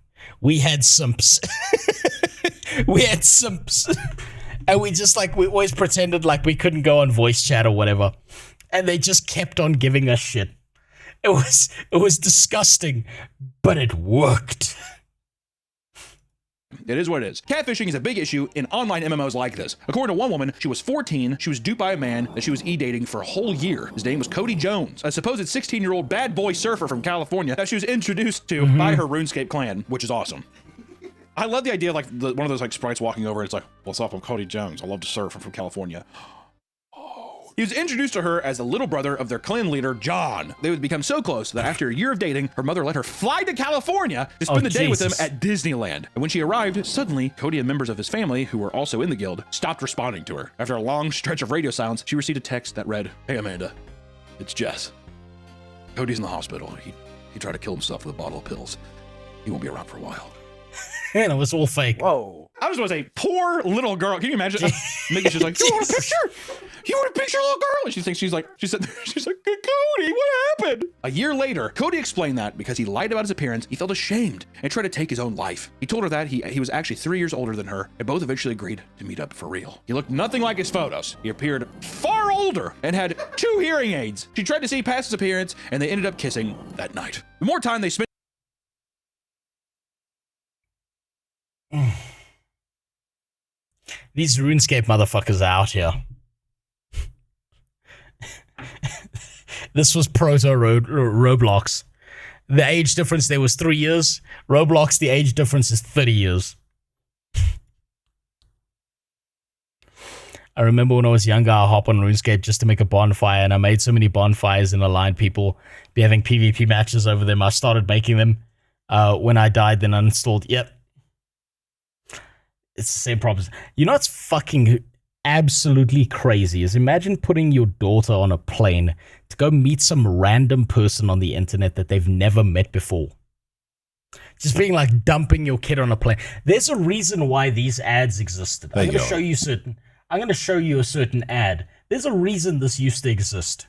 We had simps. We had simps. And we always pretended like we couldn't go on voice chat or whatever. And they just kept on giving us shit. It was disgusting, but it worked. It is what it is. Catfishing is a big issue in online MMOs like this. According to one woman, she was 14, she was duped by a man that she was e-dating for a whole year. His name was Cody Jones, a supposed 16-year-old bad boy surfer from California that she was introduced to by her RuneScape clan, which is awesome. I love the idea of like one of those like sprites walking over and it's like, what's up, I'm Cody Jones. I love to surf. I'm from California. Oh. He was introduced to her as the little brother of their clan leader, John. They would become so close that after a year of dating, her mother let her fly to California to spend the day with him at Disneyland. And when she arrived, suddenly, Cody and members of his family, who were also in the guild, stopped responding to her. After a long stretch of radio silence, she received a text that read, "Hey Amanda, it's Jess. Cody's in the hospital. He tried to kill himself with a bottle of pills. He won't be around for a while. And it was all fake. Whoa. I was going to say, poor little girl. Can you imagine? Mickey's just like, you want a picture? You want a picture, little girl? And she thinks she's like, Cody, what happened? A year later, Cody explained that because he lied about his appearance, he felt ashamed and tried to take his own life. He told her that he was actually 3 years older than her, and both eventually agreed to meet up for real. He looked nothing like his photos. He appeared far older and had 2 hearing aids. She tried to see past his appearance, and they ended up kissing that night. The more time they spent. These RuneScape motherfuckers are out here. This was proto Roblox. The age difference there was 3 years. Roblox, the age difference is 30 years. I remember when I was younger, I hop on RuneScape just to make a bonfire, and I made so many bonfires and aligned people be having PvP matches over them. I started making them. When I died, then uninstalled. Yep. It's the same problem. You know what's fucking absolutely crazy is imagine putting your daughter on a plane to go meet some random person on the internet that they've never met before. Just being like dumping your kid on a plane. There's a reason why these ads existed. I'm going to show you a certain ad. There's a reason this used to exist.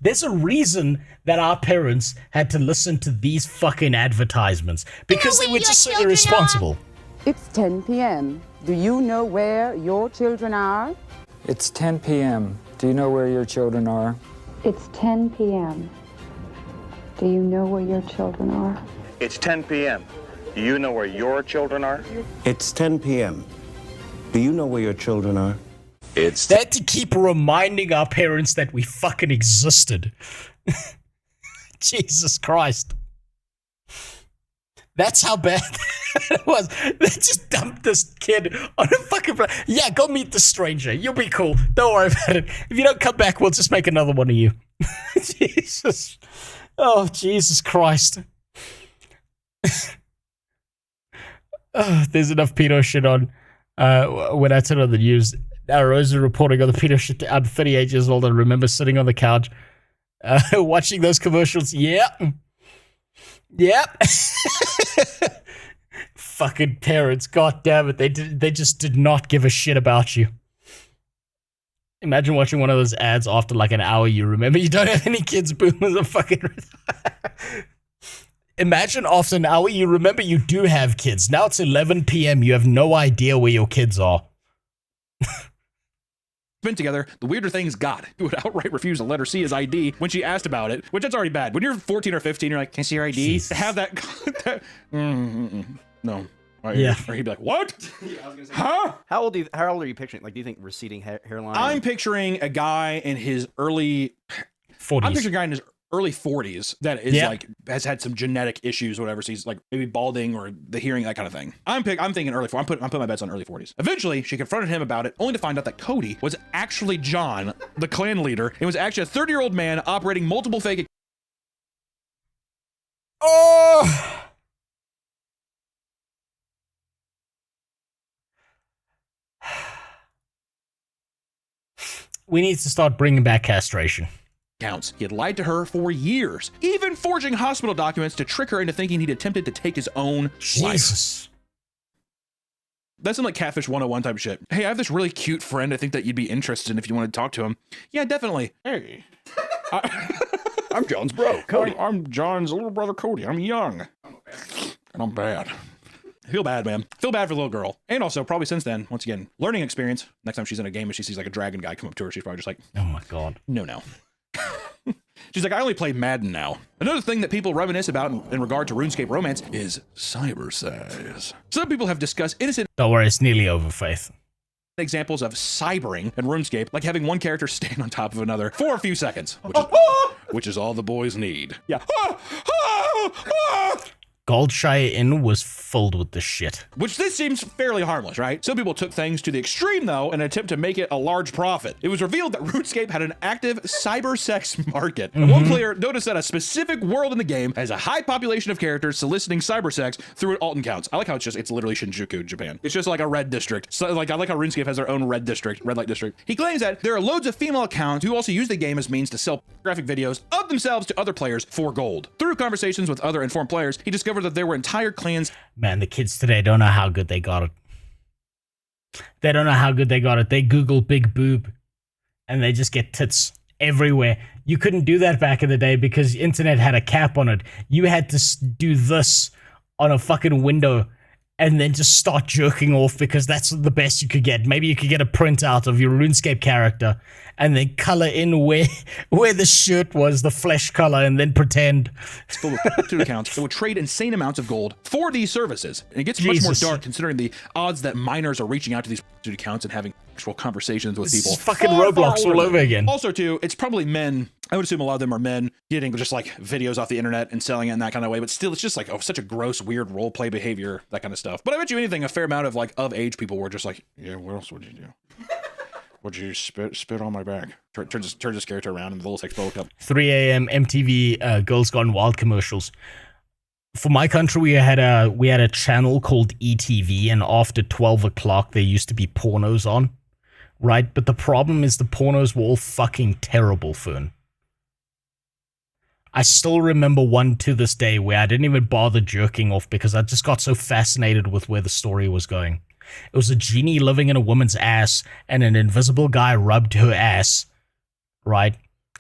There's a reason that our parents had to listen to these fucking advertisements because they were just so irresponsible. It's 10 p.m. Do you know where your children are? It's 10 p.m. Do you know where your children are? It's 10 p.m. Do you know where your children are? It's 10 p.m. Do you know where your children are? It's 10 p.m. Do you know where your children are? It's that to keep reminding our parents that we fucking existed. Jesus Christ. That's how bad it was. They just dumped this kid on a fucking plane. Yeah, go meet the stranger. You'll be cool. Don't worry about it. If you don't come back, we'll just make another one of you. Jesus. Oh, Jesus Christ. Oh, there's enough pedo shit on. When I turn on the news, Rosa reporting on the pedo shit. I'm 38 years old and remember sitting on the couch watching those commercials. Yep. Fucking parents, god damn it. They just did not give a shit about you. Imagine watching one of those ads after like an hour. You remember you don't have any kids. Boom, as a fucking. Imagine after an hour you remember you do have kids. Now it's 11 p.m. You have no idea where your kids are. Spent together, the weirder things got. He would outright refuse to let her see his ID when she asked about it, which that's already bad. When you're 14 or 15, you're like, can I see your ID? Jesus. To have that, no. Yeah. Or he'd be like, what? Huh? How old are you picturing? Like, do you think receding hairline? I'm picturing a guy in his early 40s. I'm picturing a guy in his early 40s that is like has had some genetic issues, whatever. So he's like maybe balding or the hearing, that kind of thing. I'm thinking early 40s. I'm putting my bets on early 40s. Eventually, she confronted him about it, only to find out that Cody was actually John, the clan leader. It was actually a 30-year-old man operating multiple fake. Oh. We need to start bringing back castration. Counts. He had lied to her for years, even forging hospital documents to trick her into thinking he'd attempted to take his own life. That's some like Catfish 101 type shit. Hey, I have this really cute friend I think that you'd be interested in if you want to talk to him. Yeah, definitely. Hey. I'm John's bro, Cody. I'm John's little brother, Cody. I'm young. And I'm bad. I feel bad, man. I feel bad for the little girl. And also, probably since then, once again, learning experience. Next time she's in a game and she sees like a dragon guy come up to her, she's probably just like, oh my God. No. She's like, I only play Madden now. Another thing that people reminisce about in regard to RuneScape romance is cyber size. Some people have discussed innocent. Don't worry, it's nearly over, Faith. Examples of cybering in RuneScape, like having one character stand on top of another for a few seconds, which is all the boys need. Yeah. Goldshire Inn was filled with this shit. Which this seems fairly harmless, right? Some people took things to the extreme, though, in an attempt to make it a large profit. It was revealed that RuneScape had an active cyber sex market. And one player noticed that a specific world in the game has a high population of characters soliciting cyber sex through alt accounts. I like how it's literally Shinjuku, Japan. It's just like a red district. So I like how RuneScape has their own red light district. He claims that there are loads of female accounts who also use the game as means to sell graphic videos of themselves to other players for gold. Through conversations with other informed players, he discovered that there were entire clans. Man, the kids today don't know how good they got it. They don't know how good they got it. They Google big boob and they just get tits everywhere. You couldn't do that back in the day because the internet had a cap on it. You had to do this on a fucking window and then just start jerking off because that's the best you could get. Maybe you could get a printout of your RuneScape character and then color in where the shirt was, the flesh color, and then pretend. It's full of prostitute accounts that would trade insane amounts of gold for these services. And it gets much more dark considering the odds that minors are reaching out to these prostitute accounts and having actual conversations with people. It's fucking Roblox all over again. Also, too, it's probably men. I would assume a lot of them are men getting just like videos off the internet and selling it in that kind of way. But still, it's just like such a gross, weird role play behavior, that kind of stuff. But I bet you anything, a fair amount of like of age people were just like, yeah, what else would you do? Would you spit on my back? Turn this character around and the little sex bubble cup. 3 a.m. MTV Girls Gone Wild commercials. For my country, we had a channel called ETV, and after 12 o'clock, there used to be pornos on, right? But the problem is the pornos were all fucking terrible, Fern. I still remember one to this day where I didn't even bother jerking off because I just got so fascinated with where the story was going. It was a genie living in a woman's ass, and an invisible guy rubbed her ass, right?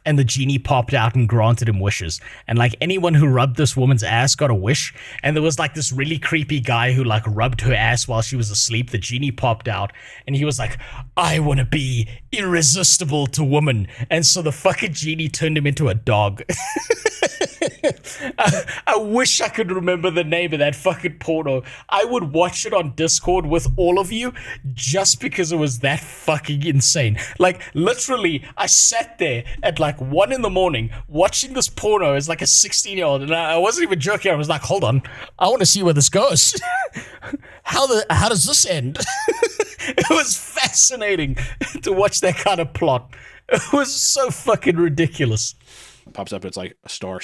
And the genie popped out and granted him wishes. And like anyone who rubbed this woman's ass got a wish. And there was like this really creepy guy who like rubbed her ass while she was asleep. The genie popped out and he was like, I want to be irresistible to woman. And so the fucking genie turned him into a dog. I wish I could remember the name of that fucking porno. I would watch it on Discord with all of you just because it was that fucking insane. Like literally, I sat there at like 1 a.m. watching this porno as like a 16-year-old, and I wasn't even joking. I was like, hold on, I want to see where this goes. How does this end? It was fascinating to watch that kind of plot. It was so fucking ridiculous. It pops up, it's like a star.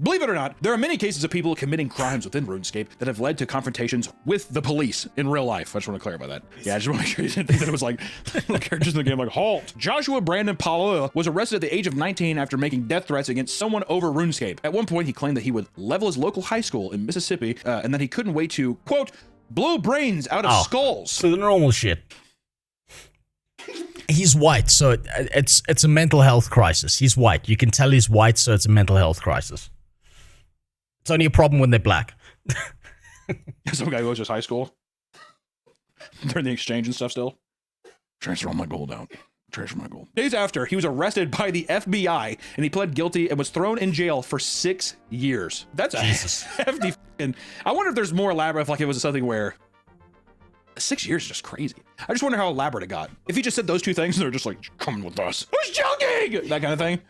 Believe it or not, there are many cases of people committing crimes within RuneScape that have led to confrontations with the police in real life. I just want to clarify that. Yeah, I just want to make sure you didn't think that it was like the characters in the game like, halt. Joshua Brandon Paloa was arrested at the age of 19 after making death threats against someone over RuneScape. At one point, he claimed that he would level his local high school in Mississippi and that he couldn't wait to, quote, blow brains out of skulls. So the normal shit. He's white, so it's a mental health crisis. He's white. You can tell he's white, so it's a mental health crisis. It's only a problem when they're black. Some guy goes to high school. They're in the exchange and stuff still. Transfer all my gold out. Transfer my gold. Days after, he was arrested by the FBI and he pled guilty and was thrown in jail for 6 years. That's a hefty fucking... I wonder if there's more elaborate, if like it was something where 6 years is just crazy. I just wonder how elaborate it got. If he just said those two things and they're just like, come with us. Who's joking? That kind of thing.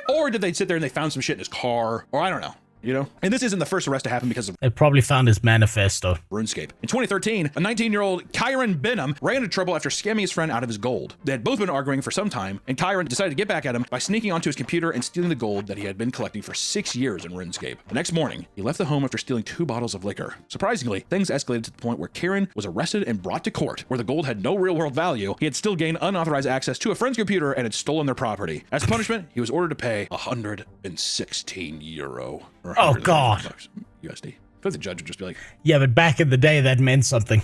Or did they sit there and they found some shit in his car? Or I don't know. You know? And this isn't the first arrest to happen because of... They probably found his manifesto. RuneScape. In 2013, a 19-year-old Kyron Benham ran into trouble after scamming his friend out of his gold. They had both been arguing for some time, and Kyron decided to get back at him by sneaking onto his computer and stealing the gold that he had been collecting for 6 years in RuneScape. The next morning, he left the home after stealing 2 bottles of liquor. Surprisingly, things escalated to the point where Kyron was arrested and brought to court. Where the gold had no real-world value, he had still gained unauthorized access to a friend's computer and had stolen their property. As punishment, he was ordered to pay €116. Oh, God. USD. But the judge would just be like, yeah, but back in the day, that meant something.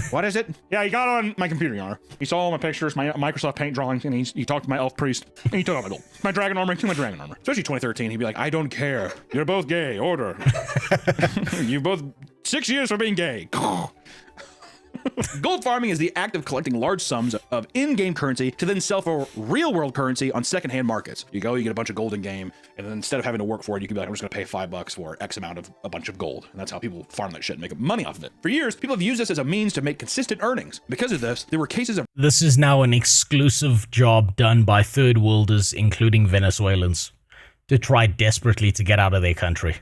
What is it? Yeah, he got on my computer, Your Honor. He saw all my pictures, my Microsoft Paint drawings, and he talked to my elf priest, and he took all my gold. My dragon armor, to my dragon armor. Especially 2013, he'd be like, I don't care. You're both gay. Order. You both 6 years for being gay. Gold farming is the act of collecting large sums of in-game currency to then sell for real-world currency on second-hand markets. You go, you get a bunch of gold in-game, and then instead of having to work for it, you can be like, I'm just going to pay $5 for X amount of a bunch of gold. And that's how people farm that shit and make money off of it. For years, people have used this as a means to make consistent earnings. Because of this, there were cases of... This is now an exclusive job done by third worlders, including Venezuelans. to try desperately to get out of their country.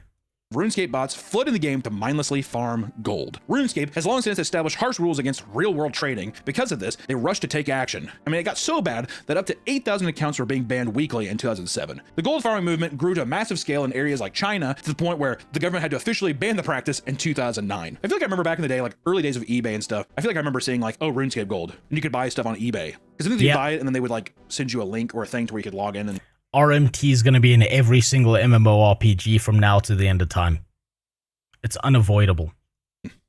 RuneScape bots flood in the game to mindlessly farm gold. RuneScape has long since established harsh rules against real-world trading. Because of this, they rushed to take action. I mean, it got so bad that up to 8,000 accounts were being banned weekly in 2007. The gold farming movement grew to a massive scale in areas like China to the point where the government had to officially ban the practice in 2009. I feel like I remember back in the day, like early days of eBay and stuff, I feel like I remember seeing like, oh, RuneScape gold, and you could buy stuff on eBay. Because then you buy it and then they would like send you a link or a thing to where you could log in and... RMT is going to be in every single MMORPG from now to the end of time. It's unavoidable.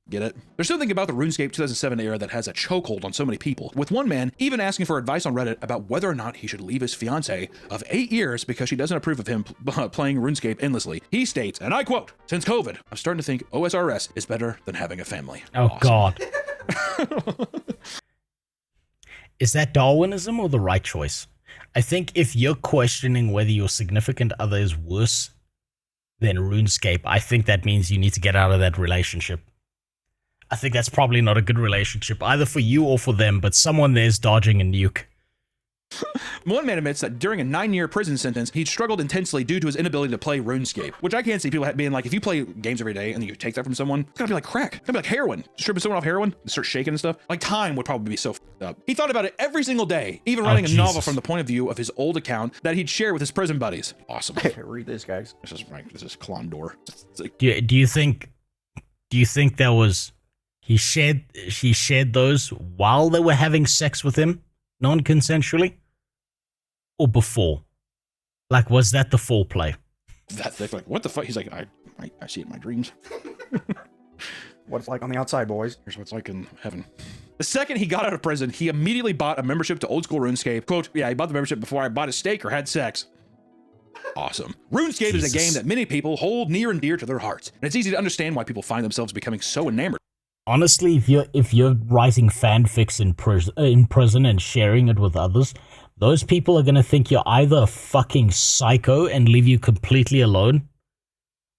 Get it? There's something about the RuneScape 2007 era that has a chokehold on so many people, with one man even asking for advice on Reddit about whether or not he should leave his fiancée of 8 years because she doesn't approve of him playing RuneScape endlessly. He states, and I quote, "Since COVID, I'm starting to think OSRS is better than having a family." Oh, God. Is that Darwinism or the right choice? I think if you're questioning whether your significant other is worse than RuneScape, I think that means you need to get out of that relationship. I think that's probably not a good relationship, either for you or for them, but someone there's dodging a nuke. One man admits that during a 9-year prison sentence, he struggled intensely due to his inability to play RuneScape, which I can't see people being like, if you play games every day and you take that from someone, it's gonna be like crack. It's gonna be like heroin. Stripping someone off heroin, start shaking and stuff. Like time would probably be so f***ed up. He thought about it every single day, even writing a novel from the point of view of his old account that he'd share with his prison buddies. Awesome. Read this, guys. This is Clondor. Do you think that was he shared those while they were having sex with him non-consensually, or before? Like, was that the foreplay? That thick, like, what the fuck? He's like, I see it in my dreams. What it's like on the outside, boys. Here's what it's like in heaven. The second he got out of prison, he immediately bought a membership to old school RuneScape. Quote, "Yeah, I bought the membership before I bought a steak or had sex." Awesome. RuneScape is a game that many people hold near and dear to their hearts, and it's easy to understand why people find themselves becoming so enamored. Honestly, if you're writing fanfics in prison and sharing it with others, those people are going to think you're either a fucking psycho and leave you completely alone,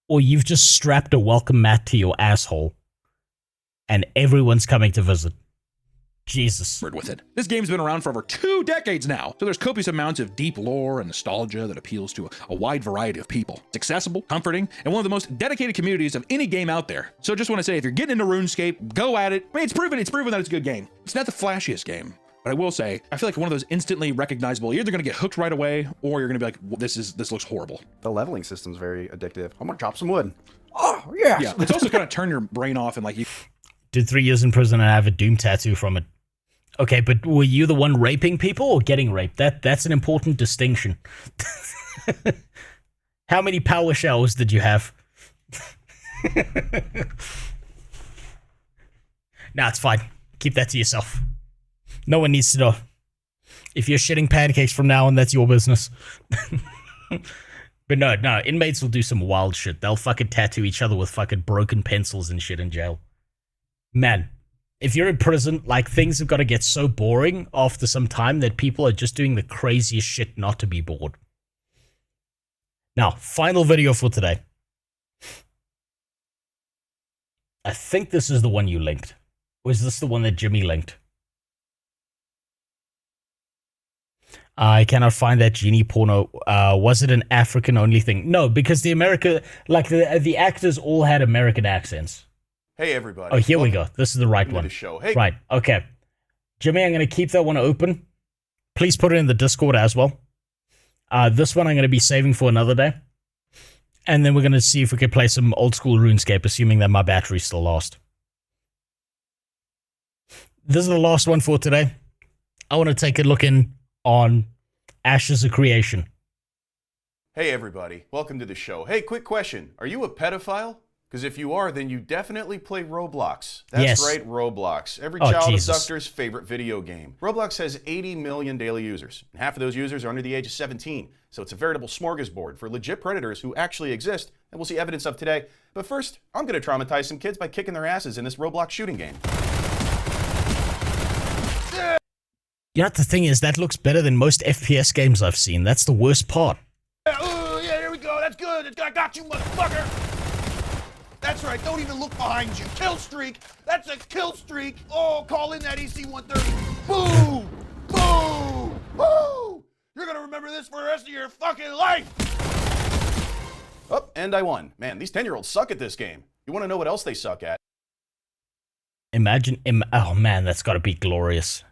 or you've just strapped a welcome mat to your asshole and everyone's coming to visit. Jesus. With it. This game's been around for over 2 decades now, so there's copious amounts of deep lore and nostalgia that appeals to a wide variety of people. It's accessible, comforting, and one of the most dedicated communities of any game out there. So just want to say, if you're getting into RuneScape, go at it. I mean, it's proven that it's a good game. It's not the flashiest game, but I will say, I feel like one of those instantly recognizable, you're either going to get hooked right away, or you're going to be like, well, this looks horrible. The leveling system's very addictive. I'm going to chop some wood. Oh, yes. Yeah, it's also kind of turn your brain off and like you... Did 3 years in prison and I have a Doom tattoo from it. Okay, but were you the one raping people or getting raped? That's an important distinction. How many power showers did you have? Nah, it's fine. Keep that to yourself. No one needs to know. If you're shitting pancakes from now on, that's your business. But no, inmates will do some wild shit. They'll fucking tattoo each other with fucking broken pencils and shit in jail. Man. If you're in prison, like, things have got to get so boring after some time that people are just doing the craziest shit not to be bored. Now, final video for today. I think this is the one you linked. Or is this the one that Jimmy linked? I cannot find that genie porno. Was it an African-only thing? No, because the actors all had American accents. Hey, everybody. Oh, here we go. This is the right one. The show. Hey. Right. Okay. Jimmy, I'm going to keep that one open. Please put it in the Discord as well. This one I'm going to be saving for another day. And then we're going to see if we can play some old school RuneScape, assuming that my battery's still lost. This is the last one for today. I want to take a look in on Ashes of Creation. Hey, everybody. Welcome to the show. Hey, quick question. Are you a pedophile? Because if you are, then you definitely play Roblox. That's yes. right, Roblox. Every child abductor's favorite video game. Roblox has 80 million daily users. And half of those users are under the age of 17. So it's a veritable smorgasbord for legit predators who actually exist, and we'll see evidence of today. But first, I'm going to traumatize some kids by kicking their asses in this Roblox shooting game. You know, the thing is, that looks better than most FPS games I've seen. That's the worst part. Oh, yeah, there we go. That's good. I got you, motherfucker. That's right, don't even look behind you. Kill streak! That's a kill streak! Oh, call in that EC-130. Boom! Boom! Woo! You're gonna remember this for the rest of your fucking life! Oh, and I won. Man, these 10-year-olds suck at this game. You want to know what else they suck at? Imagine, oh man, that's got to be glorious.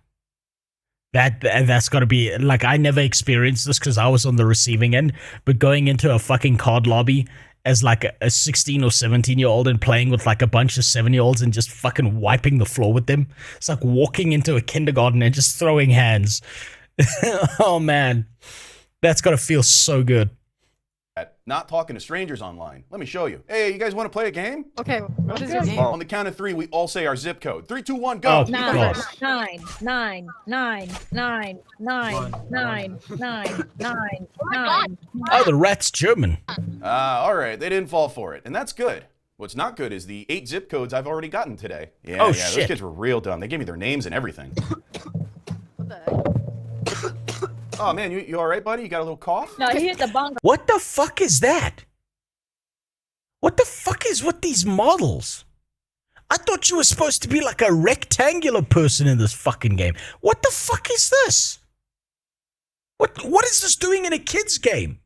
That's got to be, like, I never experienced this because I was on the receiving end, but going into a fucking COD lobby as like a 16 or 17-year-old and playing with like a bunch of 7-year-olds and just fucking wiping the floor with them. It's like walking into a kindergarten and just throwing hands. Oh man, that's got to feel so good. Not talking to strangers online. Let me show you. Hey, you guys want to play a game? Okay, what is your game? On the count of 3, we all say our zip code. 3, 2, 1, go. Oh, 9, 9, 9, 9, 9, 9, 9, 9, 9. Oh, the rat's German. All right, they didn't fall for it, and that's good. What's not good is the 8 zip codes I've already gotten today. Yeah, oh, yeah, shit. Those kids were real dumb. They gave me their names and everything. Oh man, you all right, buddy? You got a little cough? No, he hit the bongo. What the fuck is that? What the fuck is with these models? I thought you were supposed to be like a rectangular person in this fucking game. What the fuck is this? What is this doing in a kid's game?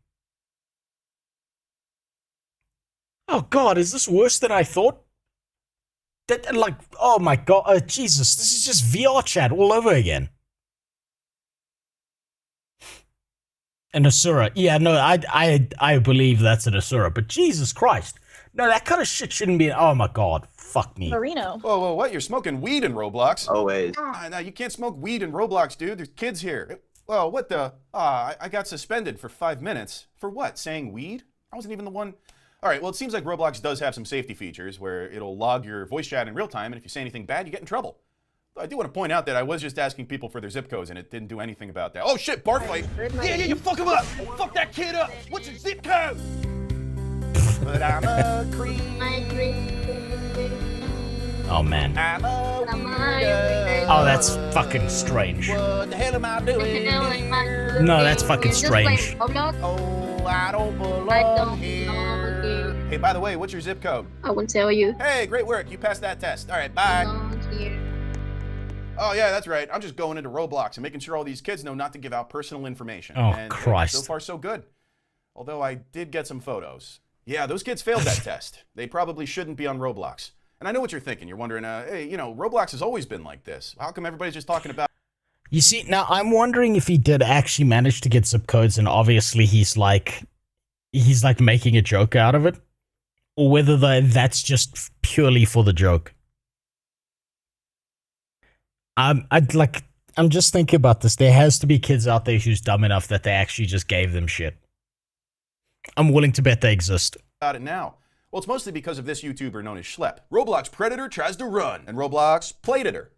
Oh god, is this worse than I thought? That, like, oh my god, Jesus, this is just VR chat all over again. An Asura. Yeah, no, I believe that's an Asura, but Jesus Christ. No, that kind of shit shouldn't be. Oh my god. Fuck me. Marino. Whoa, what? You're smoking weed in Roblox? Always. No, you can't smoke weed in Roblox, dude. There's kids here. Well, what the? I got suspended for 5 minutes. For what? Saying weed? I wasn't even the one. All right, well, it seems like Roblox does have some safety features where it'll log your voice chat in real time, and if you say anything bad, you get in trouble. I do want to point out that I was just asking people for their zip codes, and it didn't do anything about that. Oh shit, bar fight! Yeah, you fuck him up! Fuck that kid up! What's your zip code? But I'm a creep. Oh man. I'm a weirdo. Oh, that's fucking strange. What the hell am I doing here? No, that's fucking strange. Oh, I don't belong here. Hey, by the way, what's your zip code? I won't tell you. Hey, great work. You passed that test. All right, bye. Oh, yeah, that's right. I'm just going into Roblox and making sure all these kids know not to give out personal information. Oh, and, Christ. So far, so good. Although I did get some photos. Yeah, those kids failed that test. They probably shouldn't be on Roblox. And I know what you're thinking. You're wondering, hey, you know, Roblox has always been like this. How come everybody's just talking about... You see, now I'm wondering if he did actually manage to get zip codes and obviously he's like making a joke out of it. Or whether that's just purely for the joke. I'm just thinking about this. There has to be kids out there who's dumb enough that they actually just gave them shit. I'm willing to bet they exist. About it now. Well, it's mostly because of this YouTuber known as Schlep. Roblox Predator tries to run, and Roblox Platator.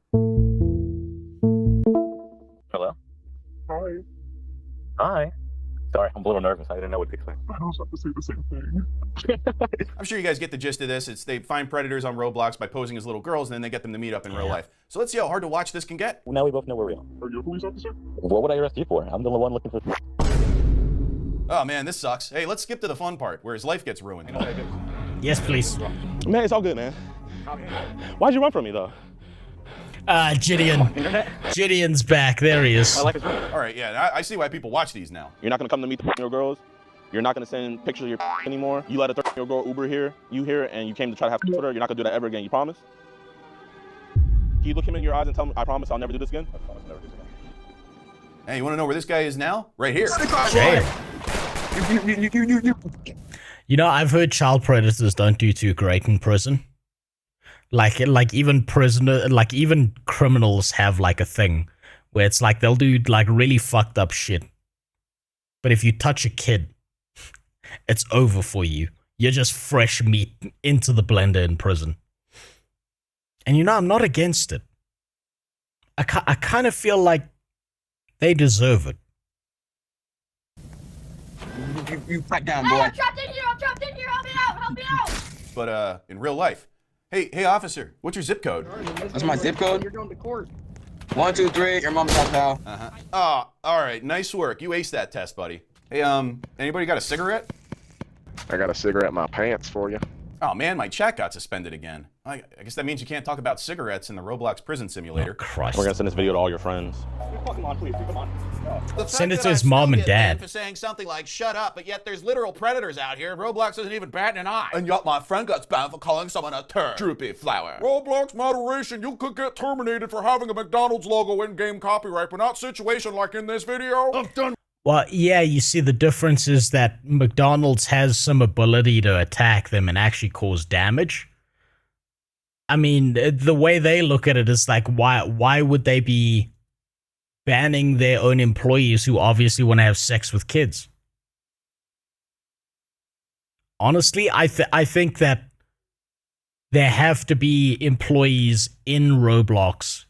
Hello? Hi. Hi. Sorry, I'm a little nervous. I didn't know what to expect. I was about to say the same thing. I'm sure you guys get the gist of this. It's they find predators on Roblox by posing as little girls, and then they get them to meet up in real life. So let's see how hard to watch this can get. Now we both know where we are. Are you a police officer? What would I arrest you for? I'm the one looking for... Oh man, this sucks. Hey, let's skip to the fun part, where his life gets ruined. Yes, please. Man, it's all good, man. Why'd you run from me, though? Gideon's back. There he is. All right, yeah, I see why people watch these now. You're not gonna come to meet the 13-year-old girls. You're not gonna send pictures of your anymore. You let a 13-year-old girl Uber here, and you came to try to have with her. You're not gonna do that ever again. You promise? Can you look him in your eyes and tell him, I promise I'll never do this again? I promise never do this again. Hey, you want to know where this guy is now? Right here. You know, I've heard child predators don't do too great in prison. Like even criminals have like a thing where it's like they'll do like really fucked up shit. But if you touch a kid, it's over for you. You're just fresh meat into the blender in prison. And you know, I'm not against it. I kind of feel like they deserve it. You fight down, boy. Hey, I'm trapped in here. Help me out. But in real life, hey officer, what's your zip code? That's my zip code? You're going to court. 1, 2, 3. Your mom's house, pal. Oh, all right, nice work. You aced that test, buddy. Hey, anybody got a cigarette? I got a cigarette in my pants for you. Oh man, my chat got suspended again. I guess that means you can't talk about cigarettes in the Roblox prison simulator. Oh, Christ. We're gonna send this video to all your friends. Come on, please, come on. Send it to his mom and dad. For saying something like "shut up," but yet there's literal predators out here. Roblox isn't even batting an eye. And yet my friend got banned for calling someone a turd. Droopy flower. Roblox moderation. You could get terminated for having a McDonald's logo in-game copyright, but not situation like in this video. I'm done. Well, yeah, you see, the difference is that McDonald's has some ability to attack them and actually cause damage. I mean, the way they look at it is like, why would they be banning their own employees who obviously want to have sex with kids? Honestly, I think that there have to be employees in Roblox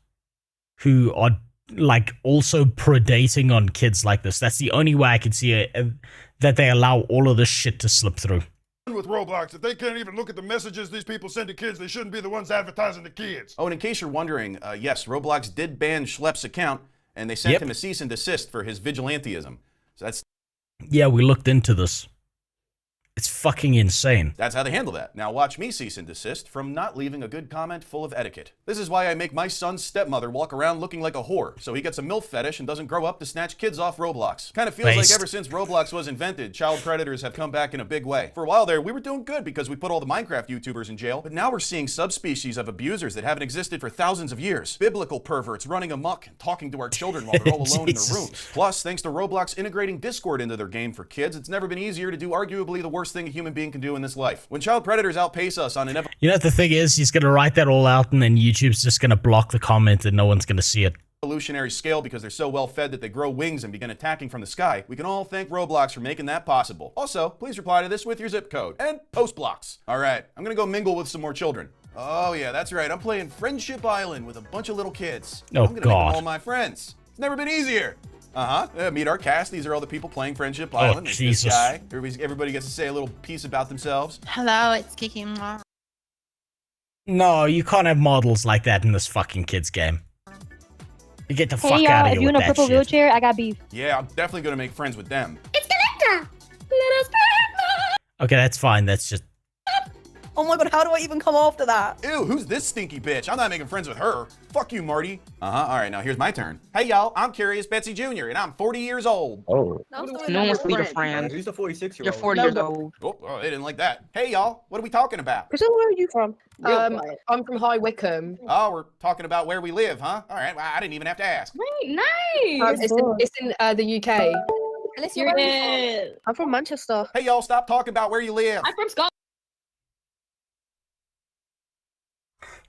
who are like also predating on kids like this. That's the only way I can see it, that they allow all of this shit to slip through. With Roblox, if they can't even look at the messages these people send to kids, they shouldn't be the ones advertising to kids. Oh, and in case you're wondering, yes, Roblox did ban Schlepp's account, and they sent him a cease and desist for his vigilantism. So that's... Yeah, we looked into this. It's fucking insane. That's how they handle that. Now watch me cease and desist from not leaving a good comment full of etiquette. This is why I make my son's stepmother walk around looking like a whore, so he gets a MILF fetish and doesn't grow up to snatch kids off Roblox. Kind of feels like ever since Roblox was invented, child predators have come back in a big way. For a while there, we were doing good because we put all the Minecraft YouTubers in jail, but now we're seeing subspecies of abusers that haven't existed for thousands of years. Biblical perverts running amok and talking to our children while they're all alone in their rooms. Plus, thanks to Roblox integrating Discord into their game for kids, it's never been easier to do arguably the worst thing a human being can do in this life. When child predators outpace us on an You know, the thing is, he's going to write that all out and then YouTube's just going to block the comment and no one's going to see it. Evolutionary scale because they're so well fed that they grow wings and begin attacking from the sky. We can all thank Roblox for making that possible. Also, please reply to this with your zip code and post blocks. All right, I'm gonna go mingle with some more children. Oh yeah, that's right. I'm playing Friendship Island with a bunch of little kids. Oh, I'm gonna make them all my friends. It's never been easier. Meet our cast. These are all the people playing Friendship Island. There's Jesus. This guy. Everybody gets to say a little piece about themselves. Hello, it's Kiki. No, you can't have models like that in this fucking kids game. You get the fuck Hey out y'all, of here if you in with a that purple shit. wheelchair, I got beef. Yeah, I'm definitely gonna make friends with them. It's Clanker! Okay, that's fine. That's just... Oh my god, how do I even come after that? Ew, who's this stinky bitch? I'm not making friends with her. Fuck you, Marty. All right, now here's my turn. Hey, y'all, I'm Curious Betsy Jr., and I'm 40 years old. Oh. No one's need a friend. Who's the 46-year-old? You're 40 years old. Oh, they didn't like that. Hey, y'all, what are we talking about? Where are you from? I'm from High Wycombe. Oh, we're talking about where we live, huh? All right, well, I didn't even have to ask. Right, nice. It's in the UK. Unless you're in... I'm from Manchester. Hey, y'all, stop talking about where you live. I'm from Scotland.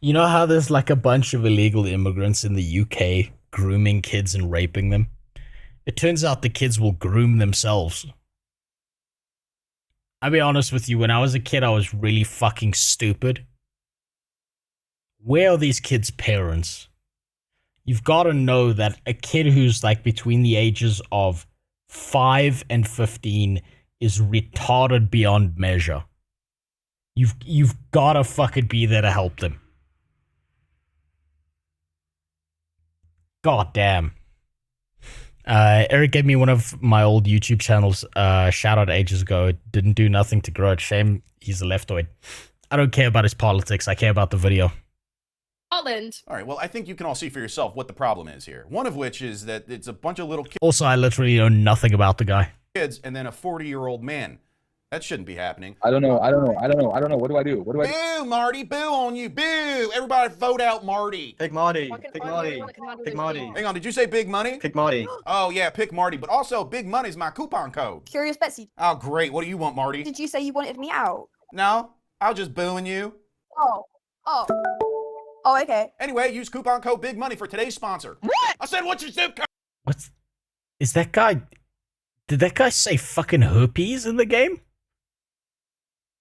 You know how there's like a bunch of illegal immigrants in the UK grooming kids and raping them? It turns out the kids will groom themselves. I'll be honest with you, when I was a kid, I was really fucking stupid. Where are these kids' parents? You've got to know that a kid who's like between the ages of 5 and 15 is retarded beyond measure. You've got to fucking be there to help them. God damn. Eric gave me one of my old YouTube channels, shout out ages ago. It didn't do nothing to grow it. Shame he's a leftoid. I don't care about his politics. I care about the video. Scotland. All right, well, I think you can all see for yourself what the problem is here. One of which is that it's a bunch of little Also, I literally know nothing about the guy. kids and then a 40-year-old man. That shouldn't be happening. I don't know. What do I do? Boo, Marty, boo on you, boo! Everybody vote out Marty. Pick Marty. Pick Marty. Pick Marty. Hang on, did you say Big Money? Pick Marty. Oh yeah, pick Marty, but also Big Money's my coupon code. Curious Betsy, Oh great, what do you want, Marty? did you say you wanted me out? No, I'll just booing you. Oh, okay. Anyway, use coupon code Big Money for today's sponsor. What? I said, what's your zip code? What's... Is that guy... Did that guy say fucking herpes in the game?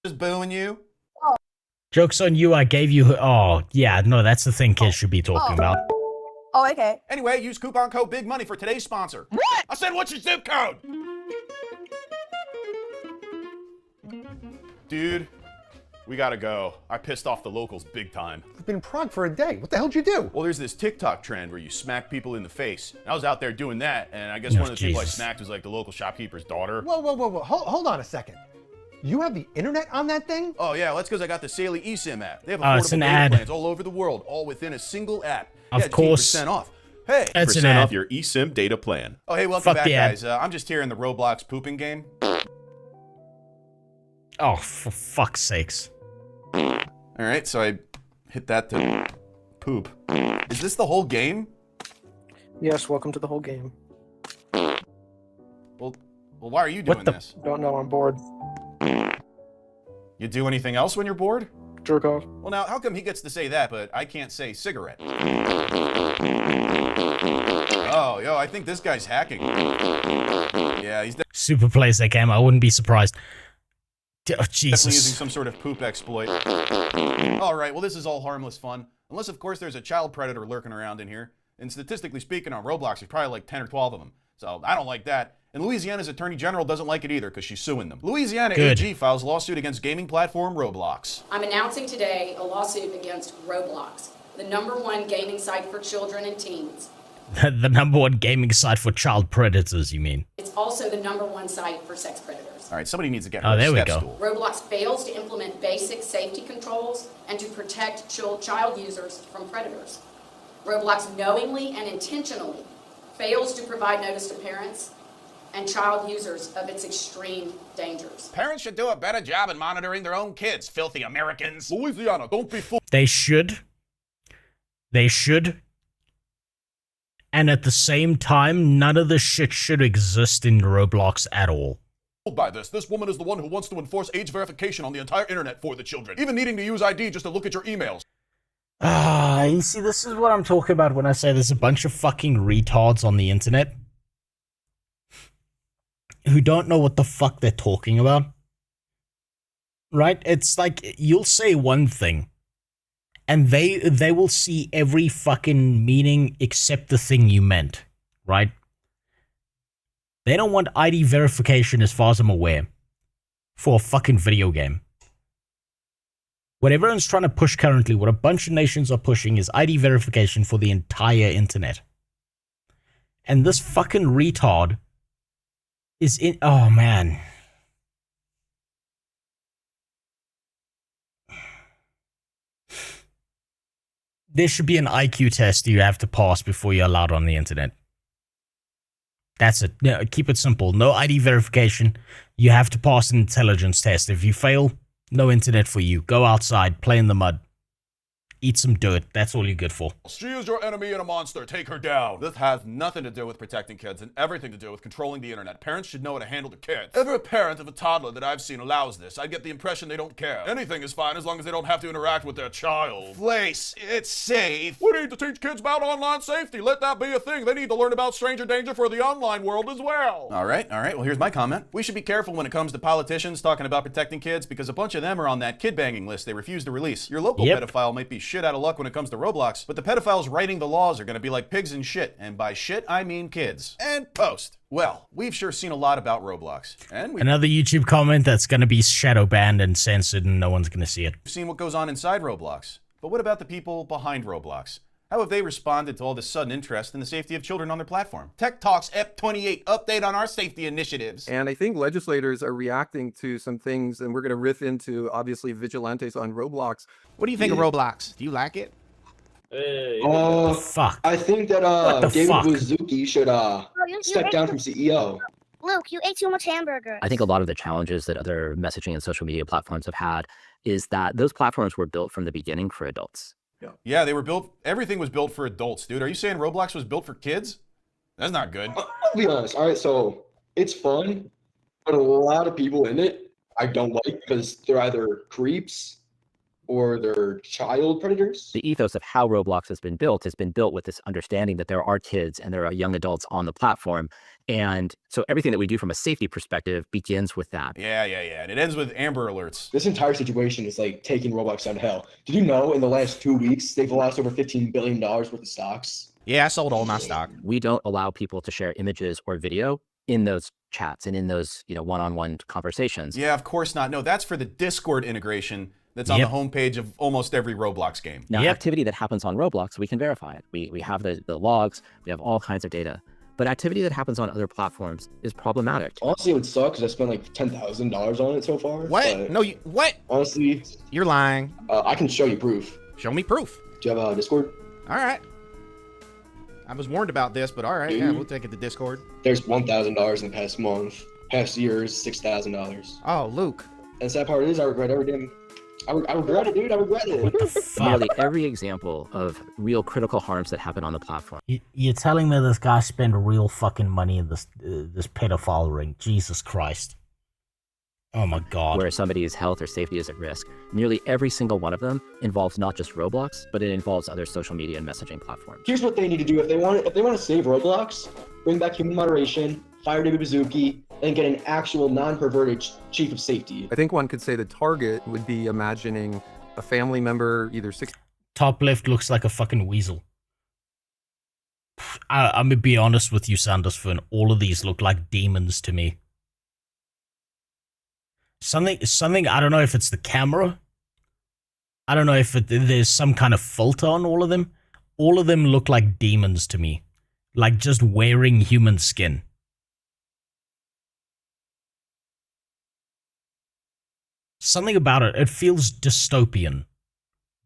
Just booing you. Joke's on you, I gave you... Oh, yeah, no, that's the thing kids should be talking about. Oh, okay. Anyway, use coupon code Big Money for today's sponsor. What? I said, what's your zip code? Dude, we gotta go. I pissed off the locals big time. We've been in Prague for a day. What the hell did you do? Well, there's this TikTok trend where you smack people in the face. And I was out there doing that, and I guess one of the people I smacked was like the local shopkeeper's daughter. Whoa. Hold on a second. You have the internet on that thing? Oh yeah, well, that's because I got the Saley eSIM app. They have Oh, it's affordable an data ad. plans all over the world, all within a single app. Of course. 10% off. Hey, That's an percent ad. off your eSIM data plan. Oh, hey, welcome Fuck back, the ad. guys. I'm just here in the Roblox pooping game. Oh, for fuck's sakes. All right, so I hit that to poop. Is this the whole game? Yes, welcome to the whole game. Well, why are you doing this? Don't know, I'm bored. You do anything else when you're bored? Jerk off. Well, now, how come he gets to say that, but I can't say cigarette? Oh, yo, I think this guy's hacking. Yeah, he's Super plays that game. I wouldn't be surprised. Oh, definitely using Jesus. some sort of poop exploit. All right, well, this is all harmless fun. Unless, of course, there's a child predator lurking around in here. And statistically speaking, on Roblox, there's probably like 10 or 12 of them. So I don't like that. And Louisiana's Attorney General doesn't like it either because she's suing them. Louisiana AG files lawsuit against gaming platform Roblox. I'm announcing today a lawsuit against Roblox, the #1 gaming site for children and teens. The #1 gaming site for child predators, you mean? It's also the #1 site for sex predators. All right, somebody needs to get Oh, her a there we step go. stool. Roblox fails to implement basic safety controls and to protect child users from predators. Roblox knowingly and intentionally fails to provide notice to parents and child users of its extreme dangers. Parents should do a better job in monitoring their own kids, filthy Americans. Louisiana, don't be fooled. They should. They should. And at the same time, none of this shit should exist in Roblox at all. By this. This woman is the one who wants to enforce age verification on the entire internet for the children, even needing to use ID just to look at your emails. You see, this is what I'm talking about when I say there's a bunch of fucking retards on the internet who don't know what the fuck they're talking about. Right? It's like, you'll say one thing, and they will see every fucking meaning except the thing you meant. Right? They don't want ID verification, as far as I'm aware, for a fucking video game. What everyone's trying to push currently, what a bunch of nations are pushing, is ID verification for the entire internet. And this fucking retard is in... Oh, man. There should be an IQ test you have to pass before you're allowed on the internet. That's it. No, keep it simple. No ID verification. You have to pass an intelligence test. If you fail, no internet for you. Go outside, play in the mud. Eat some dirt. That's all you're good for. She is your enemy and a monster. Take her down. This has nothing to do with protecting kids and everything to do with controlling the internet. Parents should know how to handle the kids. Every parent of a toddler that I've seen allows this. I get the impression they don't care. Anything is fine as long as they don't have to interact with their child. Place, it's safe. We need to teach kids about online safety. Let that be a thing. They need to learn about stranger danger for the online world as well. All right. Well, here's my comment. We should be careful when it comes to politicians talking about protecting kids because a bunch of them are on that kid banging list they refuse to release. Your local pedophile might be shit out of luck when it comes to Roblox, but the pedophiles writing the laws are going to be like pigs in shit, and by shit I mean kids. And post. Well, we've sure seen a lot about Roblox, and we've Another YouTube comment that's going to be shadow banned and censored, and no one's going to see it. seen what goes on inside Roblox. But what about the people behind Roblox? How have they responded to all this sudden interest in the safety of children on their platform? Tech Talks EP28 update on our safety initiatives. And I think legislators are reacting to some things, and we're going to riff into, obviously, vigilantes on Roblox. What do you think of Roblox? Do you like it? Fuck. I think that David Wuzuki should step down from CEO. Luke, you ate too much hamburger. I think a lot of the challenges that other messaging and social media platforms have had is that those platforms were built from the beginning for adults. Yeah, they were built, everything was built for adults, dude. Are you saying Roblox was built for kids? That's not good. I'll be honest. All right, so it's fun, but a lot of people in it I don't like because they're either creeps or they're child predators. The ethos of how Roblox has been built with this understanding that there are kids and there are young adults on the platform. And so everything that we do from a safety perspective begins with that. Yeah. And it ends with Amber Alerts. This entire situation is like taking Roblox down to hell. Did you know in the last 2 weeks, they've lost over $15 billion worth of stocks? Yeah, I sold all my stock. We don't allow people to share images or video in those chats and in those, one-on-one conversations. Yeah, of course not. No, that's for the Discord integration that's on the homepage of almost every Roblox game. Now, activity that happens on Roblox, we can verify it. We have the logs, we have all kinds of data. But activity that happens on other platforms is problematic. Honestly, it would suck because I spent like $10,000 on it so far. What? No, you what? Honestly, you're lying. I can show you proof. Show me proof. Do you have a Discord? All right. I was warned about this, but all right, yeah, we'll take it to Discord. There's $1,000 in the past month. Past year is $6,000. Oh, Luke. And the sad part is, I regret every damn. I regret it, dude. I regret it. Nearly every example of real critical harms that happen on the platform. You're telling me this guy spent real fucking money in this this pedophile ring? Jesus Christ. Oh my God. Where somebody's health or safety is at risk. Nearly every single one of them involves not just Roblox, but it involves other social media and messaging platforms. Here's what they need to do if they want to save Roblox: bring back human moderation, fire David Baszucki, and get an actual non-perverted chief of safety. I think one could say the target would be imagining a family member, either Top left looks like a fucking weasel. I'm gonna be honest with you, Sandersfern. All of these look like demons to me. Something. I don't know if it's the camera. I don't know if there's some kind of filter on all of them. All of them look like demons to me, like just wearing human skin. Something about it. It feels dystopian.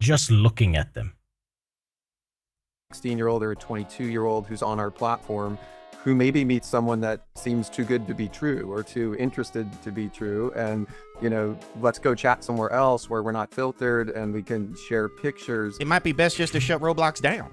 Just looking at them. 16-year-old or a 22-year-old who's on our platform, who maybe meets someone that seems too good to be true or too interested to be true, and let's go chat somewhere else where we're not filtered and we can share pictures. It might be best just to shut Roblox down.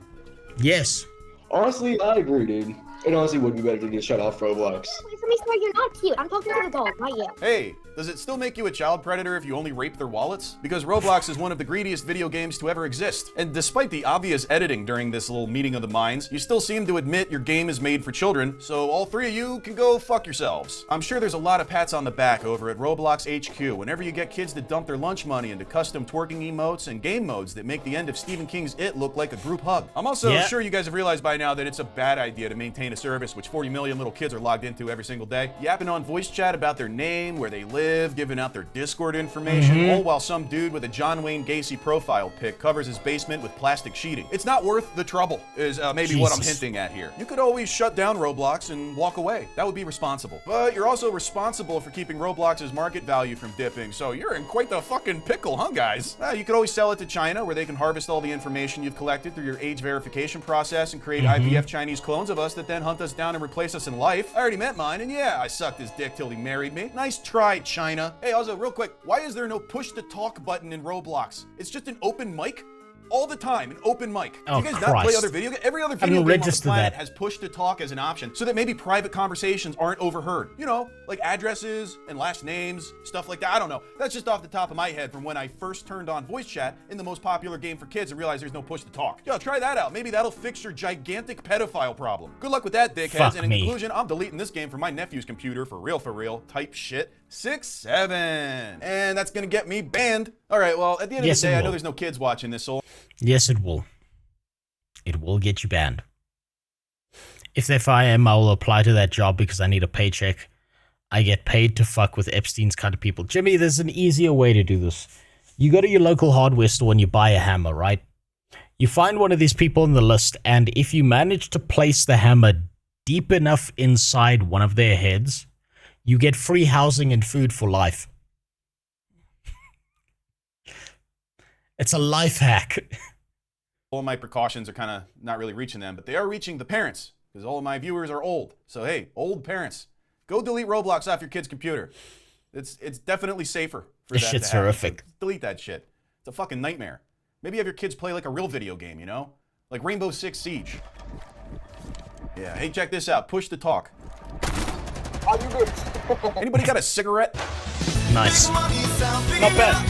Yes. Honestly, I agree, dude. It honestly would be better to just shut off Roblox. Wait for me, sir. You're not cute. I'm talking to the dog, not you. Hey, does it still make you a child predator if you only rape their wallets? Because Roblox is one of the greediest video games to ever exist. And despite the obvious editing during this little meeting of the minds, you still seem to admit your game is made for children, so all three of you can go fuck yourselves. I'm sure there's a lot of pats on the back over at Roblox HQ whenever you get kids to dump their lunch money into custom twerking emotes and game modes that make the end of Stephen King's It look like a group hug. I'm also sure you guys have realized by now that it's a bad idea to maintain a service which 40 million little kids are logged into every single day, yapping on voice chat about their name, where they live, giving out their Discord information, all while some dude with a John Wayne Gacy profile pic covers his basement with plastic sheeting. It's not worth the trouble, is maybe what I'm hinting at here. You could always shut down Roblox and walk away. That would be responsible. But you're also responsible for keeping Roblox's market value from dipping, so you're in quite the fucking pickle, huh, guys? You could always sell it to China, where they can harvest all the information you've collected through your age verification process and create IVF Chinese clones of us that then hunt us down and replace us in life. I already met mine, and yeah, I sucked his dick till he married me. Nice try, China. Hey, also, real quick, why is there no push-to-talk button in Roblox? It's just an open mic? All the time, an open mic. Do you guys not play other video games? Every other video game on the planet has push-to-talk as an option, so that maybe private conversations aren't overheard. You know, like addresses and last names, stuff like that. I don't know. That's just off the top of my head from when I first turned on voice chat in the most popular game for kids and realized there's no push-to-talk. Yo, try that out. Maybe that'll fix your gigantic pedophile problem. Good luck with that, dickheads. And in conclusion, I'm deleting this game from my nephew's computer for real type shit. 6-7. And that's gonna get me banned. All right, well, at the end of the day, I know there's no kids watching this, so... Yes, it will. It will get you banned. If I am, I will apply to that job because I need a paycheck. I get paid to fuck with Epstein's kind of people. Jimmy, there's an easier way to do this. You go to your local hardware store and you buy a hammer, right? You find one of these people on the list, and if you manage to place the hammer deep enough inside one of their heads, you get free housing and food for life. It's a life hack. All my precautions are kind of not really reaching them, but they are reaching the parents, because all of my viewers are old. So hey, old parents, go delete Roblox off your kid's computer. It's definitely safer for that to happen. Shit's horrific. Delete that shit. It's a fucking nightmare. Maybe have your kids play like a real video game, you know? Like Rainbow Six Siege. Yeah, hey, check this out. Push to talk. Anybody got a cigarette? Nice. Not bad.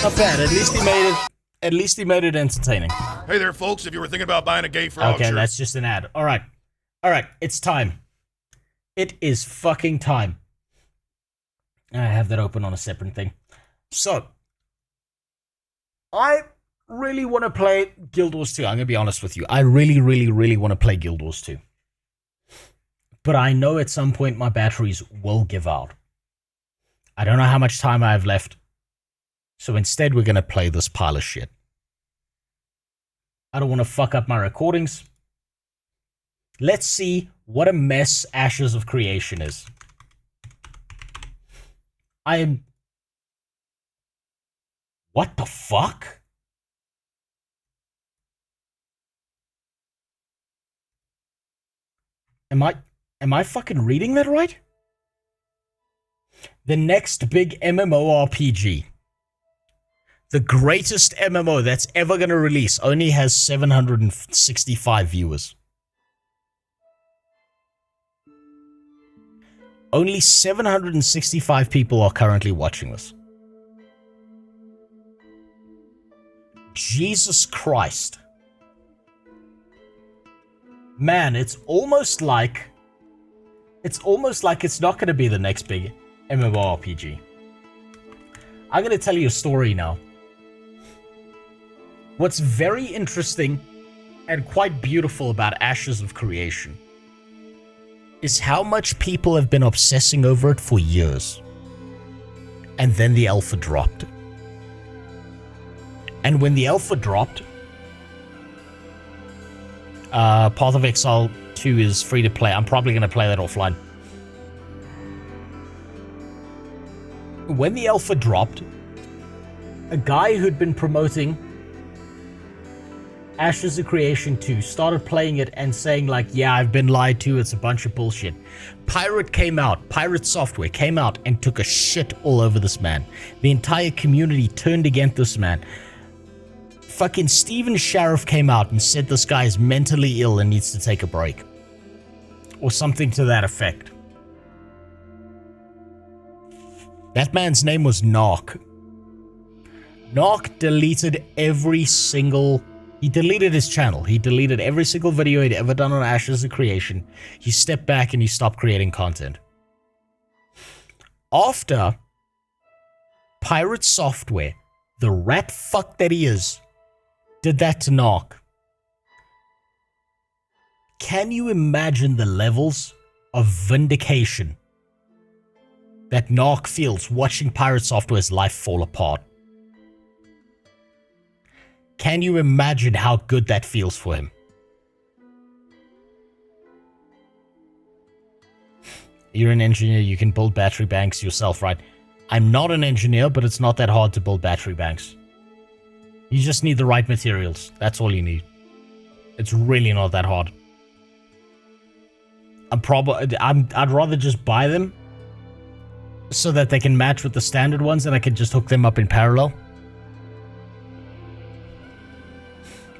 Not bad. At least he made it. At least he made it entertaining. Hey there, folks. If you were thinking about buying a gay frog okay, shirt. that's just an ad. All right. It's time. It is fucking time. I have that open on a separate thing. So, I really want to play Guild Wars 2. I'm gonna be honest with you. I really want to play Guild Wars 2. But I know at some point my batteries will give out. I don't know how much time I have left. So instead, we're going to play this pile of shit. I don't want to fuck up my recordings. Let's see what a mess Ashes of Creation is. What the fuck? Am I fucking reading that right? The next big MMORPG. The greatest MMO that's ever going to release only has 765 viewers. Only 765 people are currently watching this. Jesus Christ. Man, it's almost like it's not going to be the next big MMORPG. I'm going to tell you a story now. What's very interesting and quite beautiful about Ashes of Creation is how much people have been obsessing over it for years. And then the alpha dropped. And when the alpha dropped, Path of Exile 2 is free to play. I'm probably going to play that offline. When the alpha dropped, a guy who'd been promoting Ashes of Creation 2 started playing it and saying like, yeah, I've been lied to, it's a bunch of bullshit. Pirate Software came out and took a shit all over this man. The entire community turned against this man. Fucking Steven Sheriff came out and said this guy is mentally ill and needs to take a break. Or something to that effect. That man's name was Narc. Narc deleted every single... He deleted his channel. He deleted every single video he'd ever done on Ashes of Creation. He stepped back and he stopped creating content. After Pirate Software, the rat fuck that he is, did that to Narc. Can you imagine the levels of vindication that Narc feels watching Pirate Software's life fall apart? Can you imagine how good that feels for him? You're an engineer, you can build battery banks yourself, right? I'm not an engineer, but it's not that hard to build battery banks. You just need the right materials. That's all you need. It's really not that hard. I'd rather just buy them so that they can match with the standard ones and I can just hook them up in parallel.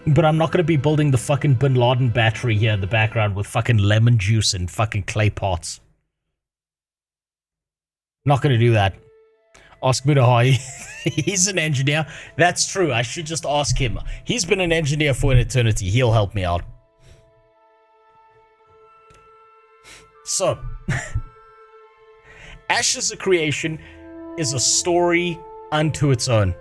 But I'm not going to be building the fucking Bin Laden battery here in the background with fucking lemon juice and fucking clay pots. Not going to do that. Ask Mudahai. He's an engineer. That's true. I should just ask him. He's been an engineer for an eternity. He'll help me out. So, Ashes of Creation is a story unto its own.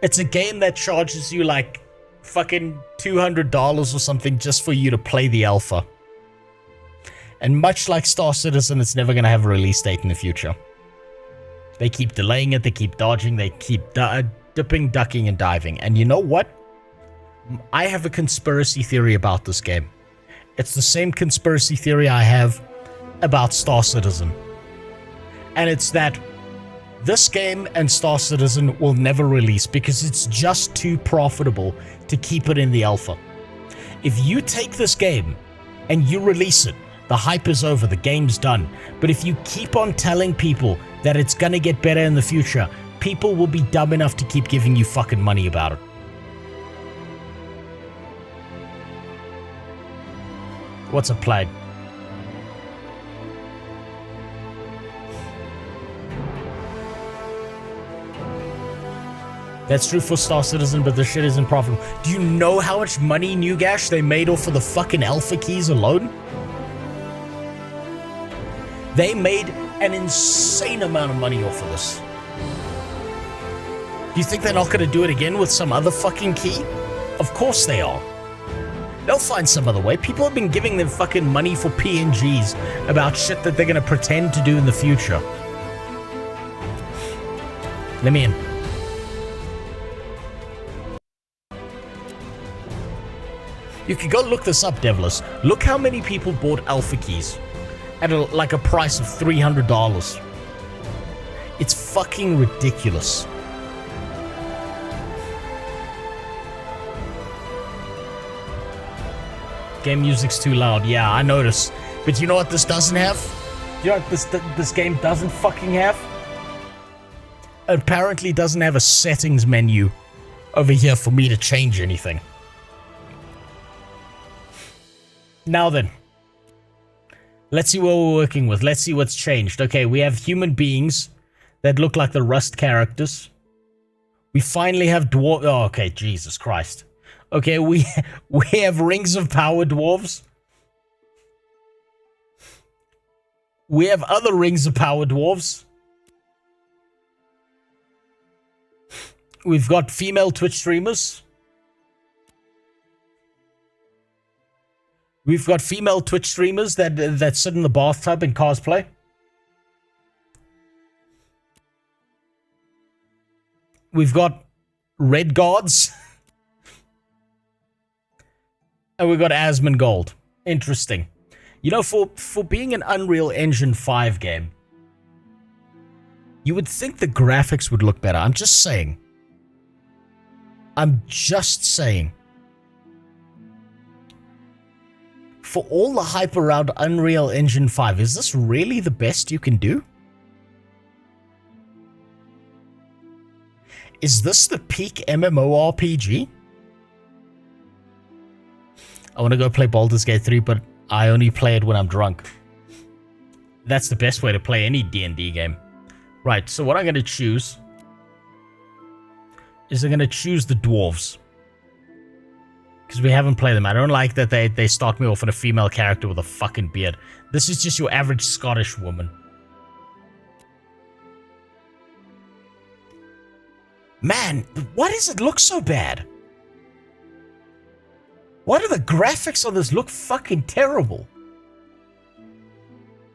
It's a game that charges you like fucking $200 or something just for you to play the alpha. And much like Star Citizen, it's never going to have a release date in the future. They keep delaying it, they keep dodging, they keep dipping, ducking, and diving. And you know what? I have a conspiracy theory about this game. It's the same conspiracy theory I have about Star Citizen. And it's that this game and Star Citizen will never release because it's just too profitable to keep it in the alpha. If you take this game and you release it, the hype is over, the game's done. But if you keep on telling people that it's gonna get better in the future, people will be dumb enough to keep giving you fucking money about it. What's a plague? That's true for Star Citizen, but the shit isn't profitable. Do you know how much money, Newgash, they made off of the fucking alpha keys alone? They made an insane amount of money off of this. Do you think they're not going to do it again with some other fucking key? Of course they are. They'll find some other way. People have been giving them fucking money for PNGs about shit that they're going to pretend to do in the future. Let me in. You can go look this up, Devless. Look how many people bought alpha keys at like a price of $300. It's fucking ridiculous. Game music's too loud. Yeah, I notice. But you know what this doesn't have? You know what this game doesn't fucking have? Apparently doesn't have a settings menu over here for me to change anything. Now then. Let's see what we're working with. Let's see what's changed. Okay, we have human beings that look like the Rust characters. We finally have dwarf. Oh, okay, Jesus Christ. Okay, we have Rings of Power dwarves. We have other Rings of Power dwarves. We've got female Twitch streamers. We've got female Twitch streamers that sit in the bathtub and cosplay. We've got red gods. And we've got Asmongold. Interesting. You know, for being an Unreal Engine 5 game, you would think the graphics would look better. I'm just saying. I'm just saying. For all the hype around Unreal Engine 5, is this really the best you can do? Is this the peak MMORPG? I want to go play Baldur's Gate 3, but I only play it when I'm drunk. That's the best way to play any D&D game. Right, so what I'm going to choose is I'm going to choose the dwarves. Because we haven't played them. I don't like that they start me off with a female character with a fucking beard. This is just your average Scottish woman. Man, why does it look so bad? Why do the graphics on this look fucking terrible?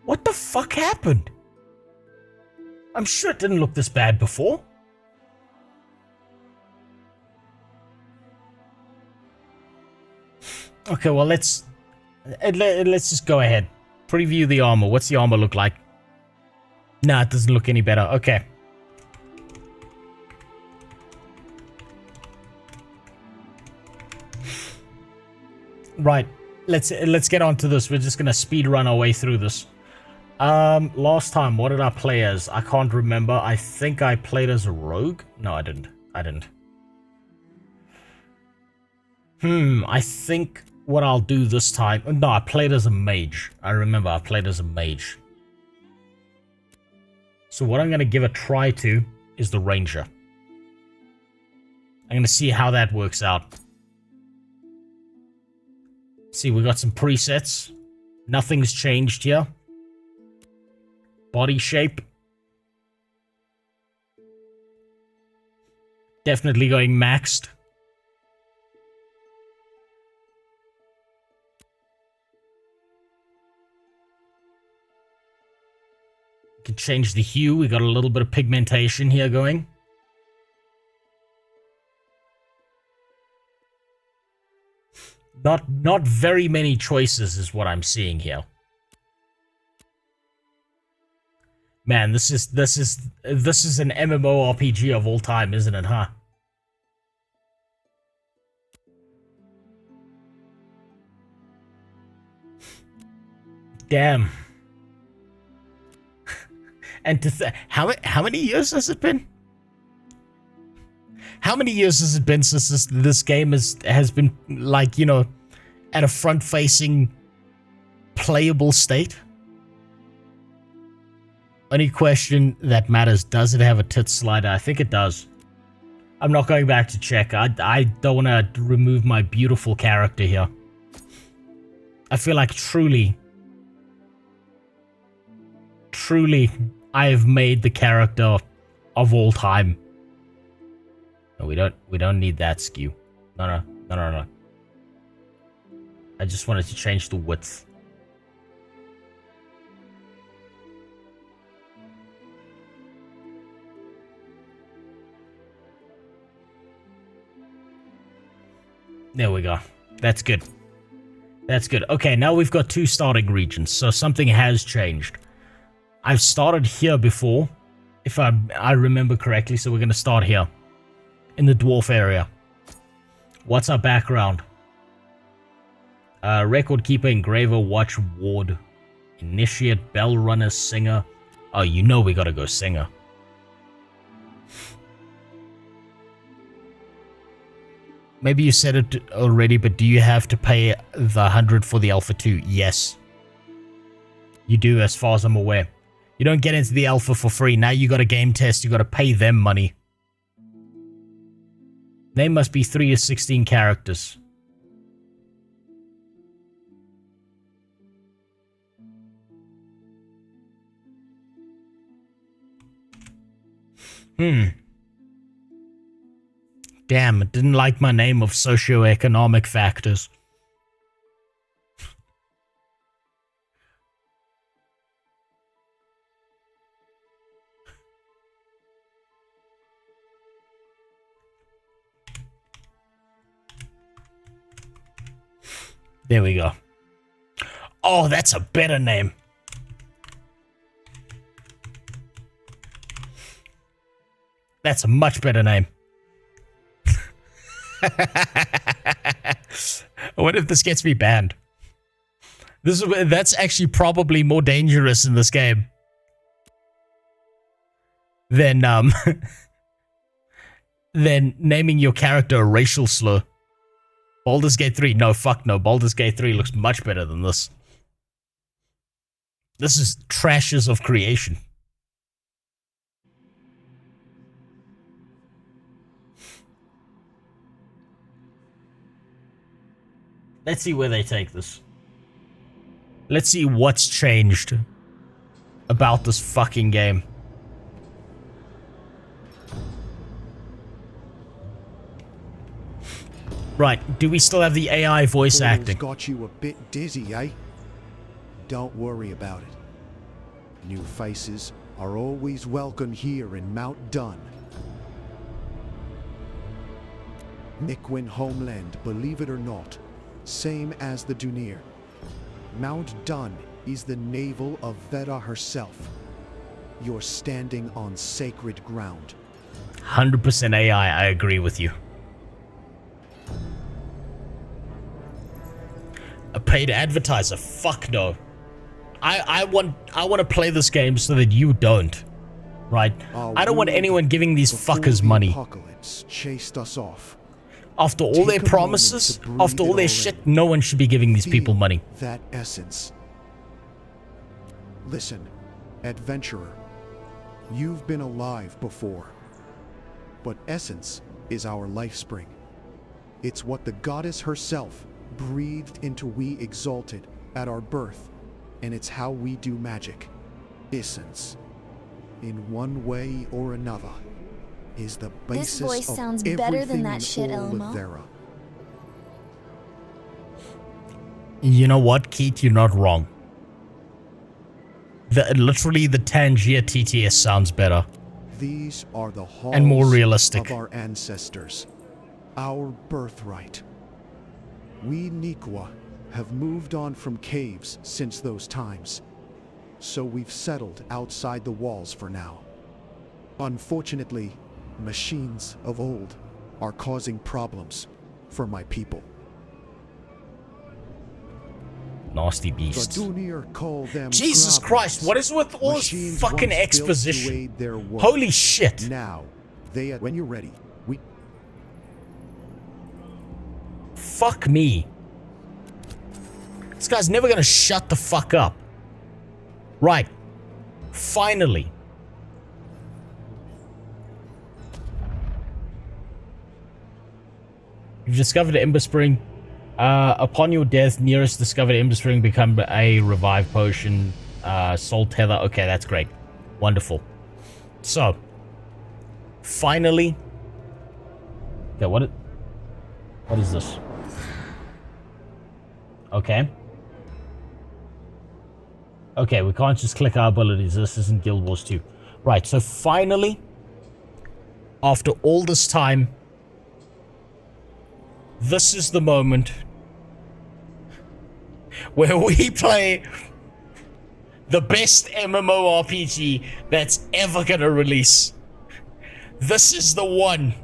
What the fuck happened? I'm sure it didn't look this bad before. Okay, well, let's just go ahead. Preview the armor. What's the armor look like? Nah, it doesn't look any better. Okay. Right. Let's get on to this. We're just gonna speed run our way through this. Last time, what did I play as? I can't remember. I think I played as a rogue. No, I didn't. I think what I'll do this time... No, I played as a mage. I remember I played as a mage. So what I'm going to give a try to is the ranger. I'm going to see how that works out. See, we got some presets. Nothing's changed here. Body shape. Definitely going maxed. Can change the hue. We got a little bit of pigmentation here going. Not very many choices is what I'm seeing here. Man, this is an MMORPG of all time, isn't it, huh? Damn. And how many years has it been? How many years has it been since this game has been, like, you know, at a front-facing, playable state? Only question that matters, does it have a tit slider? I think it does. I'm not going back to check. I don't want to remove my beautiful character here. I feel like truly, I have made the character of all time. No, we don't need that skew. No. I just wanted to change the width. There we go. That's good. That's good. Okay, now we've got 2 starting regions, so something has changed. I've started here before, if I remember correctly, so we're going to start here. In the dwarf area. What's our background? Record keeper, engraver, watch, ward, initiate, bell runner, singer. Oh, you know we gotta go singer. Maybe you said it already, but do you have to pay the 100 for the Alpha 2? Yes. You do, as far as I'm aware. You don't get into the Alpha for free. Now you got a game test, you gotta pay them money. Name must be 3 to 16 characters. Damn, it didn't like my name of socioeconomic factors. There we go. Oh, that's a better name. That's a much better name. I wonder if this gets me banned. That's actually probably more dangerous in this game than than naming your character a racial slur. Baldur's Gate 3. No, fuck no. Baldur's Gate 3 looks much better than this. This is trashes of creation. Let's see where they take this. Let's see what's changed about this fucking game. Right, do we still have the AI voice acting? Got you a bit dizzy, eh? Don't worry about it. New faces are always welcome here in Mount Dun. Nikwin homeland, believe it or not, same as the Dunir. Mount Dun is the navel of Veda herself. You're standing on sacred ground. 100% AI, I agree with you. A paid advertiser? Fuck no. I want to play this game so that you don't. Right? I don't want anyone giving these fuckers money. Apocalypse chased us off. After all their promises, after all their shit, no one should be giving these people money. That essence. Listen, adventurer. You've been alive before. But essence is our life spring. It's what the goddess herself breathed into we exalted at our birth, and it's how we do magic. Essence, in one way or another, is the basis This voice of sounds better than that in shit, all Elmo. Livera. You know what, Keith? You're not wrong. Literally, the Tangier TTS sounds better. These are the halls and more realistic. of our ancestors, our birthright. We Nikwa have moved on from caves since those times, so we've settled outside the walls for now. Unfortunately, machines of old are causing problems for my people. Nasty beasts. The Dunir call them Jesus goblins. Christ, what is with all this Machines fucking once built to exposition? aid their work. Holy shit. Now, when you're ready, we... Fuck me. This guy's never gonna shut the fuck up. Right. Finally. You've discovered Ember Spring. Upon your death, nearest discovered Ember Spring become a revive potion. Soul Tether. Okay, that's great. Wonderful. So. Finally. Okay, what is this? Okay. Okay, we can't just click our abilities. This isn't Guild Wars 2. Right, so finally, after all this time, this is the moment where we play the best MMORPG that's ever gonna release. This is the one.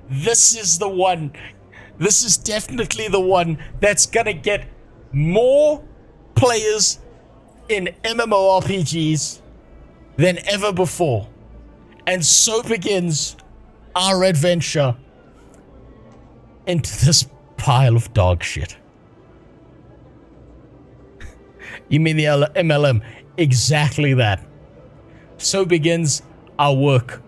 This is the one. This is definitely the one that's gonna get more players in MMORPGs than ever before. And so begins our adventure into this pile of dog shit. You mean the MLM? Exactly that. So begins our work